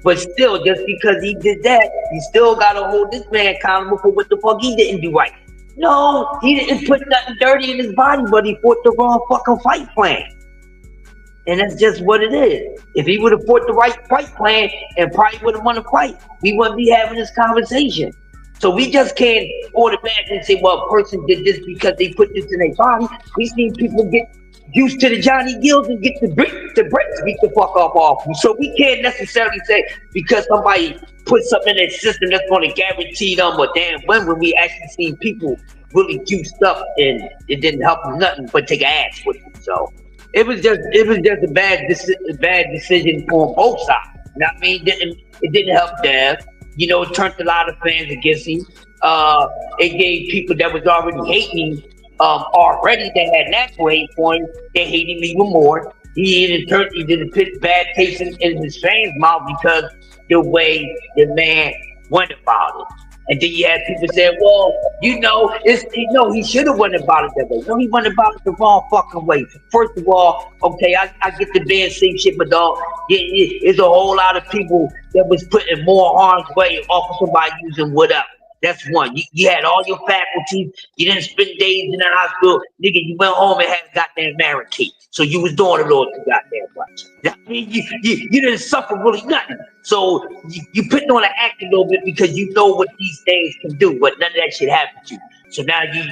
But still, just because he did that, you still gotta hold this man accountable for what the fuck he didn't do right. No, he didn't put nothing dirty in his body, but he fought the wrong fucking fight plan. And that's just what it is. If he would have fought the right fight plan and probably would have won a fight, we wouldn't be having this conversation. So we just can't automatically say, well, a person did this because they put this in their body. We've seen people get used to the Johnny Gills and get the brakes beat the fuck off them. So we can't necessarily say because somebody put something in their system that's going to guarantee them a damn win, when we actually seen people really juiced up and it didn't help them nothing but take an ass with them. So it was just a bad decision on both sides. You know what I mean? It didn't help Dev. You know, it turned a lot of fans against him. It gave people that was already hating already that had natural hate for him, they hate him even more. He did a bad taste in his fans' mouth because the way the man went about it. And then you had people saying, well, he should have went about it that way. No, he went about it the wrong fucking way. First of all, okay, I get the band same shit, but dog, there's a whole lot of people that was put in more harm's way off of somebody using whatever. That's one. You had all your faculties. You didn't spend days in the hospital. Nigga, you went home and had a goddamn barricade. So you was doing a little too goddamn much. I mean, you didn't suffer really nothing. So you putting on an act a little bit because you know what these things can do, but none of that shit happened to you. So now you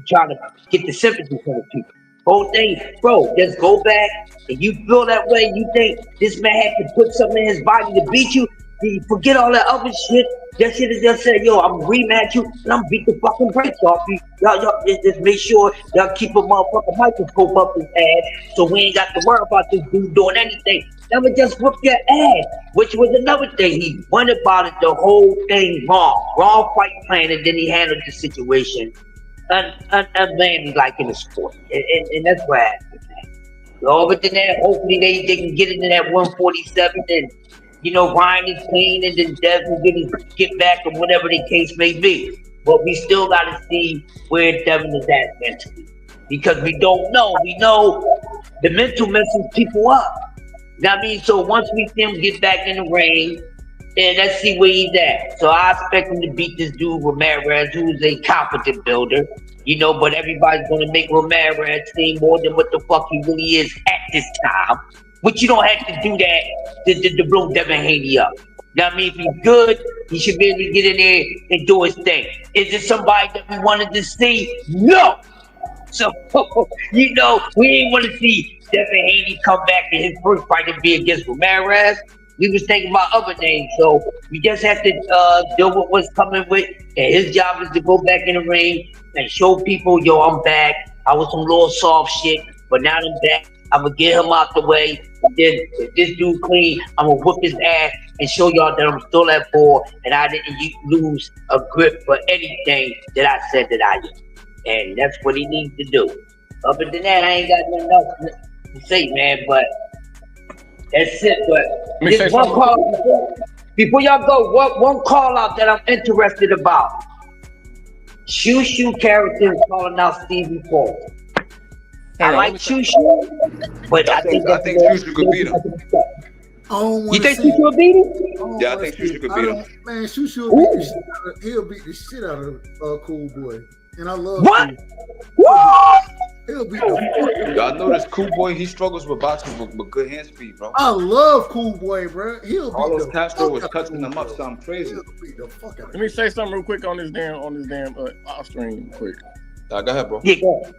trying to get the sympathy from the people. Whole thing, bro, just go back and you feel that way. You think this man had to put something in his body to beat you. You forget all that other shit. That shit is just saying, yo, I'm rematch you and I'm beat the fucking brakes off you. Y'all just make sure y'all keep a motherfucking microscope up his ass so we ain't got to worry about this dude doing anything. Never just whoop your ass, which was another thing. He went about it the whole thing wrong fight plan, and then he handled the situation unmanly like in the sport. And that's what happened, man. Over to that, hopefully they can get it in that 147 and Ryan is clean and then Dev will get back or whatever the case may be. But we still gotta see where Devin is at mentally. Because we don't know. We know the mental messes people up. You know what I mean? So once we see him get back in the ring, and let's see where he's at. So I expect him to beat this dude Ramirez, who's a competent builder. But everybody's gonna make Ramirez seem more than what the fuck he really is at this time. But you don't have to do that to blow Devin Haney up. You know what I mean? If he's good, he should be able to get in there and do his thing. Is it somebody that we wanted to see? No. So, we ain't want to see Devin Haney come back and his first fight to be against Ramirez. We was thinking about other names, so we just have to deal with what's coming with. And his job is to go back in the ring and show people, yo, I'm back. I was some little soft shit, but now I'm back. I'm gonna get him out the way. And then if this dude clean, I'm gonna whoop his ass and show y'all that I'm still at 4 and I didn't lose a grip for anything that I said that I did. And that's what he needs to do. Other than that, I ain't got nothing else to say, man. But that's it. But just one call before y'all go. One call out that I'm interested about. Shoo characters calling out Stevie Paul. I like Shoo, but I think Shoo could beat him. You think Shoo could beat him? Yeah, I think Shoo could beat him. Man, Shoo he'll beat the shit out of Cool Boy. And I love what? He'll beat the fuck. Y'all know this Cool Boy, he struggles with boxing with good hand speed, bro. I love Cool Boy, bro. Carlos Castro was touching him up something crazy. Let me say something real quick on this damn off stream quick. Go ahead, bro. Yeah, go ahead.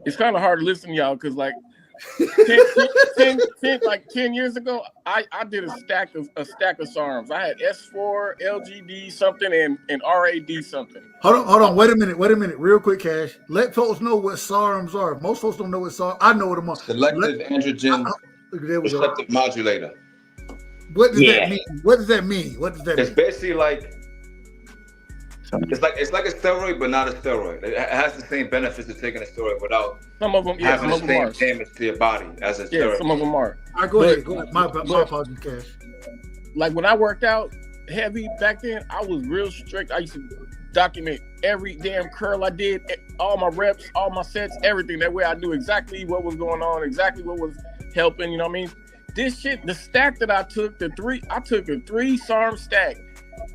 It's kind of hard to listen to y'all because like 10 years ago, I did a stack of SARMs. I had S4, LGD something, and RAD something. Hold on. Wait a minute. Real quick, Cash. Let folks know what SARMs are. Most folks don't know what SARMs. I know what them are. Selective androgen receptor modulator. What does that mean? What does that mean? It's basically like it's like a steroid, but not a steroid. It has the same benefits of taking a steroid without having the same damage to your body as a steroid. Yeah, some of them are. All right, go ahead. My apologies, Cash. Like when I worked out heavy back then, I was real strict. I used to document every damn curl I did, all my reps, all my sets, everything. That way I knew exactly what was going on, exactly what was helping, you know what I mean? This shit, the stack that I took a 3 SARM stack.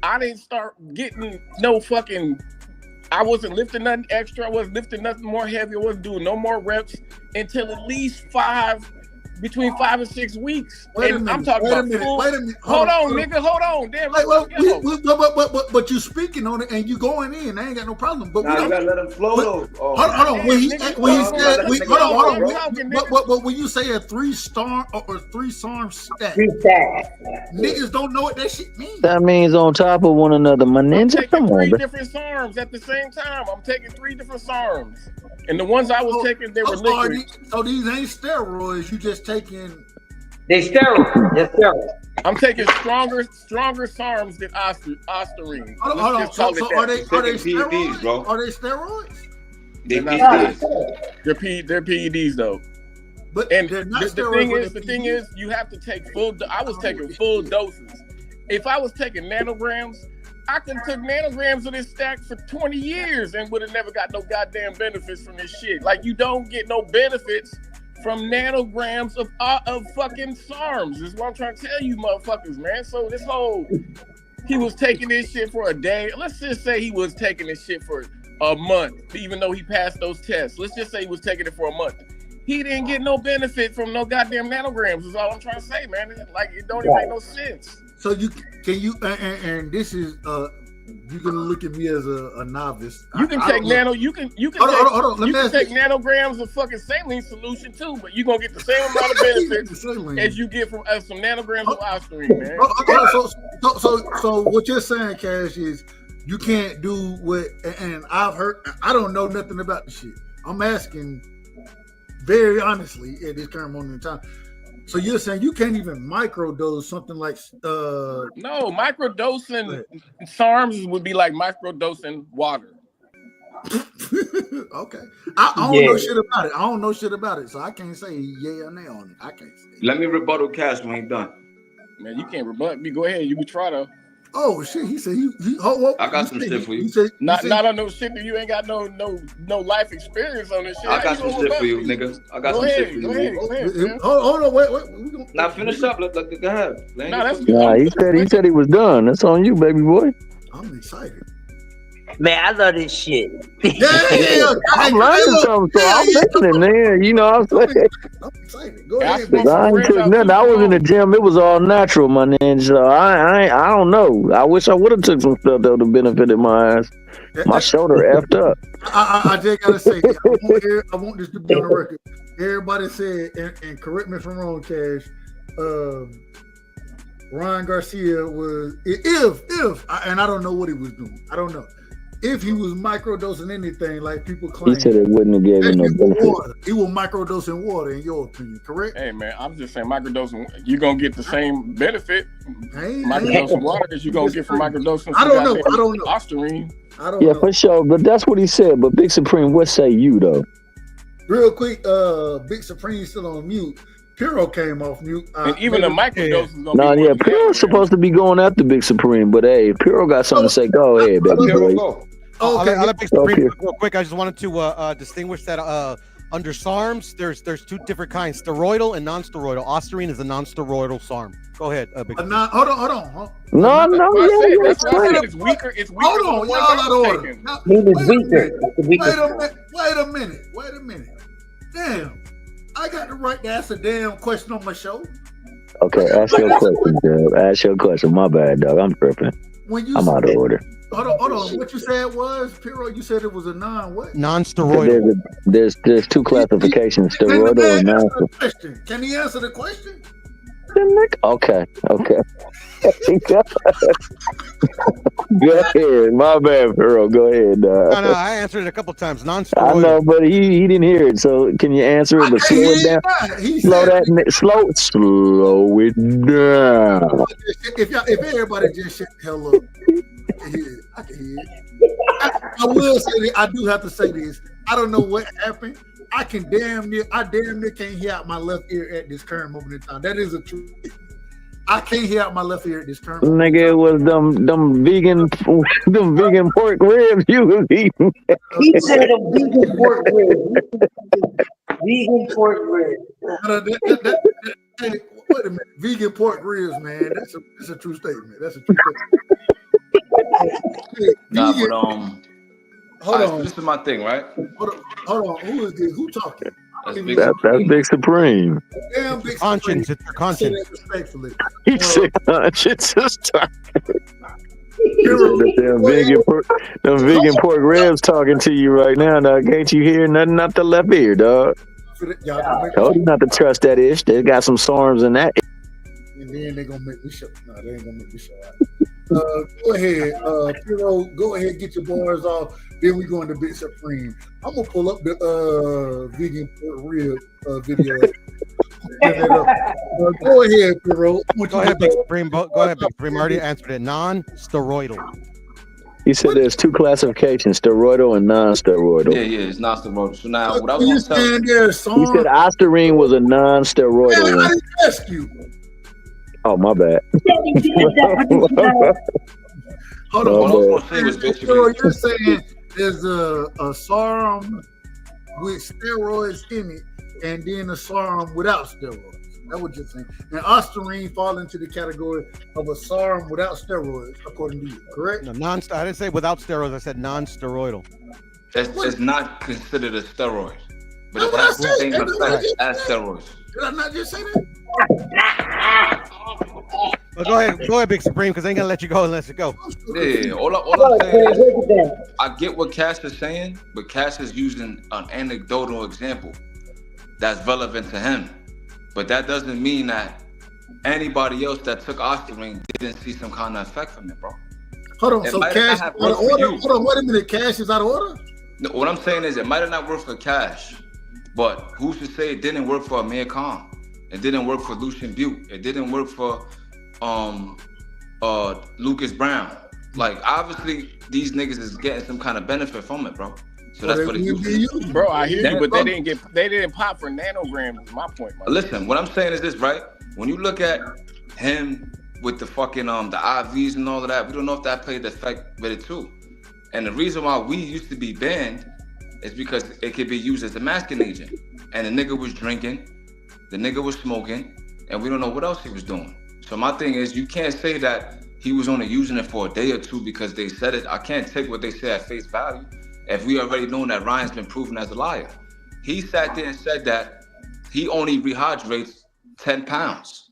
I didn't start getting no fucking, I wasn't lifting nothing extra. I wasn't lifting nothing more heavy. I wasn't doing no more reps until at least between 5 and 6 weeks. Wait a minute. Hold on. Hold on. Damn. But you speaking on it and you going in. I ain't got no problem. But you gotta let him flow though. Hold on. When he said, hold on. But when you say a 3-star or 3 SARM stack, niggas don't know what that shit means. That means on top of one another, my ninja. Come on, 3 different SARMs at the same time. I'm taking 3 different SARMs, and the ones I was taking, they were liquid. So these ain't steroids. You just taking. They steroids. They're steroids. I'm taking stronger SARMs than Ostarine. Hold on. So are they PEDs, bro? Are they steroids? They're PEDs. They're PEDs though. But and they're not the thing is, you have to take full. I was taking full doses. If I was taking nanograms, I could took nanograms of this stack for 20 years and would have never got no goddamn benefits from this shit. Like you don't get no benefits from nanograms of fucking SARMs. Is what I'm trying to tell you, motherfuckers, man. So this whole he was taking this shit for a day. Let's just say he was taking this shit for a month, even though he passed those tests. Let's just say he was taking it for a month. He didn't get no benefit from no goddamn nanograms. Is all I'm trying to say, man. Like it don't even make no sense. So and this is you're gonna look at me as a novice. You can take take nanograms of fucking saline solution too, but you're gonna get the same amount of benefits as you get from some nanograms of Ostarine, man. So what you're saying, Cash, is you can't do what, and I've heard, I don't know nothing about the shit. I'm asking very honestly at this current moment in time. So you're saying you can't even microdose something like no, microdosing SARMs would be like microdosing water. Okay. I don't know shit about it. I don't know shit about it, so I can't say yeah or nay on it. I can't say. Let me rebuttal Cash when he's done. Man, you can't rebut me. Go ahead. You can try though. Oh shit! He said he I got some shit for you. Not on no shit that you ain't got no life experience on this shit. I got some shit for you, nigga. I got some shit for you. Go ahead. Hold on, wait. Now finish up. Go ahead. Nah, he said he was done. That's on you, baby boy. I'm excited. Man, I love this shit. Yeah. I'm learning something, so I'm listening, man. You know what I'm saying? I'm excited. Go ahead. I ain't took nothing. I was in the gym. It was all natural, my nigga. So I don't know. I wish I would have took some stuff that would have benefited my ass. My shoulder effed up. I just gotta say, I want this to be on the record. Everybody said, and correct me if I'm wrong, Cash. Ryan Garcia was and I don't know what he was doing. I don't know. If he was microdosing anything, like people claim, He said it wouldn't have given no benefit. water. He was microdosing water, in your opinion, correct? Hey man, I'm just saying microdosing. You're gonna get the same benefit. Microdosing water that you're gonna get from microdosing. I don't know. Ostarine. I don't Yeah, know. for sure. But that's what he said. But Big Supreme, what say you though? Real quick, Big Supreme still on mute. Piro came off mute. And even the microdoses. No, yeah, Piro's supposed to be going after Big Supreme, but hey, Piro got something to say. Go ahead, baby boy. I'll let Big Supreme real quick. I just wanted to distinguish that under SARMs, there's two different kinds: steroidal and non-steroidal. Ostarine is a non-steroidal SARM. Go ahead, Big Supreme. Hold on. No. That's why I said it's weaker. It's weaker. Hold on, y'all out of order. Wait a minute. Damn, I got the right to ask a damn question on my show. Okay, ask your question, dog. Ask your question. My bad, dog. I'm tripping. I'm out of order. Hold on. What you said was, Piro, you said it was a non-what? Non-steroidal. There's two classifications, steroidal and non-steroidal. Can he answer the question? Okay. Go ahead. My bad, Piro. Go ahead, dog. No, I answered it a couple times. I Non-steroidal. know, but he didn't hear it. So can you answer it? But slow it down. Slow it down. If everybody just shut the hell up, I can hear it. I will say that I do have to say this. I don't know what happened. I damn near can't hear out my left ear at this current moment in time. That is a truth. I can't hear out my left ear at this current moment. Nigga, it was them vegan pork ribs you was eating. He said them vegan pork ribs. Vegan pork ribs. Hey, wait a minute. Vegan pork ribs, man. That's a true statement. That's a true statement. Nah, but hold on. This is my thing, right? Hold on. Who is this? Who talking? That's Big Supreme. Damn, Big Conscience. It's your conscience. Respectfully. He said conscience is talking. Them vegan pork ribs talking to you right now, dog. Can't you hear nothing out the left ear, dog? Told you not to trust that ish. They got some SARMs in that. And then they gonna make me show. No, they ain't gonna make me show out. Go ahead, Piro. Go ahead, get your bars off. Then we go into Big Supreme. I'm gonna pull up the vegan pork rib video. Go ahead, Piro. Go ahead, Big Supreme. Go ahead, Big Supreme. Already answered it. Non-steroidal. He said there's two classifications: steroidal and non-steroidal. Yeah, it's non-steroidal. So now, what I was gonna tell you, he said Ostarine was a non-steroidal one. I didn't ask you. Oh, my bad. Hold on. You're saying there's a SARM with steroids in it, and then a SARM without steroids. That's what you're saying. And Ostarine fall into the category of a SARM without steroids, according to you, correct? No, I didn't say without steroids. I said non-steroidal. It's not considered a steroid, but it has the same effect as steroids. Did I not just say that? Well, go ahead, Big Supreme, because I ain't gonna let you go unless it go. Yeah, all I'm saying is, I get what Cash is saying, but Cash is using an anecdotal example that's relevant to him. But that doesn't mean that anybody else that took Ostarine didn't see some kind of effect from it, bro. Hold on, so Cash is out of order? Hold on, wait a minute, Cash is out of order? No, what I'm saying is it might have not worked for Cash, but who's to say it didn't work for Amir Khan? It didn't work for Lucian Butte. It didn't work for Lucas Brown. Like, obviously, these niggas is getting some kind of benefit from it, bro. So that's what it uses. Bro, I hear you, but they didn't pop for nanograms. Is my point, man. Listen, what I'm saying is this, right? When you look at him with the fucking the IVs and all of that, we don't know if that played the effect with it too. And the reason why we used to be banned is because it could be used as a masking agent. And the nigga was drinking, the nigga was smoking, and we don't know what else he was doing. So my thing is, you can't say that he was only using it for a day or two because they said it. I can't take what they say at face value. If we already know that Ryan's been proven as a liar. He sat there and said that he only rehydrates 10 pounds.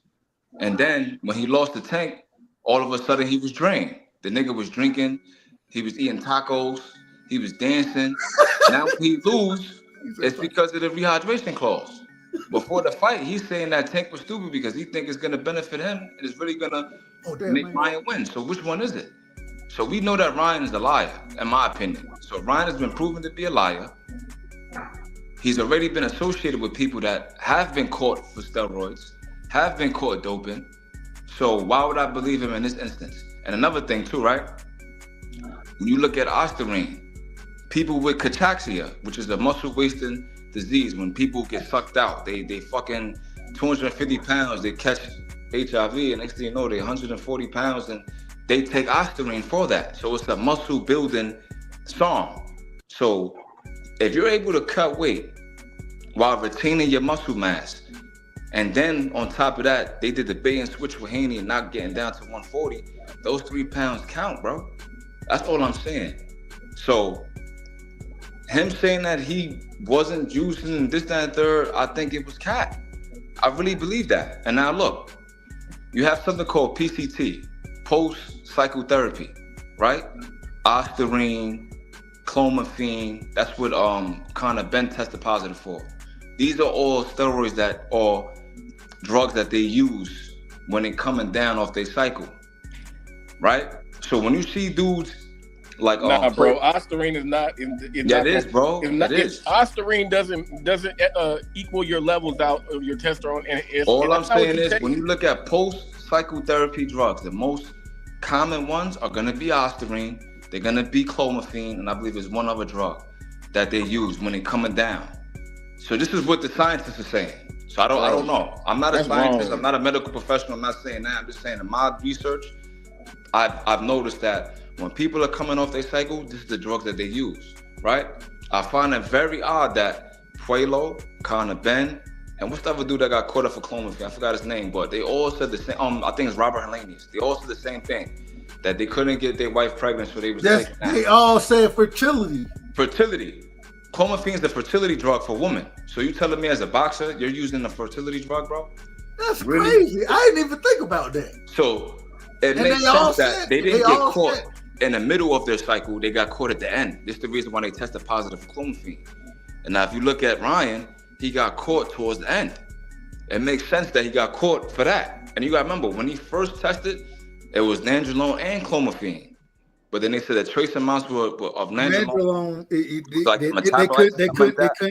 And then when he lost the tank, all of a sudden he was drained. The nigga was drinking, he was eating tacos, he was dancing. Now when he lose, it's because of the rehydration clause. Before the fight, he's saying that tank was stupid because he think it's gonna benefit him and it's really gonna make Ryan win. So which one is it? So we know that Ryan is a liar, in my opinion. So Ryan has been proven to be a liar. He's already been associated with people that have been caught for steroids, have been caught doping. So why would I believe him in this instance? And another thing too, right? When you look at ostarine, people with cachexia, which is a muscle wasting disease, when people get sucked out, they fucking 250 pounds, they catch HIV, and next thing you know, they're 140 pounds, and they take ostarine for that. So it's a muscle building song. So if you're able to cut weight while retaining your muscle mass, and then on top of that, they did the bait and switch with Haney and not getting down to 140, those 3 pounds count, bro. That's all I'm saying. So him saying that he wasn't juicing this, that, and third, I think it was cat. I really believe that. And now look, you have something called PCT, post-psychotherapy, right? Ostarine, clomiphene, that's what Connor Ben tested positive for. These are all steroids that are drugs that they use when they're coming down off their cycle, right? So when you see dudes like nah, bro, ostarine is not. It is, bro. It is. Ostarine doesn't equal your levels out of your testosterone. All I'm saying is, when you look at post-psychotherapy drugs, the most common ones are gonna be ostarine. They're gonna be clomiphene, and I believe there's one other drug that they use when they're coming down. So this is what the scientists are saying. So I don't know. I'm not a scientist. I'm not a medical professional. I'm not saying that. I'm just saying in my research, I've noticed that when people are coming off their cycle, this is the drugs that they use, right? I find it very odd that Puelo, Connor Ben, and what's the other dude that got caught up for clomiphene? I forgot his name, but they all said the same. I think it's Robert Hellenius. They all said the same thing, that they couldn't get their wife pregnant, so they was taking that. They all said fertility. Fertility. Clomiphene is the fertility drug for women. So you telling me as a boxer, you're using a fertility drug, bro? That's crazy. I didn't even think about that. So it makes sense that they didn't get caught in the middle of their cycle. They got caught at the end. This is the reason why they tested positive for clomiphene. And now if you look at Ryan, he got caught towards the end. It makes sense that he got caught for that. And you got to remember, when he first tested, it was nandrolone and clomiphene. But then they said that trace amounts were of nandrolone.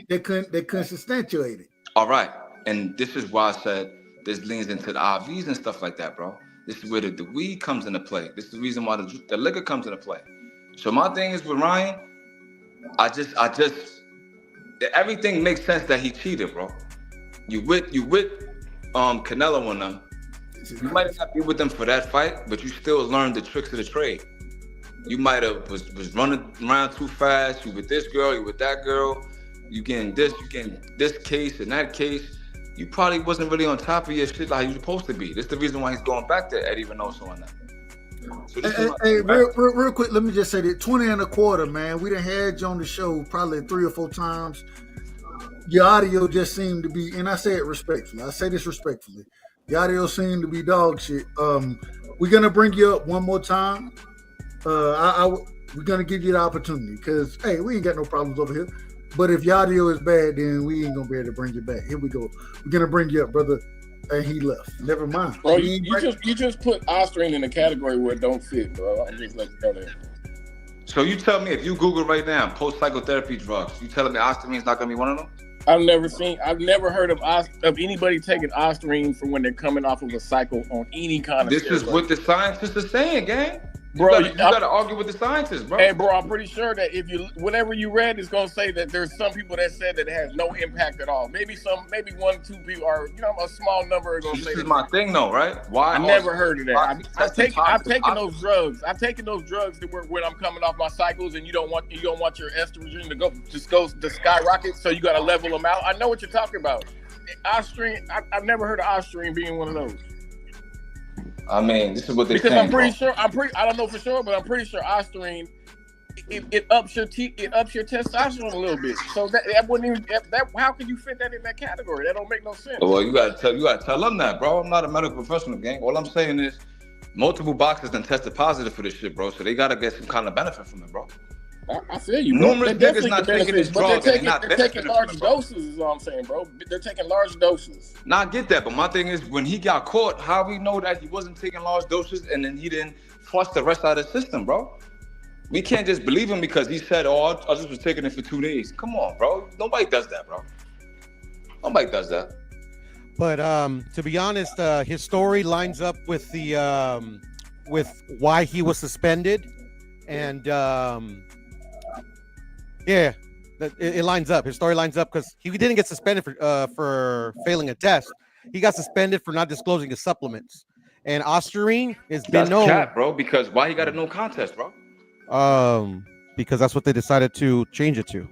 They couldn't substantiate it. All right. And this is why I said this leans into the IVs and stuff like that, bro. This is where the weed comes into play. This is the reason why the liquor comes into play. So my thing is with Ryan, I just everything makes sense that he cheated, bro. You with Canelo on them. You might not be with them for that fight, but you still learned the tricks of the trade. You might have was running around too fast. You with this girl, you with that girl. You getting this case and that case. You probably wasn't really on top of your shit like you're supposed to be. This is the reason why he's going back to Eddie Reynoso on that. So real quick, let me just say that 20 and a quarter, man. We done had you on the show probably 3 or 4 times. Your audio just seemed to be, and I say it respectfully. I say this respectfully. Your audio seemed to be dog shit. We're gonna bring you up one more time. We're gonna give you the opportunity because hey, we ain't got no problems over here. But if your audio is bad, then we ain't gonna be able to bring you back. Here we go. We're gonna bring you up, brother. And he left. Never mind. Bro, you just put ostarine in a category where it don't fit, bro. I'm just letting you know that. So you tell me if you Google right now post-psychotherapy drugs, you telling me ostarine is not gonna be one of them? I've never heard of anybody taking ostarine for when they're coming off of a cycle on any kind of. This is what the scientists are saying, gang. Bro, you gotta argue with the scientists, bro. Hey, bro, I'm pretty sure that whatever you read is gonna say that there's some people that said that it has no impact at all. Maybe 1, 2 people are, a small number are gonna say. This is my thing, though, right? Why? I never heard of that. I've taken those drugs. I've taken those drugs to work when I'm coming off my cycles, and you don't want your estrogen to go to skyrocket, so you gotta level them out. I know what you're talking about. Ostarine, I've never heard of Ostarine being one of those. I mean, this is what they because saying, I'm pretty sure. I don't know for sure, but I'm pretty sure Ostarine it ups your testosterone a little bit. So that wouldn't even that. How can you fit that in that category? That don't make no sense. Well, you gotta tell them that, bro. I'm not a medical professional, gang. All I'm saying is, multiple boxers done tested positive for this shit, bro. So they gotta get some kind of benefit from it, bro. I feel you, bro. Numerous niggas not taking this drug. They're taking large doses, is what I'm saying, bro. They're taking large doses. Nah, I get that, but my thing is, when he got caught, how we know that he wasn't taking large doses and then he didn't flush the rest out of the system, bro? We can't just believe him because he said, "Oh, I just was taking it for 2 days." Come on, bro. Nobody does that, bro. Nobody does that. But to be honest, his story lines up with the with why he was suspended, and yeah, it lines up. His story lines up because he didn't get suspended for failing a test. He got suspended for not disclosing his supplements. And Ostarine has been known. That's cat, bro. Because why he got a no contest, bro? Because that's what they decided to change it to.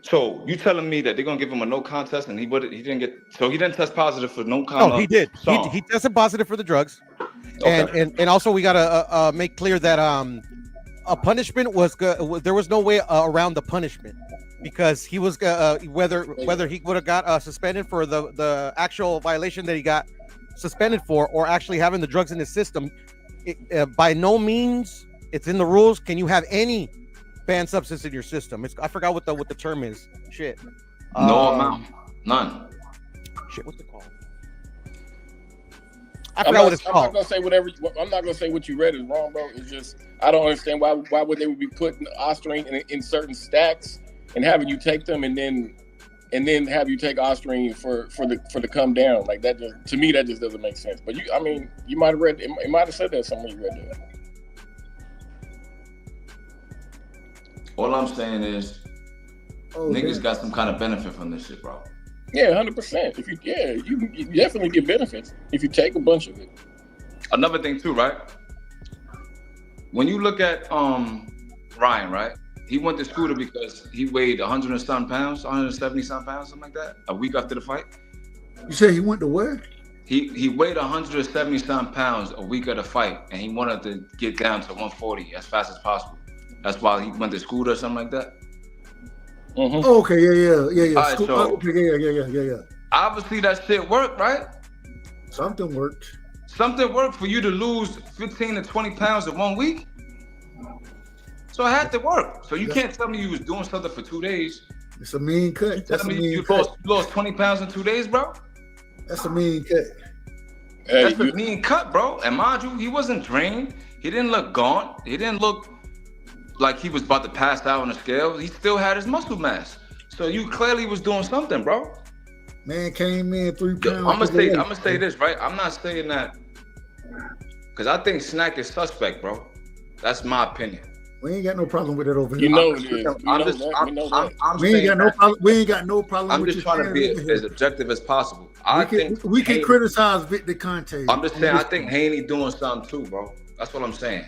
So you telling me that they're gonna give him a no contest and he didn't get, so he didn't test positive for no contest? No, he did. He tested positive for the drugs. Okay. And also we gotta make clear that a punishment was there was no way around the punishment, because he was whether he would have got suspended for the actual violation that he got suspended for, or actually having the drugs in his system. By no means, it's in the rules, can you have any banned substance in your system. I forgot what the term is. Shit. No amount. None. Shit, what's it called? I'm not gonna say what you read is wrong, bro. It's just I don't understand why would they be putting Ostarine in certain stacks and having you take them and then have you take Ostarine for the come down. Like that just, to me, that just doesn't make sense. But you might have read it might have said that somewhere you read that. All I'm saying is niggas got some kind of benefit from this shit, bro. Yeah, 100%. You definitely get benefits if you take a bunch of it. Another thing too, right? When you look at Ryan, right? He went to Scooter because he weighed 100 and some pounds, 170 some pounds, something like that, a week after the fight. You say he went to where? He weighed 170 some pounds a week of the fight, and he wanted to get down to 140 as fast as possible. That's why he went to Scooter or something like that. Mm-hmm. Oh, okay, yeah. All right, so yeah. Obviously that shit worked, right? Something worked. Something worked for you to lose 15 to 20 pounds in 1 week. So it had to work. So you can't tell me you was doing something for 2 days. It's a mean cut. That's a mean cut. You lost 20 pounds in 2 days, bro? That's a mean cut. That's a mean cut, bro. And mind you, he wasn't drained. He didn't look gaunt. He didn't look like he was about to pass out on the scale. He still had his muscle mass. So you clearly was doing something, bro. Man came in 3 pounds. I'm gonna say this, right? I'm not saying that because I think Snack is suspect, bro. That's my opinion. We ain't got no problem with it over here. You know it is. We ain't got no problem. We ain't got no problem. I'm just trying to be as objective as possible. We can criticize Victor Conte. I'm just saying I think Haney doing something too, bro. That's what I'm saying.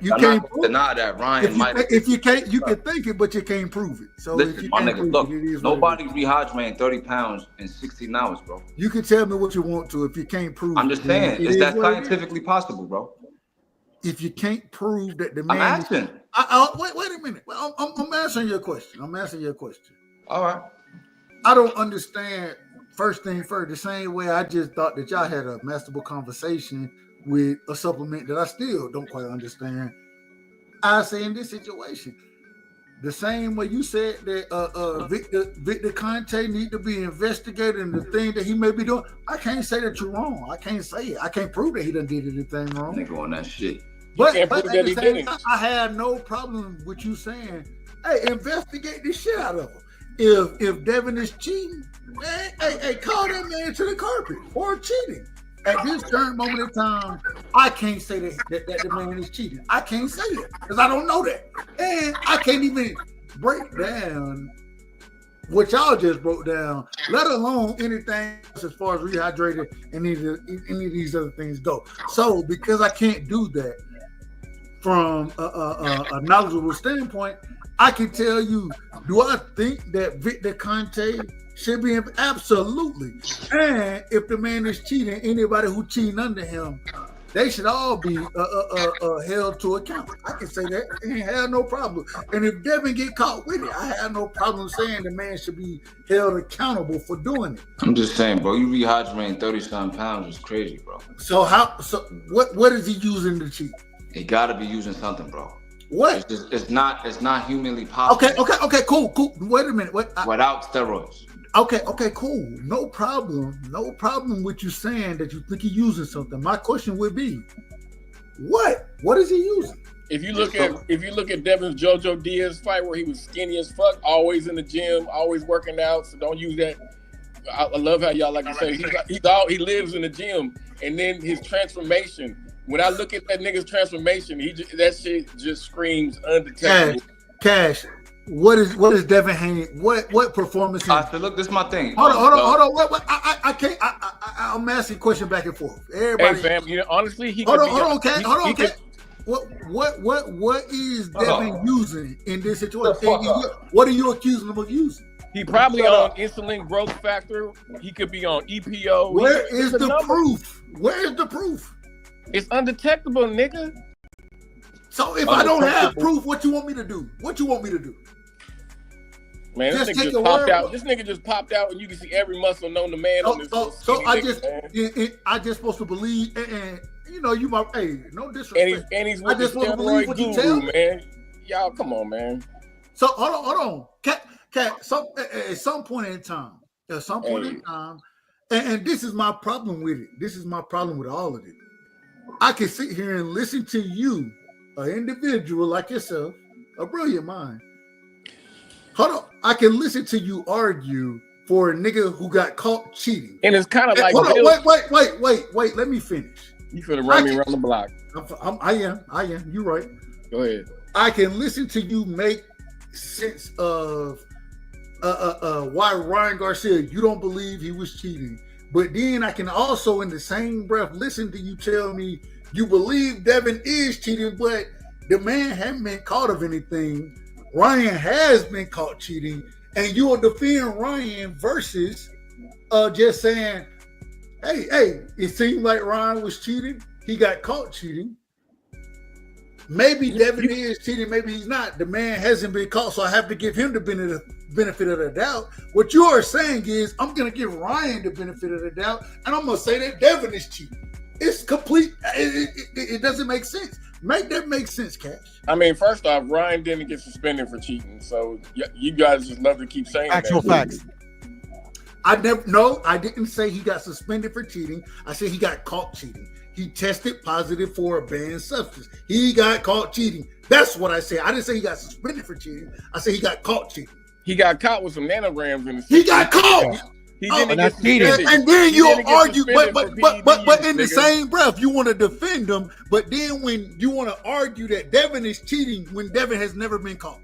You can't deny that Ryan might. If you can't, you can think it, but you can't prove it. So listen, if you my can't nigga, prove look, it, nobody rehydrating 30 pounds in 16 hours, bro. You can tell me what you want to. If you can't prove, I'm just saying, is that scientifically possible, bro? If you can't prove that the man, I'm asking. Wait a minute. I'm answering your question. All right. I don't understand. First thing first, the same way I just thought that y'all had a masterful conversation with a supplement that I still don't quite understand. I say in this situation, the same way you said that Victor Conte need to be investigated in the thing that he may be doing. I can't say that you're wrong. I can't say it. I can't prove that he done did anything wrong. Nigga on that shit. But at the same time, I have no problem with you saying, hey, investigate this shit out of him. If Devin is cheating, hey, call that man to the carpet or cheating. At this current moment in time, I can't say that the man is cheating. I can't say it because I don't know that, and I can't even break down what y'all just broke down, let alone anything else as far as rehydrated and any of these other things go. So because I can't do that from a knowledgeable standpoint, I can tell you, do I think that Victor Conte should be absolutely? And if the man is cheating, anybody who cheating under him, they should all be held to account. I can say that and have no problem. And if Devin get caught with it, I have no problem saying the man should be held accountable for doing it. I'm just saying, bro, you rehydrating 30-something pounds is crazy, bro. So what is he using to cheat? He gotta be using something, bro. What? It's not humanly possible. Okay, cool. Wait a minute. Without steroids. Okay, cool. No problem with you saying that you think he's using something. My question would be, what is he using? If you look at Devin's JoJo Diaz fight where he was skinny as fuck, always in the gym, always working out, so don't use that. I love how y'all like to say he lives in the gym, and then his transformation. When I look at that nigga's transformation, that shit just screams undetectable. Cash. What is Devin Haney? What performance? So look, this is my thing. Hold on. What? I can't. I'm asking a question back and forth. Everybody, hey fam, honestly, he. Hold on, Cat. What is Devin using in this situation? What are you accusing him of using? He probably on insulin growth factor. He could be on EPO. Where is the proof? Where is the proof? It's undetectable, nigga. So if I don't have proof, what you want me to do? Man, this nigga just popped out. This nigga just popped out, and you can see every muscle known to man on this. So I just supposed to believe, and you my no disrespect. And he's with the steroid guru, man. Y'all, come on, man. So hold on, Cat. At some point in time, and this is my problem with it. This is my problem with all of it. I can sit here and listen to you, an individual like yourself, a brilliant mind. Hold on. I can listen to you argue for a nigga who got caught cheating. And it's kind of like... Hold on, wait. Let me finish. You finna run me around the block. I am. You're right. Go ahead. I can listen to you make sense of why Ryan Garcia, you don't believe he was cheating. But then I can also, in the same breath, listen to you tell me you believe Devin is cheating, but the man hasn't been caught of anything. Ryan has been caught cheating, and you will defend Ryan versus just saying, hey, it seemed like Ryan was cheating. He got caught cheating. Maybe Devin is cheating, maybe he's not. The man hasn't been caught, so I have to give him the benefit of the doubt. What you are saying is, I'm going to give Ryan the benefit of the doubt, and I'm going to say that Devin is cheating. It's complete. It doesn't make sense. Make that make sense, Cash. I mean, first off, Ryan didn't get suspended for cheating, so you guys just love to keep saying actual facts. I didn't say he got suspended for cheating. I said he got caught cheating. He tested positive for a banned substance. He got caught cheating. That's what I said. I didn't say he got suspended for cheating. I said he got caught cheating. He got caught with some nanograms in the system. He got caught. He didn't get suspended. And then you'll argue, but in the same breath, you want to defend him. But then when you want to argue that Devin is cheating when Devin has never been caught.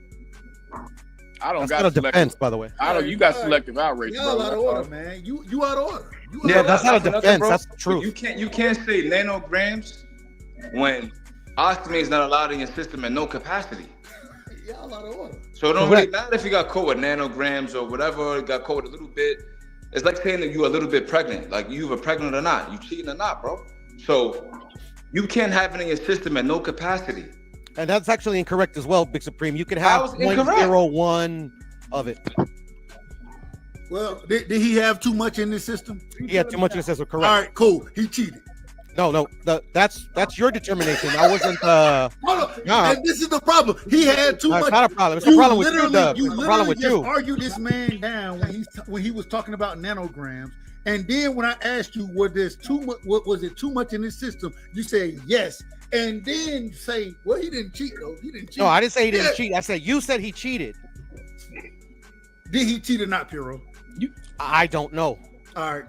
I don't got a defense, by the way. You got selective outrage, bro. Out of order, man. You out of order. That's not a defense. That's the truth. You can't say nanograms when oxygen is not allowed in your system in no capacity. Y'all out of order. So it don't really matter if you got caught with nanograms or whatever. Got caught with a little bit. It's like saying that you're a little bit pregnant. Like you were pregnant or not. You cheating or not, bro. So you can't have it in your system at no capacity. And that's actually incorrect as well, Big Supreme. You could have 0.01 of it. Well, did he have too much in the system? He had too much in the system, correct. All right, cool. He cheated. No, that's your determination. I wasn't. And this is the problem. He had too much. It's not a problem. It's a problem with you, Dub. It's a problem with you. Argue this man down when he was talking about nanograms, and then when I asked you, was it too much in his system? You say yes, and then say, well, he didn't cheat though. He didn't cheat. No, I didn't say he didn't cheat. I said you said he cheated. Did he cheat or not, Piero? I don't know. All right.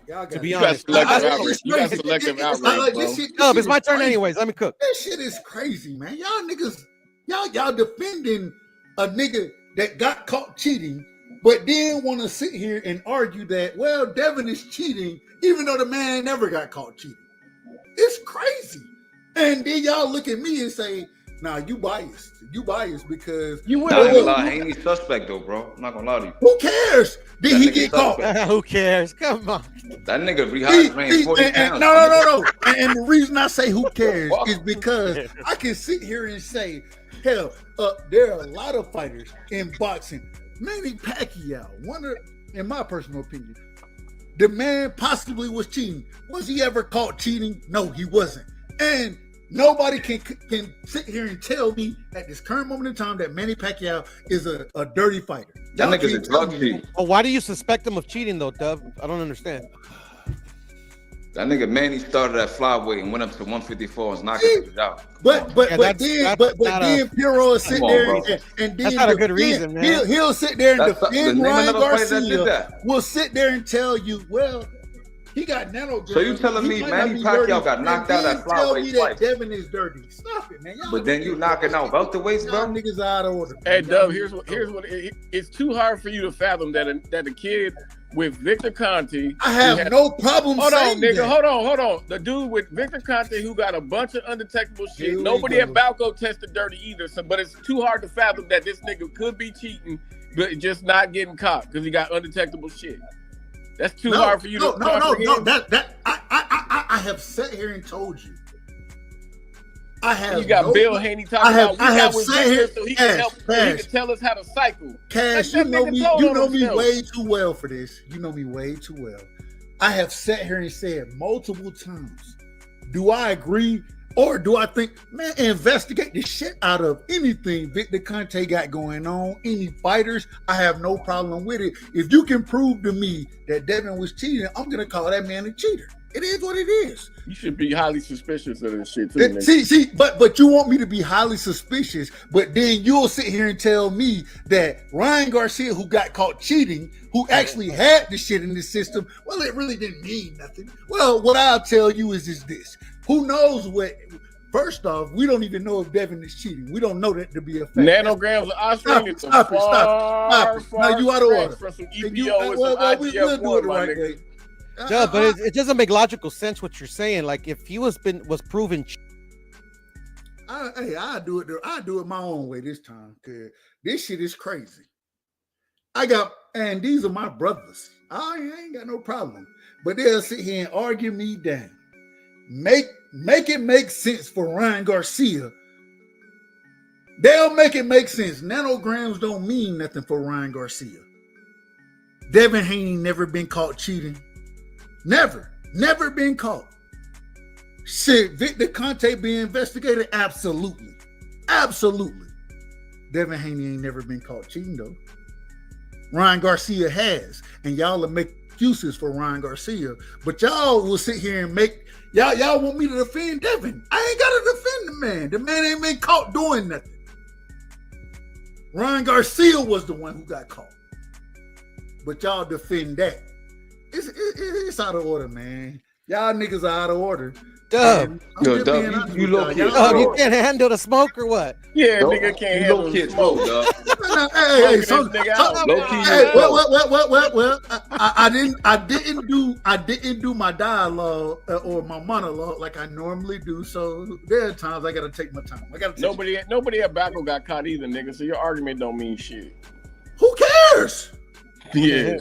Y'all To be You got honest, selective outrage. You got selective outrage, bro. Dub, it's my turn anyways. Let me cook. That shit is crazy, man. Y'all niggas, y'all defending a nigga that got caught cheating, but then want to sit here and argue that, well, Devin is cheating, even though the man never got caught cheating. It's crazy. And then y'all look at me and say, nah, you biased. You biased because I'm not gonna lie, ain't he suspect though, bro? I'm not gonna lie to you. Who cares? Did he get caught? Who cares? Come on. That nigga rehydrating 40 pounds. No. And the reason I say who cares is because I can sit here and say, hell, there are a lot of fighters in boxing. Manny Pacquiao, in my personal opinion, the man possibly was cheating. Was he ever caught cheating? No, he wasn't. And nobody can sit here and tell me at this current moment in time that Manny Pacquiao is a dirty fighter. That nigga's a drug thief. Oh, why do you suspect him of cheating though, Dub? I don't understand. That nigga Manny started at flyweight and went up to 154 and was knocking it out. But then Piro will sit there and then that's not a good reason, man. He'll sit there and defend Ryan Garcia. That. Will sit there and tell you, well, he got nanograms. So you telling me Manny Pacquiao got knocked out at flyweight twice? Devin is dirty. Stop it, man. But then you knocking out welterweights, bro. Niggas out of order. Hey, Dub, here's what it's too hard for you to fathom that a kid with Victor Conte. I have no problem saying that. Hold on. The dude with Victor Conte who got a bunch of undetectable shit. Nobody at Balco tested dirty either. But it's too hard to fathom that this nigga could be cheating, but just not getting caught because he got undetectable shit. That's too hard for you to comprehend. I have sat here and told you. You got Bill Haney talking about I have sat here so he can help. He can tell us how to cycle. Cash, you know me way too well for this. You know me way too well. I have sat here and said multiple times. Do I agree? Or do I think, man, investigate the shit out of anything Victor Conte got going on, any fighters? I have no problem with it. If you can prove to me that Devin was cheating, I'm going to call that man a cheater. It is what it is. You should be highly suspicious of this shit, too. See, but you want me to be highly suspicious, but then you'll sit here and tell me that Ryan Garcia, who got caught cheating, who actually had the shit in the system, well, it really didn't mean nothing. Well, what I'll tell you is this. Who knows what? First off, we don't even know if Devin is cheating. We don't know that to be a fact. Nanograms of oxygen. Stop it. Now you out of order. From some EPO with some we'll do it the right way. Yeah, but it doesn't make logical sense what you're saying. Like if he was proven. I do it my own way this time because this shit is crazy. And these are my brothers. I ain't got no problem, but they'll sit here and argue me down. Make it make sense for Ryan Garcia. They'll make it make sense. Nanograms don't mean nothing for Ryan Garcia. Devin Haney never been caught cheating. Never been caught. Shit, Victor Conte being investigated? Absolutely. Devin Haney ain't never been caught cheating though. Ryan Garcia has, and y'all will make excuses for Ryan Garcia, but y'all will sit here and make y'all want me to defend Devin. I ain't gotta defend the man. The man ain't been caught doing nothing. Ryan Garcia was the one who got caught. But y'all defend that. It's out of order, man. Y'all niggas are out of order. Dub. Yo, Dub, you low kid. You can't handle the smoke or what? Yeah, nigga can't handle the smoke. Well, I didn't do my dialogue or my monologue like I normally do. So there are times I gotta take my time. Nobody at Baco got caught either, nigga. So your argument don't mean shit. Who cares? Yeah.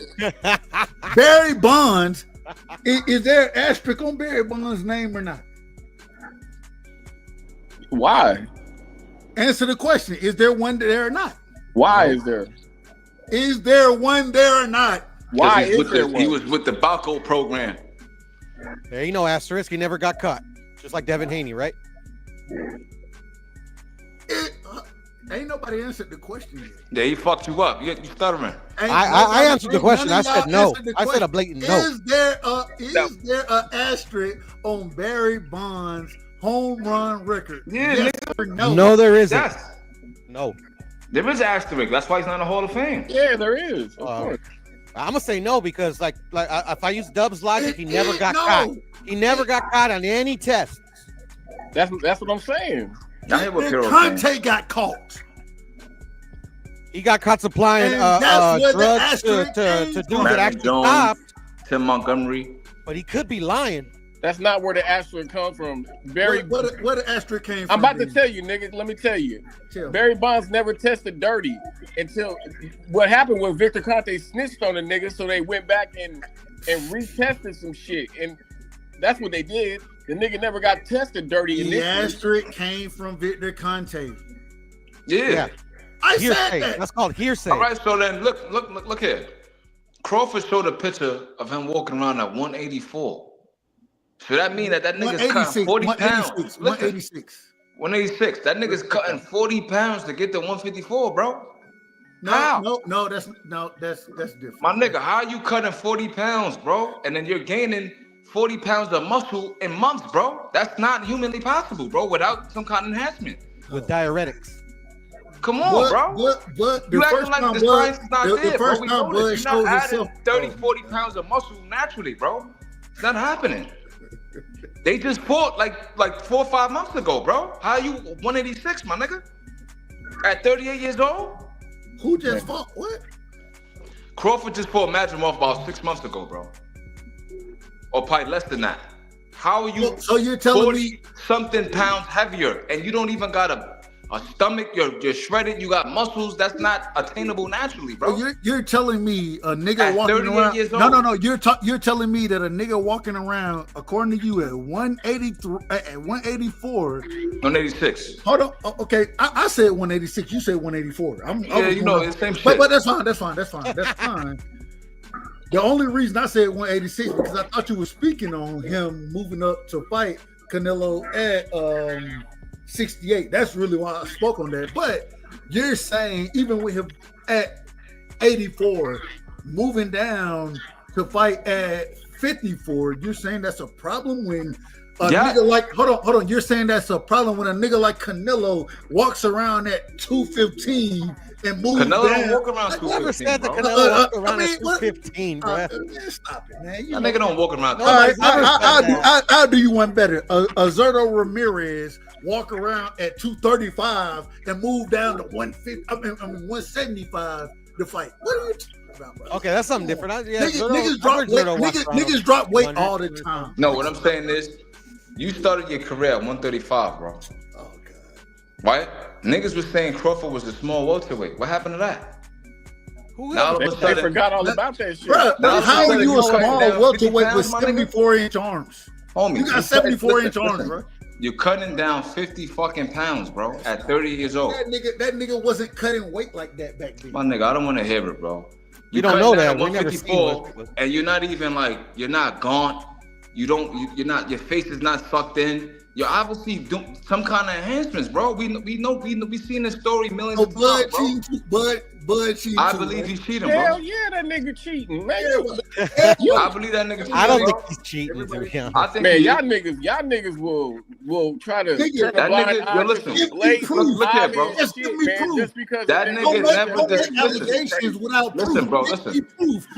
Barry Bonds. Is there an asterisk on Barry Bonds' name or not? Why? Answer the question. Is there one there or not? Why is there? Is there one there or not? Why is there one? He was with the Balco program. There ain't no asterisk. He never got caught. Just like Devin Haney, right? Ain't nobody answered the question yet. Yeah, he fucked you up. You stuttering. I answered the question. I said no. I said a blatant no. Is there a asterisk on Barry Bonds' home run record? Yeah, yes or no? No, there isn't. Yes. No. There is an asterisk. That's why he's not in the Hall of Fame. Yeah, there is. Of course. I'm gonna say no because like if I use Dub's logic, he never got caught. He never got caught on any test. That's what I'm saying. I hear what Piro's Conte saying. got caught. He got caught supplying drugs to dudes that actually stopped. Tim Montgomery. But he could be lying. That's not where the asterisk comes from. Where the asterisk came from? I'm about to tell you, nigga. Let me tell you. Barry Bonds never tested dirty until what happened was Victor Conte snitched on the nigga, so they went back and retested some shit, and that's what they did. The nigga never got tested dirty. The asterisk came from Victor Conte. Yeah. I hearsay. said that. That's called hearsay. All right, so then look here. Crawford showed a picture of him walking around at 184. So that mean that nigga's cutting 40 pounds. 186. 186. That nigga's cutting 40 pounds to get to 154, bro. No, that's different. My nigga, how are you cutting 40 pounds, bro? And then you're gaining 40 pounds of muscle in months, bro. That's not humanly possible, bro, without some kind of enhancement. With diuretics. Come on, bro. But you acting like the science is not there, bro. We know Bud this. You're not adding 30, 40 pounds of muscle naturally, bro. It's not happening. They just fought like 4 or 5 months ago, bro. How are you 186, my nigga? At 38 years old? Who just fought? What? Crawford just fought Madrimov about 6 months ago, bro. Or probably less than that. How are you so you're telling 40 me something pounds heavier and you don't even got a stomach, you're shredded, you got muscles, that's not attainable naturally, bro. So you're telling me a nigga At walking 38 around years old. No, you're telling me that a nigga walking around according to you at 183 at 184 186. Hold on. Okay, I said 186, you said 184. It's the same shit. But that's fine. The only reason I said 186 because I thought you were speaking on him moving up to fight Canelo at 68. That's really why I spoke on that. But you're saying even with him at 84, moving down to fight at 54, you're saying that's a problem when a nigga like hold on. You're saying that's a problem when a nigga like Canelo walks around at 215 and moves Canelo down. don't walk around 215. Never said that bro. Canelo walked around at 215, bro. Man, stop it, man. That nigga don't walk around. All right, I'll do you one better. Azerto Ramirez walk around at 235 and move down to 175 to fight. What are you talking about, bro? Okay, that's something different. Niggas drop weight all the time. No, what I'm saying is, you started your career at 135, bro. Oh god. Right? Niggas was saying Crawford was a small welterweight. What happened to that? They forgot all about that shit. Bro, how are you a small welterweight with 74-inch arms? Homie, you got 74-inch arms, bro. You're cutting down 50 fucking pounds, bro, at 30 years old. That nigga wasn't cutting weight like that back then. My nigga, I don't want to hear it, bro. You don't know that. We never seen it. And you're not even like, you're not gaunt. You're not, your face is not sucked in. You're obviously doing some kind of enhancements, bro. We seen this story millions of times, bro. Bud cheating. I believe he's cheating, bro. Hell yeah, that nigga cheating, man. I believe that nigga cheating. I don't think he's cheating, to be honest. I think man, y'all niggas will try to turn the blind eye to listen. blatant Look here, bro. shit, man, just because that nigga never allegations without proof. Listen, bro, listen.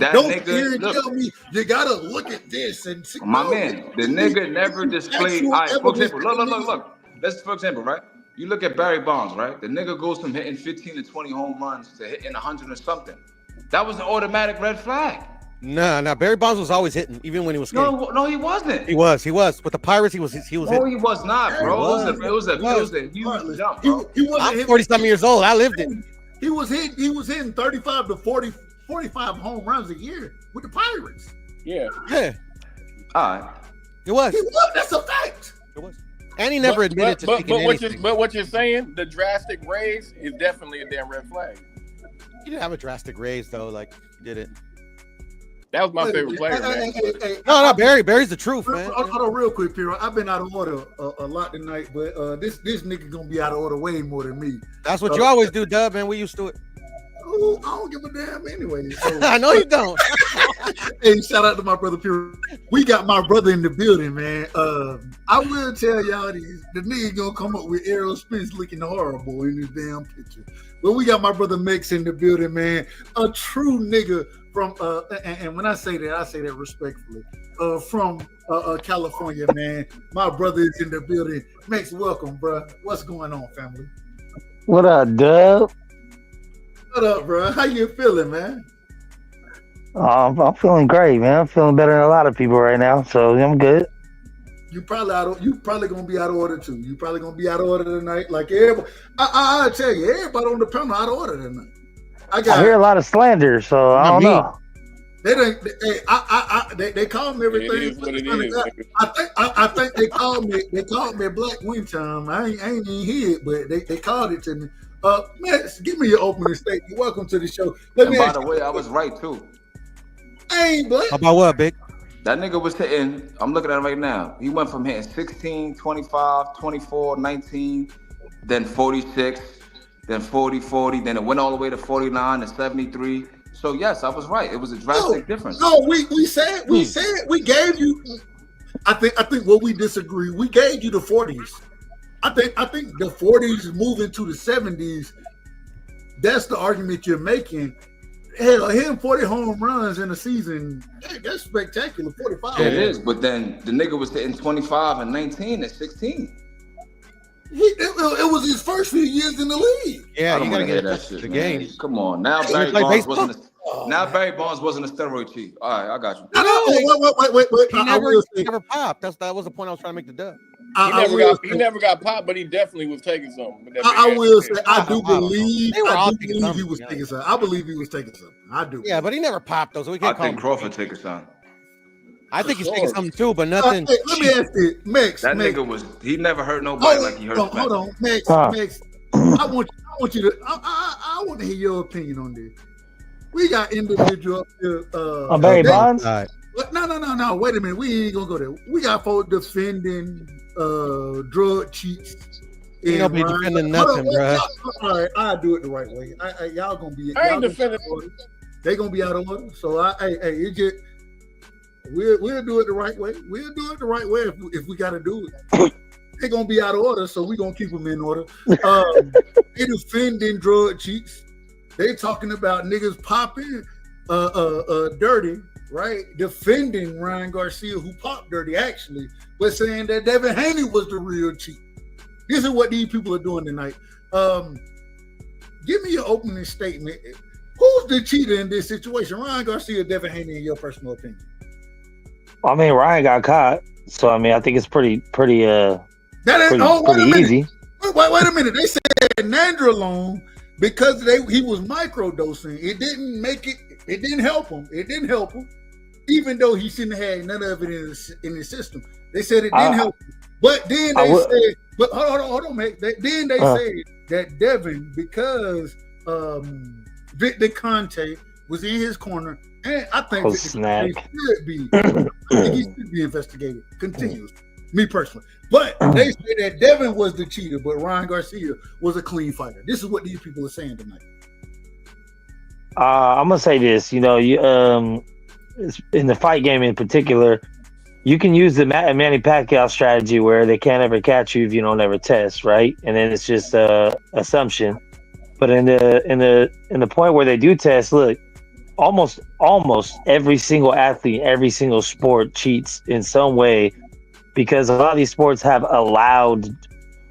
That Don't nigga, tell me you gotta look at this and see. My man, the nigga never displayed. All right, for example, look. Let's, for example, right? You look at Barry Bonds, right? The nigga goes from hitting 15 to 20 home runs to hitting 100 or something. That was an automatic red flag. Nah. Barry Bonds was always hitting, even when he was skinny. No, he wasn't. He was. With the Pirates, he was hitting. No, he was not, bro. It was a huge jump, bro. I'm 40-something years old. I lived it. He was hitting 35 to 45 home runs a year with the Pirates. Yeah. All right. It was. That's a fact. It was. And he never admitted to speaking anything. But what you're saying, the drastic raise is definitely a damn red flag. He didn't have a drastic raise though, like he did it. That was my favorite player, man. No, Barry's the truth, man. Hold on real quick, Piro. I've been out of order a lot tonight, but this nigga gonna be out of order way more than me. That's what you always do, Dub, man. We used to it. I don't give a damn anyway. So. I know you don't. Hey, shout out to my brother Pure. We got my brother in the building, man. I will tell y'all the nigga gonna come up with Errol Spence looking horrible in this damn picture. But we got my brother Mex in the building, man. A true nigga from and when I say that respectfully. From California, man. My brother is in the building. Max, welcome, bro. What's going on, family? What up, Dub? What up, bro? How you feeling, man? I'm feeling great, man. I'm feeling better than a lot of people right now, so I'm good. You probably gonna be out of order too. You probably gonna be out of order tonight, like everybody. I tell you, everybody on the panel out of order tonight. I hear a lot of slander, so I don't know. They don't. They call me everything. It is what it is. I think they called me. They called me Black Winter. I ain't even hear it, but they called it to me. Man, give me your opening statement. Welcome to the show. And by the way, I was right too. I ain't Black. About what, Big? That nigga was hitting. I'm looking at him right now. He went from hitting 16, 25, 24, 19, then 46, then 40, 40, then it went all the way to 49 and 73. So yes, I was right. It was a drastic difference. No, we said we gave you. I think what we disagree. We gave you the 40s. I think the 40s moving to the 70s. That's the argument you're making. Hell, hitting 40 home runs in a season, that's spectacular. 45. It is, but then the nigga was hitting 25 and 19 and 16. It was his first few years in the league. Yeah, you gotta hear that shit. The game. Come on, now Barry Bonds wasn't. Barry Bonds wasn't a steroid chief. All right, I got you. Wait. He never popped. That was the point I was trying to make to Dub. He never got popped, but he definitely was taking something. I will say, I do believe he was taking something. I believe he was taking something. I do. Yeah, but he never popped though, so we I can't call think him. Crawford taking something. I think he's taking something too, but nothing. Hey, let me ask you, Max. That Max, nigga he never hurt nobody like he hurt. Hold on, Max. Max. I want you to. I want to hear your opinion on this. We got individual up here. Barry Bonds. No. Wait a minute. We ain't gonna go there. We got folks defending drug cheats. You don't be defending nothing, bro. All right, I'll do it the right way. Y'all gonna be. I ain't defending. They gonna be out of order. So it just. We'll do it the right way. We'll do it the right way if we got to do it. They're going to be out of order, so we're going to keep them in order. They defending drug cheats. They talking about niggas popping Dirty, right? Defending Ryan Garcia, who popped Dirty, actually, but saying that Devin Haney was the real cheat. This is what these people are doing tonight. Give me your opening statement. Who's the cheater in this situation? Ryan Garcia or Devin Haney, in your personal opinion? I mean, Ryan got caught, so I mean, I think it's pretty easy. Wait a minute. They said Nandrolone, because he was microdosing, it didn't make it. It didn't help him. Even though he shouldn't have had none of it in his system. They said it didn't help him. But then they said, but hold on, mate. Then they said that Devin, because Victor Conte was in his corner. And I think he should be investigated. Continues. Me personally. But they say that Devin was the cheater, but Ryan Garcia was a clean fighter. This is what these people are saying tonight. I'm gonna say this. You know, in the fight game in particular, you can use the Manny Pacquiao strategy where they can't ever catch you if you don't ever test, right? And then it's just assumption. But in the point where they do test, look. Almost every single athlete, every single sport cheats in some way, because a lot of these sports have allowed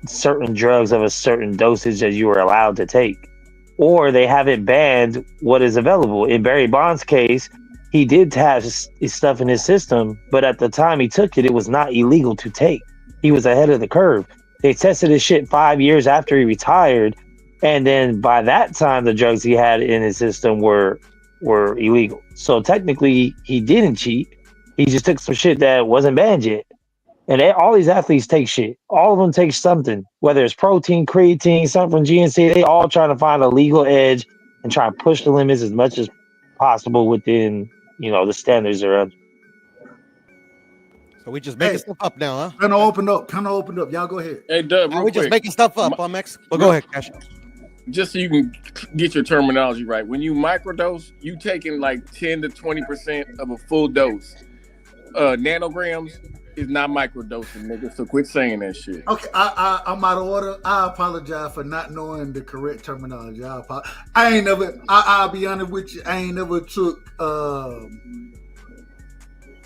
certain drugs of a certain dosage that you are allowed to take, or they haven't banned what is available. In Barry Bonds' case, he did have his stuff in his system, but at the time he took it, it was not illegal to take. He was ahead of the curve. They tested his shit 5 years after he retired, and then by that time, the drugs he had in his system were illegal. So technically he didn't cheat. He just took some shit that wasn't banned yet. And all these athletes take shit. All of them take something, whether it's protein, creatine, something from GNC. They all trying to find a legal edge and try to push the limits as much as possible within, the standards they're under. So we just making stuff up now, huh? Kind of opened up. Y'all go ahead. Hey, Doug, we just making stuff up, Max. But go ahead, Cash. Just so you can get your terminology right. When you microdose, you taking like 10 to 20% of a full dose. Nanograms, is not microdosing, nigga. So quit saying that shit. Okay, I'm out of order. I apologize for not knowing the correct terminology. I'll be honest with you. I ain't never took.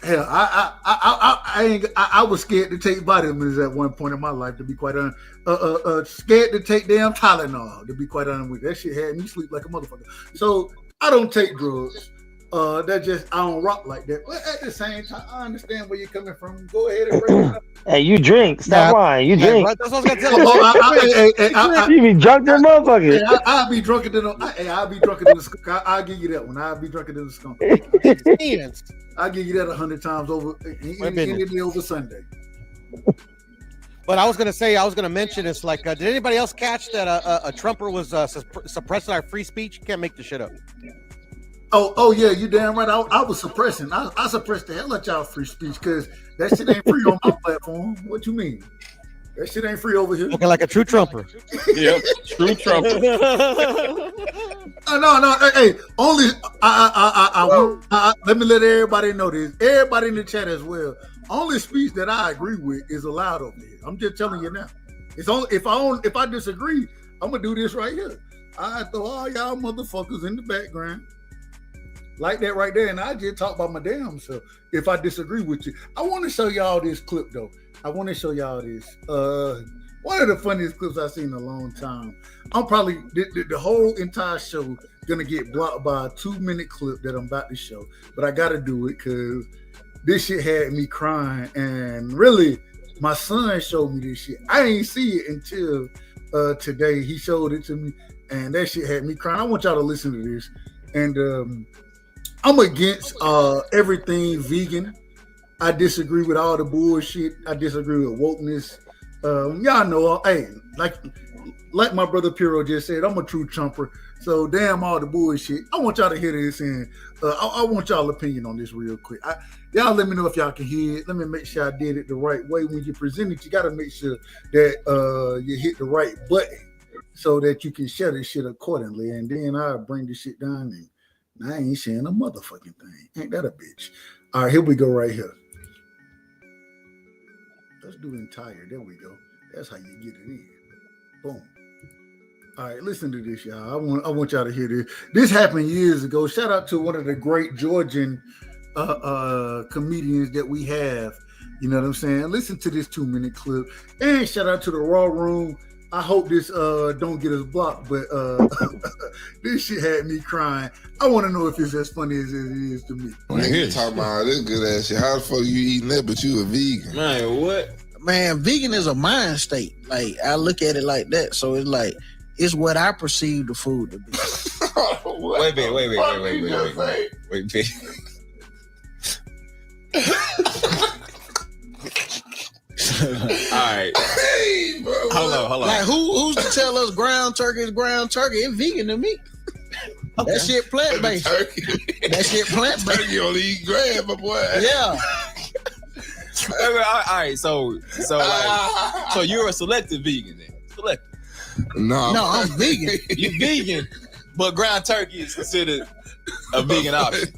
Hell, I was scared to take vitamins at one point in my life. To be quite honest, scared to take damn Tylenol. To be quite honest with you, that shit had me sleep like a motherfucker. So I don't take drugs. That just I don't rock like that. But at the same time, I understand where you're coming from. Go ahead and break it up. Hey, you drink. Stop lying. You drink. That's what I was gonna tell you. You be drunk than motherfucker. I'll be drunker than I'll be drunker than the skunk. I'll give you that one. I'll be drunker than the skunk. I'll give you that 100 times over. Any day over Sunday. But I was gonna mention it's like, did anybody else catch that a Trumper was suppressing our free speech? Can't make this shit up. Oh yeah, you damn right. I was suppressing. I suppressed the hell out y'all free speech because that shit ain't free on my platform. What you mean? That shit ain't free over here. Okay, like a true Trumper. Yep, true Trumper. No. Hey, only let me let everybody know this. Everybody in the chat as well. Only speech that I agree with is allowed over here. I'm just telling you now. It's only if I disagree, I'm gonna do this right here. I throw all y'all motherfuckers in the background. Like that right there, and I just talk about my damn self if I disagree with you. I want to show y'all this clip though. I want to show y'all this. One of the funniest clips I've seen in a long time. I'm probably the whole entire show gonna get blocked by a 2-minute clip that I'm about to show, but I gotta do it because this shit had me crying. And really, my son showed me this shit. I ain't see it until today. He showed it to me, and that shit had me crying. I want y'all to listen to this. And I'm against everything vegan. I disagree with all the bullshit. I disagree with wokeness. Y'all know, hey, like my brother Piro just said, I'm a true Trumper. So damn all the bullshit. I want y'all to hear this, and I want y'all opinion on this real quick. Y'all let me know if y'all can hear it. Let me make sure I did it the right way. When you present it, you got to make sure that you hit the right button so that you can share this shit accordingly. And then I'll bring this shit down, and I ain't sharing a motherfucking thing. Ain't that a bitch? All right, here we go right here. Let's do entire. There we go. That's how you get it in. Boom. All right, listen to this, y'all. I want y'all to hear this. This happened years ago. Shout out to one of the great Georgian comedians that we have. You know what I'm saying? Listen to this 2-minute clip. And shout out to the Raw Room. I hope this don't get us blocked, but this shit had me crying. I want to know if it's as funny as it is to me. Nigga talking about this good ass shit. How the fuck you eating that, but you a vegan? Man, what? Man, vegan is a mind state. Like, I look at it like that. So it's like, it's what I perceive the food to be. Wait. All right. Hey, bro. Hold on. Like, who's to tell us ground turkey is ground turkey? It's vegan to me. Okay. That shit plant-based. That shit plant-based. Turkey only eat grass, my boy. Yeah. All right, so you're a selective vegan then? Selective. No, I'm vegan. You vegan, but ground turkey is considered a vegan option.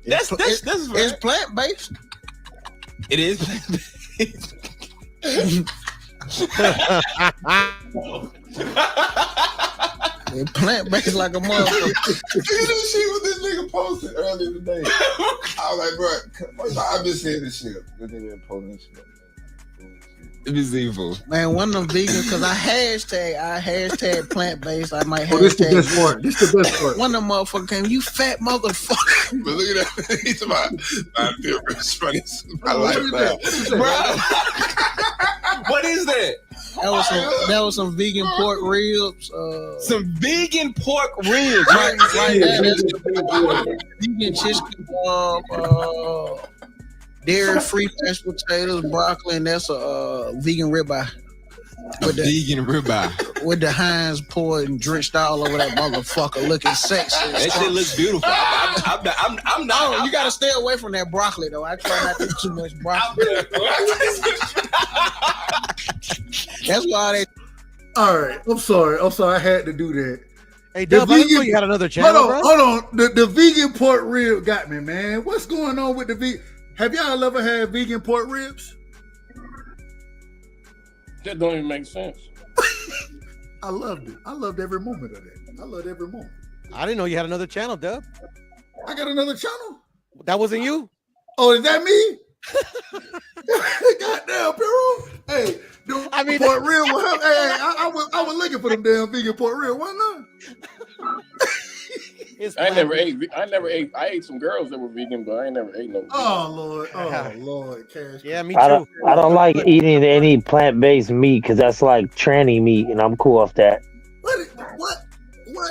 That's it's plant-based. It is plant-based. Plant-based like a motherfucker. You know shit what this nigga posted earlier today. I was like, bro, I've been seeing this shit. This nigga posting this shit. It is evil. Man, one of them vegan because I hashtag plant-based. I might hashtag. This the best part. This the best part. One of them motherfuckers came, you fat motherfucker. But look at that. He's about I feel rich funny. I like that. Bro. What is that? That was some vegan pork ribs. Some vegan pork ribs. Right there. Vegan chicken kebab. Dairy-free mashed potatoes, broccoli, and that's a vegan ribeye. Vegan ribeye. With the Heinz poured and drenched all over that motherfucker, looking sexy. That shit looks beautiful. I'm not. You gotta stay away from that broccoli, though. I try not to eat too much broccoli. That's why they. All right, I'm sorry. I had to do that. Hey, Dub, I didn't know you had another channel, Hold on. The vegan pork rib got me, man. What's going on with the vegan? Have y'all ever had vegan pork ribs? That don't even make sense. I loved it. I loved every moment of that. I loved every moment. I didn't know you had another channel, Dub. I got another channel. That wasn't you? Oh, is that me? Goddamn, Pero. Hey, the pork rib. Hey, I was looking for them damn vegan pork rib. Why not? I ate some girls that were vegan, but I ain't never ate no. Oh Lord, Cash. Yeah, me I too. don't like eating any plant-based meat because that's like tranny meat, and I'm cool off that. What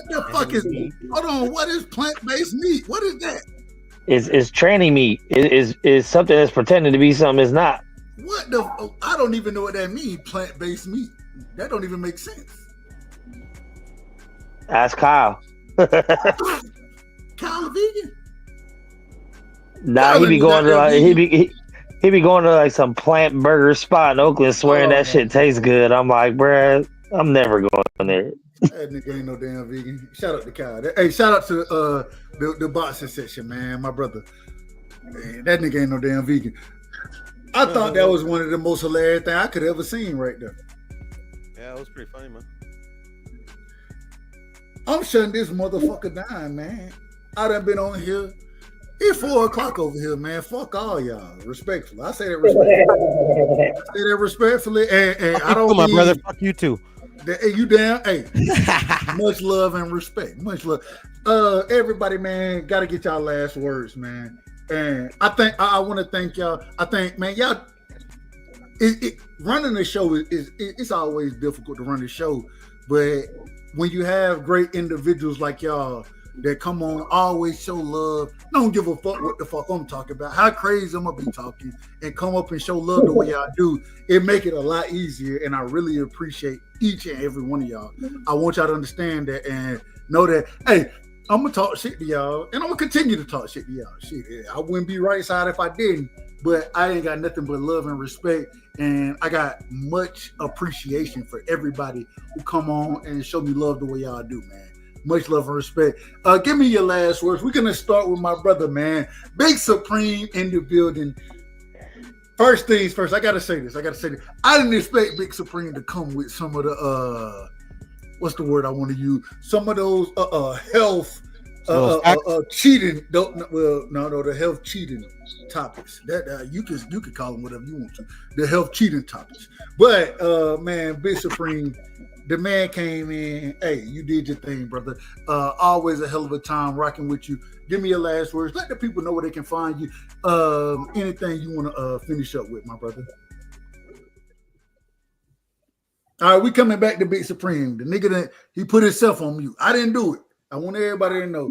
the fuck is? Hold on. What is plant-based meat? What is that? It's tranny meat. It's something that's pretending to be something it's not. What the? I don't even know what that means. Plant-based meat. That don't even make sense. Ask Kyle. Kyle a vegan? Nah, he be going to like, he be going to like some plant burger spot in Oakland, swearing that shit tastes good. I'm like, bruh, I'm never going there. That nigga ain't no damn vegan. Shout out to Kyle. Hey, shout out to the boxing section, man. My brother. Man, that nigga ain't no damn vegan. I thought that was one of the most hilarious things I could ever seen right there. Yeah, it was pretty funny, man. I'm shutting this motherfucker down, man. I done been on here. It's 4 o'clock over here, man. Fuck all y'all. Respectfully. I say that respectfully. And I don't my brother. Fuck you too. Hey, you damn. Hey. Much love and respect. Much love. Everybody, man, gotta get y'all last words, man. And I think I want to thank y'all. I think, man, y'all running the show it's always difficult to run the show, but when you have great individuals like y'all that come on, always show love, don't give a fuck what the fuck I'm talking about, how crazy I'm gonna be talking, and come up and show love the way I do, it make it a lot easier. And I really appreciate each and every one of y'all. I want y'all to understand that and know that, hey, I'm gonna talk shit to y'all, and I'm gonna continue to talk shit to y'all. Shit, I wouldn't be right side if I didn't, but I ain't got nothing but love and respect, and I got much appreciation for everybody who come on and show me love the way y'all do, man. Much love and respect. Give me your last words. We're gonna start with my brother, man. Big Supreme in the building. First things first, I gotta say this. I didn't expect Big Supreme to come with some of the what's the word I want to use? Some of those health cheating. The health cheating topics. That you could call them whatever you want to. The health cheating topics. But man, Big Supreme, the man came in. Hey, you did your thing, brother. Always a hell of a time rocking with you. Give me your last words. Let the people know where they can find you. Anything you want to finish up with, my brother. All right, we coming back to Big Supreme. The nigga that he put himself on mute. I didn't do it. I want everybody to know.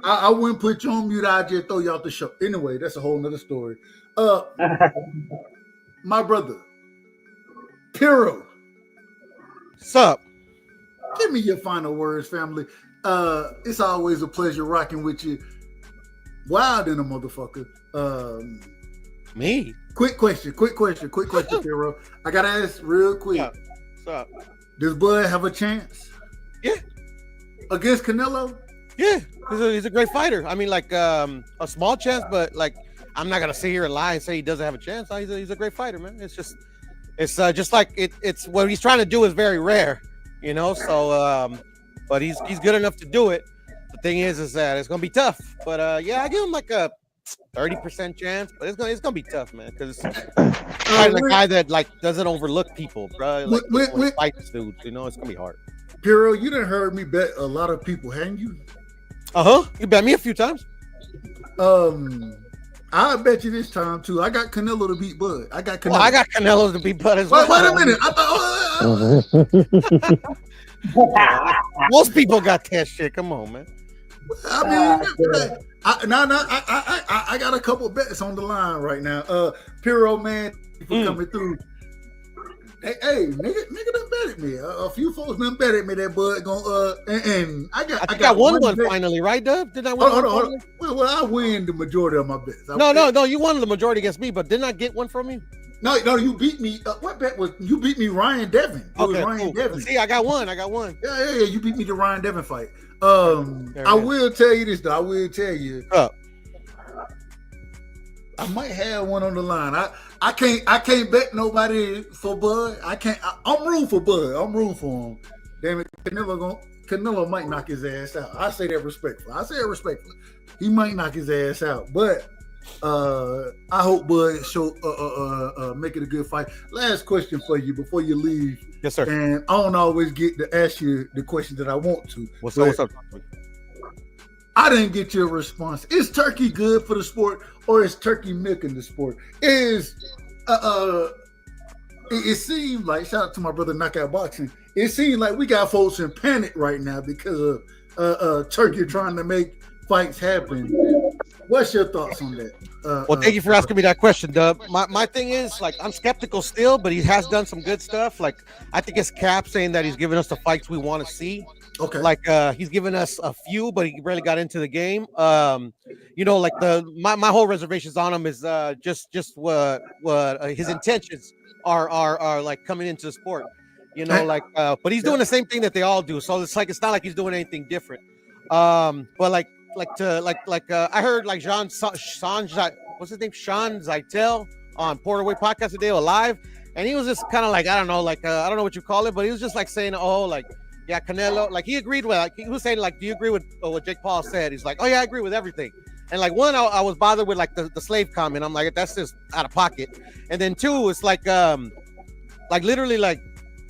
I wouldn't put you on mute. I just throw you out the show. Anyway, that's a whole nother story. My brother, Piro. Sup? Give me your final words, family. It's always a pleasure rocking with you. Wild in a motherfucker. Me? Quick question, Piro. I gotta ask real quick. What's up? Does Bud have a chance? Yeah. Against Canelo? Yeah, he's a great fighter. I mean, like a small chance, but like I'm not gonna sit here and lie and say he doesn't have a chance. He's a great fighter, man. It's just like it's what he's trying to do is very rare, you know. So, but he's good enough to do it. The thing is that it's gonna be tough. But yeah, I give him like a 30% chance, but it's gonna be tough, man, because a guy that like doesn't overlook people, bro. Like fight this dude, you know, it's gonna be hard. Piro, you done heard me bet a lot of people, haven't you? You bet me a few times. I bet you this time too. I got Canelo to beat Bud. I got Canelo. Well, I got Canelo to beat Bud as well. Wait a minute. I thought, most people got that shit. Come on, man. I mean, I got a couple bets on the line right now. Piro, man, for coming through. Hey, nigga done bet at me. A few folks done bet at me that Bud gonna and I got one finally, right, Dub? Did I win? Hold on. Well, I win the majority of my bets. No, you won the majority against me, but didn't I get one from you? No, you beat me. What bet was you beat me? Ryan Devin. Okay, Ryan Devin. See, I got one. Yeah. You beat me the Ryan Devin fight. I will tell you this though. I will tell you. I might have one on the line. I can't bet nobody for Bud. I'm rooting for Bud. I'm rooting for him. Damn it, Canelo might knock his ass out. I say that respectfully. He might knock his ass out, but I hope Bud make it a good fight. Last question for you before you leave. Yes, sir. And I don't always get to ask you the questions that I want to. What's up? I didn't get your response. Is Turkey good for the sport, or is Turkey milking the sport? It seemed like, shout out to my brother Knockout Boxing, it seemed like we got folks in panic right now because of Turkey trying to make fights happen. What's your thoughts on that? Well, thank you for asking me that question, Dub. My thing is, like, I'm skeptical still, but he has done some good stuff. Like, I think it's Cap saying that he's giving us the fights we want to see. Okay. Like, he's given us a few, but he really got into the game. You know, like my whole reservations on him is just what his intentions are like coming into the sport. You know, like, but he's doing the same thing that they all do. So it's not like he's doing anything different. But I heard like what's his name? Sean Zeitel on Porterway Podcast today live. And he was just kind of like, I don't know what you call it, but he was just like saying, oh, like, yeah, Canelo, like he agreed with, like he was saying, like, do you agree with what Jake Paul said? He's like, oh yeah, I agree with everything. And like one, I was bothered with like the slave comment. I'm like, that's just out of pocket. And then two, it's like literally like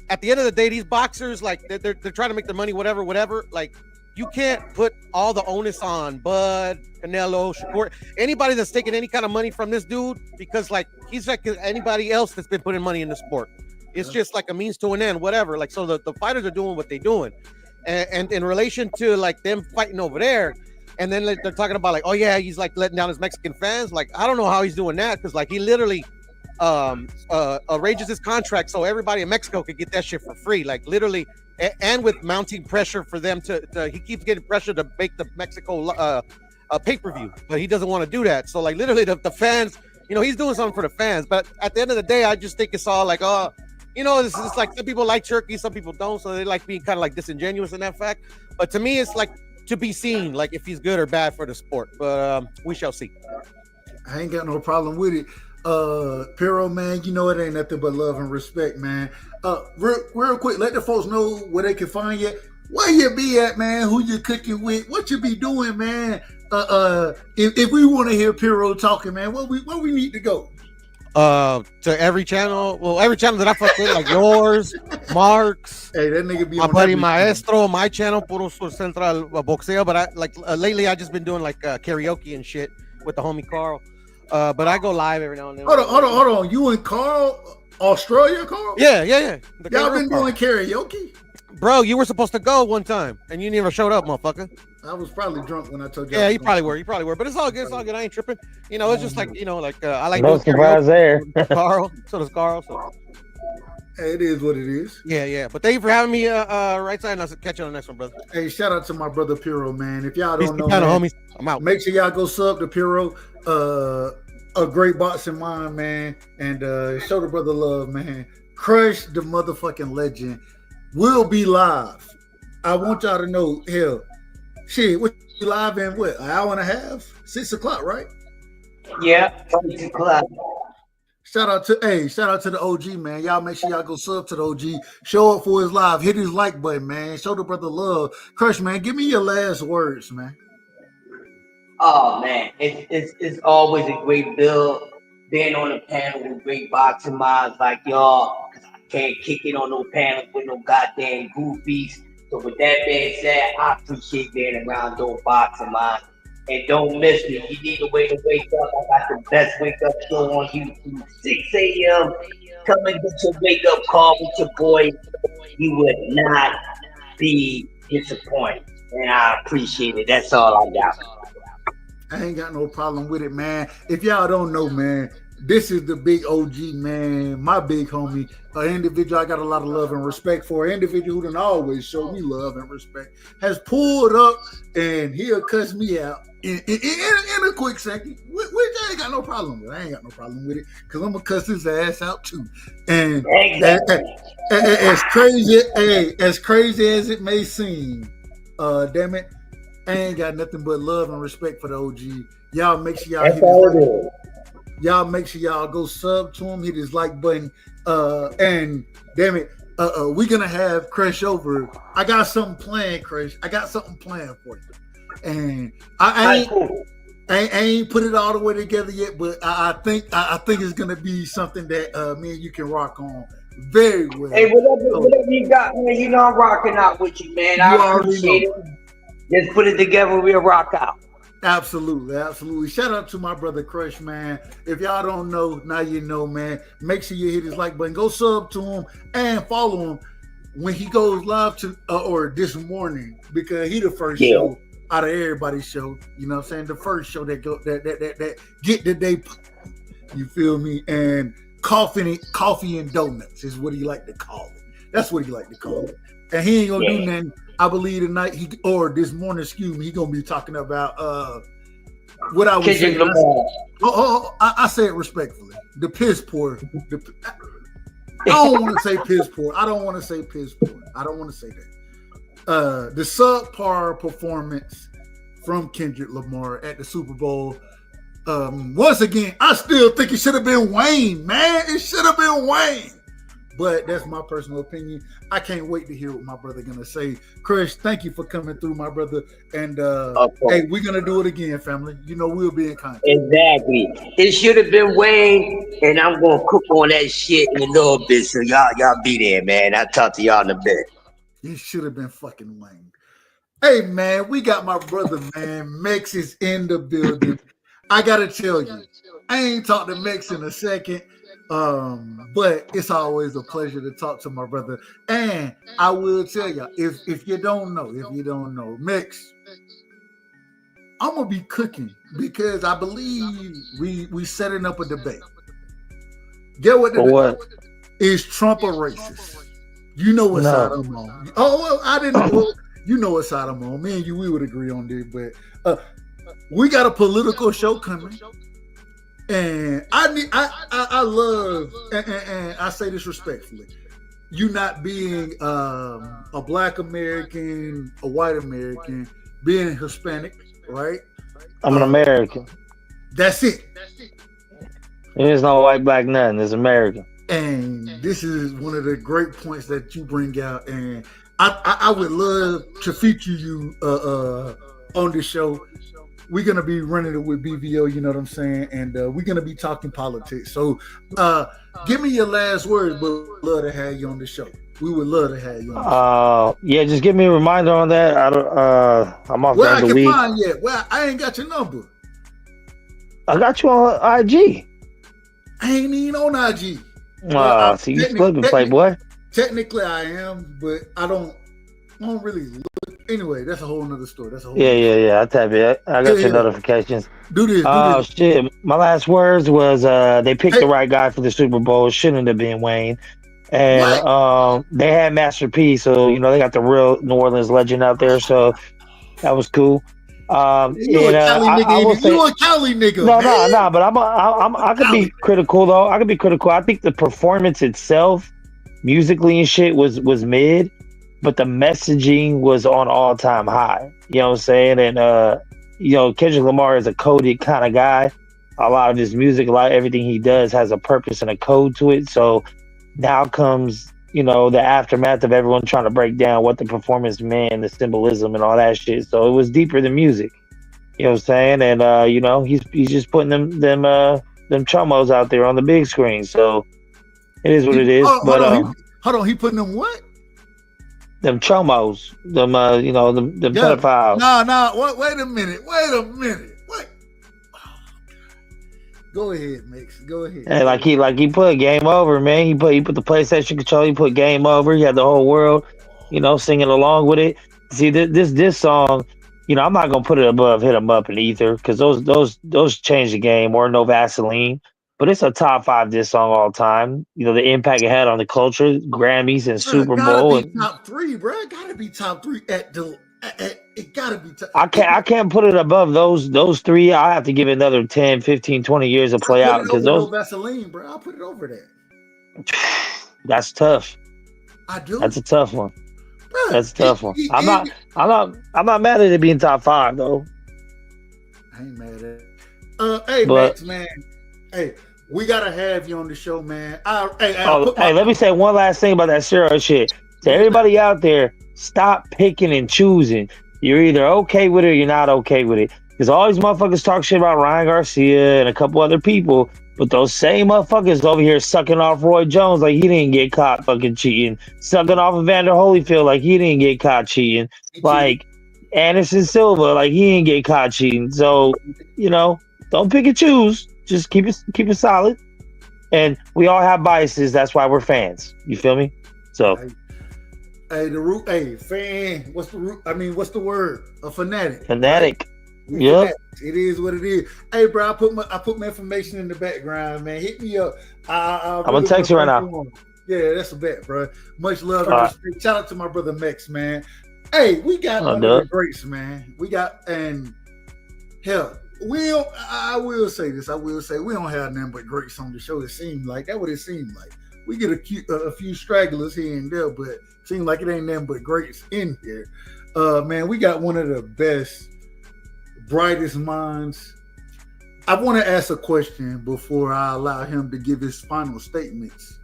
at the end of the day, these boxers, like they're trying to make their money, whatever. Like you can't put all the onus on Bud, Canelo, Shakur, anybody that's taking any kind of money from this dude, because like he's like anybody else that's been putting money in the sport. It's just like a means to an end, whatever. Like, so the fighters are doing what they're doing. And in relation to like them fighting over there, and then like, they're talking about like, oh yeah, he's like letting down his Mexican fans. Like, I don't know how he's doing that, because like he literally arranges his contract so everybody in Mexico could get that shit for free. Like literally, and with mounting pressure for them to he keeps getting pressure to make the Mexico pay-per-view, but he doesn't want to do that. So like literally the fans, you know, he's doing something for the fans. But at the end of the day, I just think it's all like, oh, you know, it's like some people like Turkey, some people don't, so they like being kind of like disingenuous in that fact. But to me, it's like to be seen, like if he's good or bad for the sport. But we shall see. I ain't got no problem with it. Pero, man, you know it ain't nothing but love and respect, man. Real quick, let the folks know where they can find you. Where you be at, man? Who you cooking with? What you be doing, man? If we want to hear Pero talking, man, where we need to go? To every channel that I fuck with, like yours, Mark's, hey, that nigga be my buddy Maestro, my channel, Puro Sur Central Boxeo. But I like lately I just been doing like karaoke and shit with the homie Carl. But I go live every now and then. Hold on. You and Carl, Australia, Carl? Yeah. Y'all been doing karaoke? Bro, you were supposed to go one time and you never showed up, motherfucker. I was probably drunk when I told you. Yeah, you probably were. But it's all good. I ain't tripping. You know, it's just like, you know, like I like no surprise there. Carl. So does Carl. So. Hey, it is what it is. Yeah. But thank you for having me right side, and I'll catch you on the next one, brother. Hey, shout out to my brother Piro, man. If y'all don't know, homies. I'm out. Make sure y'all go sub to Piro. A great boxing mind, man. And show the brother love, man. Crush the motherfucking legend. We'll be live. I want y'all to know, hell, shit, we live in what, an hour and a half? 6 o'clock, right? Yeah, 6 o'clock. Shout out to the OG, man. Y'all make sure y'all go sub to the OG. Show up for his live. Hit his like button, man. Show the brother love. Crush, man, give me your last words, man. Oh man, it's always a great build. Being on a panel with great boxing minds like y'all. Can't kick it on no panels with no goddamn goofies. So with that being said, I appreciate being around those boxing minds. And don't miss me. You need a way to wake up. I got the best wake up show on YouTube. 6 a.m. Come and get your wake up call with your boy. You would not be disappointed. And I appreciate it. That's all I got. I ain't got no problem with it, man. If y'all don't know, man, this is the big OG, man, my big homie, an individual I got a lot of love and respect for, an individual who done always showed me love and respect, has pulled up and he'll cuss me out in a quick second, which I ain't got no problem with. I ain't got no problem with it because I'm going to cuss his ass out too. And as crazy as it may seem, damn it, I ain't got nothing but love and respect for the OG. Y'all make sure y'all Y'all make sure y'all go sub to him, hit his like button. And damn it, we're gonna have Crush over. I got something planned, Crush. I got something planned for you. And I ain't put it all the way together yet, but I think it's gonna be something that me and you can rock on very well. Hey, whatever you got, man, you know I'm rocking out with you, man. I appreciate it. Just put it together, we'll rock out. Absolutely, absolutely. Shout out to my brother Crush, man. If y'all don't know, now you know, man. Make sure you hit his like button. Go sub to him and follow him when he goes live to or this morning, because he the first show out of everybody's show. You know what I'm saying? The first show that get the day. You feel me? And coffee and donuts is what he like to call it. That's what he like to call it. And he ain't gonna do nothing. I believe tonight this morning, excuse me, he gonna be talking about what I was saying. I say it respectfully. The piss poor. I don't want to say piss poor. I don't want to say piss poor. I don't want to say that. The subpar performance from Kendrick Lamar at the Super Bowl. Once again, I still think it should have been Wayne, man. It should have been Wayne. But that's my personal opinion. I can't wait to hear what my brother gonna say. Chris, thank you for coming through, my brother. And hey, we're gonna do it again, family. You know we'll be in contact. Exactly. It should have been Wayne, and I'm gonna cook on that shit in a little bit. So y'all be there, man. I'll talk to y'all in a bit. It should have been fucking Wayne. Hey man, we got my brother, man. Mex is in the building. I gotta tell you, I ain't talked to Mex in a second. But it's always a pleasure to talk to my brother. And I will tell you, if you don't know, Mex, I'm gonna be cooking because I believe we setting up a debate. Get what the debate is? Trump a racist? You know what side I'm on. Oh well, I didn't know. You know what side I'm on. Me and you, we would agree on this, but we got a political show coming. And I love, and I say this respectfully, you not being a Black American, a white American, being Hispanic, right? I'm an American. That's it. There's no white, black, nothing. It's American. And this is one of the great points that you bring out. And I would love to feature you on this show. We're going to be running it with BVO, you know what I'm saying? And we're going to be talking politics. So give me your last words, but we'd love to have you on the show. We would love to have you on the show. Yeah, just give me a reminder on that. I'm off during the week. Where I can find yet? Well, I ain't got your number. I got you on IG. I ain't even on IG. See, you flipping, Playboy. Technically, I am, but I don't really look. Anyway, that's a whole nother story. Yeah. I tap it. I got your notifications. Do this. Shit. My last words was they picked the right guy for the Super Bowl. It shouldn't have been Wayne. And they had Master P, so you know they got the real New Orleans legend out there. So that was cool. You a Cali nigga. No. But I could be critical though. I think the performance itself, musically and shit, was mid. But the messaging was on all-time high. You know what I'm saying? And, Kendrick Lamar is a coded kind of guy. A lot of his music, everything he does has a purpose and a code to it. So now comes, the aftermath of everyone trying to break down what the performance meant, the symbolism and all that shit. So it was deeper than music. You know what I'm saying? And, he's just putting them chomos out there on the big screen. So it is what it is. Hold on, he putting them what? Them chomos, them pedophiles. No. Wait a minute. What? Go ahead, Mix. Go ahead. Hey, he put Game Over, man. He put the PlayStation controller. He put Game Over. He had the whole world, singing along with it. See, this song, I'm not gonna put it above Hit 'Em Up and Ether because those changed the game, or No Vaseline. But it's a top 5 diss song all time. The impact it had on the culture, Grammys and Super Bowl. Gotta be top 3, bro. Gotta be top 3 it gotta be top. I can't put it above those 3. I have to give it another 10, 15, 20 years to play out because those. No Vaseline, bro. I'll put it over that. That's tough. I do. That's a tough one. Bro, that's a tough one. I'm not mad at it being top 5 though. I ain't mad at it. Hey, Max, man. Hey, we gotta have you on the show, man. Hey, let me say one last thing about that steroid shit. To everybody out there, stop picking and choosing. You're either okay with it or you're not okay with it. Because all these motherfuckers talk shit about Ryan Garcia and a couple other people, but those same motherfuckers over here sucking off Roy Jones like he didn't get caught fucking cheating, sucking off Evander Holyfield like he didn't get caught cheating, like Anderson Silva like he didn't get caught cheating. So, don't pick and choose. Just keep it solid. And we all have biases. That's why we're fans. You feel me? So, Fan. What's the root? I mean, what's the word? A fanatic. Fanatic. Right? Yep. It is what it is. Hey, bro, I put my information in the background, man. Hit me up. I'm gonna text you right now. Yeah, that's a bet, bro. Much love and respect. Shout out to my brother Mex, man. Hey, we got one of the greats, man. I will say this. We don't have nothing but greats on the show. It seemed like that's what it seemed like. We get a few stragglers here and there, but it seems like it ain't nothing but greats in here. Man, we got one of the best, brightest minds. I want to ask a question before I allow him to give his final statements.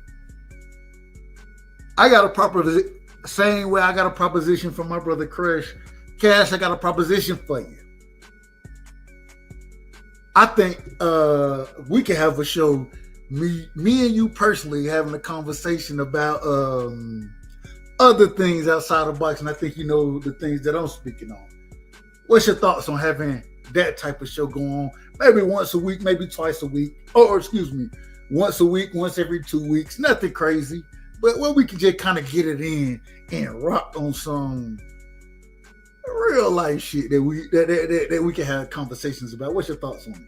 Same way I got a proposition for my brother Crash. Cash, I got a proposition for you. I think we can have a show, me and you personally having a conversation about other things outside of boxing. I think you know the things that I'm speaking on. What's your thoughts on having that type of show go on? Maybe once a week, maybe twice a week. Or excuse me, once a week, once every 2 weeks. Nothing crazy. But where we can just kind of get it in and rock on some real life shit that we can have conversations about. What's your thoughts on it?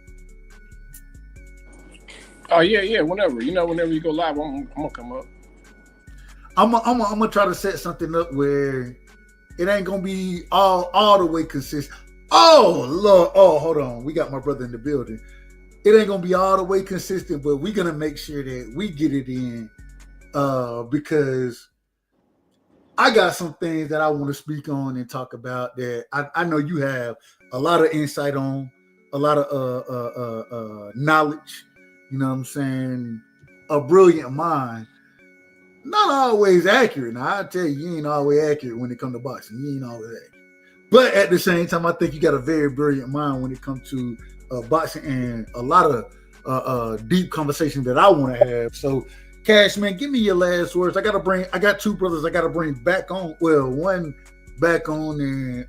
Oh yeah, whenever. Whenever you go live, I'm gonna come up. I'm gonna try to set something up where it ain't gonna be all the way consistent. Oh Lord, hold on. We got my brother in the building. It ain't gonna be all the way consistent, but we're gonna make sure that we get it in. Because I got some things that I want to speak on and talk about that I know you have a lot of insight on, a lot of knowledge, you know what I'm saying? A brilliant mind. Not always accurate. Now I tell you ain't always accurate when it comes to boxing. You ain't always accurate. But at the same time, I think you got a very brilliant mind when it comes to boxing and a lot of deep conversation that I want to have. So Cash, man, give me your last words. I got two brothers I gotta bring back on. Well, one back on, and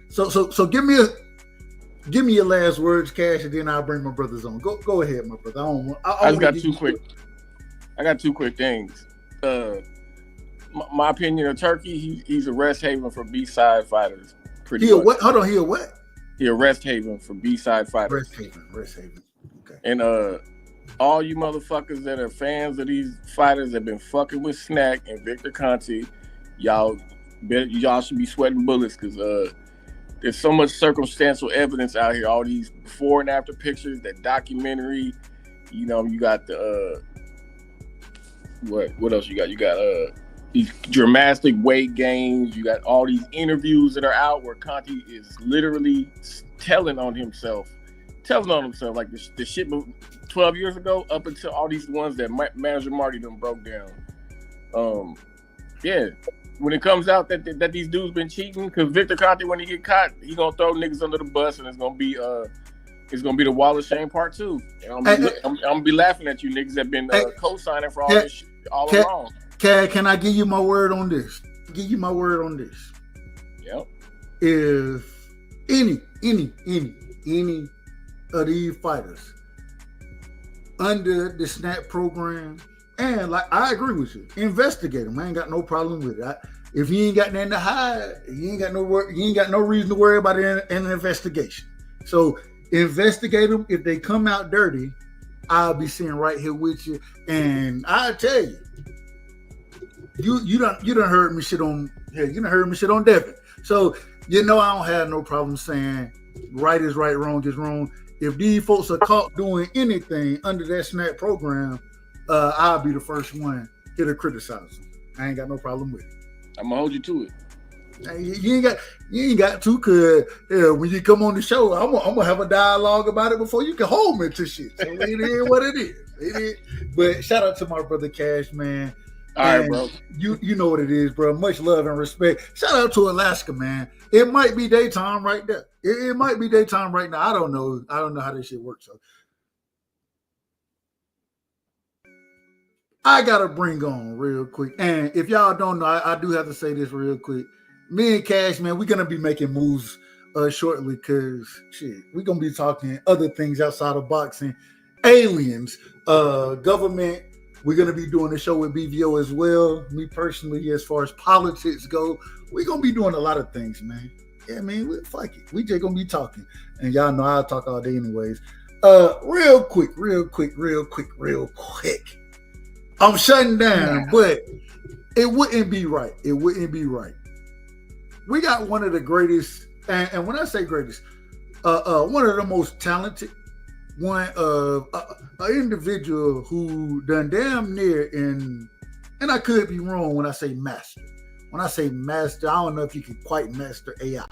so give me your last words, Cash, and then I'll bring my brothers on. Go ahead, my brother. I got two quick things. My opinion of Turkey, he's a rest haven for B-side fighters. He a what? Hold on, he a what? He a rest haven for B-side fighters. Rest haven. Okay. And all you motherfuckers that are fans of these fighters that been fucking with Snack and Victor Conte, y'all should be sweating bullets because there's so much circumstantial evidence out here. All these before and after pictures, that documentary. You got the what else you got? You got these dramatic weight gains. You got all these interviews that are out where Conte is literally telling on himself like the shit 12 years ago up until all these ones that manager Marty done broke down. When it comes out that these dudes been cheating, because Victor Conte, when he get caught, he gonna throw niggas under the bus, and it's gonna be the Wall of Shame Part 2. I'm gonna be laughing at you niggas that been co-signing for all this shit all along. Can I give you my word on this? Yep. If any of these fighters under the SNAP program, and like I agree with you, investigate them. I ain't got no problem with it. If you ain't got nothing to hide, you ain't got no reason to worry about an investigation. So investigate them. If they come out dirty, I'll be sitting right here with you, and I tell you, you done heard me shit on Devin. So I don't have no problem saying right is right, wrong is wrong. If these folks are caught doing anything under that SNAP program, I'll be the first one here to criticize them. I ain't got no problem with it. I'm gonna hold you to it. You ain't got to, cause when you come on the show, I'm gonna have a dialogue about it before you can hold me to shit. So it is what it is. It is. But shout out to my brother Cash, man. All right, bro. You know what it is, bro. Much love and respect. Shout out to Alaska, man. It might be daytime right there. It might be daytime right now. I don't know. I don't know how this shit works. So I gotta bring on real quick. And if y'all don't know, I do have to say this real quick. Me and Cash, man, we're gonna be making moves shortly because shit, we're gonna be talking other things outside of boxing, aliens, government. We're gonna be doing a show with BVO as well. Me personally, as far as politics go, we're gonna be doing a lot of things, man. Yeah, man, fuck it. We just gonna be talking. And y'all know I'll talk all day anyways. Real quick. I'm shutting down, but it wouldn't be right. It wouldn't be right. We got one of the greatest, and when I say greatest, one of the most talented, one of an individual who done damn near and I could be wrong when I say master. When I say master, I don't know if you can quite master AI,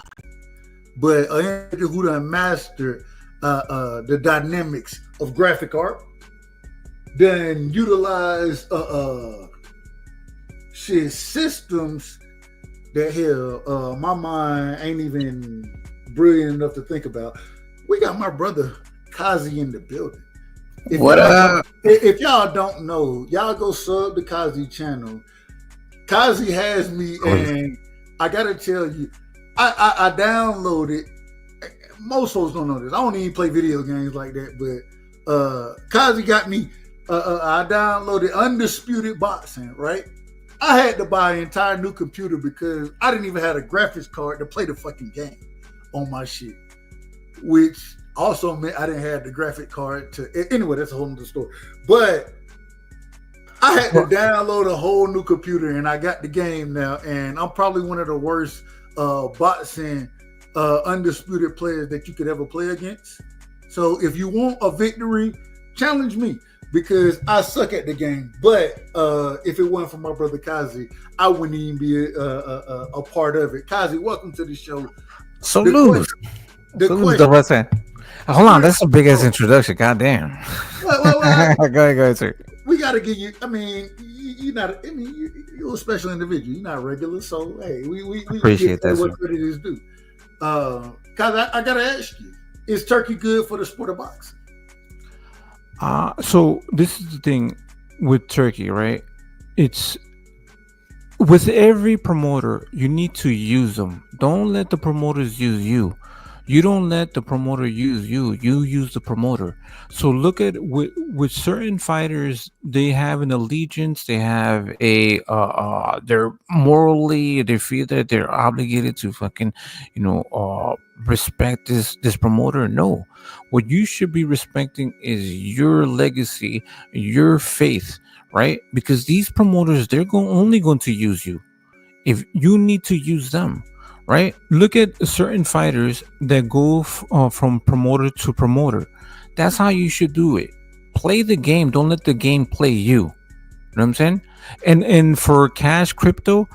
but an individual who done mastered the dynamics of graphic art, then utilize systems that hell my mind ain't even brilliant enough to think about. We got my brother Kazi in the building. What up? If y'all don't know, y'all go sub the Kazi channel. Kazi has me, and I gotta tell you, I downloaded. Most folks don't know this. I don't even play video games like that, but Kazi got me. I downloaded Undisputed Boxing, right? I had to buy an entire new computer because I didn't even have a graphics card to play the fucking game on my shit, which also meant I didn't have the graphic card to. Anyway, that's a whole other story. But I had to download a whole new computer, and I got the game now. And I'm probably one of the worst boxing undisputed players that you could ever play against. So if you want a victory, challenge me, because I suck at the game. But if it wasn't for my brother Kazi, I wouldn't even be a part of it. Kazi, welcome to the show. Salute. Hold on, that's the biggest introduction. Goddamn. Well, go ahead, sir. We got to give you. I mean, you're not. I mean, you're a special individual. You're not regular, so hey, we appreciate that. What credit is due. Kazi, I gotta ask you: is Turkey good for the sport of boxing? So this is the thing with Turkey, right? It's with every promoter, you need to use them. Don't let the promoters use you. You don't let the promoter use you. You use the promoter. So look at with certain fighters, they have an allegiance. They have a they're morally, they feel that they're obligated to fucking, respect this promoter. No, what you should be respecting is your legacy, your faith, right? Because these promoters, they're only going to use you if you need to use them. Right? Look at certain fighters that go from promoter to promoter. That's how you should do it. Play the game. Don't let the game play you. You know what I'm saying? And for Cash Crypto,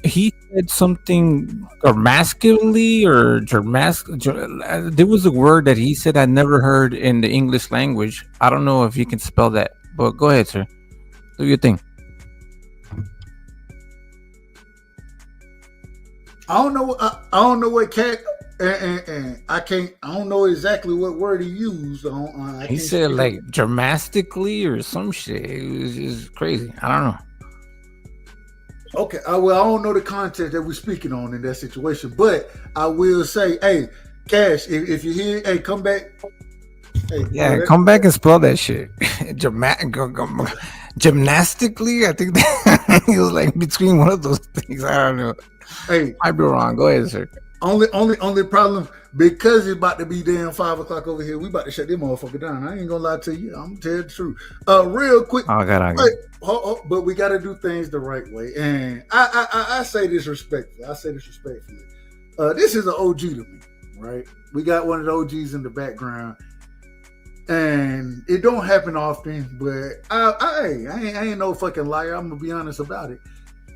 he said something dramatically or there was a word that he said I never heard in the English language. I don't know if you can spell that, but go ahead, sir. Do your thing. I don't know what cat and I don't know exactly what word he used. He said like dramatically or some shit. It was just crazy. I don't know. Okay, I don't know the context that we're speaking on in that situation, but I will say, hey, Cash, if you're here, hey, come back. Hey, yeah, come back and spell that shit. Gymnastically, I think he was like between one of those things. I don't know. Hey, I'd be wrong. Go ahead, sir. Only problem, because it's about to be damn 5 o'clock over here. We about to shut this motherfucker down. I ain't gonna lie to you. I'm gonna tell you the truth. Real quick. Oh God, but we got to do things the right way. And I say this respectfully. This is an OG to me, right? We got one of the OGs in the background, and it don't happen often. But I ain't no fucking liar. I'm gonna be honest about it.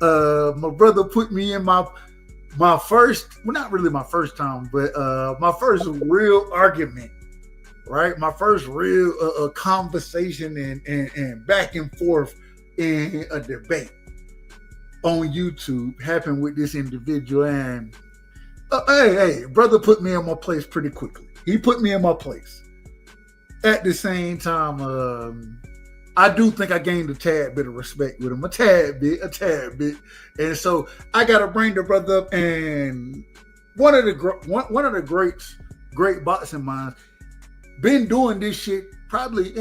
My brother put me in my my first, well, not really my first time, but my first real argument, right? My first real conversation and back and forth in a debate on YouTube happened with this individual. And hey, brother put me in my place pretty quickly. He put me in my place. At the same time, I do think I gained a tad bit of respect with him, a tad bit. And so I got to bring the brother up. And one of the great boxing minds, been doing this shit probably,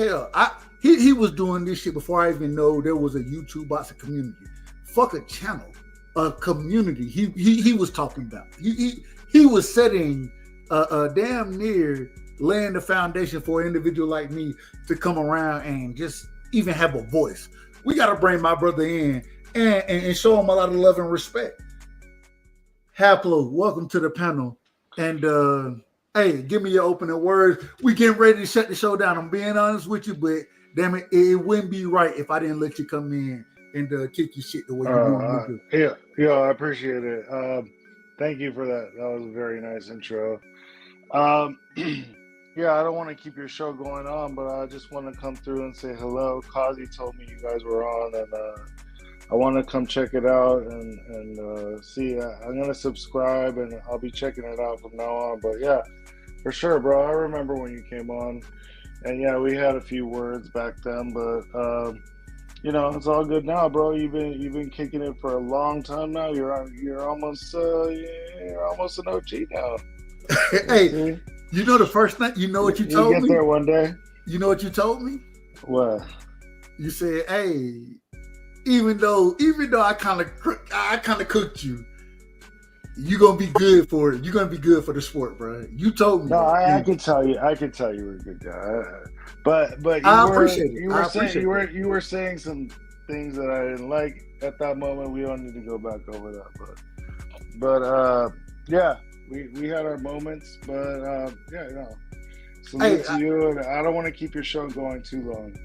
he was doing this shit before I even know there was a YouTube boxing community. Fuck a channel, a community. He was talking about. He was setting a damn near laying the foundation for an individual like me to come around and just even have a voice. We got to bring my brother in and show him a lot of love and respect. Haplo, welcome to the panel. And hey, give me your opening words. We getting ready to shut the show down. I'm being honest with you, but damn it, it wouldn't be right if I didn't let you come in and kick your shit the way you normally do. Yeah, I appreciate it. Thank you for that. That was a very nice intro. Yeah, I don't want to keep your show going on, but I just want to come through and say hello. Kazi told me you guys were on, and I want to come check it out and see. I'm going to subscribe, and I'll be checking it out from now on. But yeah, for sure, bro. I remember when you came on, and yeah, we had a few words back then, but you know, it's all good now, bro. You've been kicking it for a long time now. You're almost an OG now. Hey, you know the first thing, you know what you told me? You'll get there one day. You know what you told me? What? You said, hey, even though I kind of cooked you, you're gonna be good for it. You're gonna be good for the sport, bro. You told me. No, I can tell you you're a good guy. But you were saying some things that I didn't like at that moment. We don't need to go back over that, but yeah, we had our moments, but yeah, you know, salute to you, and I don't want to keep your show going too long.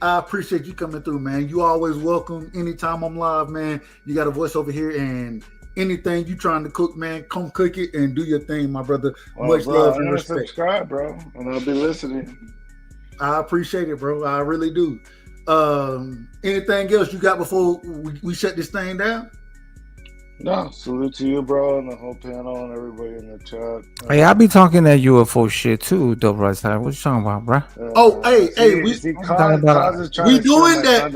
I appreciate you coming through, man. You always welcome anytime I'm live, man. You got a voice over here, and anything you trying to cook, man, come cook it and do your thing, my brother. Well, much bro, love and respect. Subscribe, bro, and I'll be listening. I appreciate it, bro. I really do. Anything else you got before we shut this thing down? No, salute to you, bro, and the whole panel and everybody in the chat. Hey, I be talking that UFO shit too, though, right side. What you talking about, bro? We doing that,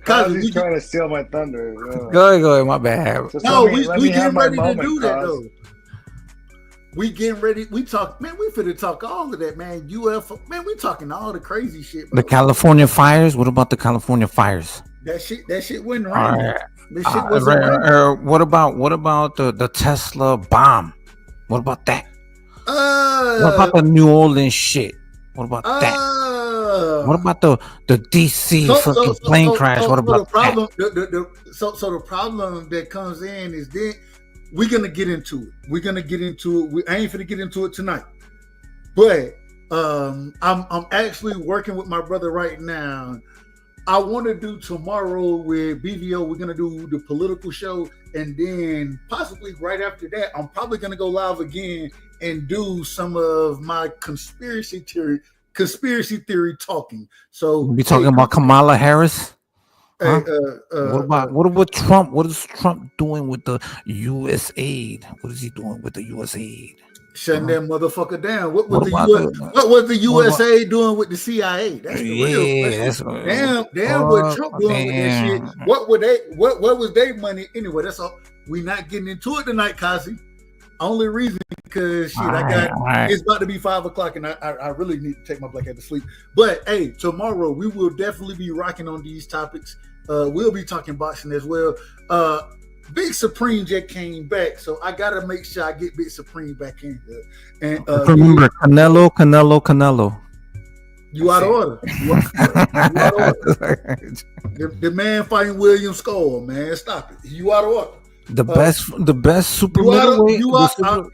Kazi's trying to steal my thunder. Go ahead, my bad. No, we getting ready to do that though. We getting ready. We talk, man. We finna talk all of that, man. UFO, man. We talking all the crazy shit. Bro. The California fires. What about the California fires? That shit wasn't raining. This shit What about the Tesla bomb? What about that? What about the New Orleans shit? What about that? What about the DC fucking plane crash? What about that? So the problem that comes in is then we're gonna get into it. I ain't finna get into it tonight, but I'm actually working with my brother right now. I want to do tomorrow with BVO. We're going to do the political show. And then possibly right after that, I'm probably going to go live again and do some of my conspiracy theory talking. So we talking about Kamala Harris? Huh? What about Trump? What is Trump doing with the U.S. aid? What is he doing with the U.S. aid? Shutting that motherfucker down. What was the USA doing with the CIA? That's the real question. Damn what Trump doing with that shit. What was their money anyway? That's all. We not getting into it tonight, Kazi. Only reason because shit, it's about to be 5 o'clock and I really need to take my black ass to sleep. But hey, tomorrow we will definitely be rocking on these topics. We'll be talking boxing as well. Big Supreme just came back, so I gotta make sure I get Big Supreme back in here. And remember, Canelo. You out of order. You out of order. The man fighting William Skull, man. Stop it. You out of order. The best super middleweight. You out of order.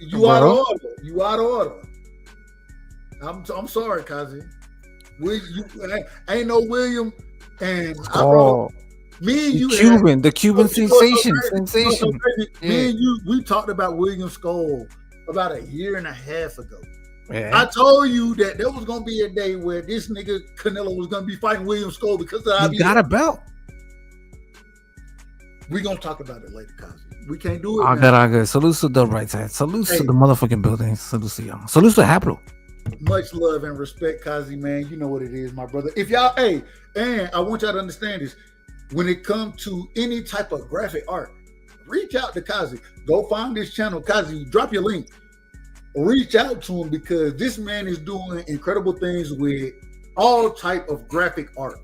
You out of order. I'm sorry, Kazi. Ain't no William and Me and you The Cuban sensation. Me and you, we talked about William Skull about a year and a half ago. Yeah. I told you that there was gonna be a day where this nigga Canelo was gonna be fighting William Skull because of the IBF. He got a belt. We're gonna talk about it later, Kazi. We can't do it. I got. Salute to the right side. Salute to the motherfucking building. Salute to y'all. Salute to Hablo. Much love and respect, Kazi, man. You know what it is, my brother. If y'all, and I want y'all to understand this. When it comes to any type of graphic art, reach out to Kazi. Go find this channel, Kazi. Drop your link. Reach out to him because this man is doing incredible things with all type of graphic art.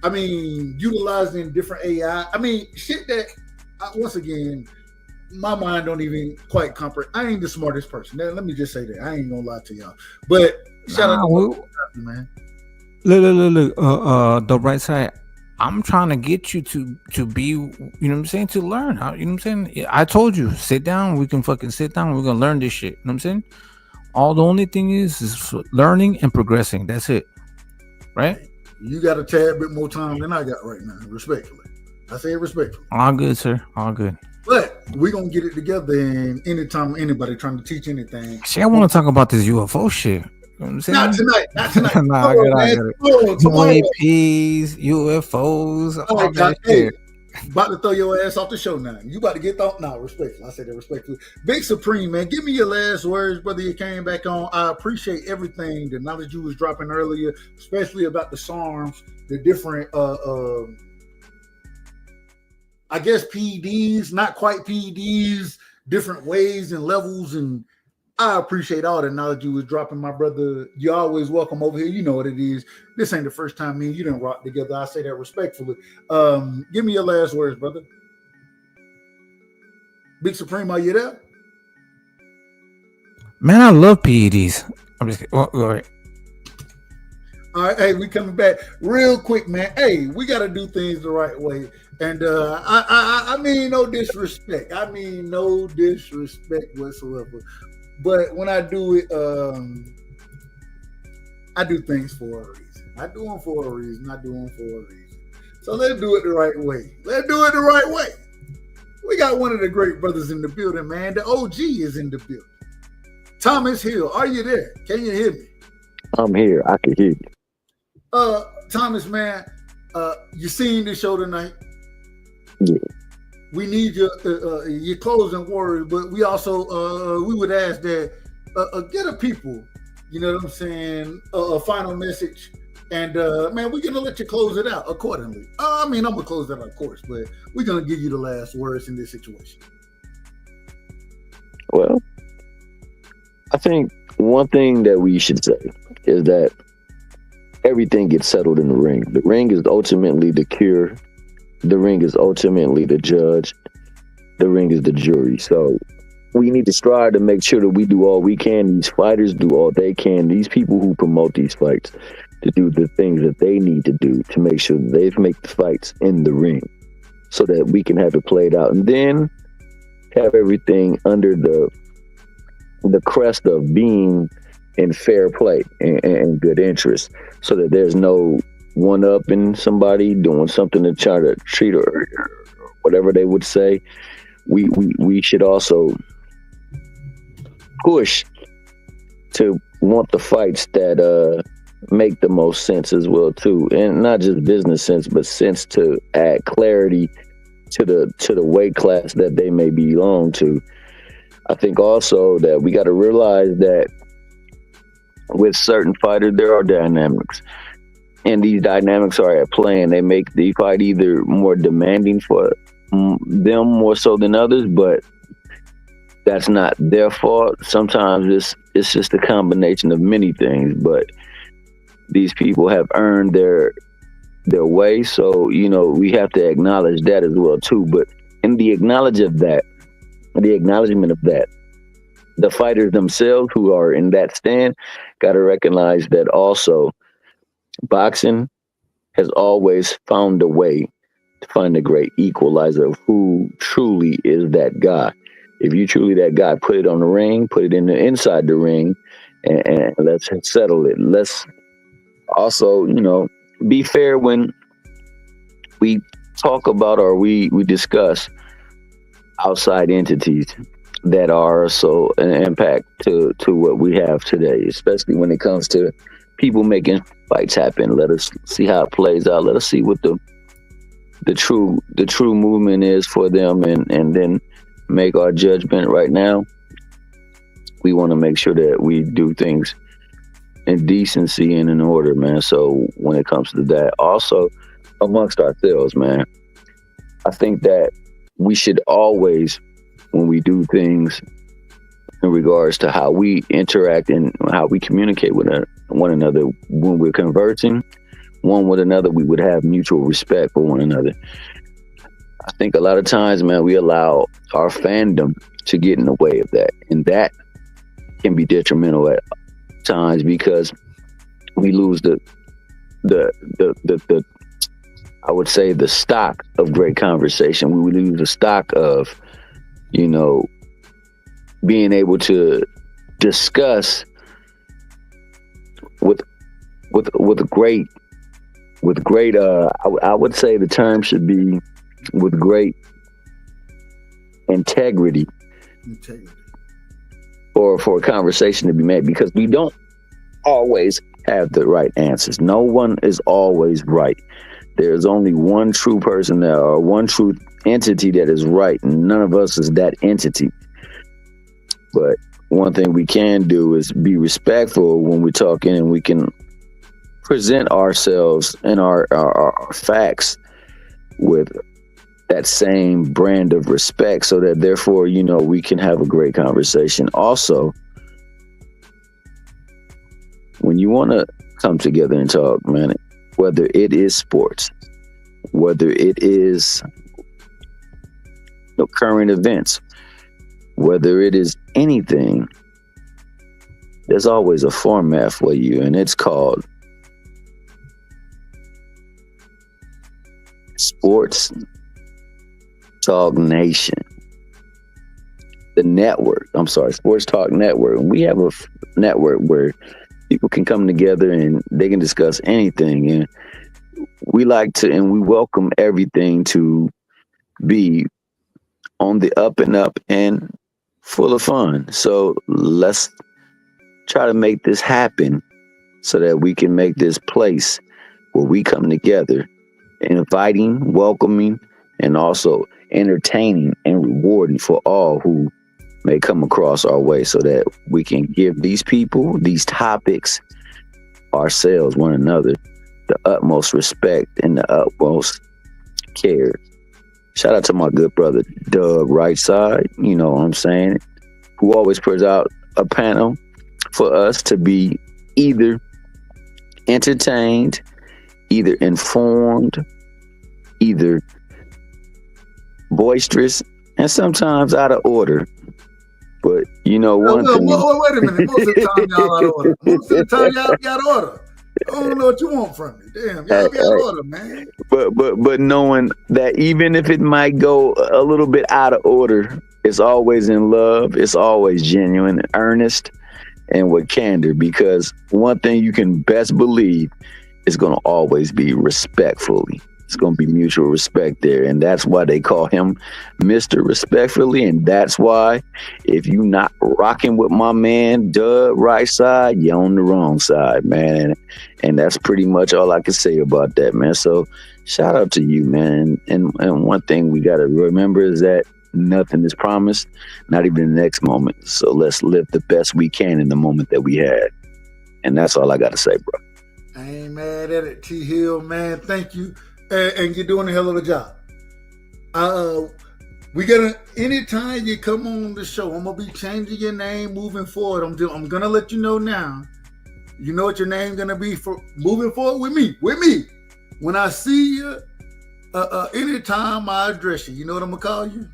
I mean, utilizing different AI. I mean, shit that, once again, my mind don't even quite comprehend. I ain't the smartest person. Let me just say that. I ain't gonna lie to y'all. But shout out to man. Look. The right side. I'm trying to get you to be, you know what I'm saying, to learn. You know what I'm saying? I told you, sit down. We can fucking sit down. We're gonna learn this shit. You know what I'm saying? The only thing is learning and progressing. That's it, right? You got a tad bit more time than I got right now, respectfully. I say it respectfully. All good, sir. All good. But we're gonna get it together, and anytime anybody trying to teach anything. See, I want to talk about this UFO shit. You know what I'm saying? Not tonight. Nah, I got it. UAPs, UFOs, all that shit. About to throw your ass off the show now. You about to get thrown? No, respectfully. I say that respectfully. Big Supreme, man. Give me your last words, brother. You came back on. I appreciate everything, the knowledge you was dropping earlier, especially about the SARMs, the different I guess PEDs, not quite PEDs, different ways and levels, and I appreciate all the knowledge you was dropping, my brother. You're always welcome over here. You know what it is. This ain't the first time me and you done rock together. I say that respectfully. Give me your last words, brother. Big Supreme, are you there? Man, I love PEDs. I'm just kidding. All right. All right, hey, we coming back real quick, man. Hey, we got to do things the right way. And I mean no disrespect. I mean no disrespect whatsoever. But when I do it, I do things for a reason. I do them for a reason. I do them for a reason. So let's do it the right way. Let's do it the right way. We got one of the great brothers in the building, man. The OG is in the building. Thomas Hill, are you there? Can you hear me? I'm here. I can hear you. Thomas, man, you seen the show tonight? Yeah. We need your closing words, but we also we would ask that get a people, you know what I'm saying, a final message, and man, we're gonna let you close it out accordingly. I mean, I'm gonna close that out, of course, but we're gonna give you the last words in this situation. Well, I think one thing that we should say is that everything gets settled in the ring. The ring is ultimately the cure. The ring is ultimately the judge. The ring is the jury. So we need to strive to make sure that we do all we can. These fighters do all they can. These people who promote these fights to do the things that they need to do to make sure that they make the fights in the ring so that we can have it played out. And then have everything under the crest of being in fair play and good interest so that there's no one-upping somebody doing something to try to treat or whatever they would say. We should also push to want the fights that make the most sense as well too, and not just business sense, but sense to add clarity to the weight class that they may belong to. I think also that we got to realize that with certain fighters there are dynamics. And these dynamics are at play, and they make the fight either more demanding for them more so than others, but that's not their fault. Sometimes it's just a combination of many things, but these people have earned their way. So, you know, we have to acknowledge that as well too. But in the acknowledgement of that, the fighters themselves who are in that stand got to recognize that also boxing has always found a way to find a great equalizer of who truly is that guy. If you truly that guy, put it on the ring, put it inside the ring, and let's settle it. Let's also, you know, be fair when we talk about or we discuss outside entities that are so an impact to what we have today, especially when it comes to people making fights happen. Let us see how it plays out. Let us see what the true movement is for them, and then make our judgment. Right now, we want to make sure that we do things in decency and in order, man. So when it comes to that, also amongst ourselves, man, I think that we should always, when we do things in regards to how we interact and how we communicate with one another, when we're conversing one with another, we would have mutual respect for one another. I think a lot of times, man, we allow our fandom to get in the way of that, and that can be detrimental at times because we lose the I would say the stock of great conversation. We lose the stock of, being able to discuss with great I would say the term should be with great integrity or for a conversation to be made, because we don't always have the right answers. No one is always right. There's only one true person there, or one true entity that is right, and none of us is that entity. But one thing we can do is be respectful when we're talking, and we can present ourselves and our facts with that same brand of respect, so that therefore, we can have a great conversation. Also, when you want to come together and talk, man, whether it is sports, whether it is current events, whether it is anything, there's always a format for you, and it's called Sports Talk Nation. The network, Sports Talk Network. And we have a network where people can come together and they can discuss anything. And we like to, and we welcome everything to be on the up and up and full of fun. So let's try to make this happen so that we can make this place where we come together, inviting, welcoming, and also entertaining and rewarding for all who may come across our way, so that we can give these people, these topics, ourselves, one another, the utmost respect and the utmost care. Shout out to my good brother, Doug Right Side, you know what I'm saying, who always puts out a panel for us to be either entertained, either informed, either boisterous, and sometimes out of order. But one thing. Wait a minute. Most of the time y'all out of order. Most of the time y'all be out of order. I don't know what you want from me. Damn, y'all be out of order, man. But knowing that even if it might go a little bit out of order, it's always in love. It's always genuine and earnest and with candor, because one thing you can best believe is going to always be respectfully. It's going to be mutual respect there. And that's why they call him Mr. Respectfully. And that's why if you not rocking with my man, Doug Right Side, you're on the wrong side, man. And that's pretty much all I can say about that, man. So shout out to you, man. And one thing we got to remember is that nothing is promised, not even the next moment. So let's live the best we can in the moment that we had. And that's all I got to say, bro. I ain't mad at it, T Hill, man. Thank you. And you're doing a hell of a job. Anytime you come on the show, I'm gonna be changing your name moving forward. I'm gonna let you know now. You know what your name's gonna be for moving forward with me. When I see you, anytime I address you, you know what I'm gonna call you?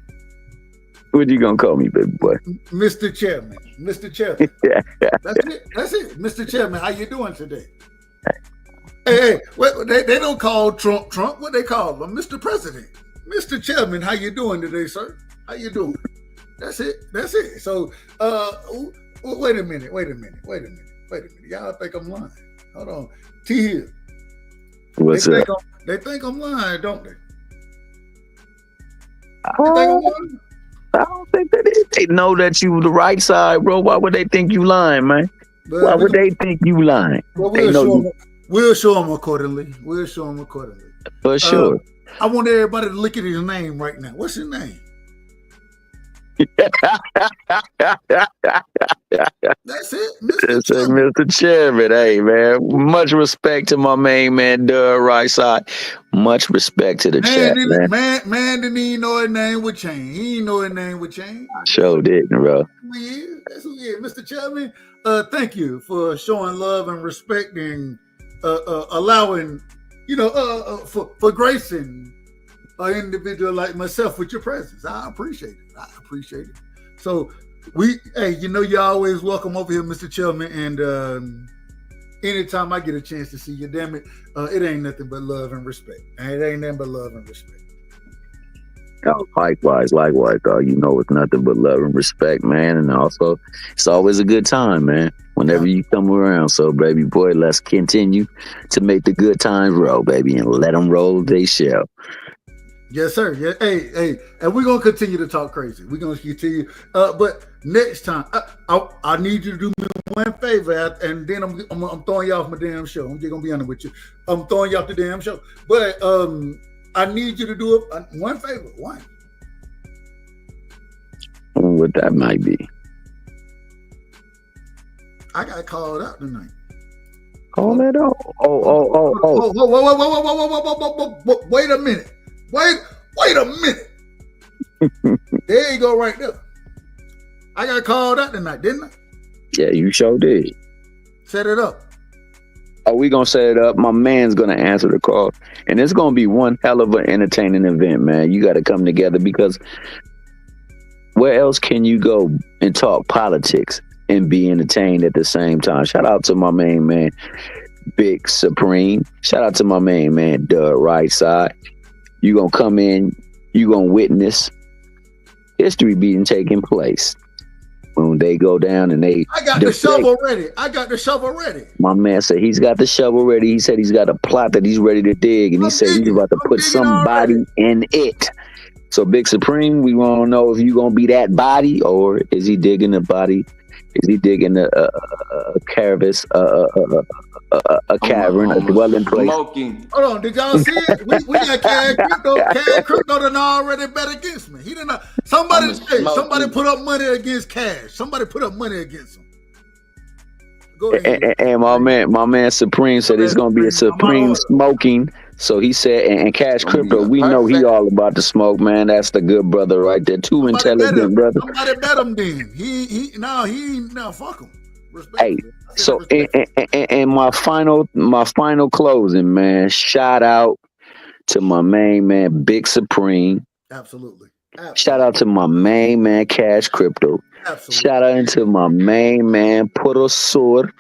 What you gonna call me, baby boy? Mr. Chairman. Mr. Chairman. That's it. Mr. Chairman, how you doing today? Hey, they don't call Trump. What they call him? Mr. President. Mr. Chairman, how you doing today, sir? How you doing? That's it. So, wait a minute. Y'all think I'm lying. Hold on. T Hill. What's up? They think I'm lying, don't they? You think I won? I don't think they know that you the right side, bro. Why would they think you lying, man? Why would they think you lying? Well, They know you we'll show them accordingly. We'll show them accordingly. for sure. I want everybody to look at his name right now. What's his name? That's it, Mr. Chairman. Hey, man. Much respect to my main man, Doug Right Side. Much respect to the chat, man. Man didn't even know his name would change. He didn't know his name would change. Sure didn't, bro. That's who he is. Mr. Chairman, thank you for showing love and respect and allowing, for gracing an individual like myself with your presence. I appreciate it. So you're always welcome over here, Mr. Chairman. And anytime I get a chance to see you, damn it, it ain't nothing but love and respect. It ain't nothing but love and respect. Oh, likewise, dog. You know it's nothing but love and respect, man. And also, it's always a good time, man, whenever you come around. So, baby boy, let's continue to make the good times roll, baby, and let them roll they shall. Yes, sir. Yeah. Hey, and we're gonna continue to talk crazy. We're gonna continue. But next time, I need you to do me one favor, and then I'm throwing you off my damn show. I'm just gonna be honest with you. I'm throwing you off the damn show. But I need you to do one favor. One. I don't know what that might be. I got called out tonight. Call it out. Oh. Whoa. Wait a minute. Wait a minute. There you go, right there. I got called out tonight, didn't I? Yeah, you sure did. Set it up. Oh, we gonna set it up. My man's gonna answer the call, and it's gonna be one hell of an entertaining event, man. You got to come together because where else can you go and talk politics and be entertained at the same time? Shout out to my main man, Big Supreme. Shout out to my main man, Doug Right Side. You gonna come in, you gonna witness history being taking place. When they go down and they I got the shovel ready. My man said he's got the shovel ready. He said he's got a plot that he's ready to dig, and he said he's about to put somebody in it. So Big Supreme, we want to know if you gonna be that body, or is he digging a body? Is he digging a crevice, a cavern, a dwelling place? Hold on, did y'all see it? We got Cash Crypto. Cash Crypto done already bet against me. He didn't. Somebody put up money against Cash. Somebody put up money against him. Go ahead. And my man Supreme said it's gonna be a Supreme smoking. So he said, and Cash Crypto, we know he all about the smoke, man. That's the good brother right there. Too intelligent brother. Somebody bet him then. He fuck him. Respect hey, him. So and my final closing, man. Shout out to my main man, Big Supreme. Absolutely. Shout out to my main man, Cash Crypto. Absolutely. Shout out to my main man, Put a Sword.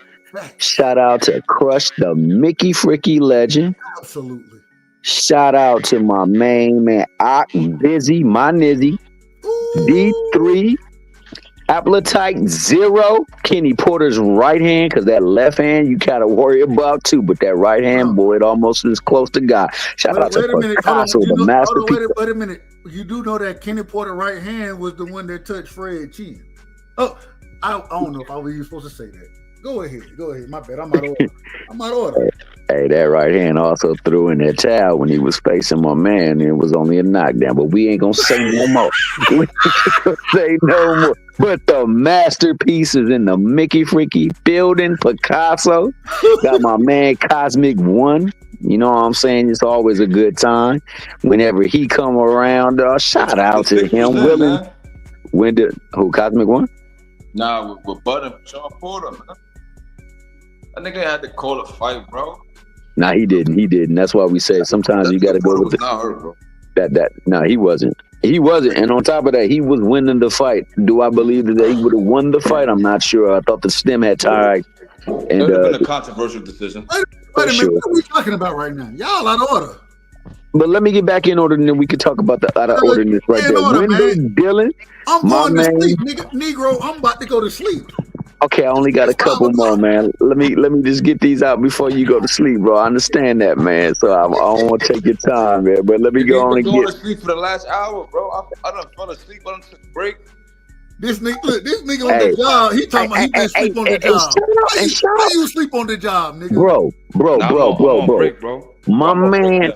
Shout out to Crush the Mickey Fricky Legend. Absolutely. Shout out to my main man, Busy, my Nizzy. D3. Appetite Zero. Kenny Porter's right hand, because that left hand you gotta worry about too, but that right hand, boy, it almost is close to God. Shout out to Picasso, the masterpiece. Wait a minute. You do know that Kenny Porter right hand was the one that touched Fred chin. Oh, I don't know if I was even supposed to say that. Go ahead. My bad. I'm out of order. Hey, that right hand also threw in that towel when he was facing my man, and it was only a knockdown. But we ain't gonna say no more. We ain't gonna say no more. But the masterpieces in the Mickey Freaky building, Picasso. Got my man Cosmic One. You know what I'm saying? It's always a good time whenever he come around. Shout out to him. Who Cosmic One? Nah, with Bud and Sean Porter, man. That nigga had to call a fight, bro. Nah, he didn't. That's why we say sometimes you got to go with the. Not hurt, bro. No, he wasn't. And on top of that, he was winning the fight. Do I believe that he would have won the fight? I'm not sure. I thought the stem had tied. And it would have been a controversial decision. Wait a minute, what are we talking about right now? Y'all out of order. But let me get back in order, and then we can talk about the out of orderness right there. Wendell Dillon, I'm going to sleep, Negro. I'm about to go to sleep. Okay, I only got a couple more, man. Let me just get these out before you go to sleep, bro. I understand that, man. So I don't want to take your time, man. But let me Nigga, go you on been and going get. to sleep for the last hour, bro. I done fell asleep. I done took a break. This nigga on Hey, the job. He talking about he been sleep on the job. Why you sleep on the job, nigga? Bro. Nah, I'm on break, bro. My man,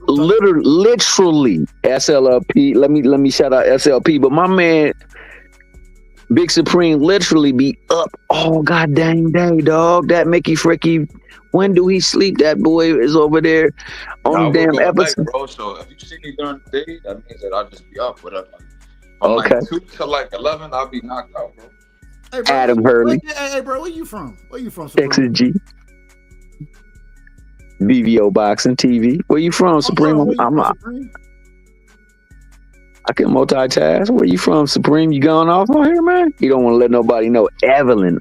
literally SLP. Let me shout out SLP. But my man, Big Supreme, literally be up all goddamn day, dog. That Mickey Fricky. When do he sleep? That boy is over there on Nah, I the work damn all night, episode. bro. So if you see me during the day, that means that I'll just be up. But from Okay. like 2 to like 11, I'll be knocked out, bro. Hey, bro, Adam Hurley. Hey, bro, where you from? Where you from, Supreme? Texas G. BVO Boxing TV. Where you from, Supreme? Where you from, Supreme? I can multitask. Where you from, Supreme? You going off on here, man? You don't want to let nobody know. Evelyn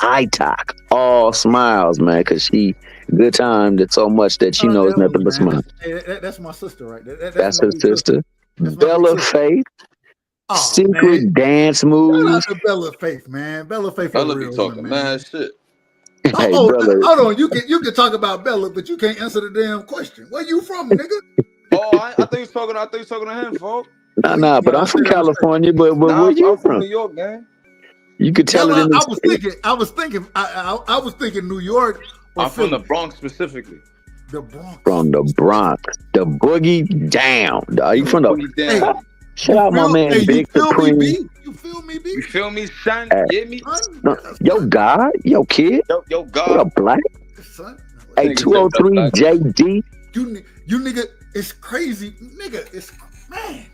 Italk. All smiles, man, because she good timed it so much that she knows nothing but smiles. Hey, that's my sister right there. That's my her big sister. That's my big Bella sister. Faith. Oh, Secret man. dance Shout moves. out to Bella Faith, man. Bella Faith for Bella be real, talking man. mad shit. Hey, Oh, Bella. hold on. You can talk about Bella, but you can't answer the damn question. Where you from, nigga? Oh, I thought you was talking to him, folks. Nah, but I'm from California. But Nah, where you I'm from from? New York, man. You could tell Bella, it in I the was thinking New York or I'm Philly. from the Bronx specifically. The Bronx. From the Bronx, the boogie down. Are you from the Boogie down. Shout out my man Big Supreme. You feel me, B? You feel me, son? Hey. You hear me? No, yo, God, yo, kid. Yo, God. What up, Black? Son. Hey, 203 JD. You nigga, it's crazy. Nigga, it's man.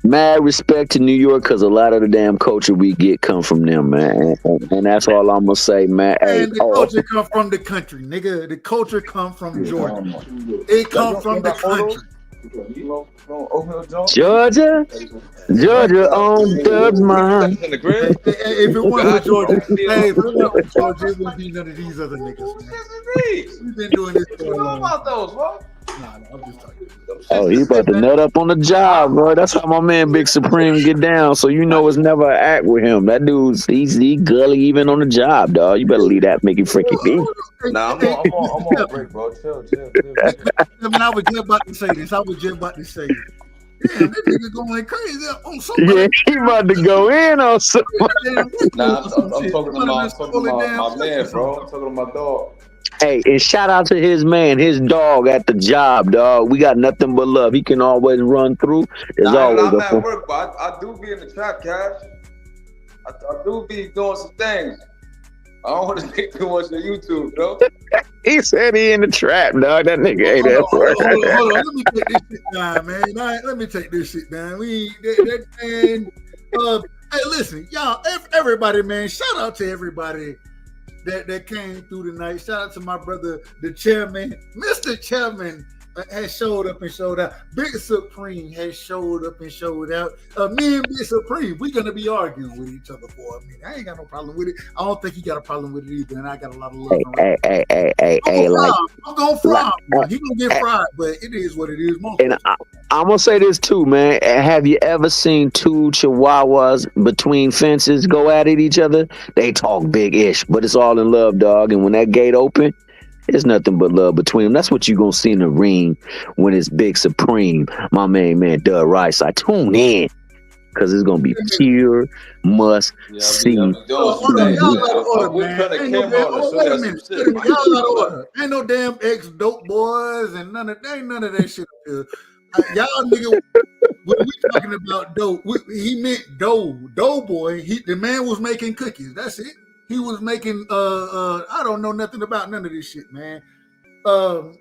Mad respect to New York because a lot of the damn culture we get come from them, man. And that's all I'm gonna say, man. Hey, And the culture come from the country, nigga. The culture come from Georgia. It come from the country. Georgia on Dub's mind. Hey, if it wasn't for Georgia, if it wasn't for Georgia, it wouldn't be none of these other niggas, man. We've been doing this for a long time. About those, bro? Nah, I'm just talking. Oh, he about to nut up on the job, bro. That's how my man Big Supreme get down. So you know it's never an act with him. That dude's he gully even on the job, dog. You better leave that Mickey Fricky be. Nah, I'm on break, bro. Chill. I mean, I was just about to say this. Damn, that nigga going crazy on somebody. Yeah, he about to go in on somebody. Nah, I'm talking to my man, bro. I'm talking to my dog. Hey, and shout out to his man, his dog at the job, dog. We got nothing but love. He can always run through. There's always I'm a at work, but I do be in the trap, Cash. I do be doing some things. I don't want to speak too much on YouTube, though. He said he in the trap, dog. That nigga ain't that work. Hold on. Let me take this shit down, man. All right, let me take this shit down. Hey, listen, y'all, everybody, man. Shout out to everybody that came through tonight. Shout out to my brother, the chairman, Mr. Chairman. Has showed up and showed out. Big Supreme has showed up and showed out. Me and Big Supreme, we're gonna be arguing with each other for a minute. I ain't got no problem with it. I don't think he got a problem with it either, and I got a lot of love. I'm gonna fry him. He gonna get fried, but it is what it is. And I'm gonna say this too, man. Have you ever seen two chihuahuas between fences go at each other? They talk big ish, but it's all in love, dog. And when that gate open, there's nothing but love between them. That's what you're going to see in the ring when it's Big Supreme. My man, Doug Rice. I tune in because it's going to be pure must see. Y'all out of order. Ain't no damn ex-dope boys and none of that shit. Y'all nigga, when we talking about dope, he meant dough boy. The man was making cookies. That's it. He was making I don't know nothing about none of this shit, man. I'm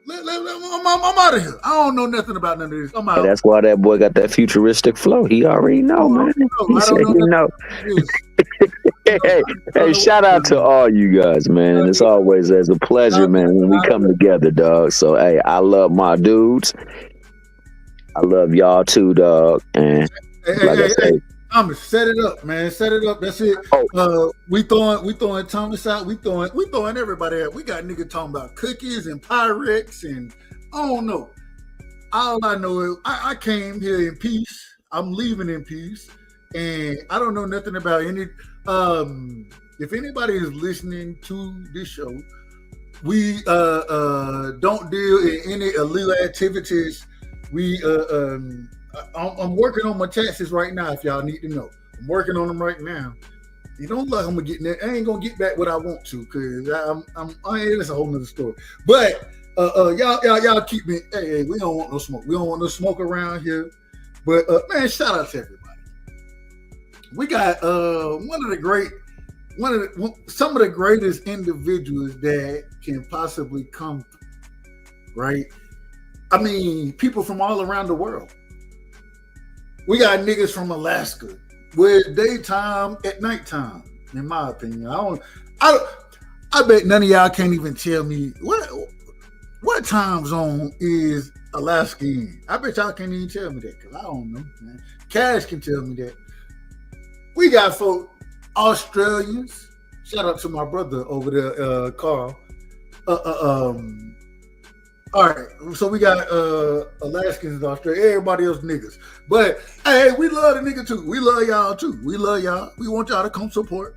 out of here. I don't know nothing about none of this. I'm out. Hey, that's why that boy got that futuristic flow. He already know, man. He said he know. Hey, shout out to all you guys, man. And it's always a pleasure, man, when we come together, dog. So hey, I love my dudes. I love y'all too, dog. And like I said, Thomas, set it up, man. Set it up. That's it. We throwing Thomas out. We throwing everybody out. We got nigga talking about cookies and Pyrex and I don't know. All I know is I came here in peace. I'm leaving in peace, and I don't know nothing about any If anybody is listening to this show, we don't deal in any illegal activities. I'm working on my taxes right now. If y'all need to know, I'm working on them right now. You don't look, I'm gonna get that. I ain't gonna get back what I want to, cause it's a whole nother story. But y'all keep me. Hey, we don't want no smoke. We don't want no smoke around here. But man, shout out to everybody. We got some of the greatest individuals that can possibly come, right? I mean, people from all around the world. We got niggas from Alaska where it's daytime at nighttime, in my opinion. I bet none of y'all can't even tell me what time zone is Alaska in. I bet y'all can't even tell me that, because I don't know, man. Cash can tell me that. We got folk, Australians. Shout out to my brother over there, Carl. All right, so we got Alaskans in Australia. Everybody else niggas. But hey, we love the nigga too. We love y'all too. We love y'all. We want y'all to come support.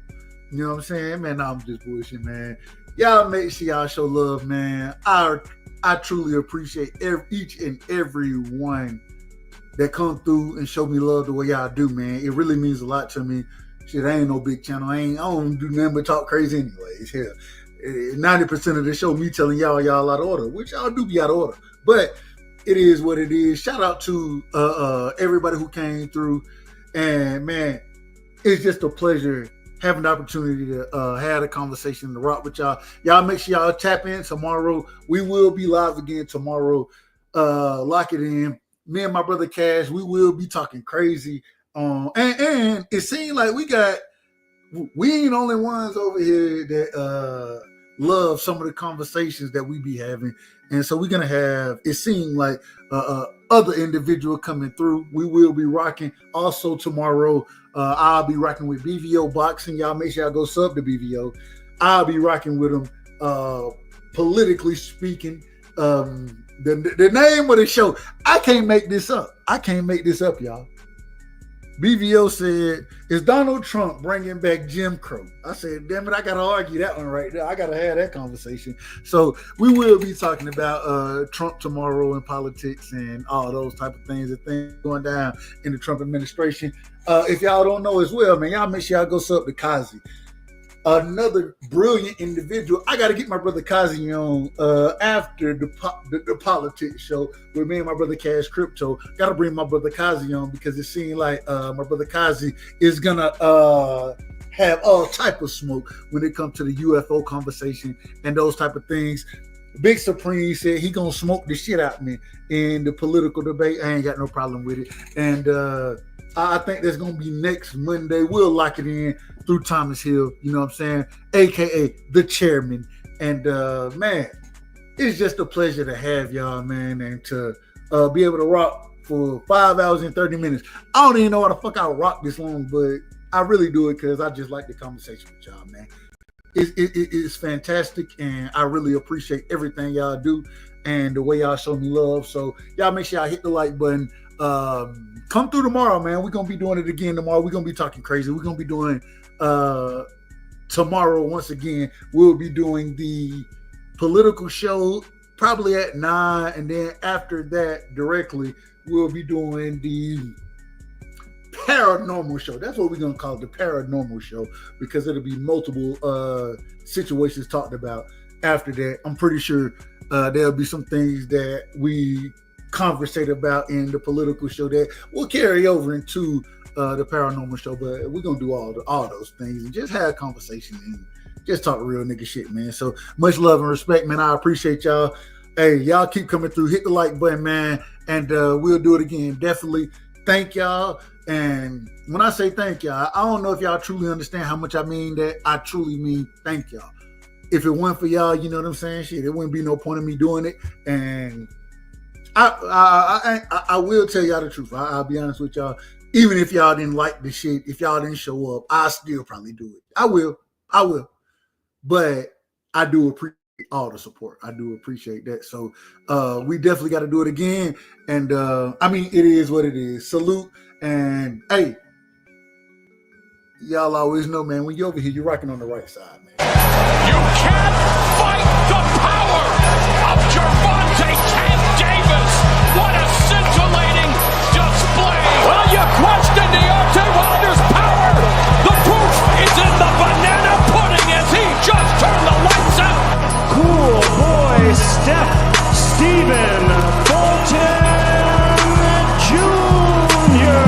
You know what I'm saying? Man, I'm just bullshit, man. Y'all make sure y'all show love, man. I truly appreciate each and every one that come through and show me love the way y'all do, man. It really means a lot to me. Shit, I ain't no big channel. I don't do nothing but talk crazy anyways. Hell, 90% of the show me telling y'all out of order, which y'all do be out of order. But it is what it is. Shout out to everybody who came through. And man, it's just a pleasure having the opportunity to have a conversation to rock with y'all. Y'all make sure y'all tap in tomorrow. We will be live again tomorrow. Lock it in. Me and my brother Cash, we will be talking crazy. And it seems like we ain't only ones over here that love some of the conversations that we be having. And so we're gonna have, it seems like other individual coming through. We will be rocking also tomorrow. I'll be rocking with BVO Boxing. Y'all make sure y'all go sub to BVO. I'll be rocking with them. Politically speaking, the name of the show, I can't make this up. Y'all. BVO said, is Donald Trump bringing back Jim Crow? I said, damn it, I got to argue that one right there. I got to have that conversation. So we will be talking about Trump tomorrow and politics and all those type of things going down in the Trump administration. If y'all don't know as well, man, y'all make sure y'all go sub to Kazi. Another brilliant individual. I got to get my brother Kazi on after the politics show with me and my brother Cash Crypto. Got to bring my brother Kazi on because it seems like my brother Kazi is going to have all type of smoke when it comes to the UFO conversation and those type of things. Big Supreme said he going to smoke the shit out of me in the political debate. I ain't got no problem with it. And I think that's going to be next Monday. We'll lock it in through Thomas Hill, you know what I'm saying? AKA the chairman. And man, it's just a pleasure to have y'all, man, and to be able to rock for 5 hours and 30 minutes. I don't even know how the fuck I rock this long, but I really do it because I just like the conversation with y'all, man. It's fantastic, and I really appreciate everything y'all do and the way y'all show me love. So y'all make sure y'all hit the like button. Come through tomorrow, man. We're gonna be doing it again tomorrow. We're gonna be talking crazy. We're gonna be doing tomorrow once again. We'll be doing the political show probably at 9, and then after that directly we'll be doing the paranormal show. That's what we're gonna call it, the paranormal show, because it'll be multiple situations talked about. After that, I'm pretty sure there'll be some things that we conversate about in the political show that will carry over into the paranormal show. But we're gonna do all those things and just have a conversation and just talk real nigga shit, man. So much love and respect, man. I appreciate y'all. Hey, y'all keep coming through. Hit the like button, man, and we'll do it again. Definitely thank y'all. And when I say thank y'all, I don't know if y'all truly understand how much I mean that. I truly mean thank y'all. If it weren't for y'all, you know what I'm saying? Shit, there wouldn't be no point in me doing it. And I will tell y'all the truth. I'll be honest with y'all. Even if y'all didn't like the shit, if y'all didn't show up, I still probably do it. I will. But I do appreciate all the support. I do appreciate that. So we definitely got to do it again. And I mean, it is what it is. Salute. And hey, Y'all always know, man, when you're over here, you're rocking on the right side, man. You can't fight the power of Gervonta Tank Davis. What a scintillating display. Well, you question Deontay Wilder's power. The proof is in the banana pudding as he just turned the lights out. Cool boy Steph Stephen Fulton Jr.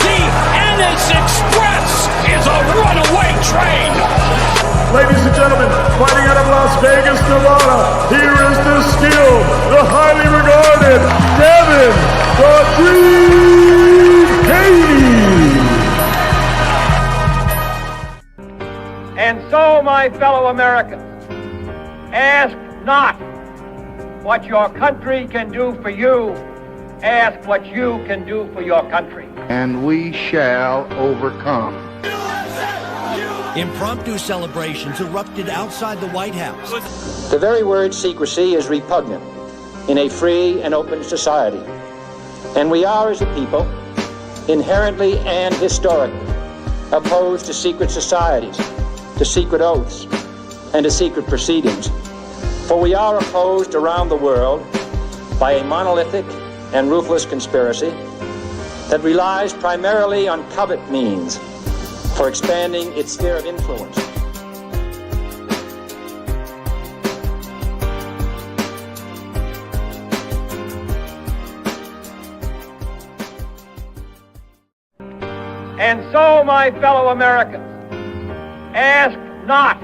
The Ennis Express is a runaway train. Ladies and gentlemen, fighting out of Las Vegas, Nevada, here is the skilled, the highly regarded Devin the Dream Haney. And so, my fellow Americans, ask not what your country can do for you, ask what you can do for your country. And we shall overcome. Impromptu celebrations erupted outside the White House. The very word secrecy is repugnant in a free and open society. And we are, as a people, inherently and historically opposed to secret societies, to secret oaths, and to secret proceedings. For we are opposed around the world by a monolithic and ruthless conspiracy that relies primarily on covert means for expanding its sphere of influence. And so, my fellow Americans, ask not